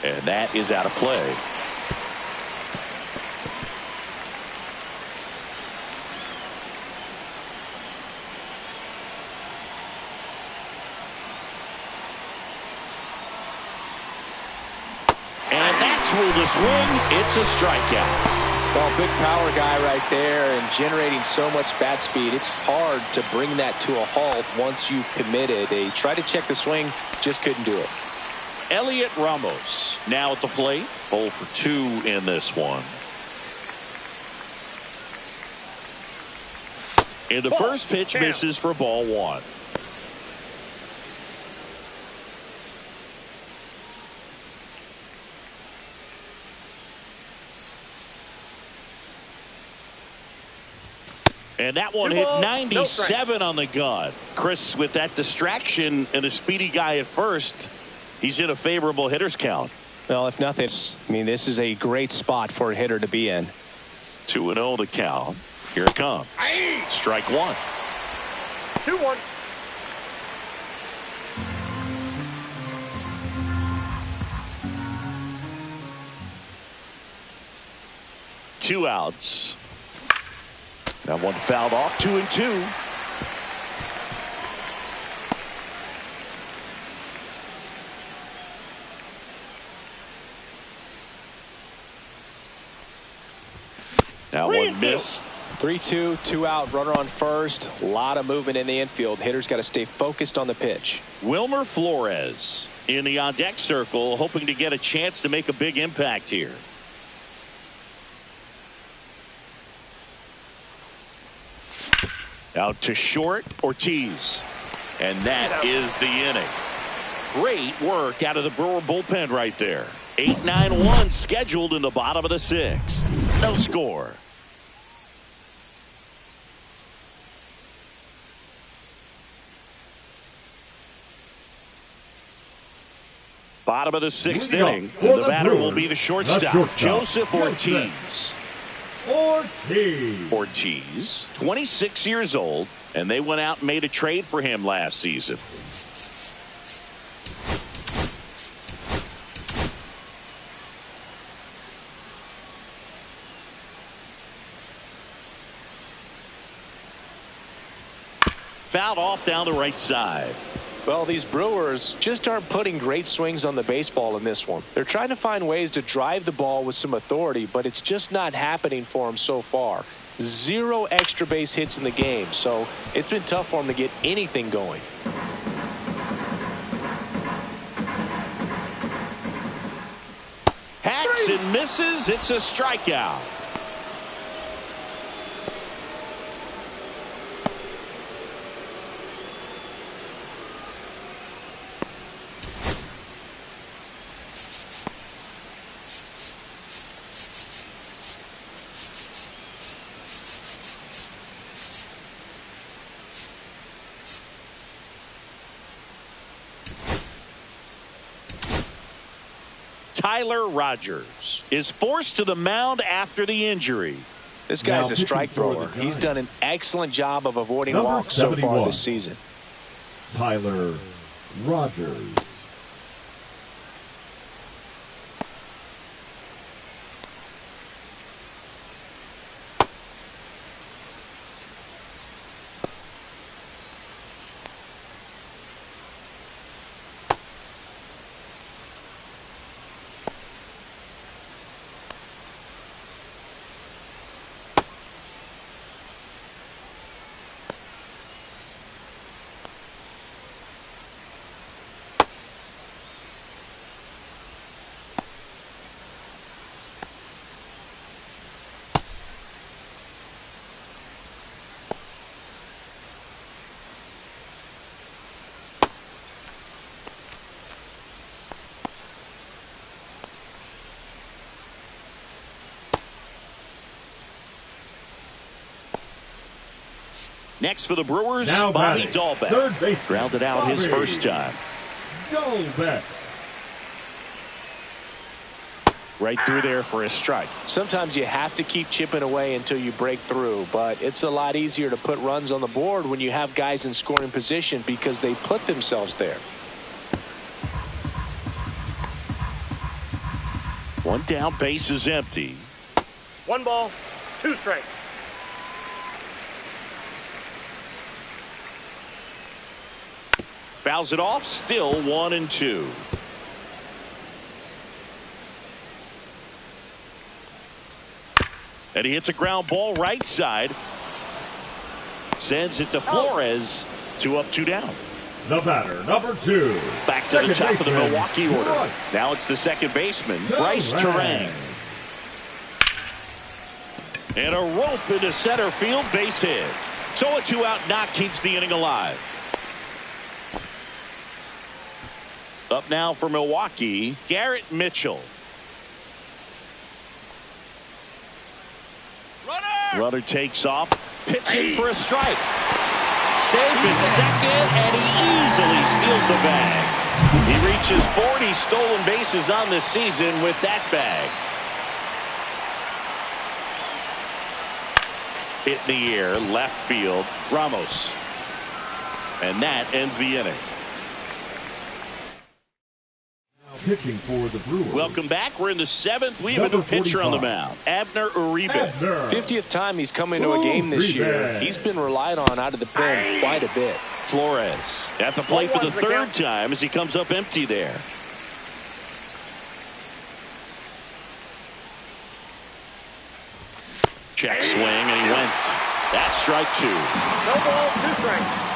And that is out of play. Ruled a swing. It's a strikeout. Well, big power guy right there and generating so much bat speed. It's hard to bring that to a halt once you've committed. They tried to check the swing, just couldn't do it. Elliot Ramos now at the plate. 0 for 2 in this one. And the first pitch misses for ball 1. And that one hit 97 on the gun. Chris, with that distraction and a speedy guy at first, he's in a favorable hitter's count. Well, if nothing, I mean, this is a great spot for a hitter to be in. 2-0 to count. Here it comes. Strike one. 2-1. Two outs. That one fouled off. 2-2. Now one missed. 3-2, 2 out, runner on first. A lot of movement in the infield. Hitters got to stay focused on the pitch. Wilmer Flores in the on-deck circle, hoping to get a chance to make a big impact here. Out to short, Ortiz. And that is the inning. Great work out of the Brewer bullpen right there. 8-9-1 scheduled in the bottom of the sixth. No score. Bottom of the sixth inning. The batter will be the shortstop, Joseph Ortiz. Ortiz, 26 years old, and they went out and made a trade for him last season. Fouled off down the right side. Well, these Brewers just aren't putting great swings on the baseball in this one. They're trying to find ways to drive the ball with some authority, but it's just not happening for them so far. 0 extra base hits in the game, so it's been tough for them to get anything going. Hacks and misses. It's a strikeout. Tyler Rogers is forced to the mound after the injury. This guy's a strike thrower. He's done an excellent job of avoiding walks so far this season. Tyler Rogers. Next for the Brewers, Now Bobby batting, Dahlbeck. third baseman, Grounded out his Bobby first time. Dahlbeck. Right through there for a strike. Sometimes you have to keep chipping away until you break through, but it's a lot easier to put runs on the board when you have guys in scoring position because they put themselves there. One down, base is empty. 1 ball, 2 strikes. Fouls it off, still 1-2. And he hits a ground ball right side. Sends it to Flores. 2 up, 2 down. The batter, number 2. Back to the top of the baseman, Milwaukee order. Bryce. Now it's the second baseman, Bryce Terang. And a rope into center field, base hit. So a 2-out knock keeps the inning alive. Up now for Milwaukee, Garrett Mitchell. Runner takes off, pitching for a strike. Safe in second, and he easily steals the bag. He reaches 40 stolen bases on this season with that bag. Hit in the air, left field, Ramos. And that ends the inning. Pitching for the Brewers. Welcome back. We're in the 7th. We have a new pitcher on the mound, Abner Uribe. 50th time he's come into a game this year. He's been relied on out of the pen quite a bit. Flores at the plate for the 3rd time as he comes up empty there. Check swing, and he went. That's strike 2. No ball, 2 strikes.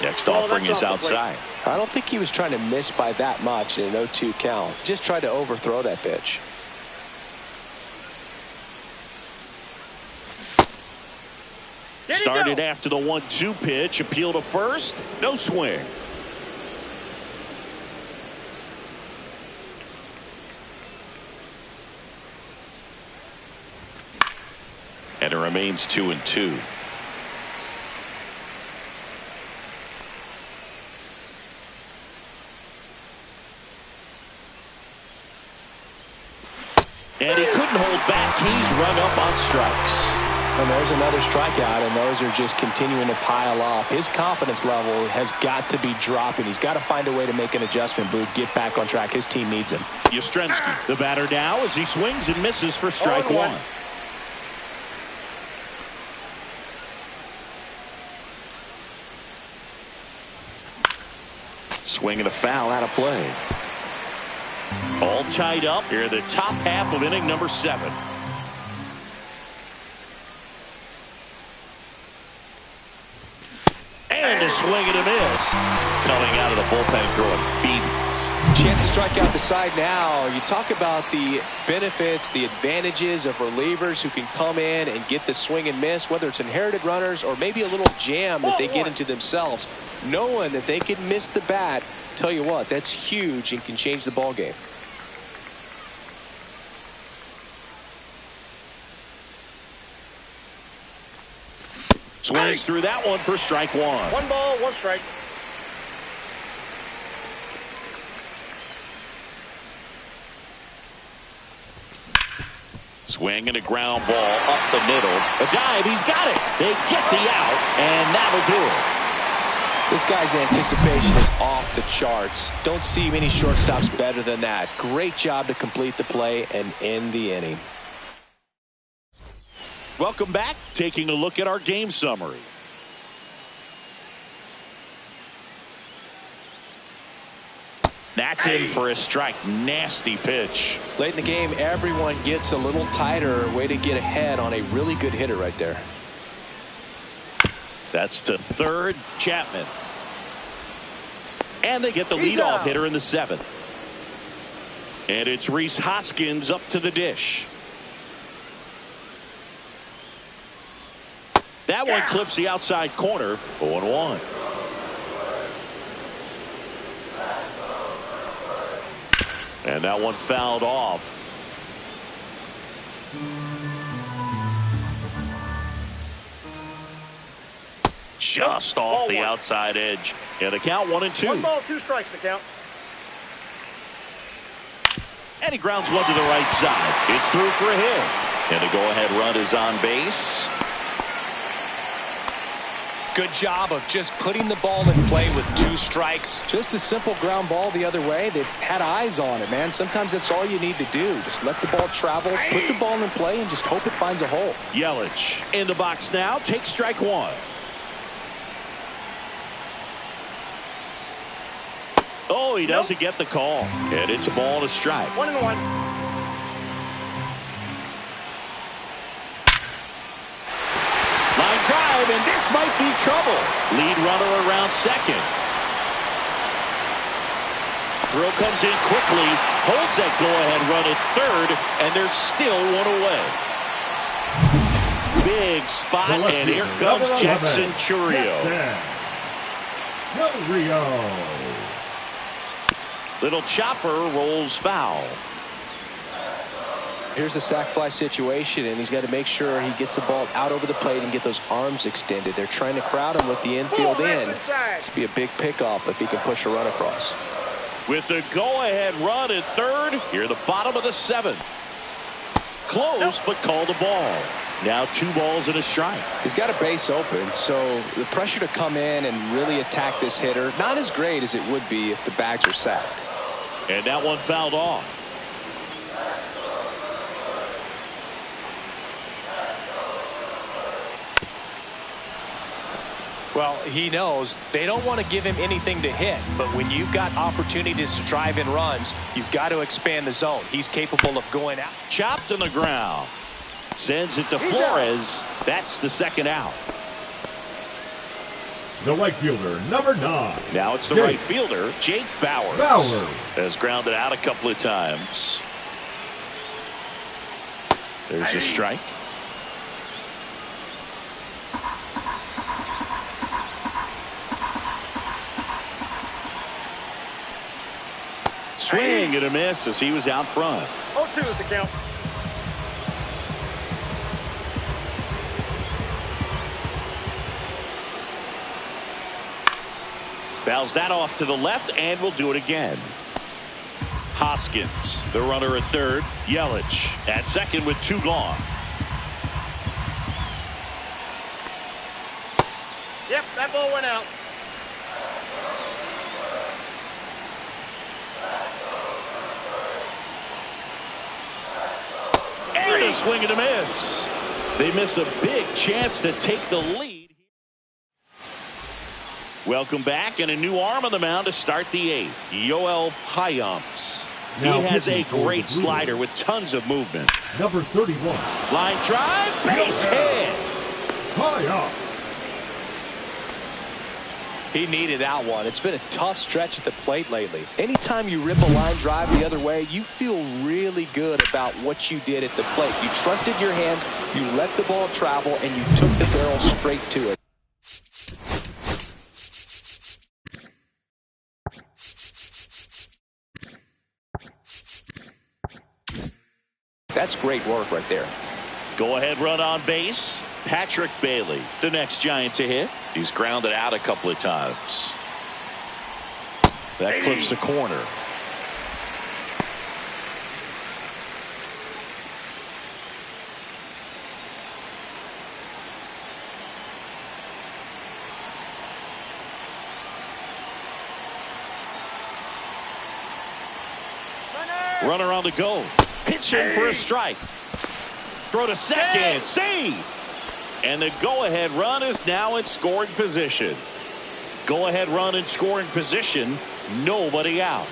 Next offering is outside. I don't think he was trying to miss by that much in an 0-2 count. Just tried to overthrow that pitch. Started after the 1-2 pitch. Appeal to first. No swing. And it remains 2-2. And he couldn't hold back. He's run up on strikes. And there's another strikeout, and those are just continuing to pile up. His confidence level has got to be dropping. He's got to find a way to make an adjustment, Boog, get back on track. His team needs him. Yastrzemski, the batter now, as he swings and misses for strike 1. Swing and a foul out of play. All tied up here in the top half of inning number 7. And a swing and a miss. Coming out of the bullpen throwing beans. Chance to strike out the side now. You talk about the benefits, the advantages of relievers who can come in and get the swing and miss, whether it's inherited runners or maybe a little jam that they get into themselves. Knowing that they can miss the bat, tell you what, that's huge and can change the ball game. Swings through that one for strike 1. 1 ball, 1 strike. Swing and a ground ball up the middle. A dive, he's got it. They get the out, and that'll do it. This guy's anticipation is off the charts. Don't see many shortstops better than that. Great job to complete the play and end the inning. Welcome back. Taking a look at our game summary. That's in for a strike. Nasty pitch. Late in the game, everyone gets a little tighter. Way to get ahead on a really good hitter right there. That's to third, Chapman. And they get the leadoff hitter in the 7th. And it's Rhys Hoskins up to the dish. That one clips the outside corner. 0-1. And that one fouled off. Just off the outside edge. And the count 1-2. 1 ball, 2 strikes the count. And he grounds one to the right side. It's through for a hit. And the go-ahead run is on base. Good job of just putting the ball in play with 2 strikes. Just a simple ground ball the other way. They've had eyes on it, man. Sometimes that's all you need to do. Just let the ball travel, put the ball in play, and just hope it finds a hole. Yelich in the box now. Takes strike 1. Oh, he doesn't get the call. And it's a ball and a strike. 1-1. Drive, and this might be trouble. Lead runner around second. Throw comes in quickly, holds that go-ahead run at third, and there's still 1 away. Big spot, and here comes Jackson Chourio. Little chopper rolls foul. Here's the sac fly situation, and he's got to make sure he gets the ball out over the plate and get those arms extended. They're trying to crowd him with the infield in. This would be a big pickoff if he can push a run across. with the go-ahead run at third. Here, the bottom of the seventh. Close, but called a ball. Now 2 balls and a strike. He's got a base open, so the pressure to come in and really attack this hitter, not as great as it would be if the bags are sacked. And that one fouled off. Well, he knows they don't want to give him anything to hit, but when you've got opportunities to drive in runs, you've got to expand the zone. He's capable of going out. Chopped on the ground. Sends it to Flores. That's the second out. The right fielder, number 9. Now it's the right fielder, Jake Bauers. Has grounded out a couple of times. There's a strike. Swing and a miss as he was out front. 0-2 is the count. Fouls that off to the left, and we'll do it again. Hoskins, the runner at third. Yelich at second with 2 gone. Yep, that ball went out. And a swing and a miss. They miss a big chance to take the lead. Welcome back, and a new arm on the mound to start the 8th. Yoel Payamps. He has a great slider with tons of movement. Number 31. Line drive, base hit. Payamps. He needed that one. It's been a tough stretch at the plate lately. Anytime you rip a line drive the other way, you feel really good about what you did at the plate. You trusted your hands, you let the ball travel, and you took the barrel straight to it. That's great work right there. Go ahead run on base. Patrick Bailey, the next Giant to hit. He's grounded out a couple of times. That clips the corner. Runner on the go. Pitching for a strike. Throw to second. Save. And the go-ahead run is now in scoring position. Go-ahead run in scoring position. Nobody out.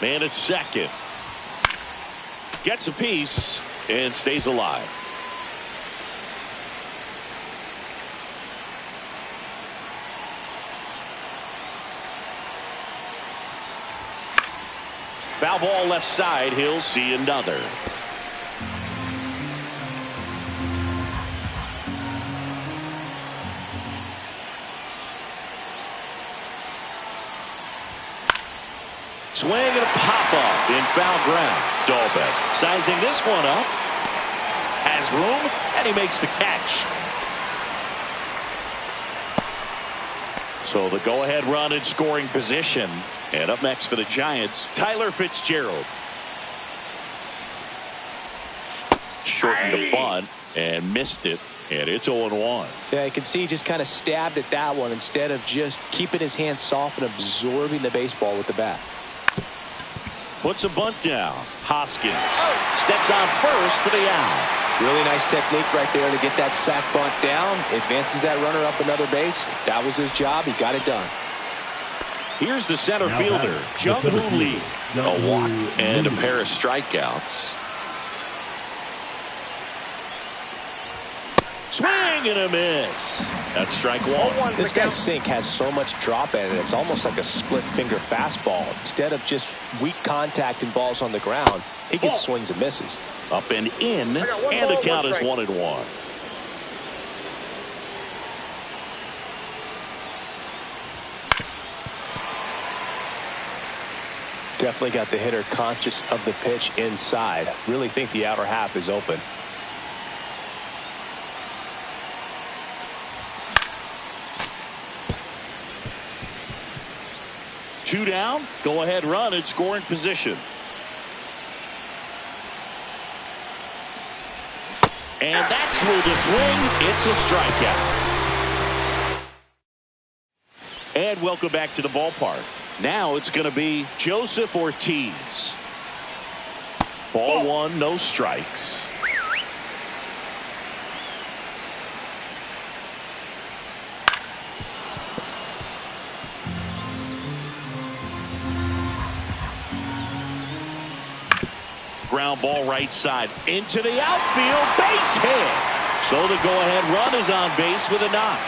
Man at second. Gets a piece and stays alive. Foul ball left side. He'll see another. Swing and a pop-up in foul ground. Dahlbeck sizing this one up. Has room, and he makes the catch. So the go-ahead run in scoring position. And up next for the Giants, Tyler Fitzgerald. Shortened the bunt and missed it. And it's 0-1. Yeah, you can see he just kind of stabbed at that one instead of just keeping his hands soft and absorbing the baseball with the bat. Puts a bunt down. Hoskins steps on first for the out. Really nice technique right there to get that sac bunt down. Advances that runner up another base. That was his job. He got it done. Here's the center fielder, Jung-Hoo Lee. A walk and a pair of strikeouts. Swing and a miss. That's strike one. This guy's sink has so much drop in it. It's almost like a split finger fastball. Instead of just weak contact and balls on the ground, he gets swings and misses. Up and in, and the count is 1-1. Definitely got the hitter conscious of the pitch inside. Really think the outer half is open. Two down. Go ahead run in scoring position. And that's through the swing. It's a strikeout. And welcome back to the ballpark. Now it's going to be Joseph Ortiz. Ball one, no strikes. Ground ball right side into the outfield, base hit. So the go-ahead run is on base with a knock.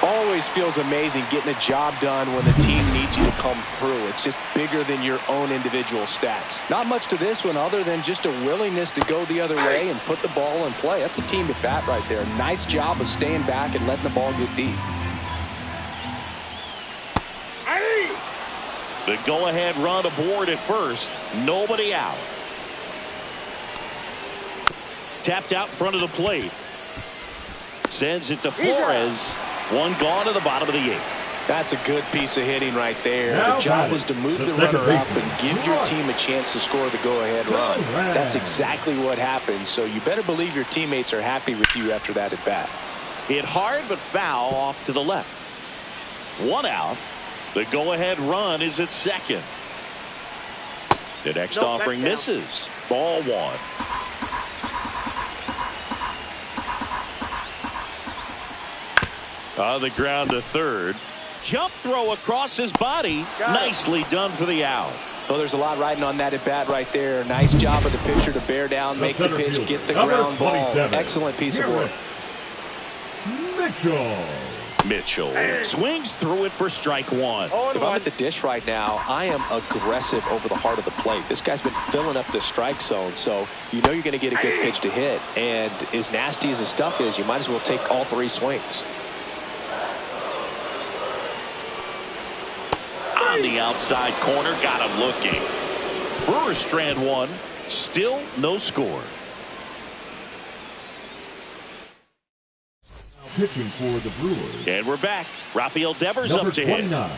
Always feels amazing getting a job done when the team needs you to come through. It's just bigger than your own individual stats. Not much to this one other than just a willingness to go the other way and put the ball in play. That's a team at bat right there. Nice job of staying back and letting the ball get deep. The go-ahead run aboard at first. Nobody out. Tapped out in front of the plate. Sends it to Flores. One gone to the bottom of the eighth. That's a good piece of hitting right there. Now The job was to move the runner up and give your team a chance to score the go-ahead run. That's exactly what happened, so you better believe your teammates are happy with you after that at bat. Hit hard but foul off to the left. One out. The go-ahead run is at second. The next offering misses. Ball one. On the ground to third. Jump throw across his body. Nicely done for the out. Well, there's a lot riding on that at bat right there. Nice job of the pitcher to bear down, make the pitch, get the ground ball. Excellent piece of work. Mitchell swings through it for strike one. If I'm at the dish right now, I am aggressive over the heart of the plate. This guy's been filling up the strike zone, so you know you're going to get a good pitch to hit. And as nasty as the stuff is, you might as well take all three swings. On the outside corner, got him looking. Brewers strand one. Still no score. Pitching for the Brewers. And we're back. Rafael Devers Number up to hit. 29.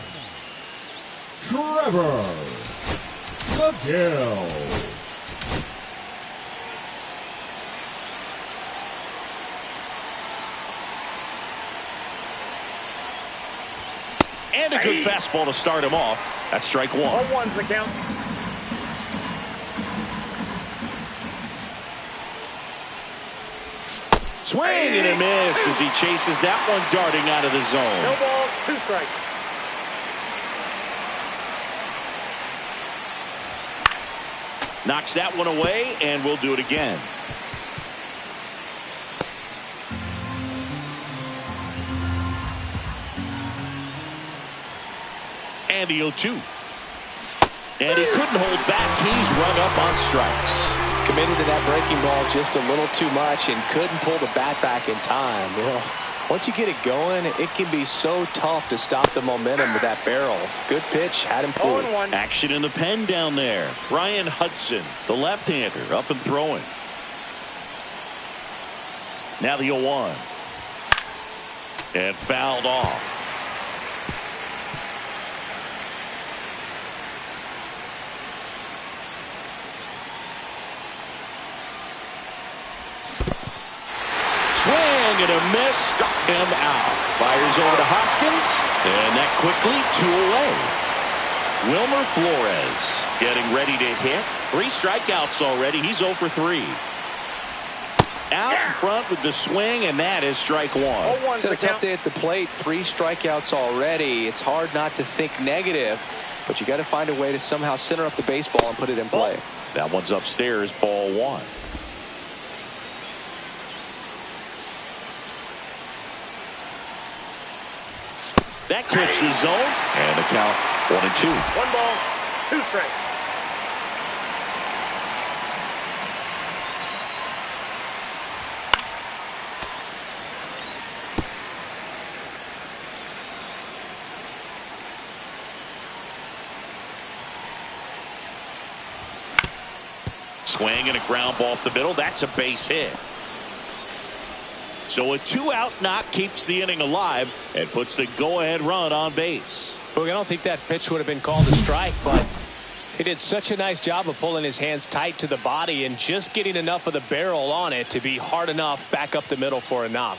Trevor Miguel. And a good fastball to start him off. That's strike one. 0-1's the count. Swing and a miss as he chases that one darting out of the zone. No ball, 2 strikes. Knocks that one away, and we'll do it again. And the 0-2. And he couldn't hold back. He's run up on strikes. Committed to that breaking ball just a little too much and couldn't pull the bat back in time. You know, once you get it going, it can be so tough to stop the momentum of that barrel. Good pitch, had him fooled. Action in the pen down there. Brian Hudson, the left-hander, up and throwing. Now the 0-1. And fouled off. Swing and a miss, struck him out. Fires over to Hoskins, and that quickly 2 away. Wilmer Flores getting ready to hit. 3 strikeouts already. He's 0 for 3. Out in front with the swing, and that is strike one. It's a tough day at the plate. 3 strikeouts already. It's hard not to think negative, but you got to find a way to somehow center up the baseball and put it in play. That one's upstairs, ball one. That clips the zone, and the count 1-2. 1 ball, 2 strikes. Swing and a ground ball up the middle. That's a base hit. So a 2-out knock keeps the inning alive and puts the go-ahead run on base. Boog, I don't think that pitch would have been called a strike, but he did such a nice job of pulling his hands tight to the body and just getting enough of the barrel on it to be hard enough back up the middle for a knock.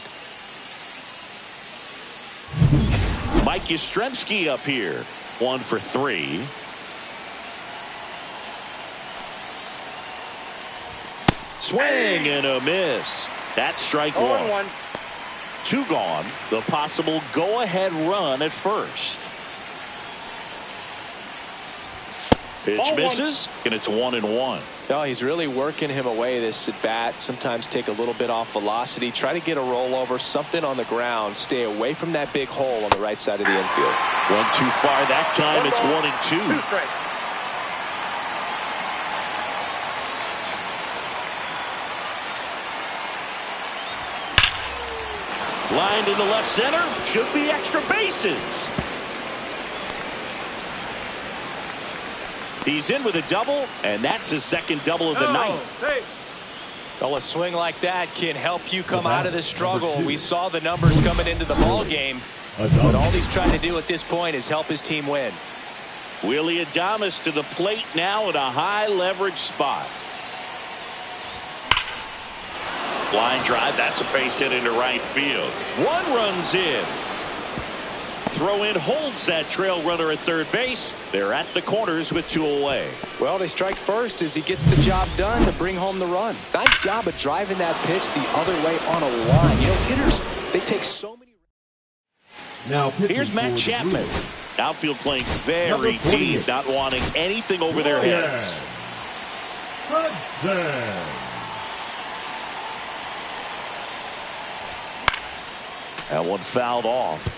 Mike Yastrzemski up here. 1 for 3. Swing and a miss. That's strike 1. 2 gone. The possible go-ahead run at first. Pitch misses, and it's 1-1. No, he's really working him away this at bat. Sometimes take a little bit off velocity. Try to get a rollover, something on the ground. Stay away from that big hole on the right side of the infield. One too far that time. It's 1-2. 2 strikes. Lined into left center. Should be extra bases. He's in with a double, and that's his second double of the night. Hey. Well, a swing like that can help you come out of the struggle. We saw the numbers coming into the ball game, but all he's trying to do at this point is help his team win. Willie Adames to the plate now at a high leverage spot. Line drive, that's a base hit into right field. 1 run's in. Throw in holds that trail runner at third base. They're at the corners with 2 away. Well, they strike first as he gets the job done to bring home the run. Nice job of driving that pitch the other way on a line. You know, hitters, they take so many. Now here's Matt Chapman. Outfield playing very deep, not wanting anything over their heads. That one fouled off.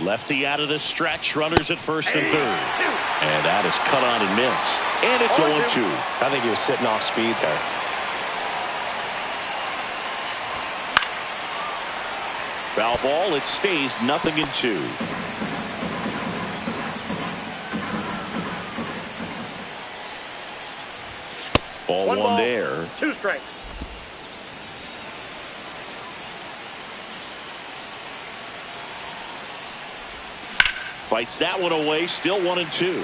Lefty out of the stretch. Runners at first and third. And that is cut on and missed. And it's 0-2. I think he was sitting off speed there. Foul ball. It stays 0-2. Ball 1 there. 2 strikes. Fights that one away. Still 1-2.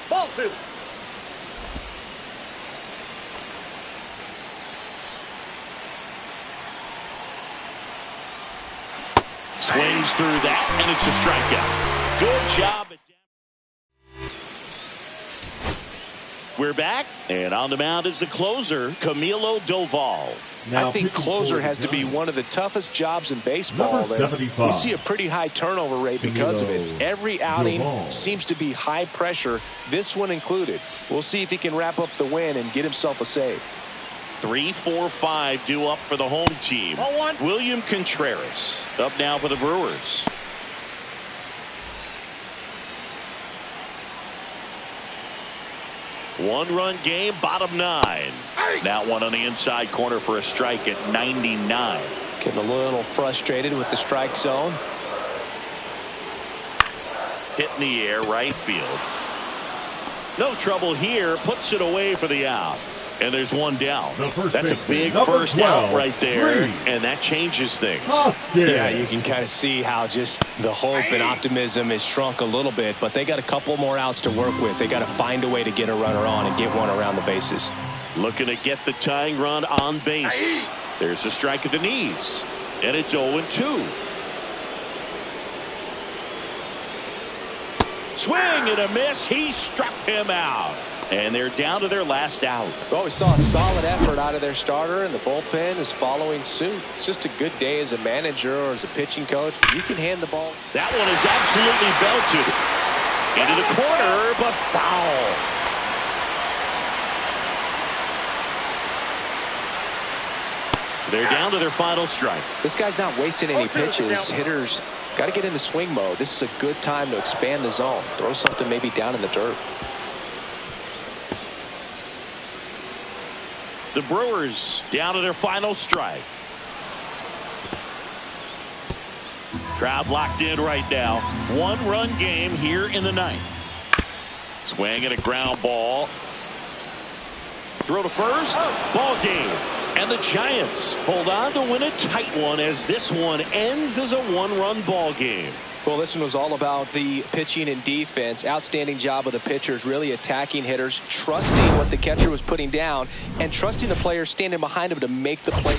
Ball 2. Swings through that, and it's a strikeout. Good job. We're back, and on the mound is the closer, Camilo Doval. I think closer has to be one of the toughest jobs in baseball. We see a pretty high turnover rate because of it. Every outing seems to be high pressure, this one included. We'll see if he can wrap up the win and get himself a save. 3, 4, 5 due up for the home team. William Contreras up now for the Brewers. One-run game, bottom 9. That one on the inside corner for a strike at 99. Getting a little frustrated with the strike zone. Hit in the air, right field. No trouble here, puts it away for the out. And there's one down. That's a big first out right there, and that changes things. Yeah, you can kind of see how just the hope and optimism is shrunk a little bit, but they got a couple more outs to work with. They got to find a way to get a runner on and get one around the bases. Looking to get the tying run on base. There's a strike at the knees, and it's 0-2. Swing and a miss. He struck him out. And they're down to their last out. Well, we saw a solid effort out of their starter, and the bullpen is following suit. It's just a good day as a manager or as a pitching coach. You can hand the ball. That one is absolutely belted. Into the corner, but foul. They're down to their final strike. This guy's not wasting any pitches. Hitters got to get into swing mode. This is a good time to expand the zone. Throw something maybe down in the dirt. The Brewers down to their final strike. Crowd locked in right now. 1-run game here in the ninth. Swing and a ground ball. Throw to first. Ball game. And the Giants hold on to win a tight one as this one ends as a 1-run ball game. Well, this one was all about the pitching and defense. Outstanding job of the pitchers, really attacking hitters, trusting what the catcher was putting down, and trusting the players standing behind him to make the play.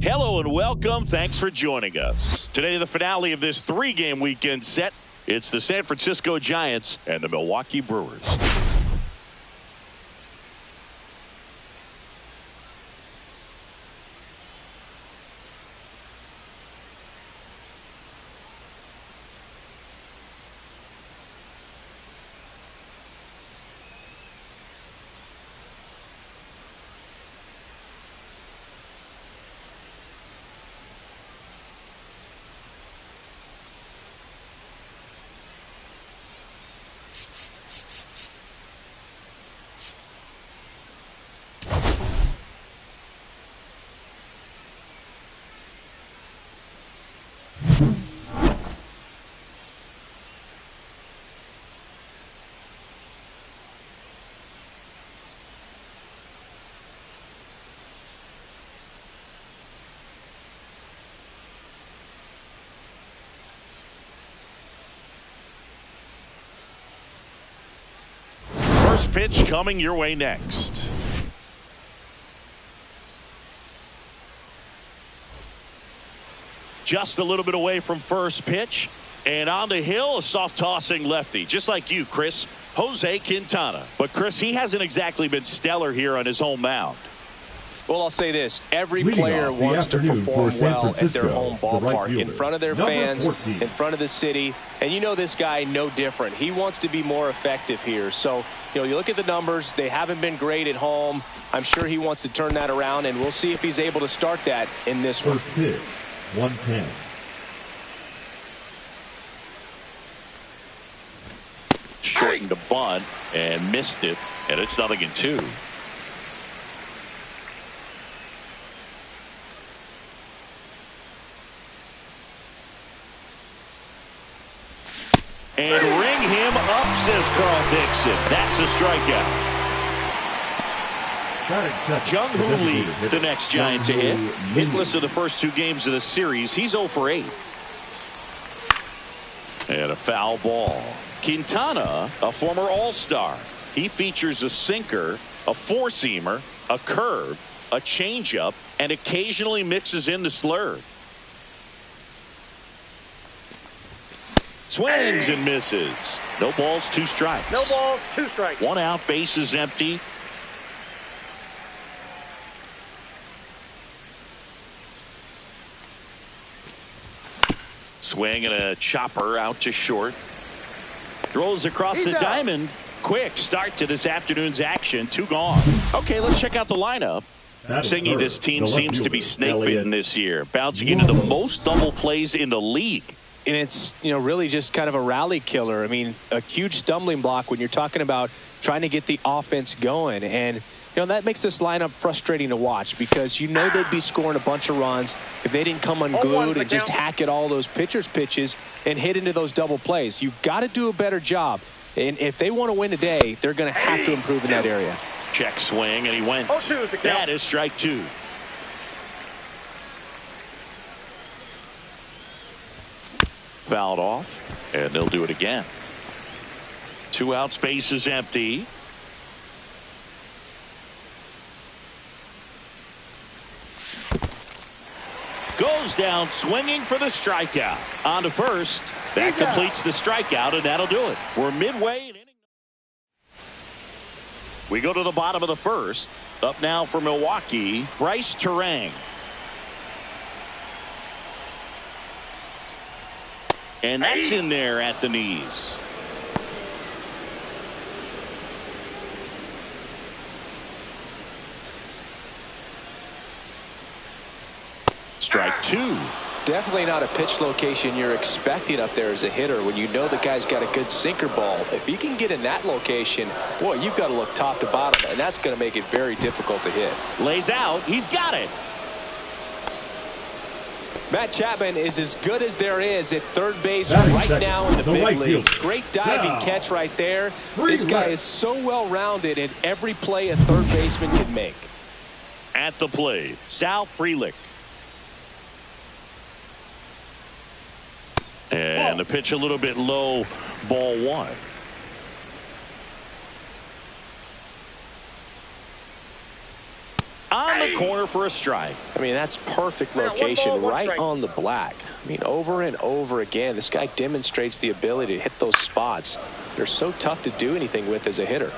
Hello and welcome. Thanks for joining us. Today, the finale of this 3-game weekend set. It's the San Francisco Giants and the Milwaukee Brewers. First pitch coming your way next. Just a little bit away from first pitch. And on the hill, a soft tossing lefty. Just like you, Chris. Jose Quintana. But, Chris, he hasn't exactly been stellar here on his home mound. Well, I'll say this. Every player wants to perform well at their home ballpark, in front of their fans, in front of the city. And you know this guy no different. He wants to be more effective here. So, you look at the numbers. They haven't been great at home. I'm sure he wants to turn that around, and we'll see if he's able to start that in this one. First pitch, 110. Shortened the bunt and missed it, and it's 0-2. And ring him up, says Carl Dixon. That's a strikeout. Jung-Hoo Lee, the next Giant to hit. Hitless in the first 2 games of the series. He's 0 for 8. And a foul ball. Quintana, a former All-Star. He features a sinker, a four-seamer, a curve, a changeup, and occasionally mixes in the slurve. Swings and misses. No balls, 2 strikes. No balls, 2 strikes. 1 out, base is empty. Swing and a chopper out to short. Throws across the diamond. Quick start to this afternoon's action. 2 gone. Okay, let's check out the lineup. Singy, this team seems to be snake bitten this year, bouncing into the most double plays in the league. And it's, really just kind of a rally killer. I mean, a huge stumbling block when you're talking about trying to get the offense going. And, that makes this lineup frustrating to watch because they'd be scoring a bunch of runs if they didn't come unglued and just hack at all those pitchers' pitches and hit into those double plays. You've got to do a better job. And if they want to win today, they're going to have to improve in that area. Check swing, and he went. That is strike 2. Fouled off, and they'll do it again. 2 out, space is empty. Goes down swinging for the strikeout. On to first. That completes the strikeout, and that'll do it. We're midway in inning. We go to the bottom of the first. Up now for Milwaukee, Bryce Terang. And that's in there at the knees. Strike two. Definitely not a pitch location you're expecting up there as a hitter when you know the guy's got a good sinker ball. If he can get in that location, boy, you've got to look top to bottom, and that's going to make it very difficult to hit. Lays out. He's got it. Matt Chapman is as good as there is at third base right now in the big leagues. Great diving catch right there. This guy is so well-rounded in every play a third baseman can make. At the plate, Sal Frelick. And the pitch a little bit low, ball one. On the corner for a strike. I mean, that's perfect location right on the black. I mean, over and over again, this guy demonstrates the ability to hit those spots. They're so tough to do anything with as a hitter.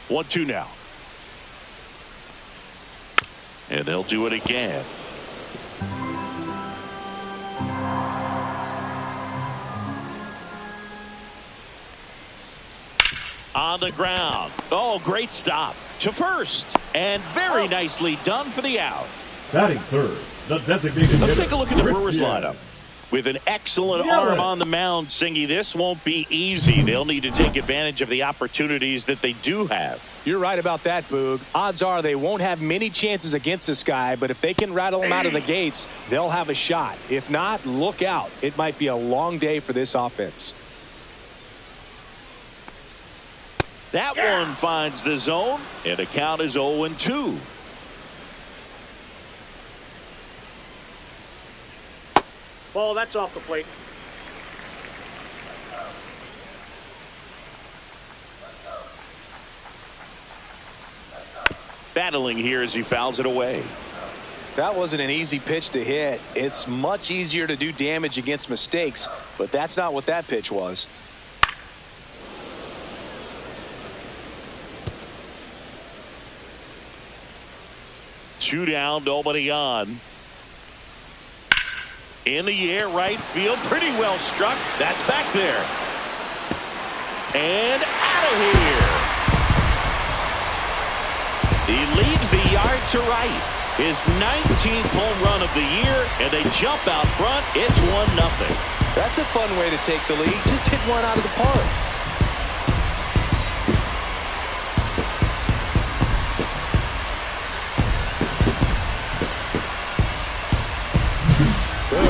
One, two now. And they'll do it again. On the ground. Oh, great stop to first. And very nicely done for the out. Batting third, the designated Let's hitter, take a look at the Brewers Christian. lineup. With an excellent arm on the mound, Singy, this won't be easy. They'll need to take advantage of the opportunities that they do have. You're right about that, Boog. Odds are they won't have many chances against this guy, but if they can rattle him out of the gates, they'll have a shot. If not, look out. It might be a long day for this offense. That one finds the zone, and the count is 0-2. Ball, that's off the plate. Battling here as he fouls it away. That wasn't an easy pitch to hit. It's much easier to do damage against mistakes, but that's not what that pitch was. Two down, nobody on. In the air, right field, pretty well struck. That's back there. And out of here. He leads the yard to right. His 19th home run of the year, and they jump out front. It's 1-0. That's a fun way to take the lead. Just hit one out of the park.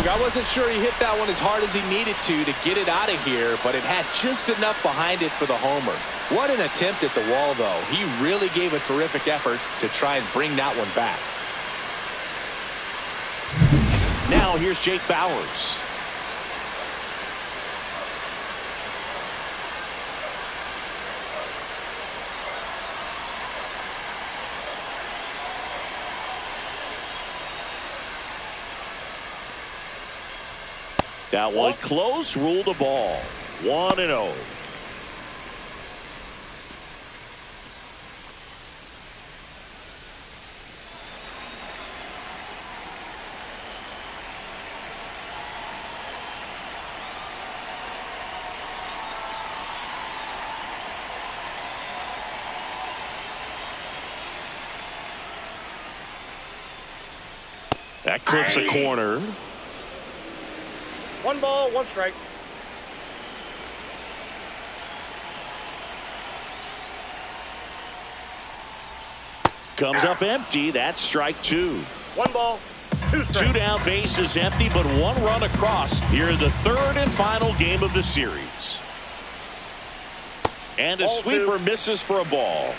I wasn't sure he hit that one as hard as he needed to get it out of here, but it had just enough behind it for the homer. What an attempt at the wall, though. He really gave a terrific effort to try and bring that one back. Now here's Jake Bauers. That one close, ruled a ball. 1-0. That clips a corner. 1 ball, 1 strike. Comes up empty. That's strike two. 1 ball, 2 strikes. 2 down, base is empty, but 1 run across here in the third and final game of the series. And a sweeper misses for a ball.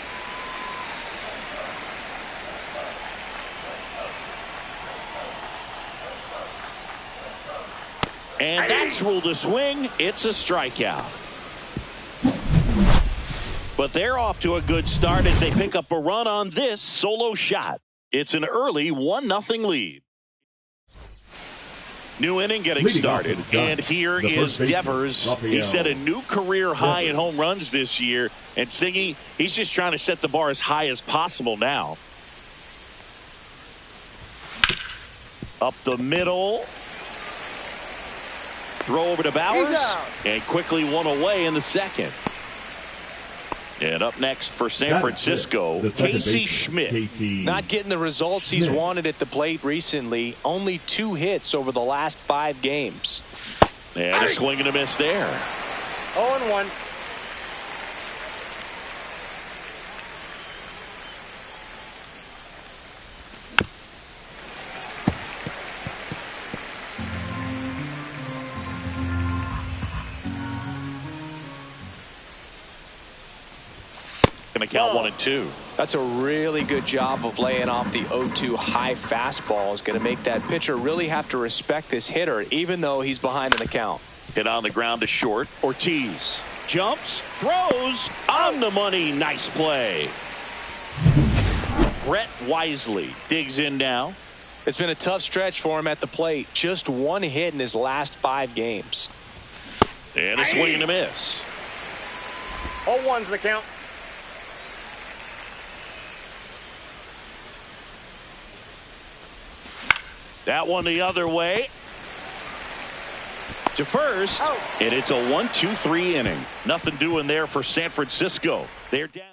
And that's ruled a swing. It's a strikeout. But they're off to a good start as they pick up a run on this solo shot. It's an early 1-0 lead. New inning getting started. And here is Devers. He set a new career high in home runs this year. And Singy, he's just trying to set the bar as high as possible now. Up the middle. Throw over to Bauers, and quickly one away in the second. And up next for San Francisco, Casey Schmidt. Not getting the results he's wanted at the plate recently. Only 2 hits over the last 5 games. And a swing and a miss there. 0-1. Going to count 1 and 2. That's a really good job of laying off the 0-2 high fastball. Is going to make that pitcher really have to respect this hitter, even though he's behind in the count. Hit on the ground to short. Ortiz jumps, throws, on the money. Nice play. Brett Wisely digs in now. It's been a tough stretch for him at the plate. Just 1 hit in his last 5 games. And a swing and a miss. 0-1's the count. That one the other way. To first. And it's a 1-2-3 inning. Nothing doing there for San Francisco. They're down.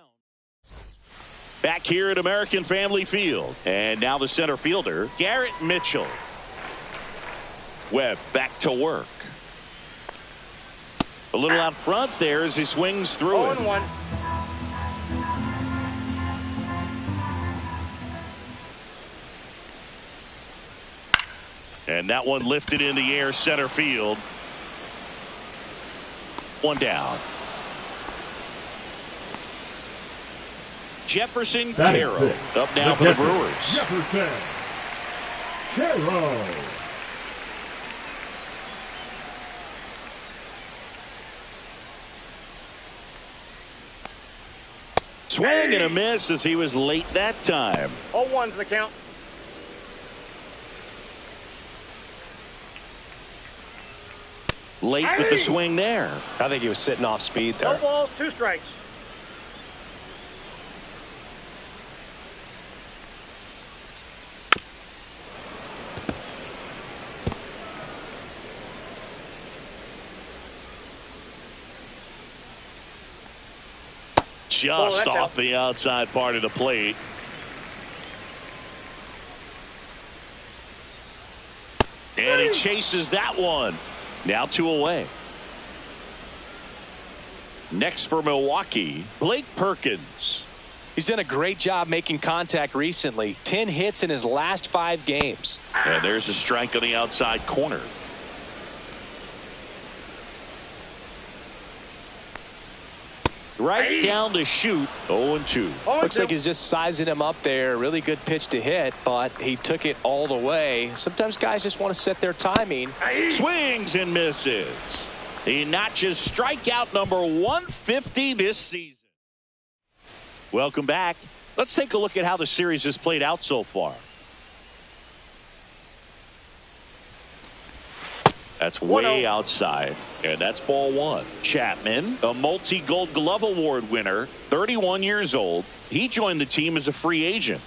Back here at American Family Field. And now the center fielder, Garrett Mitchell. Webb back to work. A little out front there as he swings through it. 0-1. And that one lifted in the air center field. 1 down. Jefferson Carroll up now for the Brewers. Jefferson Carroll. Swing and a miss as he was late that time. 0-1's the count. Late with the swing there. I think he was sitting off speed there. No balls, 2 strikes. Just off the outside part of the plate. And he chases that one. Now 2 away. Next for Milwaukee, Blake Perkins. He's done a great job making contact recently. 10 hits in his last 5 games. And there's a strike on the outside corner. Right down the chute. 0-2. Looks like he's just sizing him up there. Really good pitch to hit, but he took it all the way. Sometimes guys just want to set their timing. Swings and misses. He notches strikeout number 150 this season. Welcome back. Let's take a look at how the series has played out so far. That's way outside, and that's ball 1. Chapman, a multi-Gold Glove Award winner, 31 years old. He joined the team as a free agent.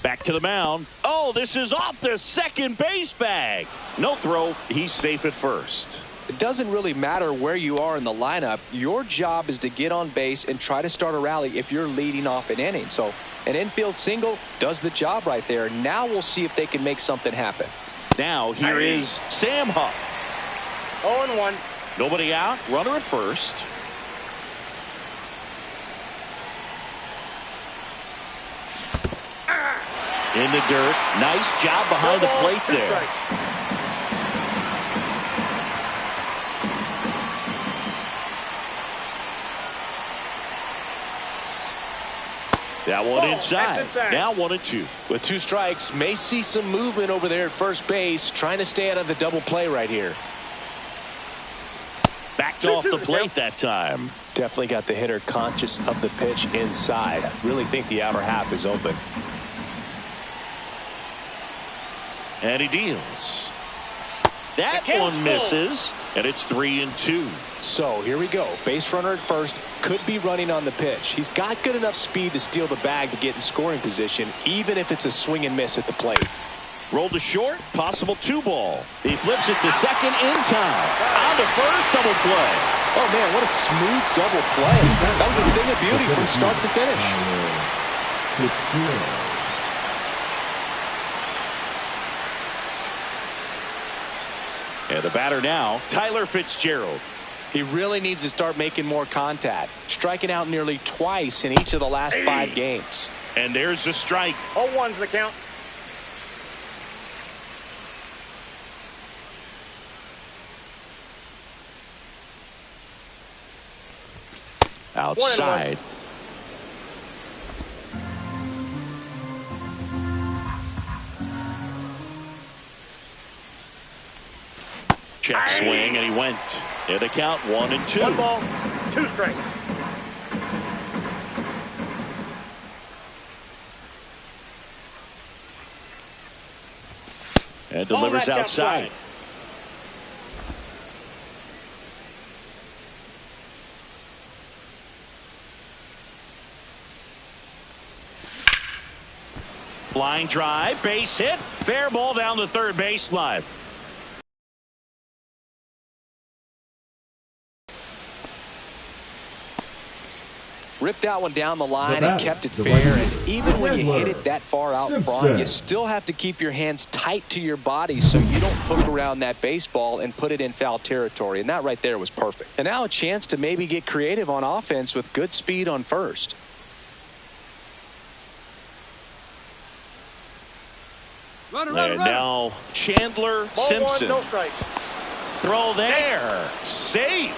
Back to the mound. Oh, this is off the second base bag. No throw. He's safe at first. It doesn't really matter where you are in the lineup. Your job is to get on base and try to start a rally if you're leading off an inning. So an infield single does the job right there. Now we'll see if they can make something happen. Now here is Sam Huff. 0-1. Nobody out. Runner at first. In the dirt. Nice job behind the plate there. That one inside. Now 1-2. With 2 strikes, may see some movement over there at first base, trying to stay out of the double play right here. Backed off the plate that time. Definitely got the hitter conscious of the pitch inside. I really think the outer half is open. And he deals. That one misses, and it's 3-2. So here we go. Base runner at first, could be running on the pitch. He's got good enough speed to steal the bag to get in scoring position, even if it's a swing and miss at the plate. Rolled to short, possible 2-ball. He flips it to second in time. On to first, double play. Oh, man, what a smooth double play. That was a thing of beauty from start to finish. And the batter now, Tyler Fitzgerald. He really needs to start making more contact, striking out nearly twice in each of the last 5 games. And there's the strike. 0-1's the count. Outside. Check swing, and he went. In the count, 1-2. 1 ball, 2 strikes. And delivers outside. Line drive, base hit, fair ball down the third baseline. Ripped that one down the line and kept it fair. And even when you hit it that far out front, you still have to keep your hands tight to your body so you don't hook around that baseball and put it in foul territory. And that right there was perfect. And now a chance to maybe get creative on offense with good speed on first. And now Chandler Simpson. 1, no strike. Throw there. Safe.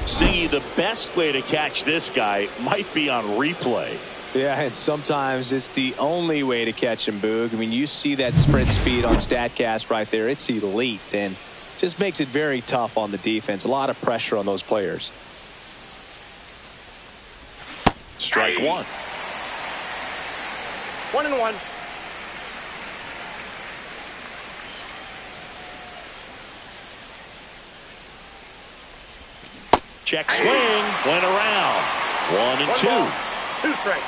See, the best way to catch this guy might be on replay. Yeah, and sometimes it's the only way to catch him, Boog. I mean, you see that sprint speed on StatCast right there. It's elite and just makes it very tough on the defense. A lot of pressure on those players. Strike 1. 1-1. Check swing, went around. 1-2. 2 strikes.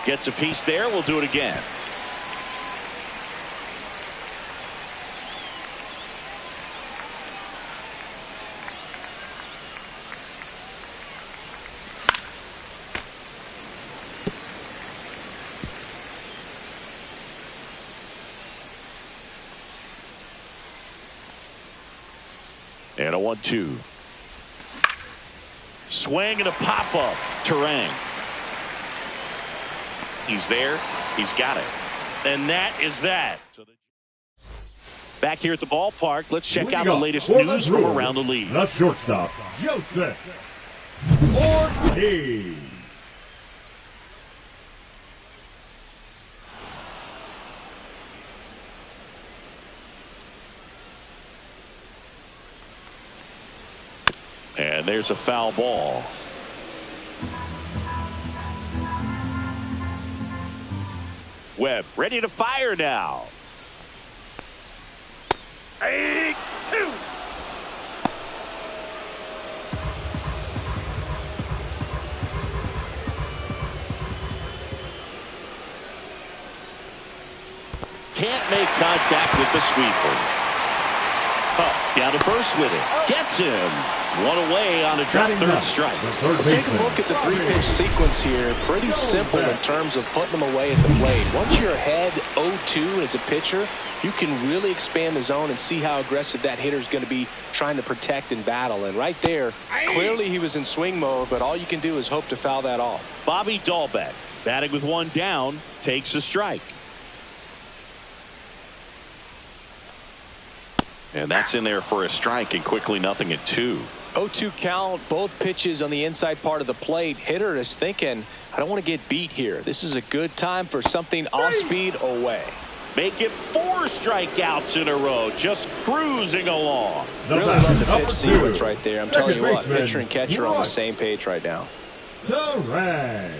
Gets a piece there. We'll do it again. And a 1-2. Swing and a pop-up. Terang. He's there. He's got it. And that is that. Back here at the ballpark, let's check out the latest news from around the league. The shortstop, Joseph Ortiz. And there's a foul ball. Webb ready to fire now. 8-2. Can't make contact with the sweeper. Up, down to first with it. Gets him. One away on a drop third strike. Take a look at the 3-pitch sequence here. Pretty simple in terms of putting them away at the plate. Once you're ahead 0-2 as a pitcher, you can really expand the zone and see how aggressive that hitter is going to be trying to protect and battle. And right there, clearly he was in swing mode, but all you can do is hope to foul that off. Bobby Dahlbeck, batting with one down, takes a strike. And that's in there for a strike, and quickly 0-2. 0-2 count, both pitches on the inside part of the plate. Hitter is thinking, I don't want to get beat here. This is a good time for something off speed away. Make it 4 strikeouts in a row, just cruising along. Really love the pitch sequence right there. I'm telling you what, pitcher and catcher are on the same page right now. Terang.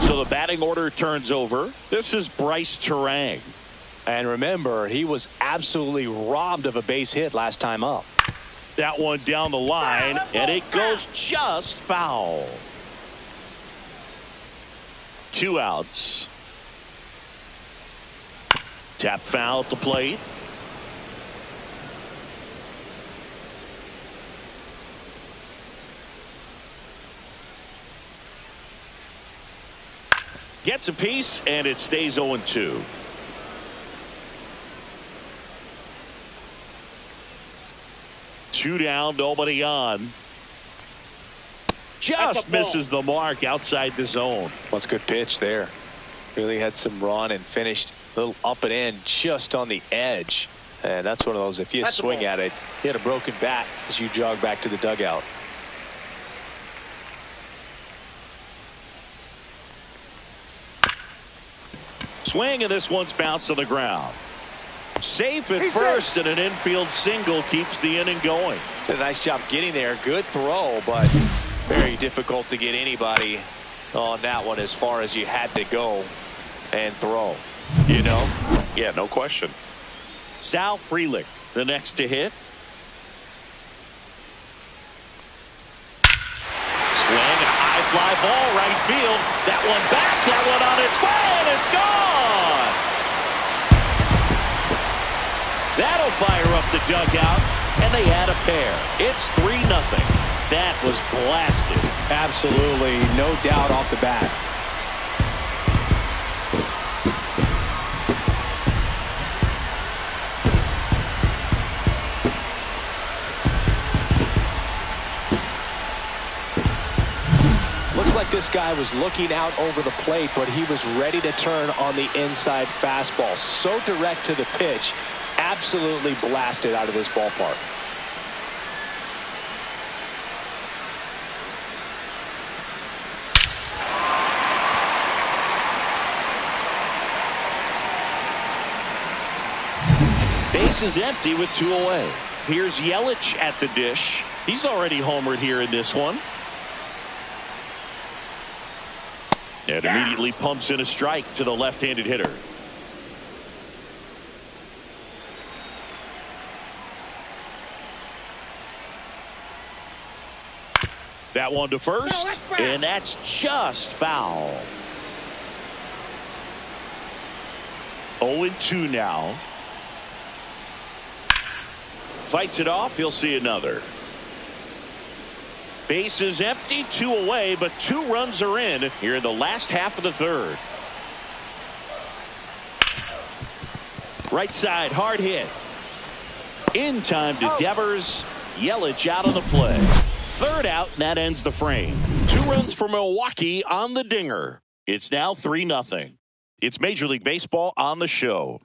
So the batting order turns over. This is Bryce Terang. And remember, he was absolutely robbed of a base hit last time up. That one down the line, and it goes just foul. 2 outs. Tap foul at the plate. Gets a piece, and it stays 0-2. Two down, nobody on. Just misses the mark outside the zone. What's a good pitch there. Really had some run and finished a little up and in just on the edge. And that's one of those, if you swing at it, you had a broken bat as you jog back to the dugout. Swing, and this one's bounced to the ground. Safe at first, and an infield single keeps the inning going. Did a nice job getting there. Good throw, but very difficult to get anybody on that one as far as you had to go and throw. You know? Yeah, no question. Sal Frelick, the next to hit. Swing, and a high fly ball right field. That one back, that one on its way, and it's gone. That'll fire up the dugout, and they add a pair. It's 3-0. That was blasted. Absolutely, no doubt off the bat. Looks like this guy was looking out over the plate, but he was ready to turn on the inside fastball. So direct to the pitch, absolutely blasted out of this ballpark. Base is empty with 2 away. Here's Yelich at the dish. He's already homered here in this one. And immediately pumps in a strike to the left-handed hitter. That one to first, and that's just foul. 0-2 now. Fights it off. He'll see another. Base is empty, 2 away, but 2 runs are in here in the last half of the third. Right side, hard hit. In time to Devers. Yelich out of the play. Third out, and that ends the frame. 2 runs for Milwaukee on the dinger. It's now 3-0. It's Major League Baseball on the show.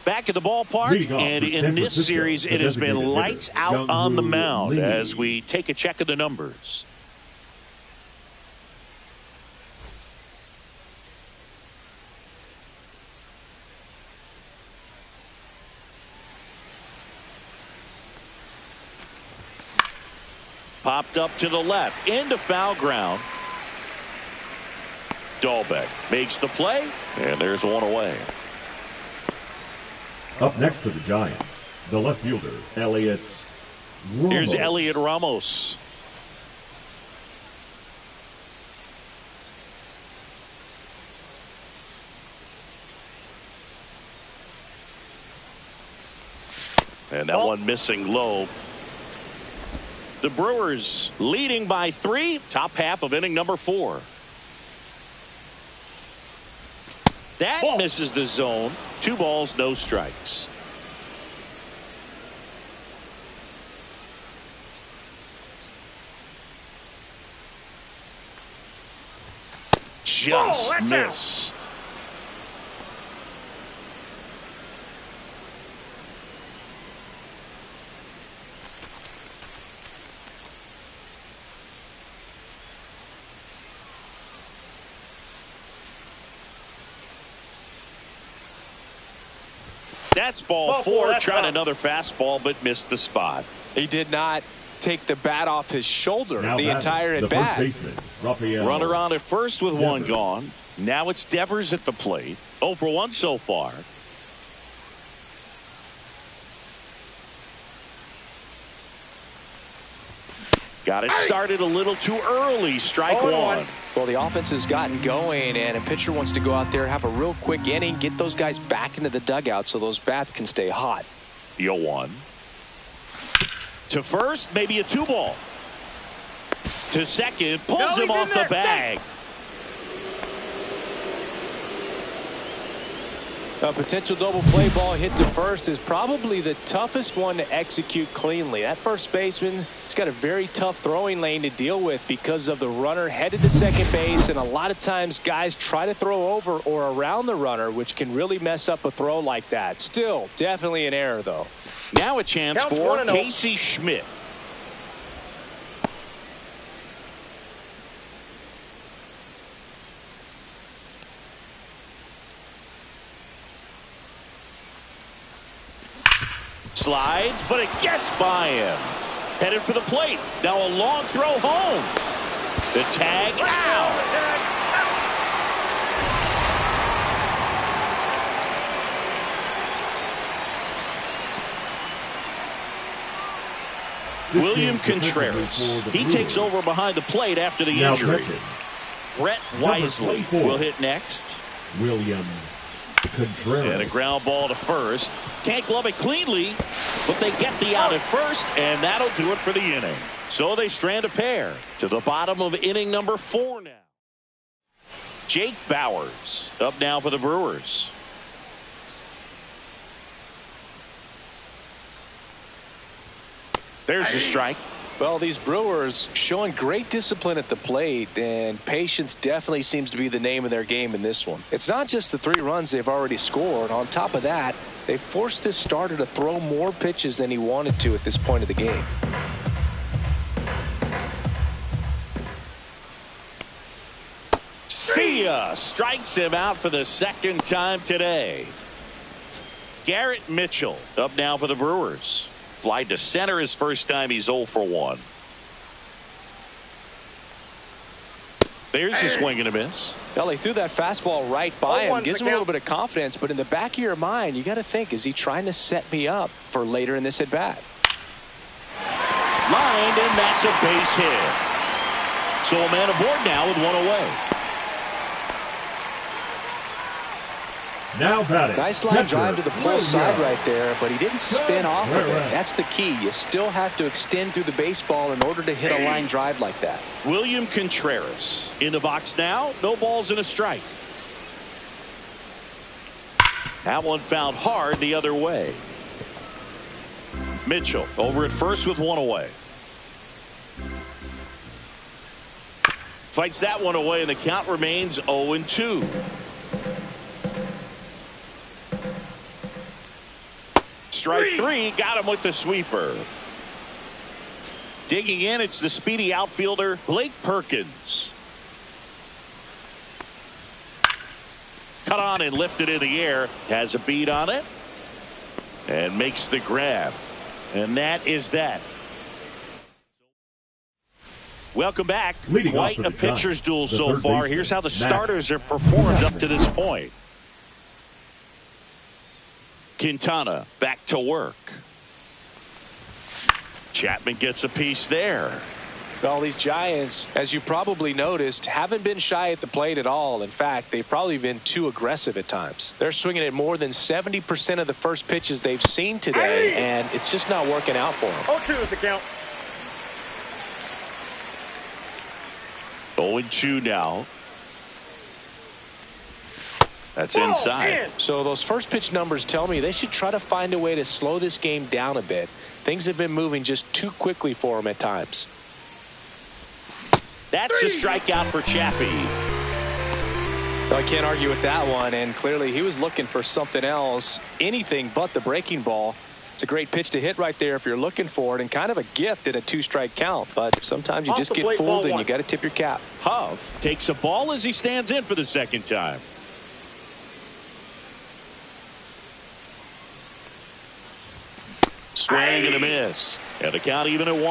Back at the ballpark, and in this series, it has been lights out on the mound as we take a check of the numbers. Popped up to the left, into foul ground. Dahlbeck makes the play, and there's 1 away. Up next for the Giants, the left fielder, Elliot Ramos. Here's Elliot Ramos. And that one missing low. The Brewers leading by 3, top half of inning number 4. That misses the zone. 2 balls, no strikes. Just missed. That's ball 4, trying another fastball, but missed the spot. He did not take the bat off his shoulder Now the entire at bat. Runner on at first with one gone. Now it's Devers at the plate. 0 for 1 so far. Got it started a little too early. Strike one. Well, the offense has gotten going, and a pitcher wants to go out there, have a real quick inning, get those guys back into the dugout so those bats can stay hot. 0-1. To first, maybe a 2-ball. To second, pulls him off the bag. A potential double play ball hit to first is probably the toughest one to execute cleanly. That first baseman has got a very tough throwing lane to deal with because of the runner headed to second base, and a lot of times guys try to throw over or around the runner, which can really mess up a throw like that. Still, definitely an error, though. Now a chance for Casey Schmidt. Slides, but it gets by him. Headed for the plate. Now a long throw home. The tag out. William Contreras. He takes over behind the plate after the injury. Brett Wisely will hit next. William Contreras. And a ground ball to first. Can't glove it cleanly, but they get the out at first, and that'll do it for the inning. So they strand a pair to the bottom of inning number 4 now. Jake Bauers up now for the Brewers. There's the strike. Well, these Brewers showing great discipline at the plate, and patience definitely seems to be the name of their game in this one. It's not just the 3 runs they've already scored. On top of that, they forced this starter to throw more pitches than he wanted to at this point of the game. See ya! Strikes him out for the second time today. Garrett Mitchell up now for the Brewers. Fly to center his first time. He's 0 for 1. There's a swing and a miss. Well, he threw that fastball right by him. Gives him a little bit of confidence, but in the back of your mind, you got to think, is he trying to set me up for later in this at bat? Lined, and that's a base hit. So a man aboard now with 1 away. Now batting. Nice line drive to the pull side right there, but he didn't spin off of it. That's the key. You still have to extend through the baseball in order to hit a line drive like that. William Contreras in the box now. No balls and a strike. That one found hard the other way. Mitchell over at first with 1 away. Fights that one away, and the count remains 0-2. Strike 3, got him with the sweeper. Digging in, it's the speedy outfielder Blake Perkins. Cut on and lifted in the air. Has a beat on it. And makes the grab. And that is that. Welcome back. Quite a pitcher's duel so far. Here's how the starters have performed up to this point. Quintana back to work. Chapman gets a piece there. Well, these Giants, as you probably noticed, haven't been shy at the plate at all. In fact, they've probably been too aggressive at times. They're swinging at more than 70% of the first pitches they've seen today, and it's just not working out for them. 0-2 is the count. 0-2 now. That's inside. So those first pitch numbers tell me they should try to find a way to slow this game down a bit. Things have been moving just too quickly for them at times. That's a strikeout for Chappie. Well, I can't argue with that one, and clearly he was looking for something else, anything but the breaking ball. It's a great pitch to hit right there if you're looking for it, and kind of a gift at a 2-strike count, but sometimes you just get fooled and you got to tip your cap. Huff takes a ball as he stands in for the second time. Swing and a miss. And the count even at 1.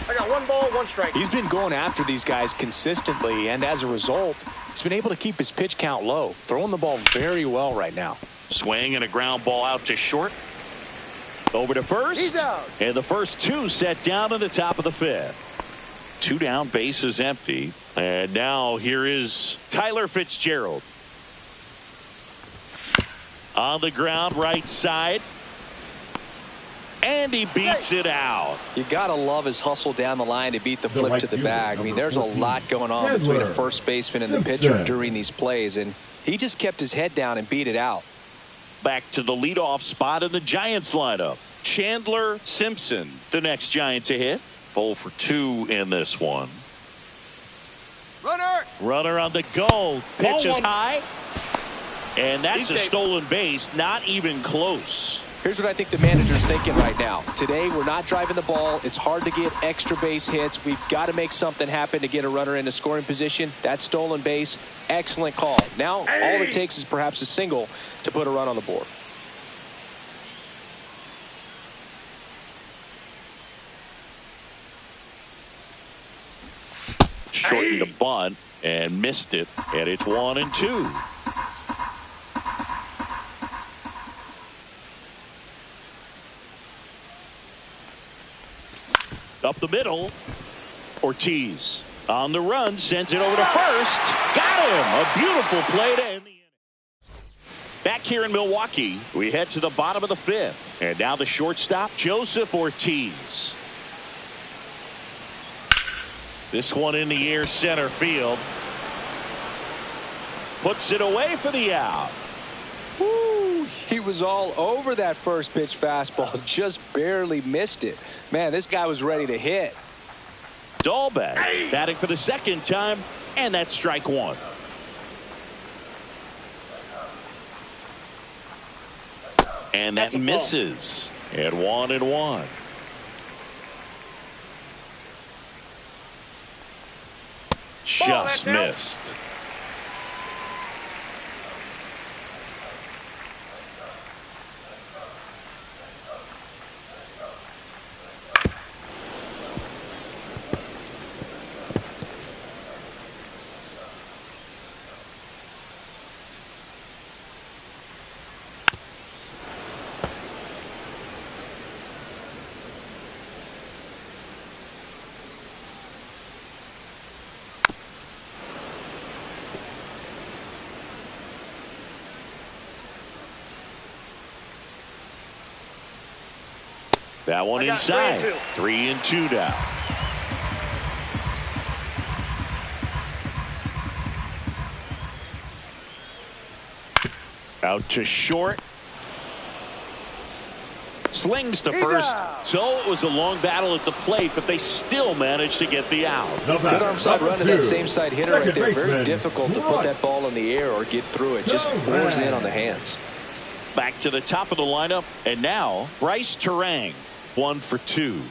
I got 1 ball, 1 strike. He's been going after these guys consistently, and as a result, he's been able to keep his pitch count low. Throwing the ball very well right now. Swing and a ground ball out to short. Over to first. He's out. And the first 2 set down in the top of the 5th. 2 down, bases empty. And now here is Tyler Fitzgerald. On the ground, right side. And he beats it out. You got to love his hustle down the line to beat the flip to the bag. I mean, there's a lot going on between a first baseman and the pitcher during these plays, and he just kept his head down and beat it out. Back to the leadoff spot in the Giants lineup. Chandler Simpson, the next Giant to hit. 0 for 2 in this one. Runner on the go. Pitch is high. And that's a stolen base. Not even close. Here's what I think the manager's thinking right now. Today, we're not driving the ball. It's hard to get extra base hits. We've got to make something happen to get a runner in a scoring position. That stolen base, excellent call. Now, all it takes is perhaps a single to put a run on the board. Shortened the bunt and missed it. And it's 1 and 2. Up the middle. Ortiz on the run, sends it over to first. Got him. A beautiful play to end the inning. Back here in Milwaukee, we head to the bottom of the 5th. And now the shortstop, Joseph Ortiz. This one in the air, center field. Puts it away for the out. Woo, he was all over that first pitch fastball, just barely missed it. Man, this guy was ready to hit. Dahlbeck batting for the second time, and that's strike 1. And that misses at 1 and 1. Just missed. That one inside. 3 and 2 now. Out to short. Slings to first. So it was a long battle at the plate, but they still managed to get the out. Good arm side run to that same side hitter right there. Very difficult to put that ball in the air or get through it. Just bores in on the hands. Back to the top of the lineup, and now Bryce Terang. 1 for 2.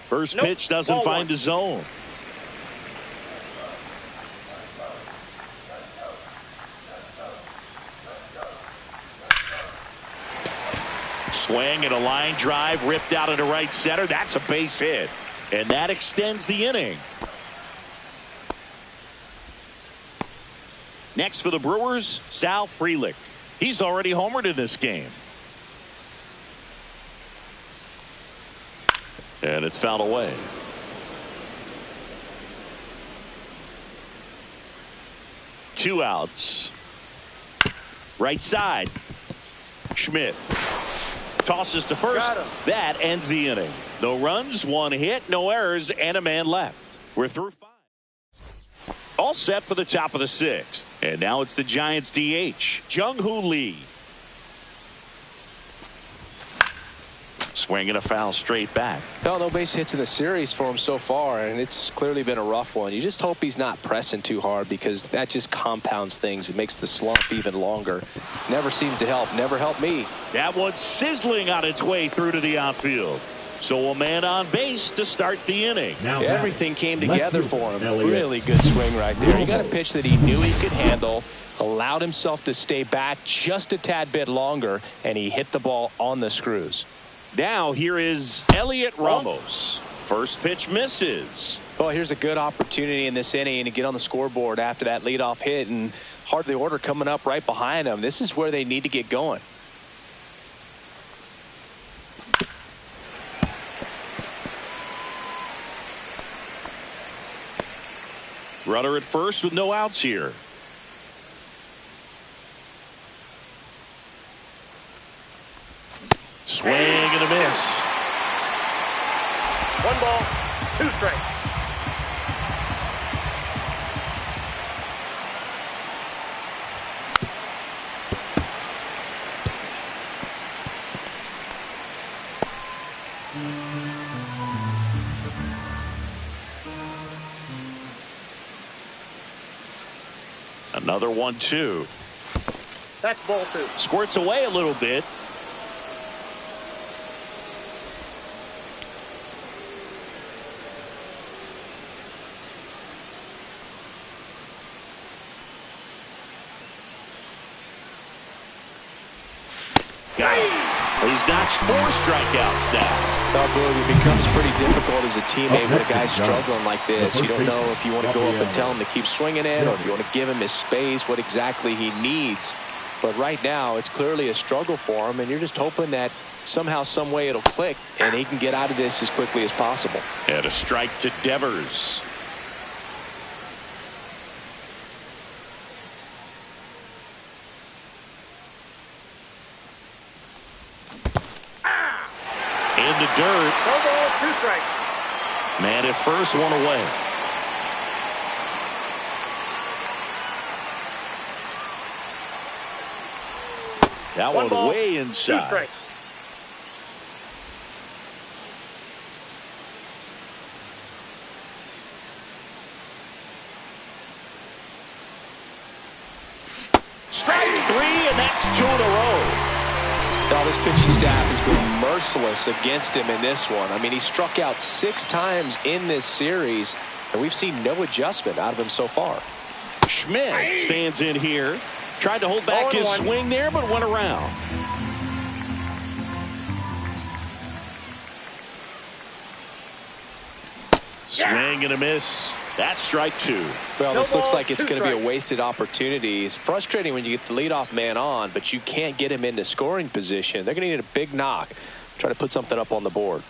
First pitch doesn't find the zone. Swing and a line drive ripped out into right center. That's a base hit, and that extends the inning. Next for the Brewers, Sal Frelick. He's already homered in this game. And it's fouled away. Two outs. Right side. Schmidt tosses to first. That ends the inning. No runs, 1 hit, no errors, and a man left. We're through 5. All set for the top of the 6th. And now it's the Giants DH, Jung-Hoo Lee. Swinging a foul straight back. No base hits in the series for him so far, and it's clearly been a rough one. You just hope he's not pressing too hard, because that just compounds things. It makes the slump even longer. Never seems to help. Never helped me. That one's sizzling on its way through to the outfield. So a man on base to start the inning. Now everything came together for him. Really good swing right there. He got a pitch that he knew he could handle. allowed himself to stay back just a tad bit longer, and he hit the ball on the screws. Now here is Elliot Ramos. First pitch misses. Well, here's a good opportunity in this inning to get on the scoreboard after that leadoff hit, and heart of the order coming up right behind him. This is where they need to get going. Runner at first with no outs here. Swing and a miss. 1 ball, 2 strikes. Another 1-2. That's ball 2. Squirts away a little bit. He's notched 4 strikeouts now. Well, Boog, it becomes pretty difficult as a teammate when a guy's struggling like this. You don't know if you want to go up and tell him to keep swinging it or if you want to give him his space, what exactly he needs. But right now, it's clearly a struggle for him, and you're just hoping that somehow, some way it'll click, and he can get out of this as quickly as possible. And a strike to Devers. In the dirt. 1 ball, 2 strikes. Man at first, 1 away. That 1 one ball, way 2 inside. strikes. Strike 3, and that's 2 in a row. Now, this pitching staff has been merciless against him in this one. I mean, he struck out 6 times in this series, and we've seen no adjustment out of him so far. Schmidt stands in here. Tried to hold back his 0-1. swing there, but went around. Swing and a miss. That's strike 2. Well, No this looks ball, like it's 2 going to be a strikes. wasted opportunity. It's frustrating when you get the leadoff man on, but you can't get him into scoring position. They're going to need a big knock. Try to put something up on the board.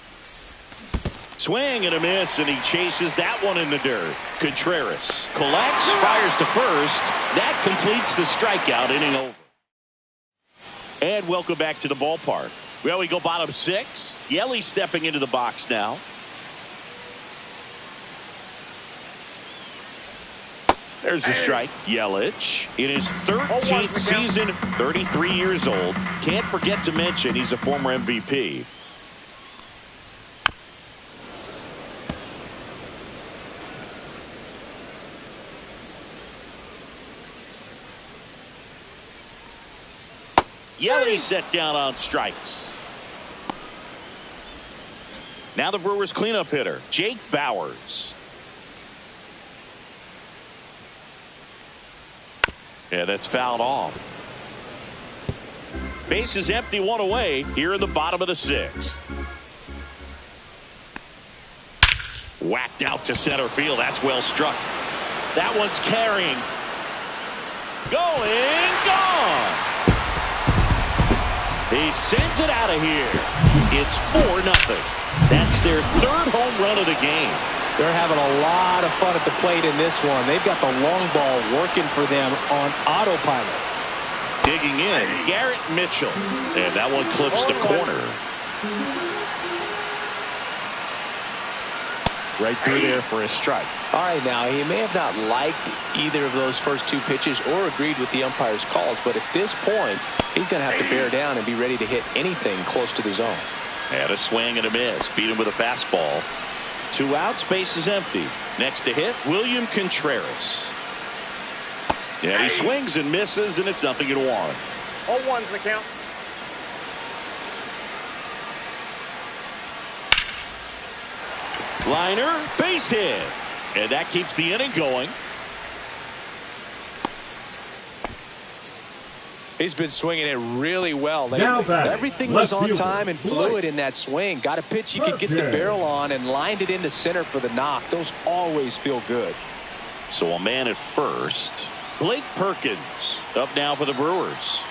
Swing and a miss, and he chases that one in the dirt. Contreras collects, fires to first. That completes the strikeout, inning over. And welcome back to the ballpark. Well, we go bottom 6. Yelly stepping into the box now. There's the strike. Yelich in his 13th season, 33 years old. Can't forget to mention he's a former MVP. Yelly set down on strikes. Now the Brewers cleanup hitter, Jake Bauers. Yeah, that's fouled off. Base is empty, 1 away here in the bottom of the 6th. Whacked out to center field. That's well struck. That one's carrying. Going, gone. He sends it out of here. It's 4-0. That's their 3rd home run of the game. They're having a lot of fun at the plate in this one. They've got the long ball working for them on autopilot. Digging in, Garrett Mitchell. And that one clips the corner. Right through there for a strike. All right, now, he may have not liked either of those first 2 pitches or agreed with the umpire's calls, but at this point, he's going to have to bear down and be ready to hit anything close to the zone. Had a swing and a miss. Beat him with a fastball. 2 outs, base is empty. Next to hit, William Contreras. And he swings and misses, and it's 0-1. 0-1's the count. Liner, base hit. And that keeps the inning going. He's been swinging it really well Now lately. batting, Everything left was on fielder, time and fluid in that swing. Got a pitch you could get the barrel on and lined it into center for the knock. Those always feel good. So a man at first. Blake Perkins up now for the Brewers.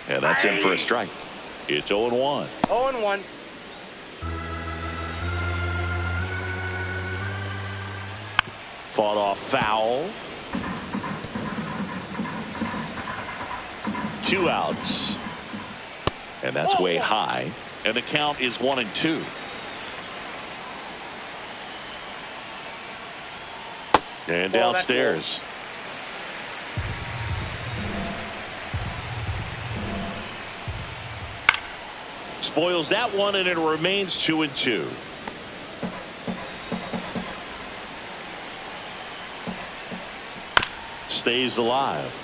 And that's in for a strike. It's 0-1. 0-1. Fought off foul. 2 outs. And that's way high. And the count is 1-2. And downstairs. Spoils that one, and it remains 2-2. Stays alive.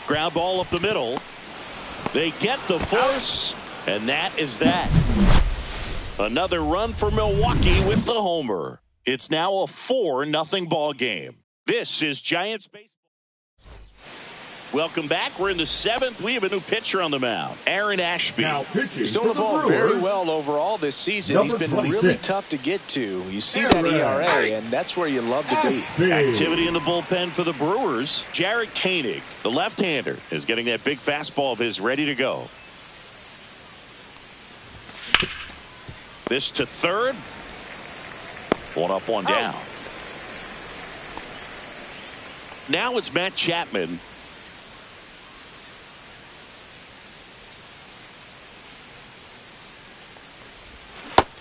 Ground ball up the middle. They get the force, and that is that. Another run for Milwaukee with the homer. It's now a 4-0 ball game. This is Giants baseball. Welcome back. We're in the 7th. We have a new pitcher on the mound, Aaron Ashby. Now pitching He's throwing the ball very well overall this season. He's been really tough to get to. You see that ERA, and that's where you love to be. Activity in the bullpen for the Brewers. Jarred Koenig, the left-hander, is getting that big fastball of his ready to go. This to third. 1 up, 1 down. Now it's Matt Chapman.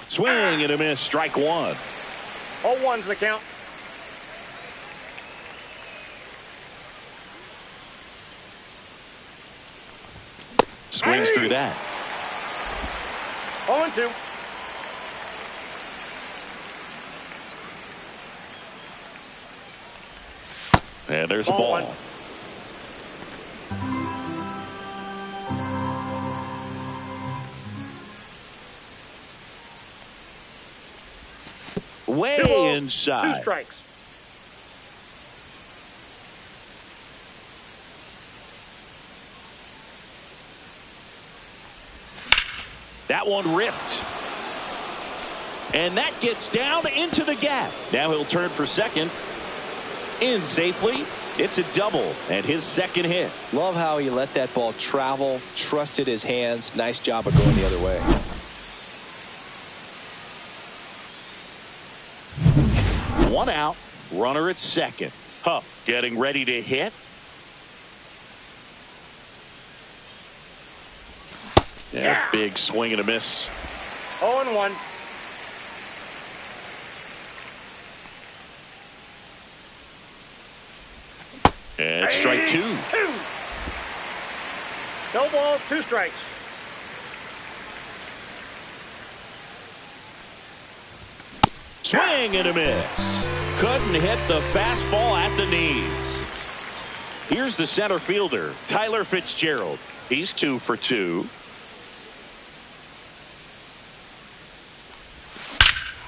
Swing and a miss. Strike 1. 0-1's the count. Swings through that. 0-2. And there's a ball. Way 2 balls, inside. 2 strikes. That one ripped. And that gets down into the gap. Now he'll turn for second. In safely. It's a double and his second hit. Love how he let that ball travel, trusted his hands. Nice job of going the other way. One out. Runner at second. Huff getting ready to hit. Yeah, big swing and a miss. 0-1. And strike 2. 2. No balls, 2 strikes. Swing and a miss. Couldn't hit the fastball at the knees. Here's the center fielder, Tyler Fitzgerald. He's 2 for 2.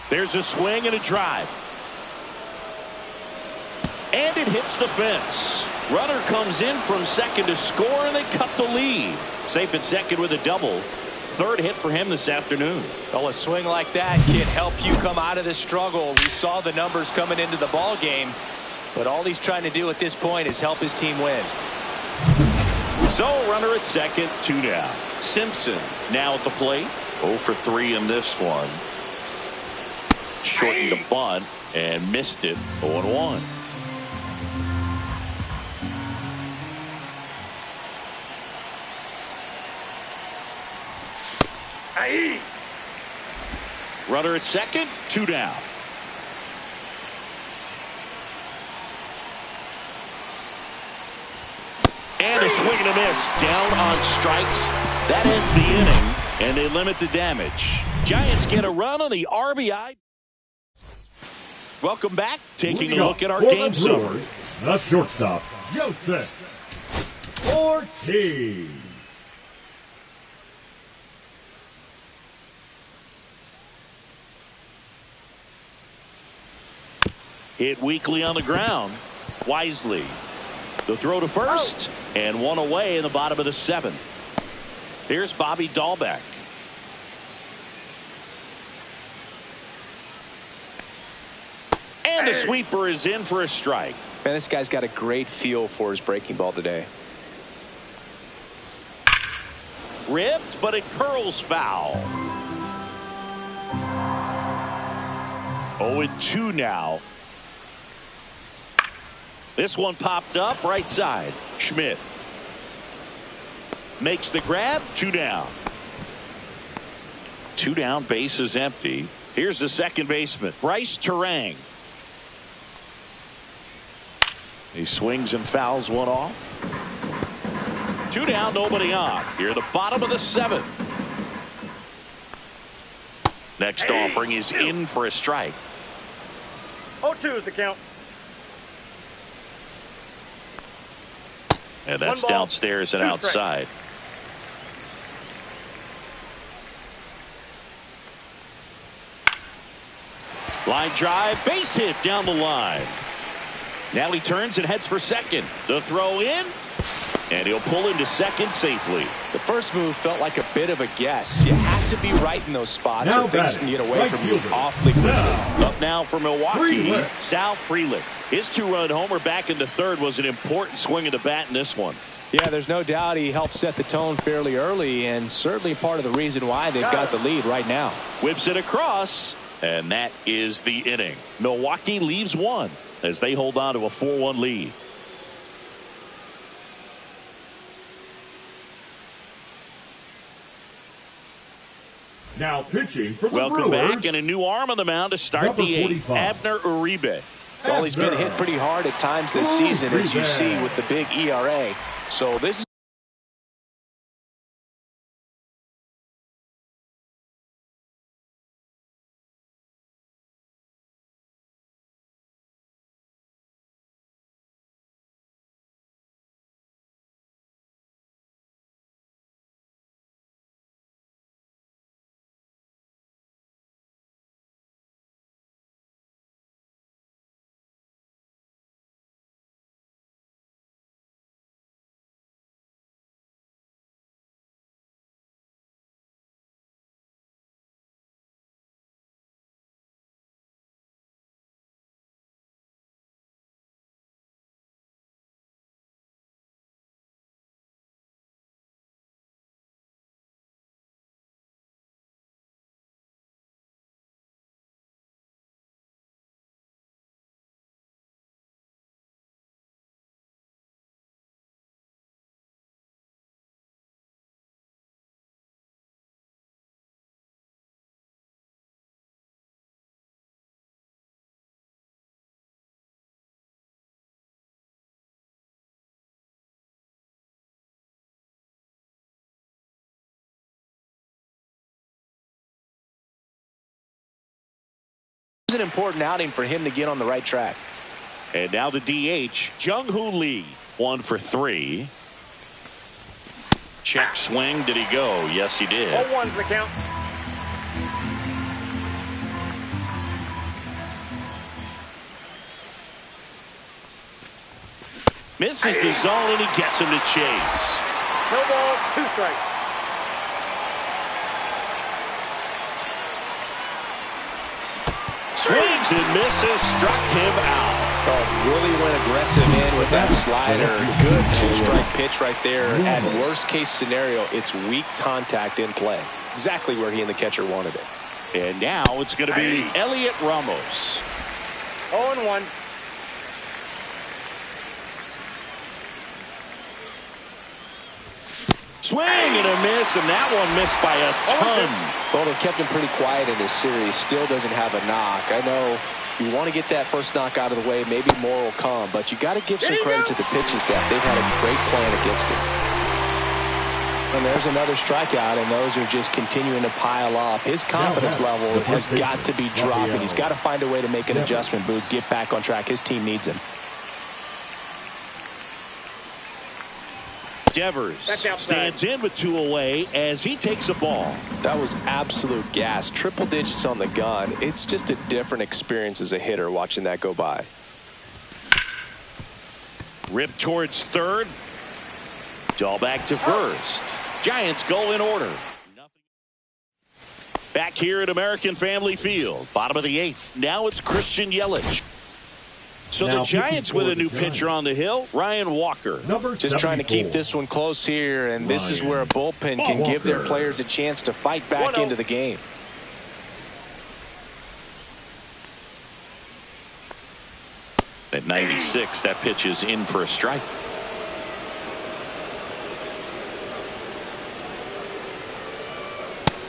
There's a swing and a drive. And it hits the fence. Runner comes in from second to score, and they cut the lead. Safe at second with a double. Third hit for him this afternoon. Well, a swing like that can help you come out of the struggle. We saw the numbers coming into the ball game, but all he's trying to do at this point is help his team win. So runner at second, 2 down. Simpson now at the plate. 0 for 3 in this one. Shortened the bunt and missed it. 0-1. Runner at second, 2 down. And a swing and a miss. Down on strikes. That ends the inning, and they limit the damage. Giants get a run on the RBI. Welcome back. Taking a look at our game summary. The shortstop, Joseph. Ortiz. Hit weakly on the ground. Wisely. The throw to first. And one away in the bottom of the 7th. Here's Bobby Dahlbeck. And the sweeper is in for a strike. Man, this guy's got a great feel for his breaking ball today. Ripped, but it curls foul. 0-2 now. This one popped up right side. Schmidt makes the grab. 2 down. 2 down, base is empty. Here's the second baseman, Bryce Terang. He swings and fouls one off. 2 down, nobody on. Here, the bottom of the 7th. Next offering is in for a strike. 0-2 is the count. And that's downstairs and outside. Line drive, base hit down the line. Now he turns and heads for second. The throw in, and he'll pull into second safely. The first move felt like a bit of a guess. You have to be right in those spots or things can get away from you awfully quickly. Up now for Milwaukee, Sal Frelick. His 2-run homer back in the 3rd was an important swing of the bat in this one. Yeah, there's no doubt he helped set the tone fairly early, and certainly part of the reason why they've got the lead right now. Whips it across, and that is the inning. Milwaukee leaves 1 as they hold on to a 4-1 lead. Now pitching for the Welcome Brewers, back, and a new arm on the mound to start the 8th. Abner Uribe. Well, he's been hit pretty hard at times this season, as you see with the big ERA. So this is an important outing for him to get on the right track. And now the DH, Jung-Hoo Lee, 1 for 3. Check swing. Did he go? Yes, he did. 0-1's the count. Misses the zone, and he gets him to chase. No ball, 2 strikes. Swings and misses, struck him out. Oh, really went aggressive in with that slider. Good 2-strike pitch right there. At worst case scenario, it's weak contact in play. Exactly where he and the catcher wanted it. And now it's going to be Elliot Ramos. 0-1. Swing and a miss, and that one missed by a ton. Well, they kept him pretty quiet in this series. Still doesn't have a knock. I know you want to get that first knock out of the way. Maybe more will come, but you got to give some credit to the pitching staff. They've had a great plan against him. And there's another strikeout, and those are just continuing to pile up. His confidence level has got to be dropping. He's got to find a way to make an adjustment, Booth, get back on track. His team needs him. Devers That's outside. stands in with 2 away as he takes a ball. That was absolute gas. Triple digits on the gun. It's just a different experience as a hitter watching that go by. Ripped towards third. All back to first. Giants go in order. Back here at American Family Field. Bottom of the 8th. Now it's Christian Yelich. So Now the Giants with a new Giants. pitcher on the hill, Ryan Walker. Number Just trying to keep 74. this one close here, and this is Ryan where a bullpen can give their Walker. players a chance to fight back 1-0. into the game. At 96, that pitch is in for a strike.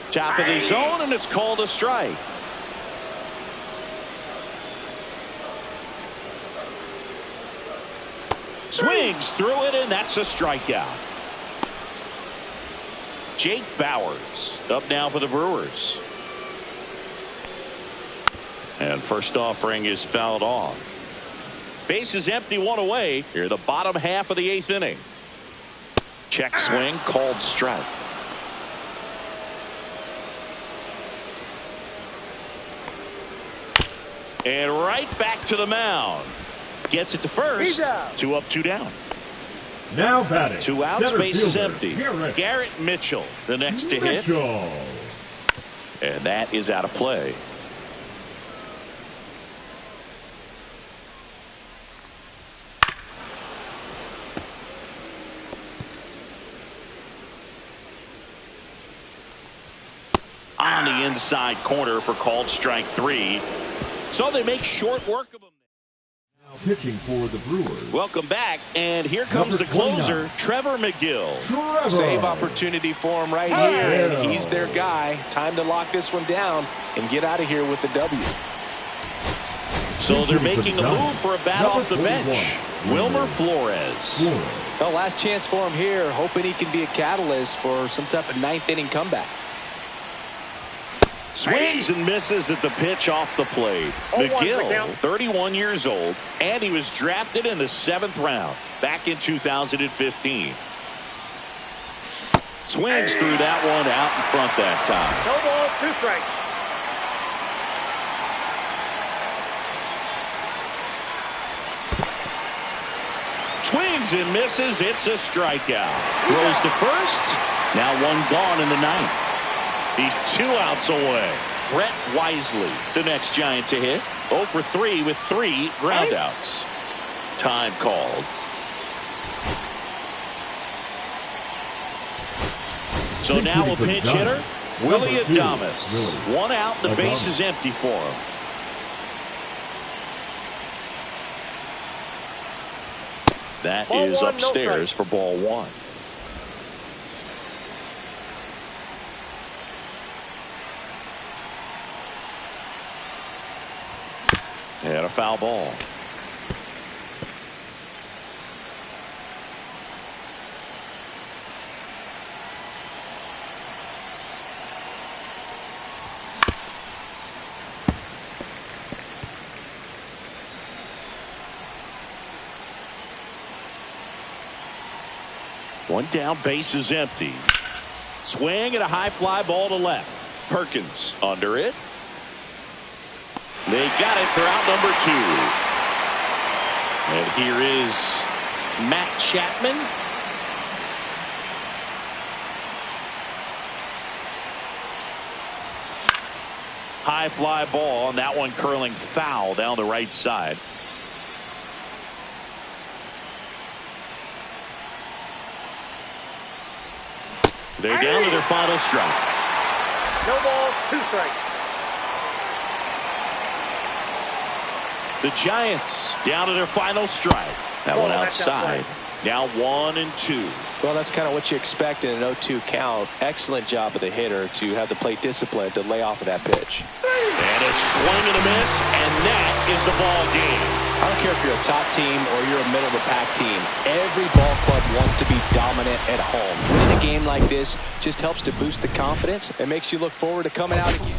Top of the zone, and it's called a strike. Swings through it, and that's a strikeout. Jake Bauers up now for the Brewers. And first offering is fouled off. Base is empty, 1 away. Here the bottom half of the 8th inning. Check swing, called strike. And right back to the mound. Gets it to first. He's out. 2 up, 2 down. Now batting. 2 outs, Center base is fielder, empty. Garrett Garrett Mitchell, the next to hit. Mitchell. And that is out of play. On the inside corner for called strike 3. So they make short work of him. Now pitching for the Brewers. Welcome back, and here comes Number the closer, 29. Trevor McGill. Trevor. Save opportunity for him right Oh, here, yeah. and he's their guy. Time to lock this one down and get out of here with the W. So they're Pitching for making the a move Giants. for a bat Number off the bench. 41. Wilmer Flores. Well, last chance for him here, hoping he can be a catalyst for some type of 9th inning comeback. Swings and misses at the pitch off the plate. 0-1's the McGill, count. 31 years old, and he was drafted in the 7th round back in 2015. Swings through that one out in front that time. No ball, 2 strikes. Swings and misses. It's a strikeout. Throws to first. Now 1 gone in the 9th. He's 2 outs away. Brett Wisely, the next Giant to hit. 0 for 3 with 3 groundouts. Time called. So now a pinch hitter, Willie Number 2, Adames. Willie 1 out, the base Adames. is empty for him. That Ball is 1, no upstairs strike. for ball 1. And a foul ball. One down, base is empty. Swing and a high fly ball to left. Perkins under it. They got it for out number 2. And here is Matt Chapman. High fly ball, and that one curling foul down the right side. They're down to their final strike. No ball, 2 strikes. The Giants down to their final strike. That one that's outside. outside. Now 1 and 2. Well, that's kind of what you expect in an 0-2 count. Excellent job of the hitter to have the plate discipline to lay off of that pitch. And a swing and a miss, and that is the ball game. I don't care if you're a top team or you're a middle-of-the-pack team. Every ball club wants to be dominant at home. Winning a game like this just helps to boost the confidence and makes you look forward to coming out again.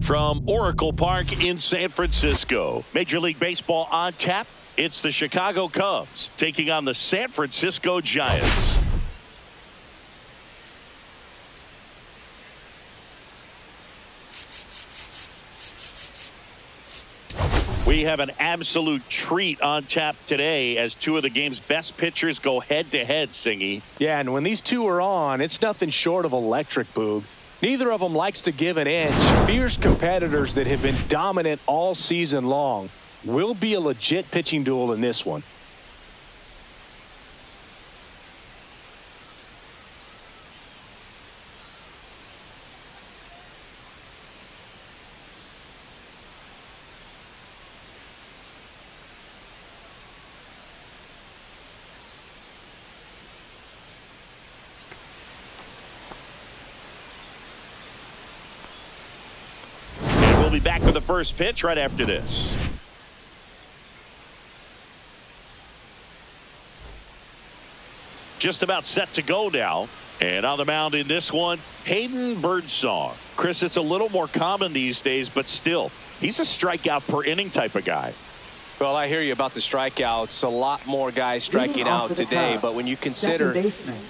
From Oracle Park in San Francisco, Major League Baseball on tap. It's the Chicago Cubs taking on the San Francisco Giants. We have an absolute treat on tap today as two of the game's best pitchers go head-to-head, Singy. Yeah, and when these two are on, it's nothing short of electric, Boog. Neither of them likes to give an inch. Fierce competitors that have been dominant all season long. Will be a legit pitching duel in this one. We'll be back with the first pitch right after this. Just about set to go now. And on the mound in this one, Hayden Birdsong. Chris, it's a little more common these days, but still, he's a strikeout per inning type of guy. Well, I hear you about the strikeouts. A lot more guys striking out today, but when you consider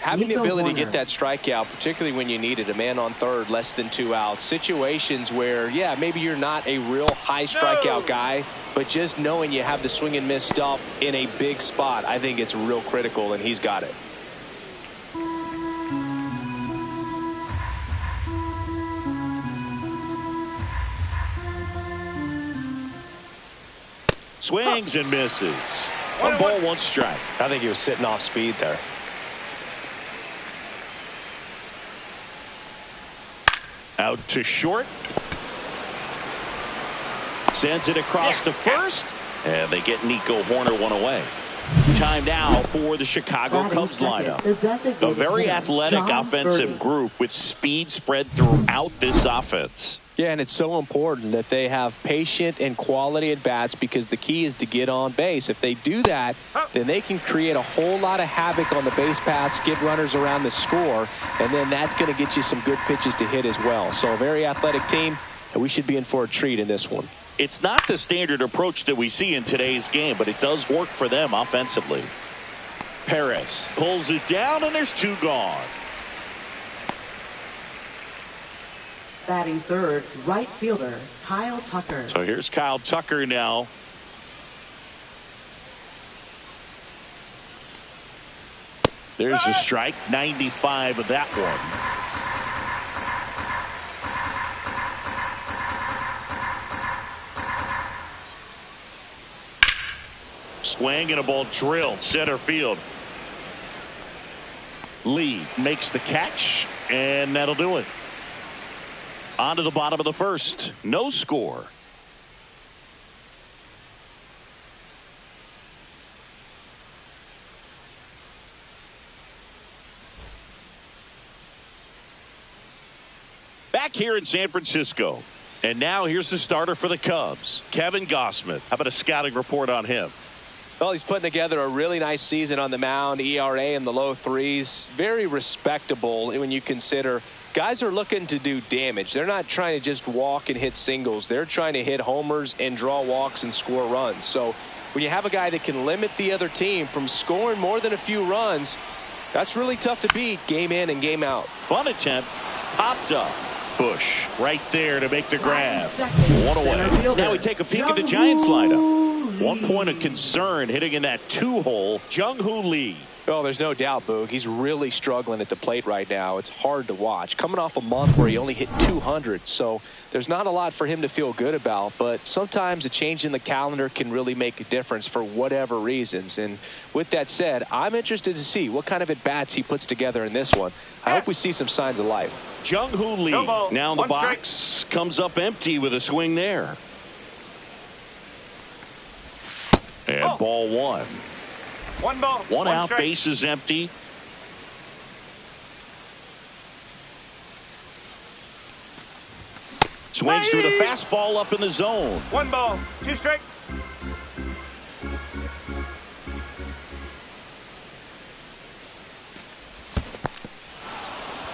having the ability to get that strikeout, particularly when you need it, a man on third, less than 2 outs, situations where, yeah, maybe you're not a real high strikeout guy, but just knowing you have the swing and miss stuff in a big spot, I think it's real critical, and he's got it. Swings and misses. 1 ball, 1 strike. I think he was sitting off speed there. Out to short. Sends it across to first. And they get Nico Horner one away. Time now for the Chicago Cubs lineup. A very athletic offensive group with speed spread throughout this offense. Yeah, and it's so important that they have patient and quality at bats because the key is to get on base. If they do that, then they can create a whole lot of havoc on the base paths, get runners around the score, and then that's going to get you some good pitches to hit as well. So a very athletic team, and we should be in for a treat in this one. It's not the standard approach that we see in today's game, but it does work for them offensively. Perez pulls it down, and there's 2 gone. Batting third, right fielder, Kyle Tucker. So here's Kyle Tucker now. There's a strike, 95 of that one. Swing and a ball drilled center field. Lee makes the catch, and that'll do it. On to the bottom of the first. No score. Back here in San Francisco. And now here's the starter for the Cubs, Kevin Gausman. How about a scouting report on him? Well, he's putting together a really nice season on the mound. ERA in the low 3s. Very respectable when you consider guys are looking to do damage. They're not trying to just walk and hit singles. They're trying to hit homers and draw walks and score runs. So when you have a guy that can limit the other team from scoring more than a few runs, that's really tough to beat game in and game out. Bunt attempt popped up. Bush right there to make the grab. 1 away. Now we take a peek at the Giants lineup. 1 point of concern hitting in that 2-hole, Jung-Hoo Lee. Oh, there's no doubt, Boog. He's really struggling at the plate right now. It's hard to watch. Coming off a month where he only hit 200, so there's not a lot for him to feel good about. But sometimes a change in the calendar can really make a difference for whatever reasons. And with that said, I'm interested to see what kind of at-bats he puts together in this one. I hope we see some signs of life. Jung-Hoo Lee now in the box. Comes up empty with a swing there. And ball 1. 1 ball. 1 out, strike. base is empty. Swings through the fastball up in the zone. 1 ball, 2 strikes.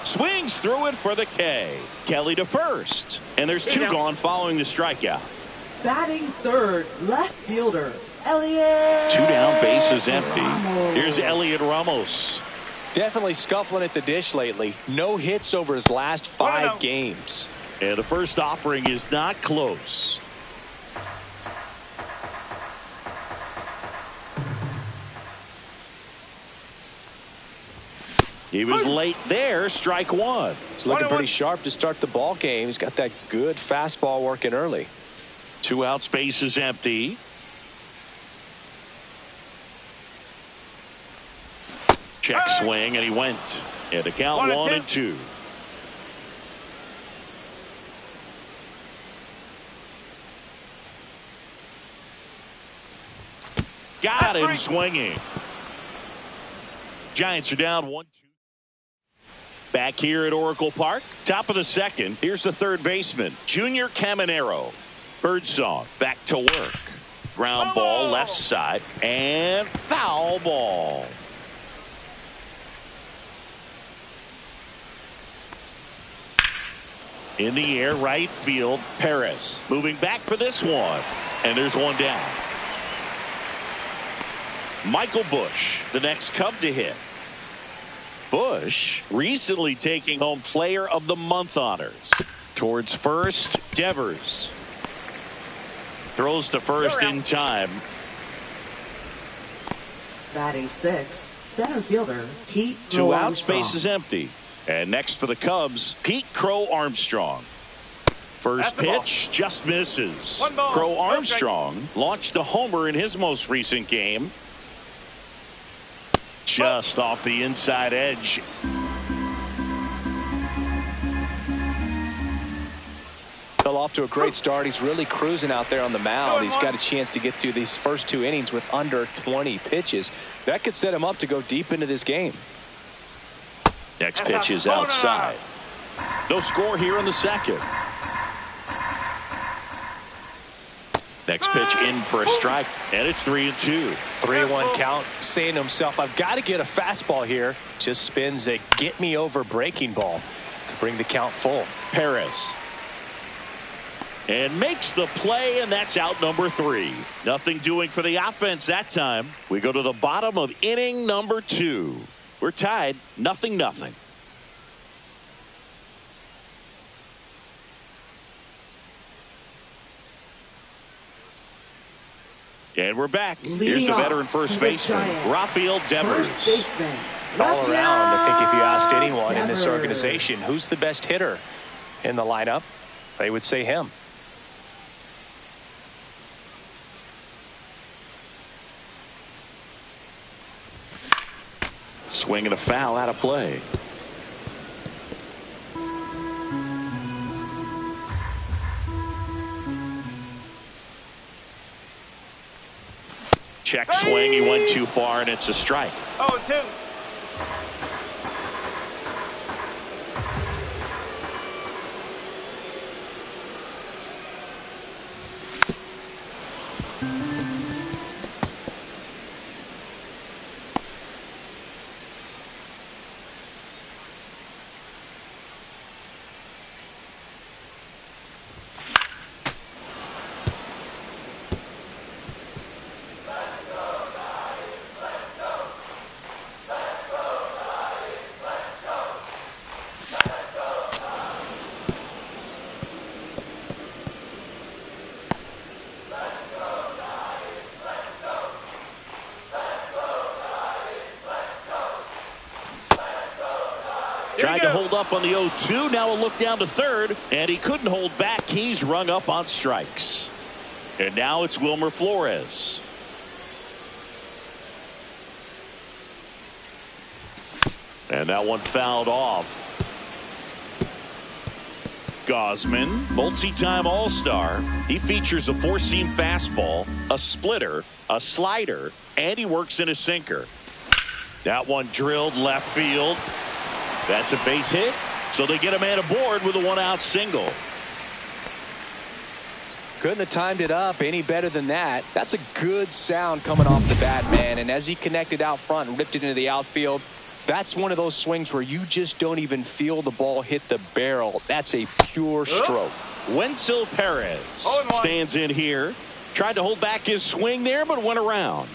Swings through it for the K. Kelly to first. And there's two gone following the strikeout. Batting third, left fielder, Elliot. 2 down, bases empty. Here's Elliot Ramos. Definitely scuffling at the dish lately. No hits over his last 5 games. And the first offering is not close. He was late there. Strike one. He's looking pretty sharp to start the ball game. He's got that good fastball working early. 2 outs, bases empty. Check swing, and he went. And the count 1-2. Got him swinging. Giants are down 1-2. Back here at Oracle Park, top of the second. Here's the third baseman, Junior Caminero. Birdsong back to work. Ground ball left side and foul ball. In the air, right field. Perez moving back for this one. And there's one down. Michael Busch, the next Cub to hit. Busch recently taking home Player of the Month honors. Towards first, Devers. Throws to first in time. Batting sixth, center fielder, Pete 2 outs, bases empty. And next for the Cubs, Pete Crow Armstrong. First pitch just misses. Crow Armstrong launched a homer in his most recent game. Just off the inside edge. Fell off to a great start. He's really cruising out there on the mound. He's got a chance to get through these first 2 innings with under 20 pitches. That could set him up to go deep into this game. Next pitch is outside. No score here in the second. Next pitch in for a strike, and it's 3-2. 3-1 count, saying to himself, I've got to get a fastball here. Just spins a get me over breaking ball to bring the count full. Perez. And makes the play, and that's out number 3. Nothing doing for the offense that time. We go to the bottom of inning number 2. We're tied 0-0. And we're back. Here's the veteran first baseman, Rafael Devers. All around, I think if you asked anyone in this organization who's the best hitter in the lineup, they would say him. Swing and a foul out of play. Check swing. He went too far, and it's a strike. 0-2. Tried to hold up on the 0-2. Now a look down to third, and he couldn't hold back. He's rung up on strikes. And now it's Wilmer Flores. And that one fouled off. Gausman, multi-time All-Star. He features a 4-seam fastball, a splitter, a slider, and he works in a sinker. That one drilled left field. That's a base hit, so they get a man aboard with a 1-out single. Couldn't have timed it up any better than that. That's a good sound coming off the bat, man. And as he connected out front and ripped it into the outfield, That's one of those swings where you just don't even feel the ball hit the barrel. That's a pure stroke. Wenzel Perez stands in here. Tried to hold back his swing there, but went around.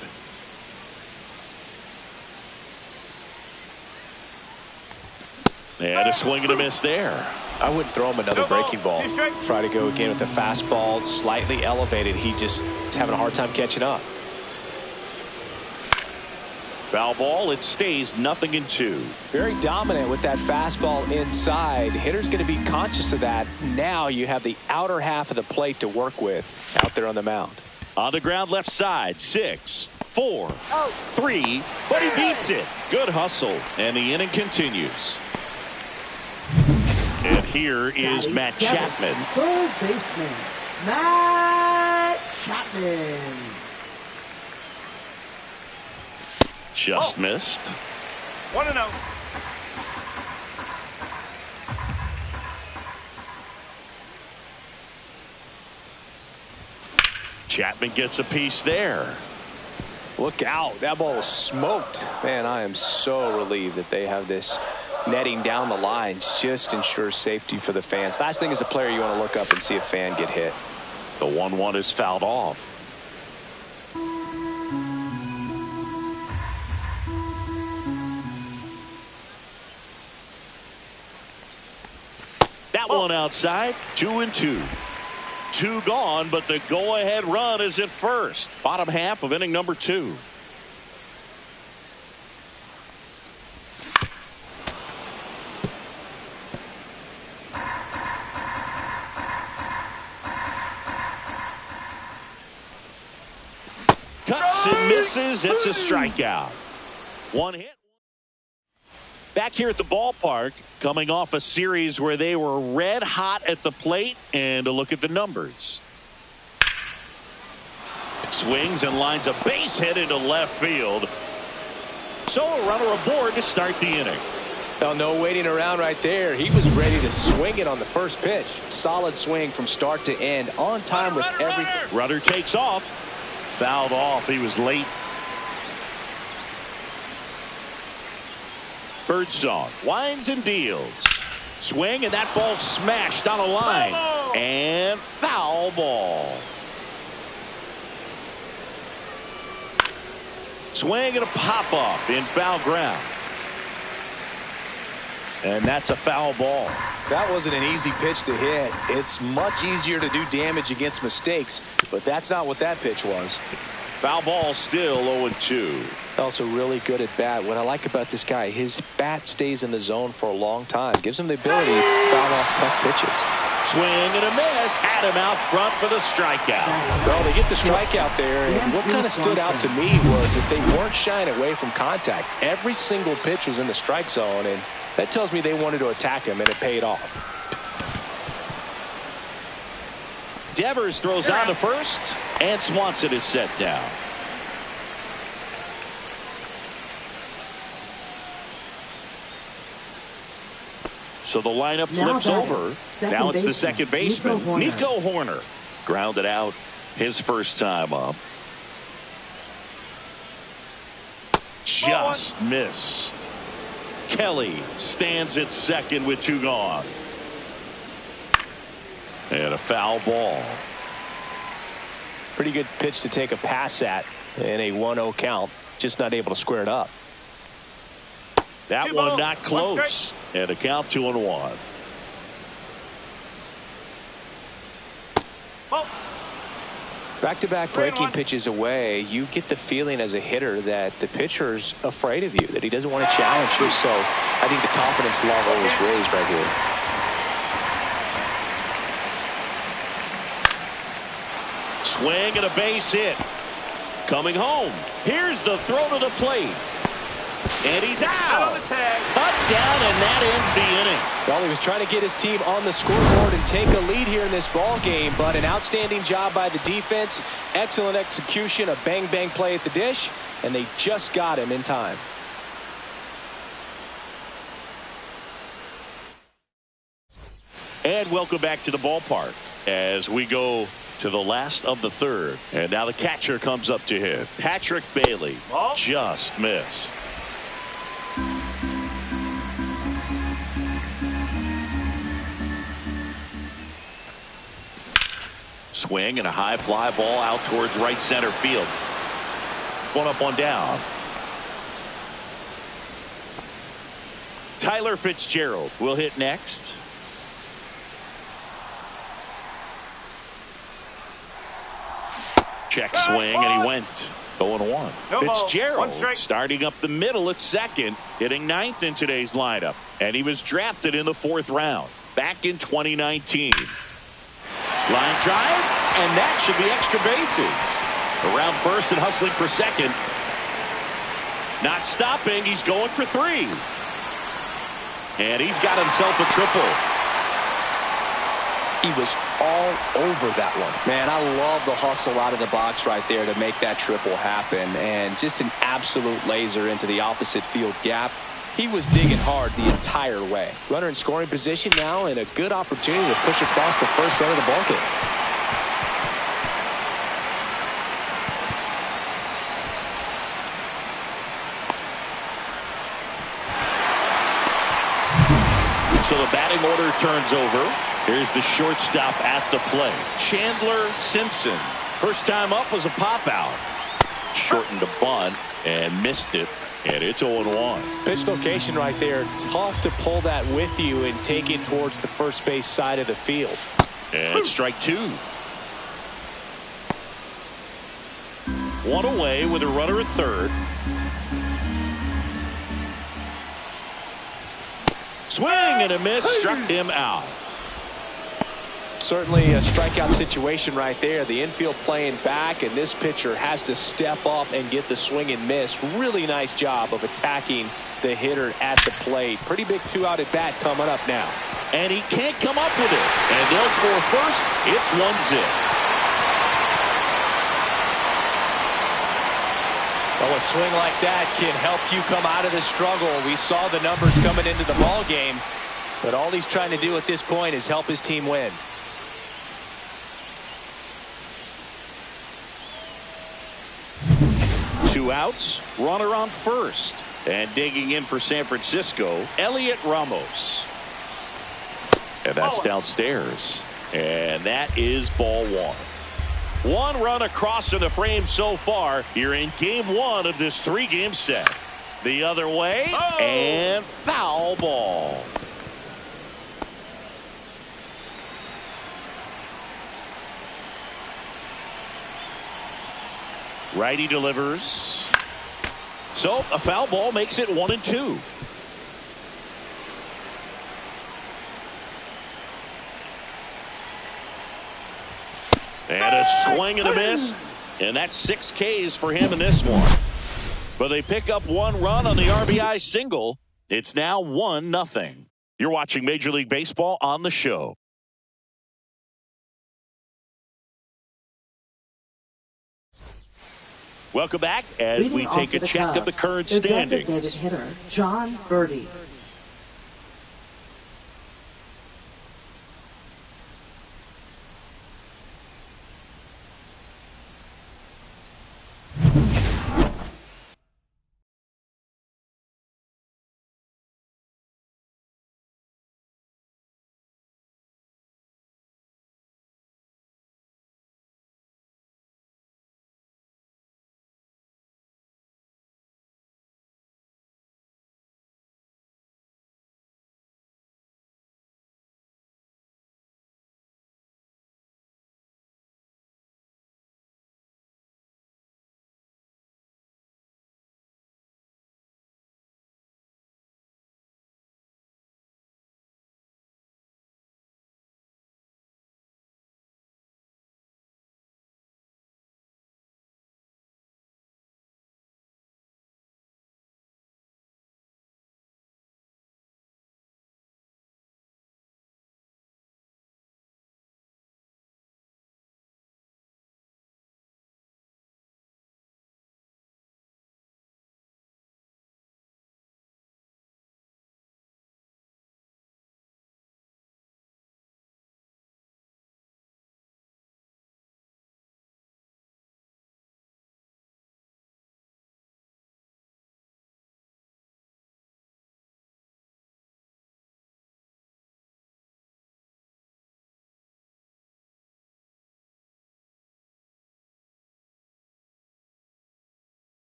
And a swing and a miss there. I wouldn't throw him another breaking ball. Try to go again with the fastball, slightly elevated. He just is having a hard time catching up. Foul ball. It stays 0-2. Very dominant with that fastball inside. Hitter's going to be conscious of that. Now you have the outer half of the plate to work with out there on the mound. On the ground left side. 6, 4, 3. But he beats it. Good hustle. And the inning continues. And here is Matt Chapman. Third baseman, Matt Chapman. Just missed. 1-0. Chapman gets a piece there. Look out. That ball was smoked. Man, I am so relieved that they have this netting down the lines. Just ensures safety for the fans. Last thing as a player, you want to look up and see a fan get hit. The 1-1 is fouled off. That one outside. 2-2. 2 gone, but the go-ahead run is at first. Bottom half of inning number 2. Cuts and misses. It's a strikeout. One hit. Back here at the ballpark, coming off a series where they were red hot at the plate, and a look at the numbers. Swings and lines a base hit into left field. So a runner aboard to start the inning. Well, no waiting around right there. He was ready to swing it on the first pitch. Solid swing from start to end. On time with everything. Runner takes off. Fouled off. He was late. Birdsong winds and deals. Swing, and that ball smashed on a line. And foul ball. Swing and a pop-up in foul ground. And that's a foul ball. That wasn't an easy pitch to hit. It's much easier to do damage against mistakes, but that's not what that pitch was. Foul ball still 0-2. Also really good at bat. What I like about this guy, his bat stays in the zone for a long time. Gives him the ability to foul off tough pitches. Swing and a miss. Had him out front for the strikeout. Well, they get the strikeout there, and what kind of stood out to me was that they weren't shying away from contact. Every single pitch was in the strike zone, and that tells me they wanted to attack him, and it paid off. Devers throws on to first, and Swanson is set down. So the lineup flips over. Now it's the second baseman, Nico Horner. Grounded out his first time up. Just missed. Kelly stands at second with 2 gone. And a foul ball. Pretty good pitch to take a pass at in a 1-0 count. Just not able to square it up. That one not close. And a count 2-1. Back-to-back breaking pitches away, you get the feeling as a hitter that the pitcher's afraid of you, that he doesn't want to challenge you. So I think the confidence level is raised right here. Swing and a base hit. Coming home. Here's the throw to the plate. And he's out. Cut down, and that ends the inning. Well, he was trying to get his team on the scoreboard and take a lead here in this ball game, but an outstanding job by the defense. Excellent execution, a bang-bang play at the dish, and they just got him in time. And welcome back to the ballpark as we go to the last of the third. And now the catcher comes up to hit. Patrick Bailey just missed. Swing and a high fly ball out towards right center field. One up, one down. Tyler Fitzgerald will hit next. Check swing, and he went 0-1. Fitzgerald starting up the middle at second, hitting ninth in today's lineup. And he was drafted in the 4th round back in 2019. Line drive, and that should be extra bases. Around first and hustling for second. Not stopping, he's going for 3. And he's got himself a triple. He was all over that one. Man, I love the hustle out of the box right there to make that triple happen. And just an absolute laser into the opposite field gap. He was digging hard the entire way. Runner in scoring position now, and a good opportunity to push across the first run of the ballgame. So the batting order turns over. Here's the shortstop at the plate, Chandler Simpson. First time up was a pop out. Shortened a bunt and missed it, and it's 0-1. Pitch location right there. Tough to pull that with you and take it towards the first base side of the field. And strike 2. One away with a runner at third. Swing and a miss, struck him out. Certainly a strikeout situation right there. The infield playing back, and this pitcher has to step up and get the swing and miss. Really nice job of attacking the hitter at the plate. Pretty big 2-out at bat coming up now. And he can't come up with it. And they'll score first. It's 1-0. Well, a swing like that can help you come out of the struggle. We saw the numbers coming into the ball game, but all he's trying to do at this point is help his team win. Two outs, runner on first. And digging in for San Francisco, Elliot Ramos. And that's downstairs. And that is ball 1. One run across in the frame so far here in game 1 of this 3-game set. The other way, and foul ball. Righty delivers. So a foul ball makes it 1-2. And a swing and a miss. And that's 6 Ks for him in this one. But they pick up 1 run on the RBI single. It's now 1-0. You're watching Major League Baseball on the show. Welcome back as we take a check of the current standings. Designated hitter, John Birdie.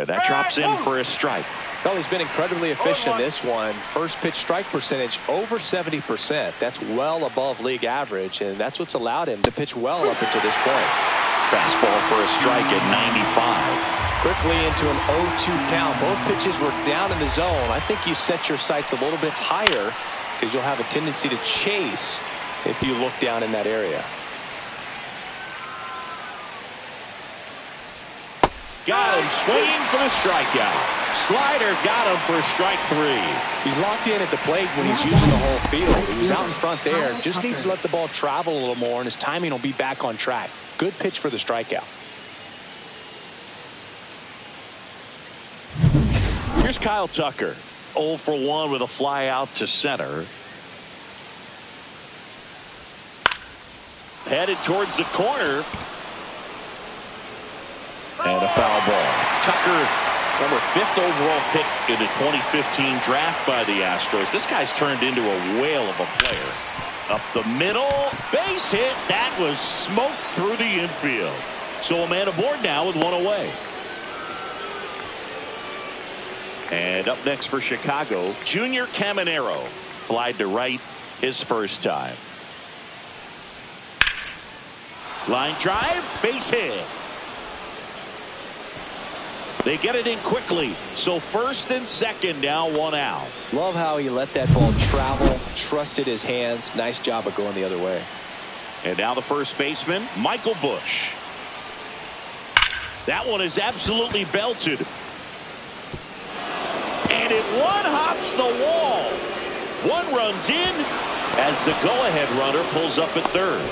And that drops in for a strike. Well, he's been incredibly efficient in this one. First pitch strike percentage over 70%. That's well above league average, and that's what's allowed him to pitch well up until this point. Fastball for a strike at 95. Quickly into an 0-2 count. Both pitches were down in the zone. I think you set your sights a little bit higher because you'll have a tendency to chase if you look down in that area. Got him swinging for the strikeout. Slider got him for strike 3. He's locked in at the plate when he's using the whole field. He was out in front there. Just needs to let the ball travel a little more, and his timing will be back on track. Good pitch for the strikeout. Here's Kyle Tucker. 0 for 1 with a fly out to center. Headed towards the corner. And a foul ball. Tucker, number 5th overall pick in the 2015 draft by the Astros. This guy's turned into a whale of a player. Up the middle, base hit. That was smoked through the infield. So a man aboard now with 1 away. And up next for Chicago, Junior Caminero. Flied to right his first time. Line drive, base hit. They get it in quickly. So first and second, now 1 out. Love how he let that ball travel, trusted his hands. Nice job of going the other way. And now the first baseman, Michael Busch. That one is absolutely belted. And it one-hops the wall. 1 runs in as the go-ahead runner pulls up at third.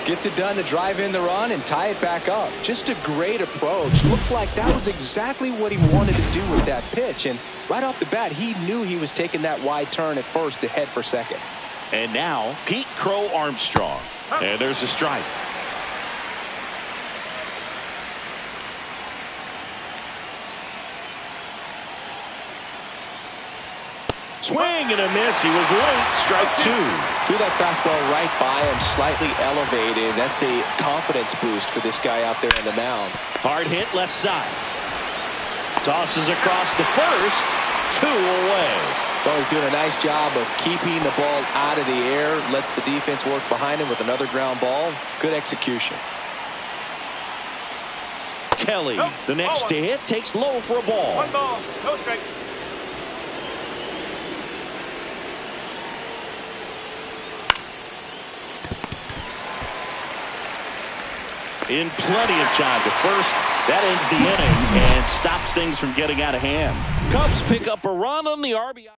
Gets it done to drive in the run and tie it back up. Just a great approach. Looked like that was exactly what he wanted to do with that pitch. And right off the bat, he knew he was taking that wide turn at first to head for second. And now, Pete Crow Armstrong. And there's a strike. Swing and a miss. He was late. Strike 2. Threw that fastball right by him, slightly elevated. That's a confidence boost for this guy out there on the mound. Hard hit left side. Tosses across the first. 2 away. Well, he's doing a nice job of keeping the ball out of the air. Lets the defense work behind him with another ground ball. Good execution. Kelly, the next to hit, takes low for a ball. 1 ball, no strike. In plenty of time to first. That ends the inning and stops things from getting out of hand. Cubs pick up a run on the RBI.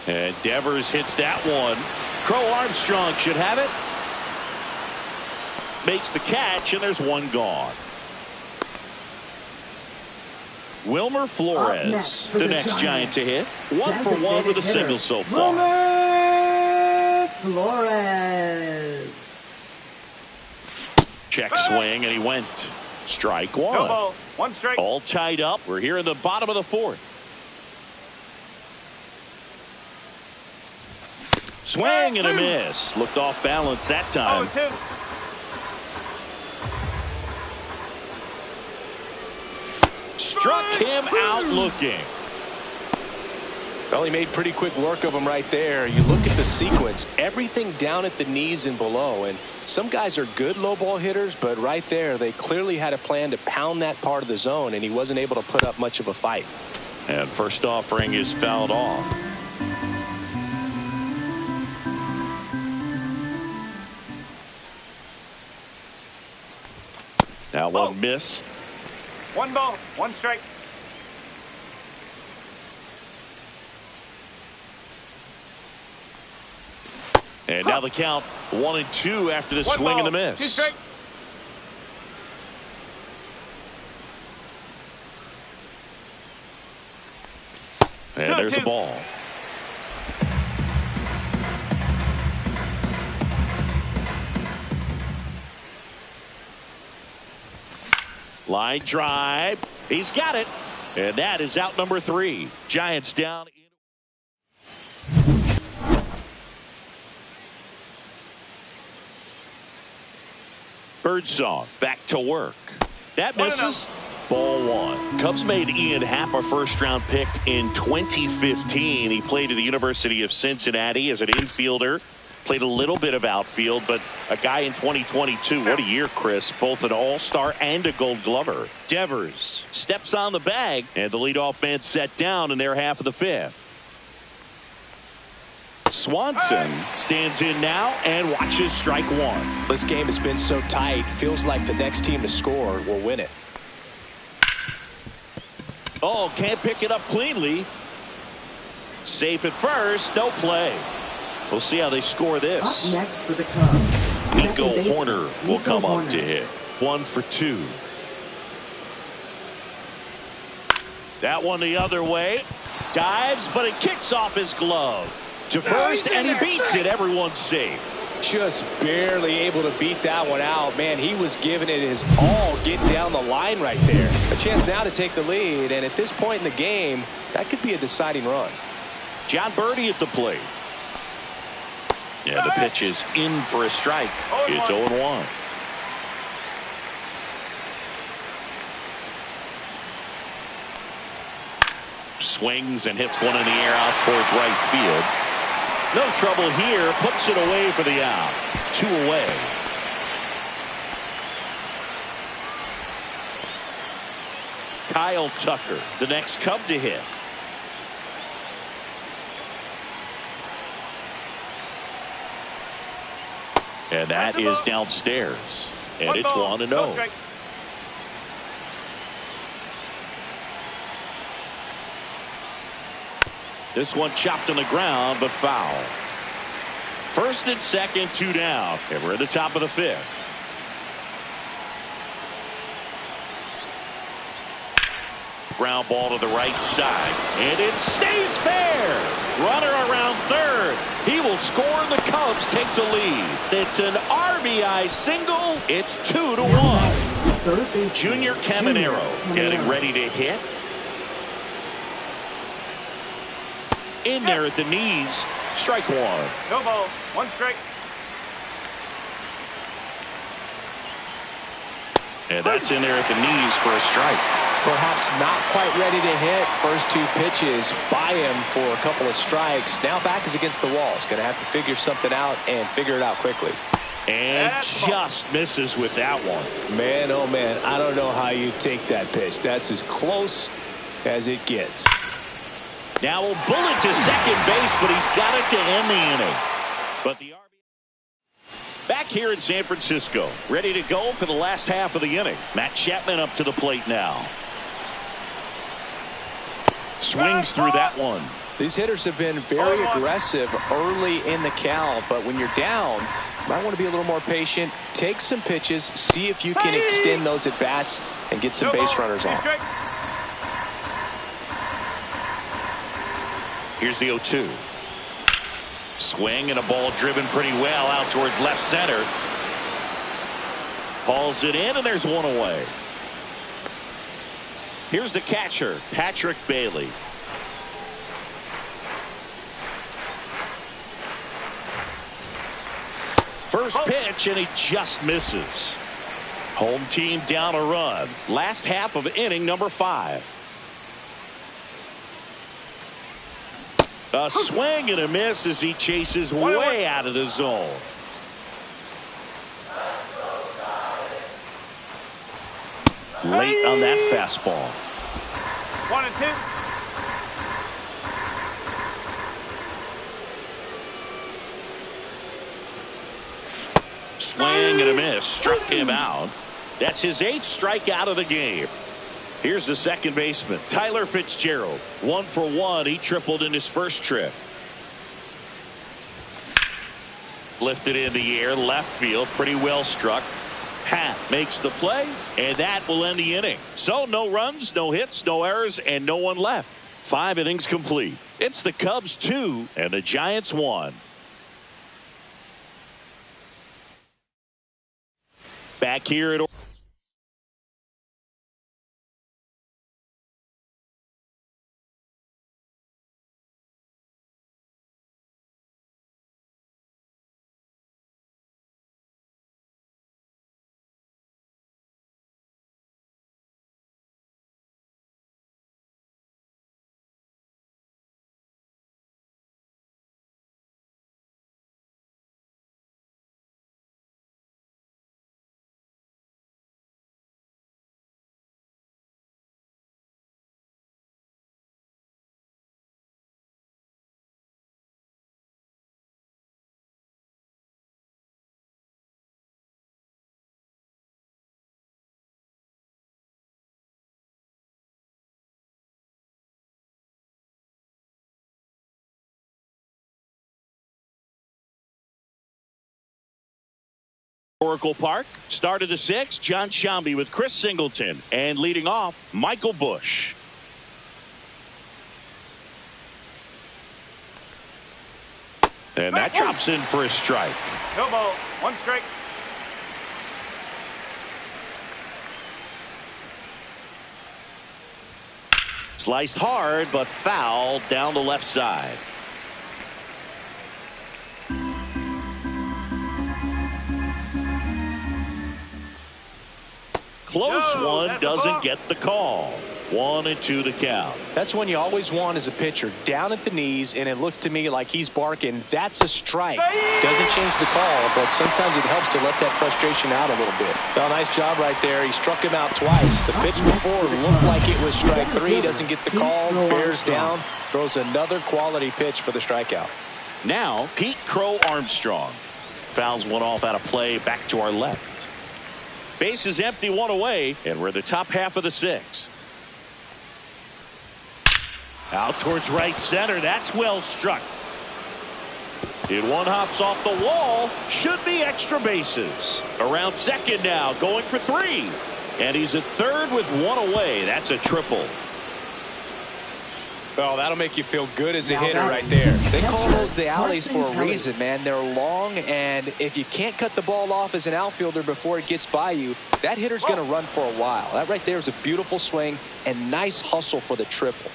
And Devers hits that one. Crow Armstrong should have it. Makes the catch, and there's 1 gone. Wilmer Flores, the next Giant to hit. 1 for 1 with a single so far. Wilmer Flores. Check swing, and he went. Strike 1. No ball, 1 strike. All tied up. We're here in the bottom of the 4th. Swing and a miss. Looked off balance that time. 0-2. Struck him out looking. Well, he made pretty quick work of him right there. You look at the sequence, everything down at the knees and below. And some guys are good low ball hitters, but right there, they clearly had a plan to pound that part of the zone, and he wasn't able to put up much of a fight. And first offering is fouled off. Now 1 missed. 1 ball, 1 strike. And now the count 1-2 after the 1 swing ball, and the miss. 2 strikes. And there's a ball. Line drive. He's got it. And that is out number 3. Giants down. Birdsong back to work. That misses. Ball one. Cubs made Ian Happ a first-round pick in 2015. He played at the University of Cincinnati as an infielder. Played a little bit of outfield, but a guy in 2022. What a year, Chris. Both an all-star and a gold glover. Devers steps on the bag, and the leadoff man set down in their half of the fifth. Swanson stands in now and watches strike one. This game has been so tight. Feels like the next team to score will win it. Oh, can't pick it up cleanly. Safe at first. No play. We'll see how they score this. Up next for the Cubs. Nico Horner will come up to hit. 1 for 2. That one the other way. Dives, but it kicks off his glove. To first, and he beats it. Everyone's safe. Just barely able to beat that one out. Man, he was giving it his all getting down the line right there. A chance now to take the lead, and at this point in the game, that could be a deciding run. John Birdie at the plate. Yeah, the pitch is in for a strike. It's 0-1. Swings and hits one in the air out towards right field. No trouble here. Puts it away for the out. 2 away. Kyle Tucker, the next Cub to hit. And that is downstairs. And it's 1-0. This one chopped on the ground, but foul. First and second, 2 down. And we're at the top of the fifth. Ground ball to the right side. And it stays fair. Runner around third. He will score, and the Cubs take the lead. It's an RBI single. It's 2-1. Junior Caminero getting ready to hit. In there at the knees. Strike one. No ball. 1 strike. And that's in there at the knees for a strike. Perhaps not quite ready to hit. First 2 pitches by him for a couple of strikes. Now back is against the wall. He's going to have to figure something out and figure it out quickly. And just misses with that one. Man, oh man, I don't know how you take that pitch. That's as close as it gets. Now a bullet to second base, but he's got it to end the inning. But the back here in San Francisco, ready to go for the last half of the inning. Matt Chapman up to the plate now. Swings through that one. These hitters have been very aggressive early in the count, but when you're down, you might want to be a little more patient. Take some pitches, see if you can extend those at bats and get some base runners on. Here's the 0-2. Swing and a ball driven pretty well out towards left center. Hauls it in, and there's 1 away. Here's the catcher, Patrick Bailey. First pitch, and he just misses. Home team down a run. Last half of inning number 5. A swing and a miss as he chases way out of the zone. Late on that fastball. 1 and 2. Swing and a miss. Struck him out. That's his 8th strikeout of the game. Here's the second baseman, Tyler Fitzgerald. 1 for 1. He tripled in his first trip. Lifted in the air, left field, pretty well struck. Happ makes the play, and that will end the inning. So no runs, no hits, no errors, and no one left. 5 innings complete. It's the Cubs 2 and the Giants 1. Back here at Oracle Park, start of the sixth, John Shambi with Chris Singleton, and leading off, Michael Bush. And that drops in for a strike. No ball. One strike. Sliced hard, but foul down the left side. Close one, doesn't get the call. 1-2 to count. That's one you always want as a pitcher. Down at the knees, and it looks to me like he's barking. That's a strike. Doesn't change the call, but sometimes it helps to let that frustration out a little bit. Well, nice job right there. He struck him out twice. The pitch before looked like it was strike three. Doesn't get the call. Bears down. Throws another quality pitch for the strikeout. Now, Pete Crow Armstrong. Fouls one off out of play, back to our left. Base is empty, one away, and we're in the top half of the sixth. Out towards right center. That's well struck. And one hops off the wall. Should be extra bases. Around second now, going for three. And he's at third with one away. That's a triple. Well, that'll make you feel good as a hitter right there. They call those the alleys for a reason, man. They're long, and if you can't cut the ball off as an outfielder before it gets by you, that hitter's going to run for a while. That right there is a beautiful swing and nice hustle for the triple.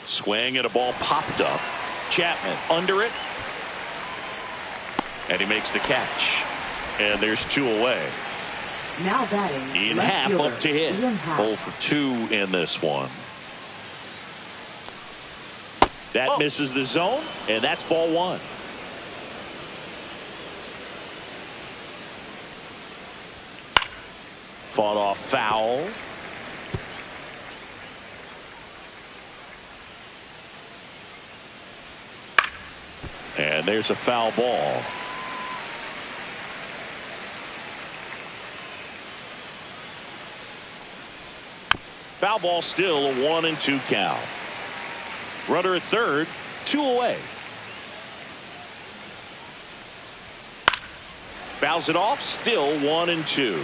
Swing and a ball popped up. Chapman under it. And he makes the catch. And there's two away. Now batting. Ian Happ up to hit. 0 for 2 in this one. That misses the zone, and that's ball one. Fought off foul. And there's a foul ball. Foul ball, still a 1-2 count. Runner at third, two away. Fouls it off, still 1-2.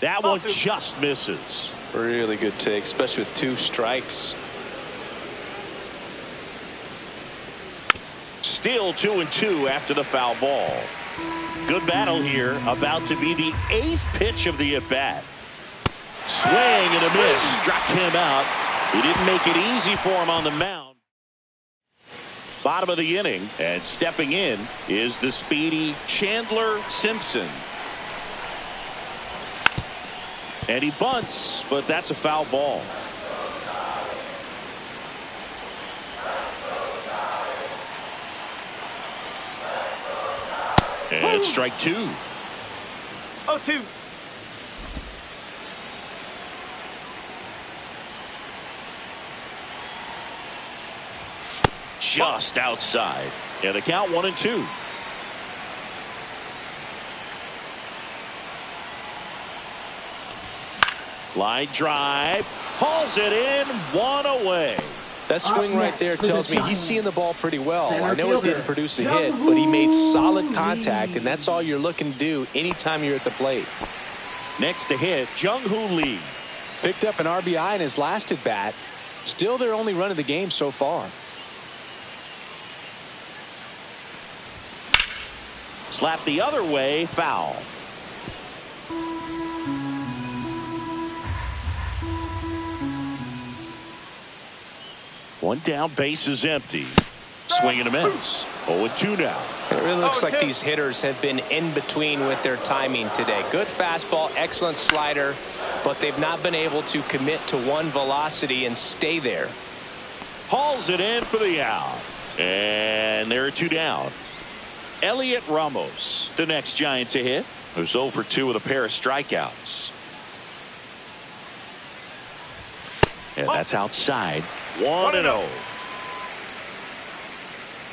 That one just misses. Really good take, especially with two strikes. Still 2-2 after the foul ball. Good battle here. About to be the 8th pitch of the at-bat. Swing and a miss. Struck him out. He didn't make it easy for him on the mound. Bottom of the inning, and stepping in is the speedy Chandler Simpson. And he bunts, but that's a foul ball. And strike two. 0-2. Just outside. And the count 1-2. Line drive. Hauls it in. One away. That swing right there tells me he's seeing the ball pretty well. I know it didn't produce a hit, but he made solid contact, and that's all you're looking to do anytime you're at the plate. Next to hit, Jung-Hoo Lee. Picked up an RBI in his last at bat. Still their only run of the game so far. Slap the other way, foul. One down, base is empty. Swing and a miss. 0-2 now. It really looks like these hitters have been in between with their timing today. Good fastball, excellent slider, but they've not been able to commit to one velocity and stay there. Hauls it in for the out. And there are two down. Elliot Ramos, the next Giant to hit, who's 0 for 2 with a pair of strikeouts. And that's outside. 1-0.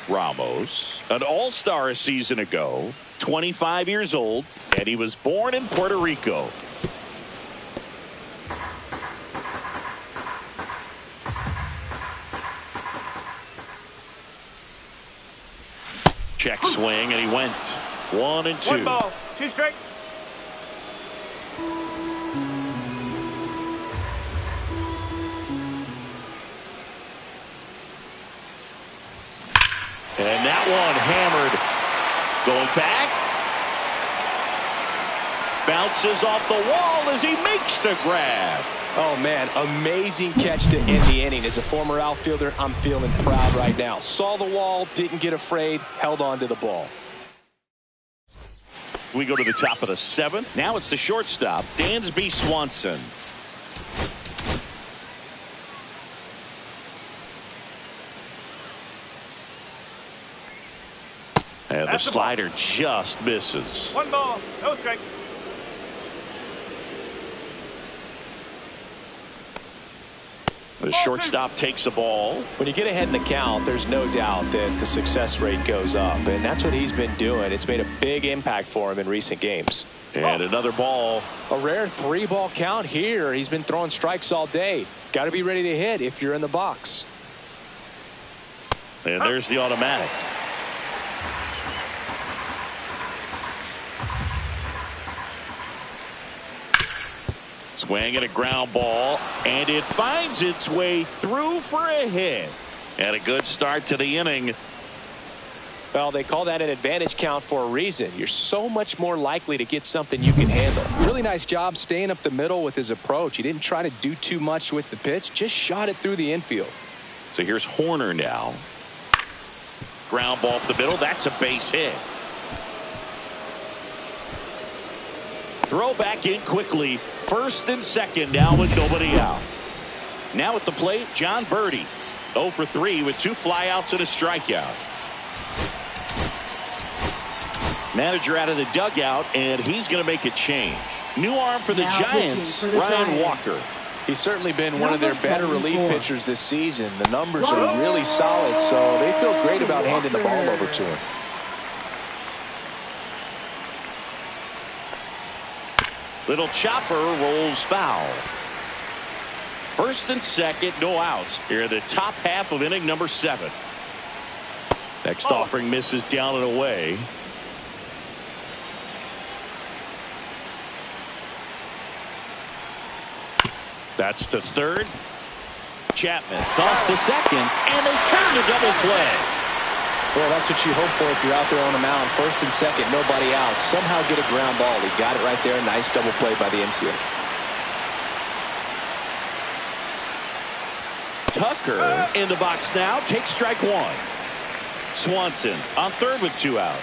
Ramos, an all-star a season ago, 25 years old, and he was born in Puerto Rico. Check swing, and he went 1-2. 1 ball, 2 strikes. And that one hammered. Going back. Bounces off the wall as he makes the grab. Oh, man, amazing catch to end the inning. As a former outfielder, I'm feeling proud right now. Saw the wall, didn't get afraid, held on to the ball. We go to the top of the 7th. Now it's the shortstop, Dansby Swanson. And the slider just misses. 1 ball, no strike. The shortstop takes a ball. When you get ahead in the count, there's no doubt that the success rate goes up, and that's what he's been doing. It's made a big impact for him in recent games. And another ball. A rare 3-ball count here. He's been throwing strikes all day. Got to be ready to hit if you're in the box. And there's the automatic. Swing and a ground ball, and it finds its way through for a hit. And a good start to the inning. Well, they call that an advantage count for a reason. You're so much more likely to get something you can handle. Really nice job staying up the middle with his approach. He didn't try to do too much with the pitch, just shot it through the infield. So here's Horner now. Ground ball up the middle. That's a base hit. Throw back in quickly. First and second now with nobody out. Now at the plate, John Birdie. 0 for 3 with 2 flyouts and a strikeout. Manager out of the dugout, and he's going to make a change. New arm for the Giants, Ryan Walker. He's certainly been one of their better relief pitchers this season. The numbers are really solid, so they feel great about handing the ball over to him. Little chopper rolls foul. First and second, no outs. Here in the top half of inning number 7. Next offering misses down and away. That's to third. Chapman toss to second, and they turn to double play. Well, that's what you hope for if you're out there on the mound. First and second, nobody out. Somehow get a ground ball. He got it right there. Nice double play by the infield. Tucker in the box now. Takes strike 1. Swanson on third with 2 out.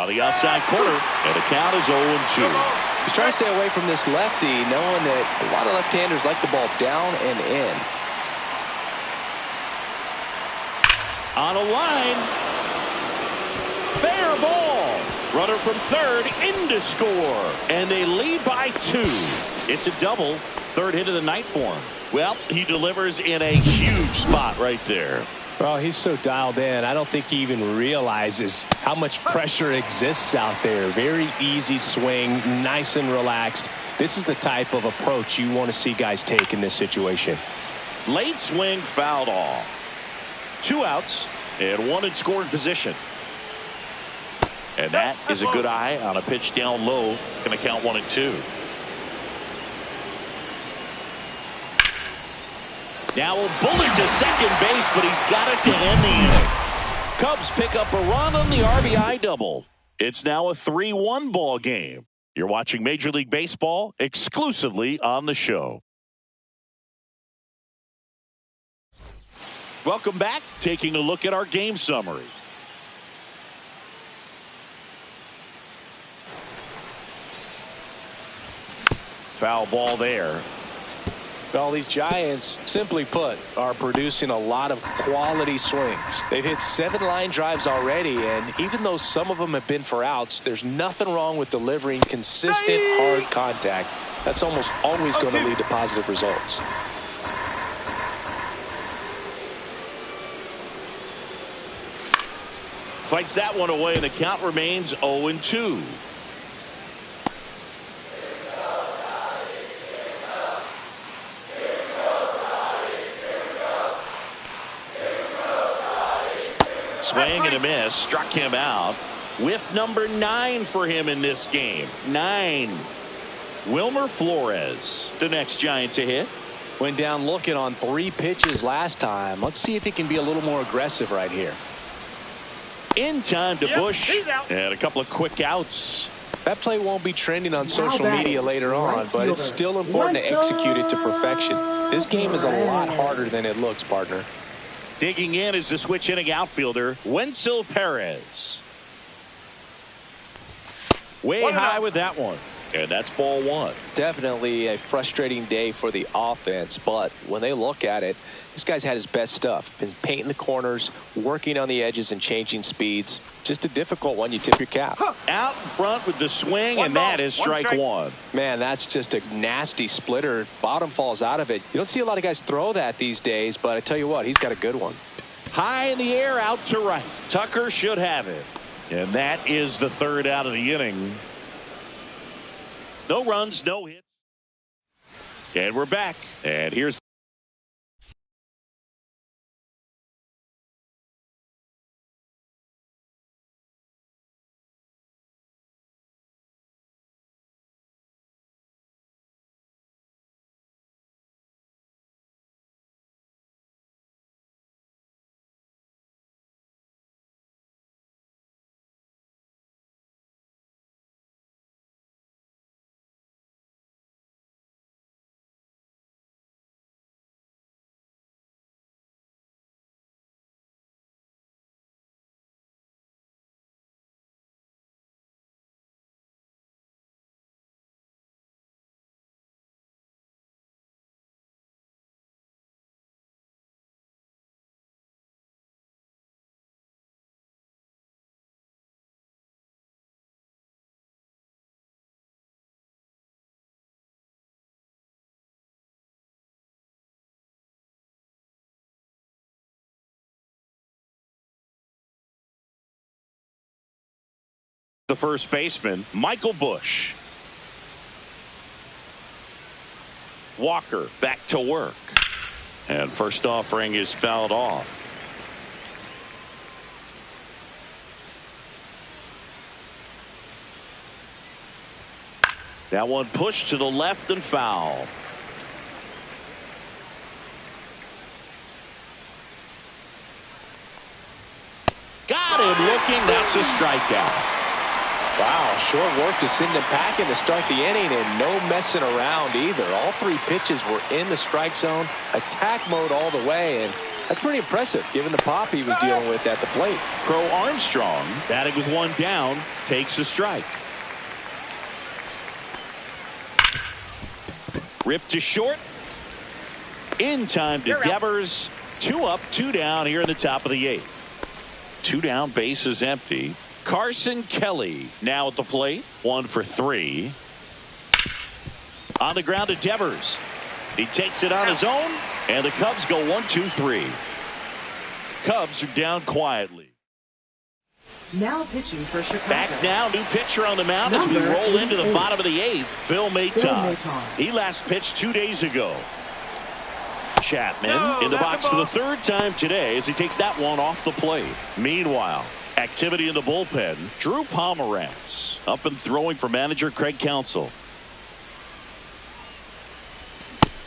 On the outside corner, and the count is 0-2. He's trying to stay away from this lefty, knowing that a lot of left-handers like the ball down and in. On a line. Fair ball. Runner from third in to score. And they lead by 2. It's a double. Third hit of the night for him. Well, he delivers in a huge spot right there. Well, he's so dialed in. I don't think he even realizes how much pressure exists out there. Very easy swing, nice and relaxed. This is the type of approach you want to see guys take in this situation. Late swing fouled off. 2 outs and 1 in scoring position. And that is a good eye on a pitch down low. Going to count 1-2. Now a bullet to second base, but he's got it to end the inning. Cubs pick up a run on the RBI double. It's now a 3-1 ball game. You're watching Major League Baseball exclusively on the show. Welcome back. Taking a look at our game summary. Foul ball there. Well, these Giants, simply put, are producing a lot of quality swings. They've hit 7 line drives already, and even though some of them have been for outs, there's nothing wrong with delivering consistent, hard contact. That's almost always going to lead to positive results. Fights that one away, and the count remains 0-2. Swing and a miss. Struck him out. With number 9 for him in this game. 9. Wilmer Flores, the next Giant to hit. Went down looking on 3 pitches last time. Let's see if he can be a little more aggressive right here. In time to Bush. And a couple of quick outs. That play won't be trending on social media later on, but it's still important to execute it to perfection. This game is a lot harder than it looks, partner. Digging in is the switch hitting outfielder, Wenzel Perez. Way high with that one. And that's ball 1. Definitely a frustrating day for the offense, but when they look at it, this guy's had his best stuff. Been painting the corners, working on the edges and changing speeds. Just a difficult one. You tip your cap. Out in front with the swing, and that is strike 1. Man, that's just a nasty splitter. Bottom falls out of it. You don't see a lot of guys throw that these days, but I tell you what, he's got a good one. High in the air, out to right. Tucker should have it. And that is the 3rd out of the inning. No runs, no hits. And we're back. And here's the first baseman, Michael Bush. Walker back to work. And first offering is fouled off. That one pushed to the left and foul. Got him looking. That's a strikeout. Wow, short work to send him packing to start the inning, and no messing around either. All 3 pitches were in the strike zone, attack mode all the way, and that's pretty impressive given the pop he was dealing with at the plate. Crow Armstrong, batting with 1 down, takes a strike. Ripped to short. In time to Devers. 2 up, 2 down here in the top of the 8th. 2 down, base is empty. Carson Kelly now at the plate. 1 for 3. On the ground to Devers. He takes it on his own, and the Cubs go 1-2-3. Cubs are down quietly. Now pitching for Chicago. Back now, new pitcher on the mound as we roll into the bottom of the 8th. Phil Maton. He last pitched 2 days ago. Chapman in the box for the 3rd time today as he takes that one off the plate. Meanwhile, activity in the bullpen. Drew Pomerantz up and throwing for manager Craig Counsell.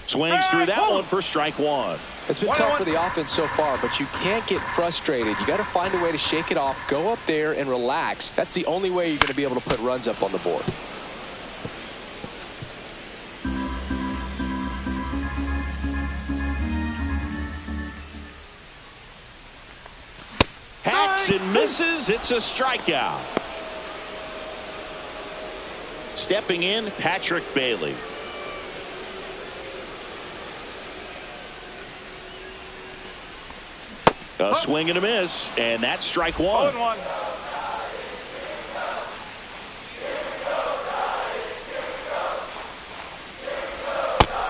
Swings through that one for strike 1. It's been tough for the offense so far, but you can't get frustrated. You got to find a way to shake it off, go up there and relax. That's the only way you're going to be able to put runs up on the board. Hacks and misses. It's a strikeout. Stepping in, Patrick Bailey. A swing and a miss, and that's strike 1.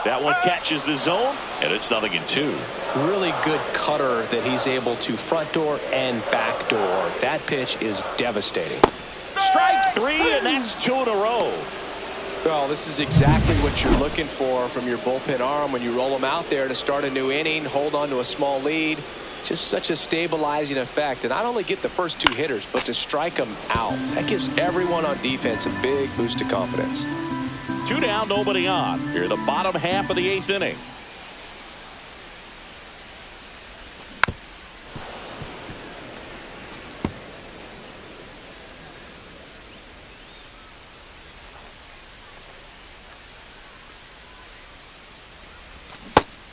That one catches the zone, and it's 0-2. Really good cutter that he's able to front door and back door. That pitch is devastating. Strike 3, and that's 2 in a row. Well, this is exactly what you're looking for from your bullpen arm when you roll them out there to start a new inning, hold on to a small lead. Just such a stabilizing effect. And not only get the first 2 hitters, but to strike them out. That gives everyone on defense a big boost of confidence. 2 down, nobody on. Here in the bottom half of the 8th inning.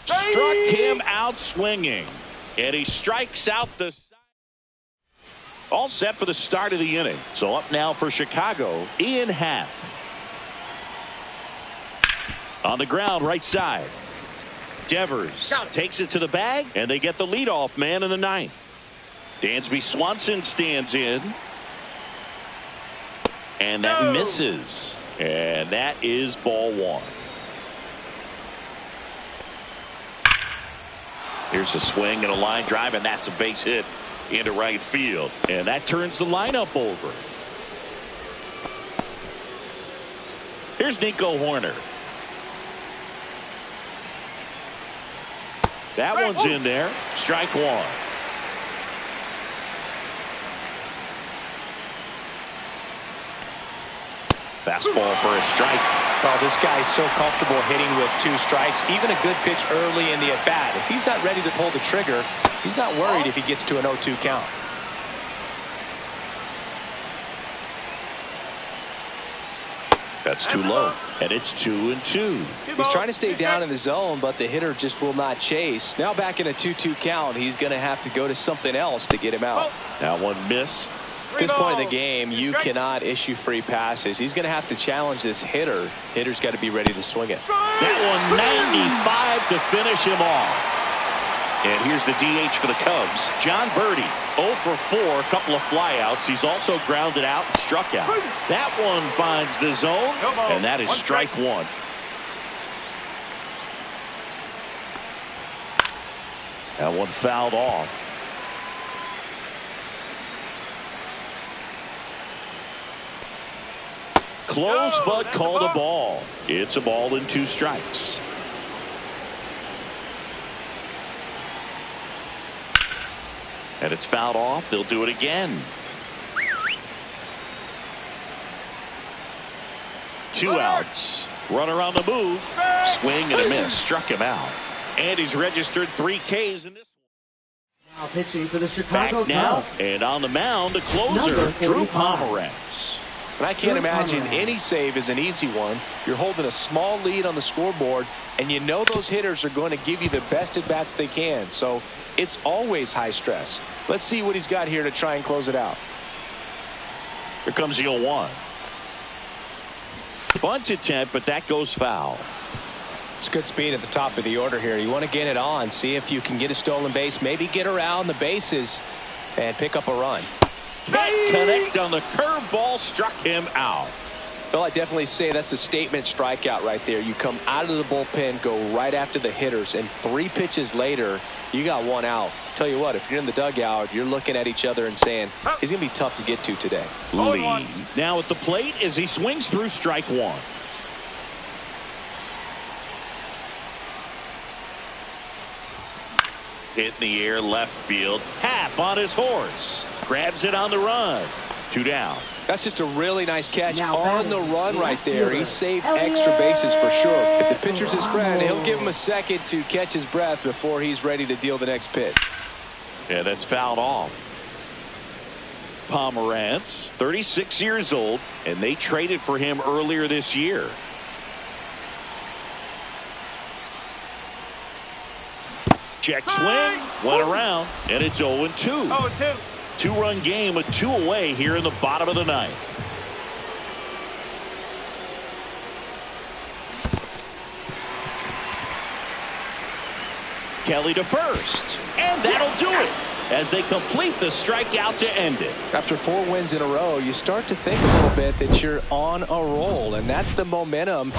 Struck him out swinging. And he strikes out the side. All set for the start of the inning. So up now for Chicago, Ian Happ. On the ground, right side. Devers takes it to the bag, and they get the leadoff man in the 9th. Dansby Swanson stands in. And that misses. And that is ball 1. Here's a swing and a line drive, and that's a base hit into right field. And that turns the lineup over. Here's Nico Horner. That one's in there. Strike 1. Fastball for a strike. Oh, this guy's so comfortable hitting with 2 strikes. Even a good pitch early in the at-bat. If he's not ready to pull the trigger, he's not worried if he gets to an 0-2 count. That's too low. And it's 2-2. He's trying to stay down in the zone, but the hitter just will not chase. Now back in a 2-2 count, he's going to have to go to something else to get him out. That one missed. At this point in the game, you cannot issue free passes. He's going to have to challenge this hitter. Hitter's got to be ready to swing it. That one 95 to finish him off. And here's the DH for the Cubs, John Birdie. 0 for 4, a couple of flyouts. He's also grounded out and struck out. That one finds the zone, and that is strike 1. That one fouled off. Close, but called a ball. It's a ball and 2 strikes. And it's fouled off. They'll do it again. 2 outs. Runner on the move. Swing and a miss. Struck him out. And he's registered 3 Ks in this one. Now pitching for the Chicago Back now. Cubs. And on the mound, the closer, Drew Pomeranz. And I can't imagine any save is an easy one. You're holding a small lead on the scoreboard, and you know those hitters are going to give you the best at-bats they can. So it's always high stress. Let's see what he's got here to try and close it out. Here comes the 0-1. Bunt attempt, but that goes foul. It's good speed at the top of the order here. You want to get it on, see if you can get a stolen base, maybe get around the bases and pick up a run. Can't connect on the curveball, struck him out. Well, I definitely say that's a statement strikeout right there. You come out of the bullpen, go right after the hitters, and 3 pitches later, you got 1 out. Tell you what, if you're in the dugout, you're looking at each other and saying, he's going to be tough to get to today. Lee now at the plate as he swings through strike 1. Hit in the air, left field. Happ on his horse. Grabs it on the run. 2 down. That's just a really nice catch Now on the run right there. He saved extra bases for sure. If the pitcher's his friend, he'll give him a second to catch his breath before he's ready to deal the next pitch. Yeah, that's fouled off. Pomeranz, 36 years old, and they traded for him earlier this year. Check swing, went around, and it's 0-2. 0-2. 2-run game with 2 away here in the bottom of the 9th. Kelly to first, and that'll do it as they complete the strikeout to end it. After 4 wins in a row, you start to think a little bit that you're on a roll, and that's the momentum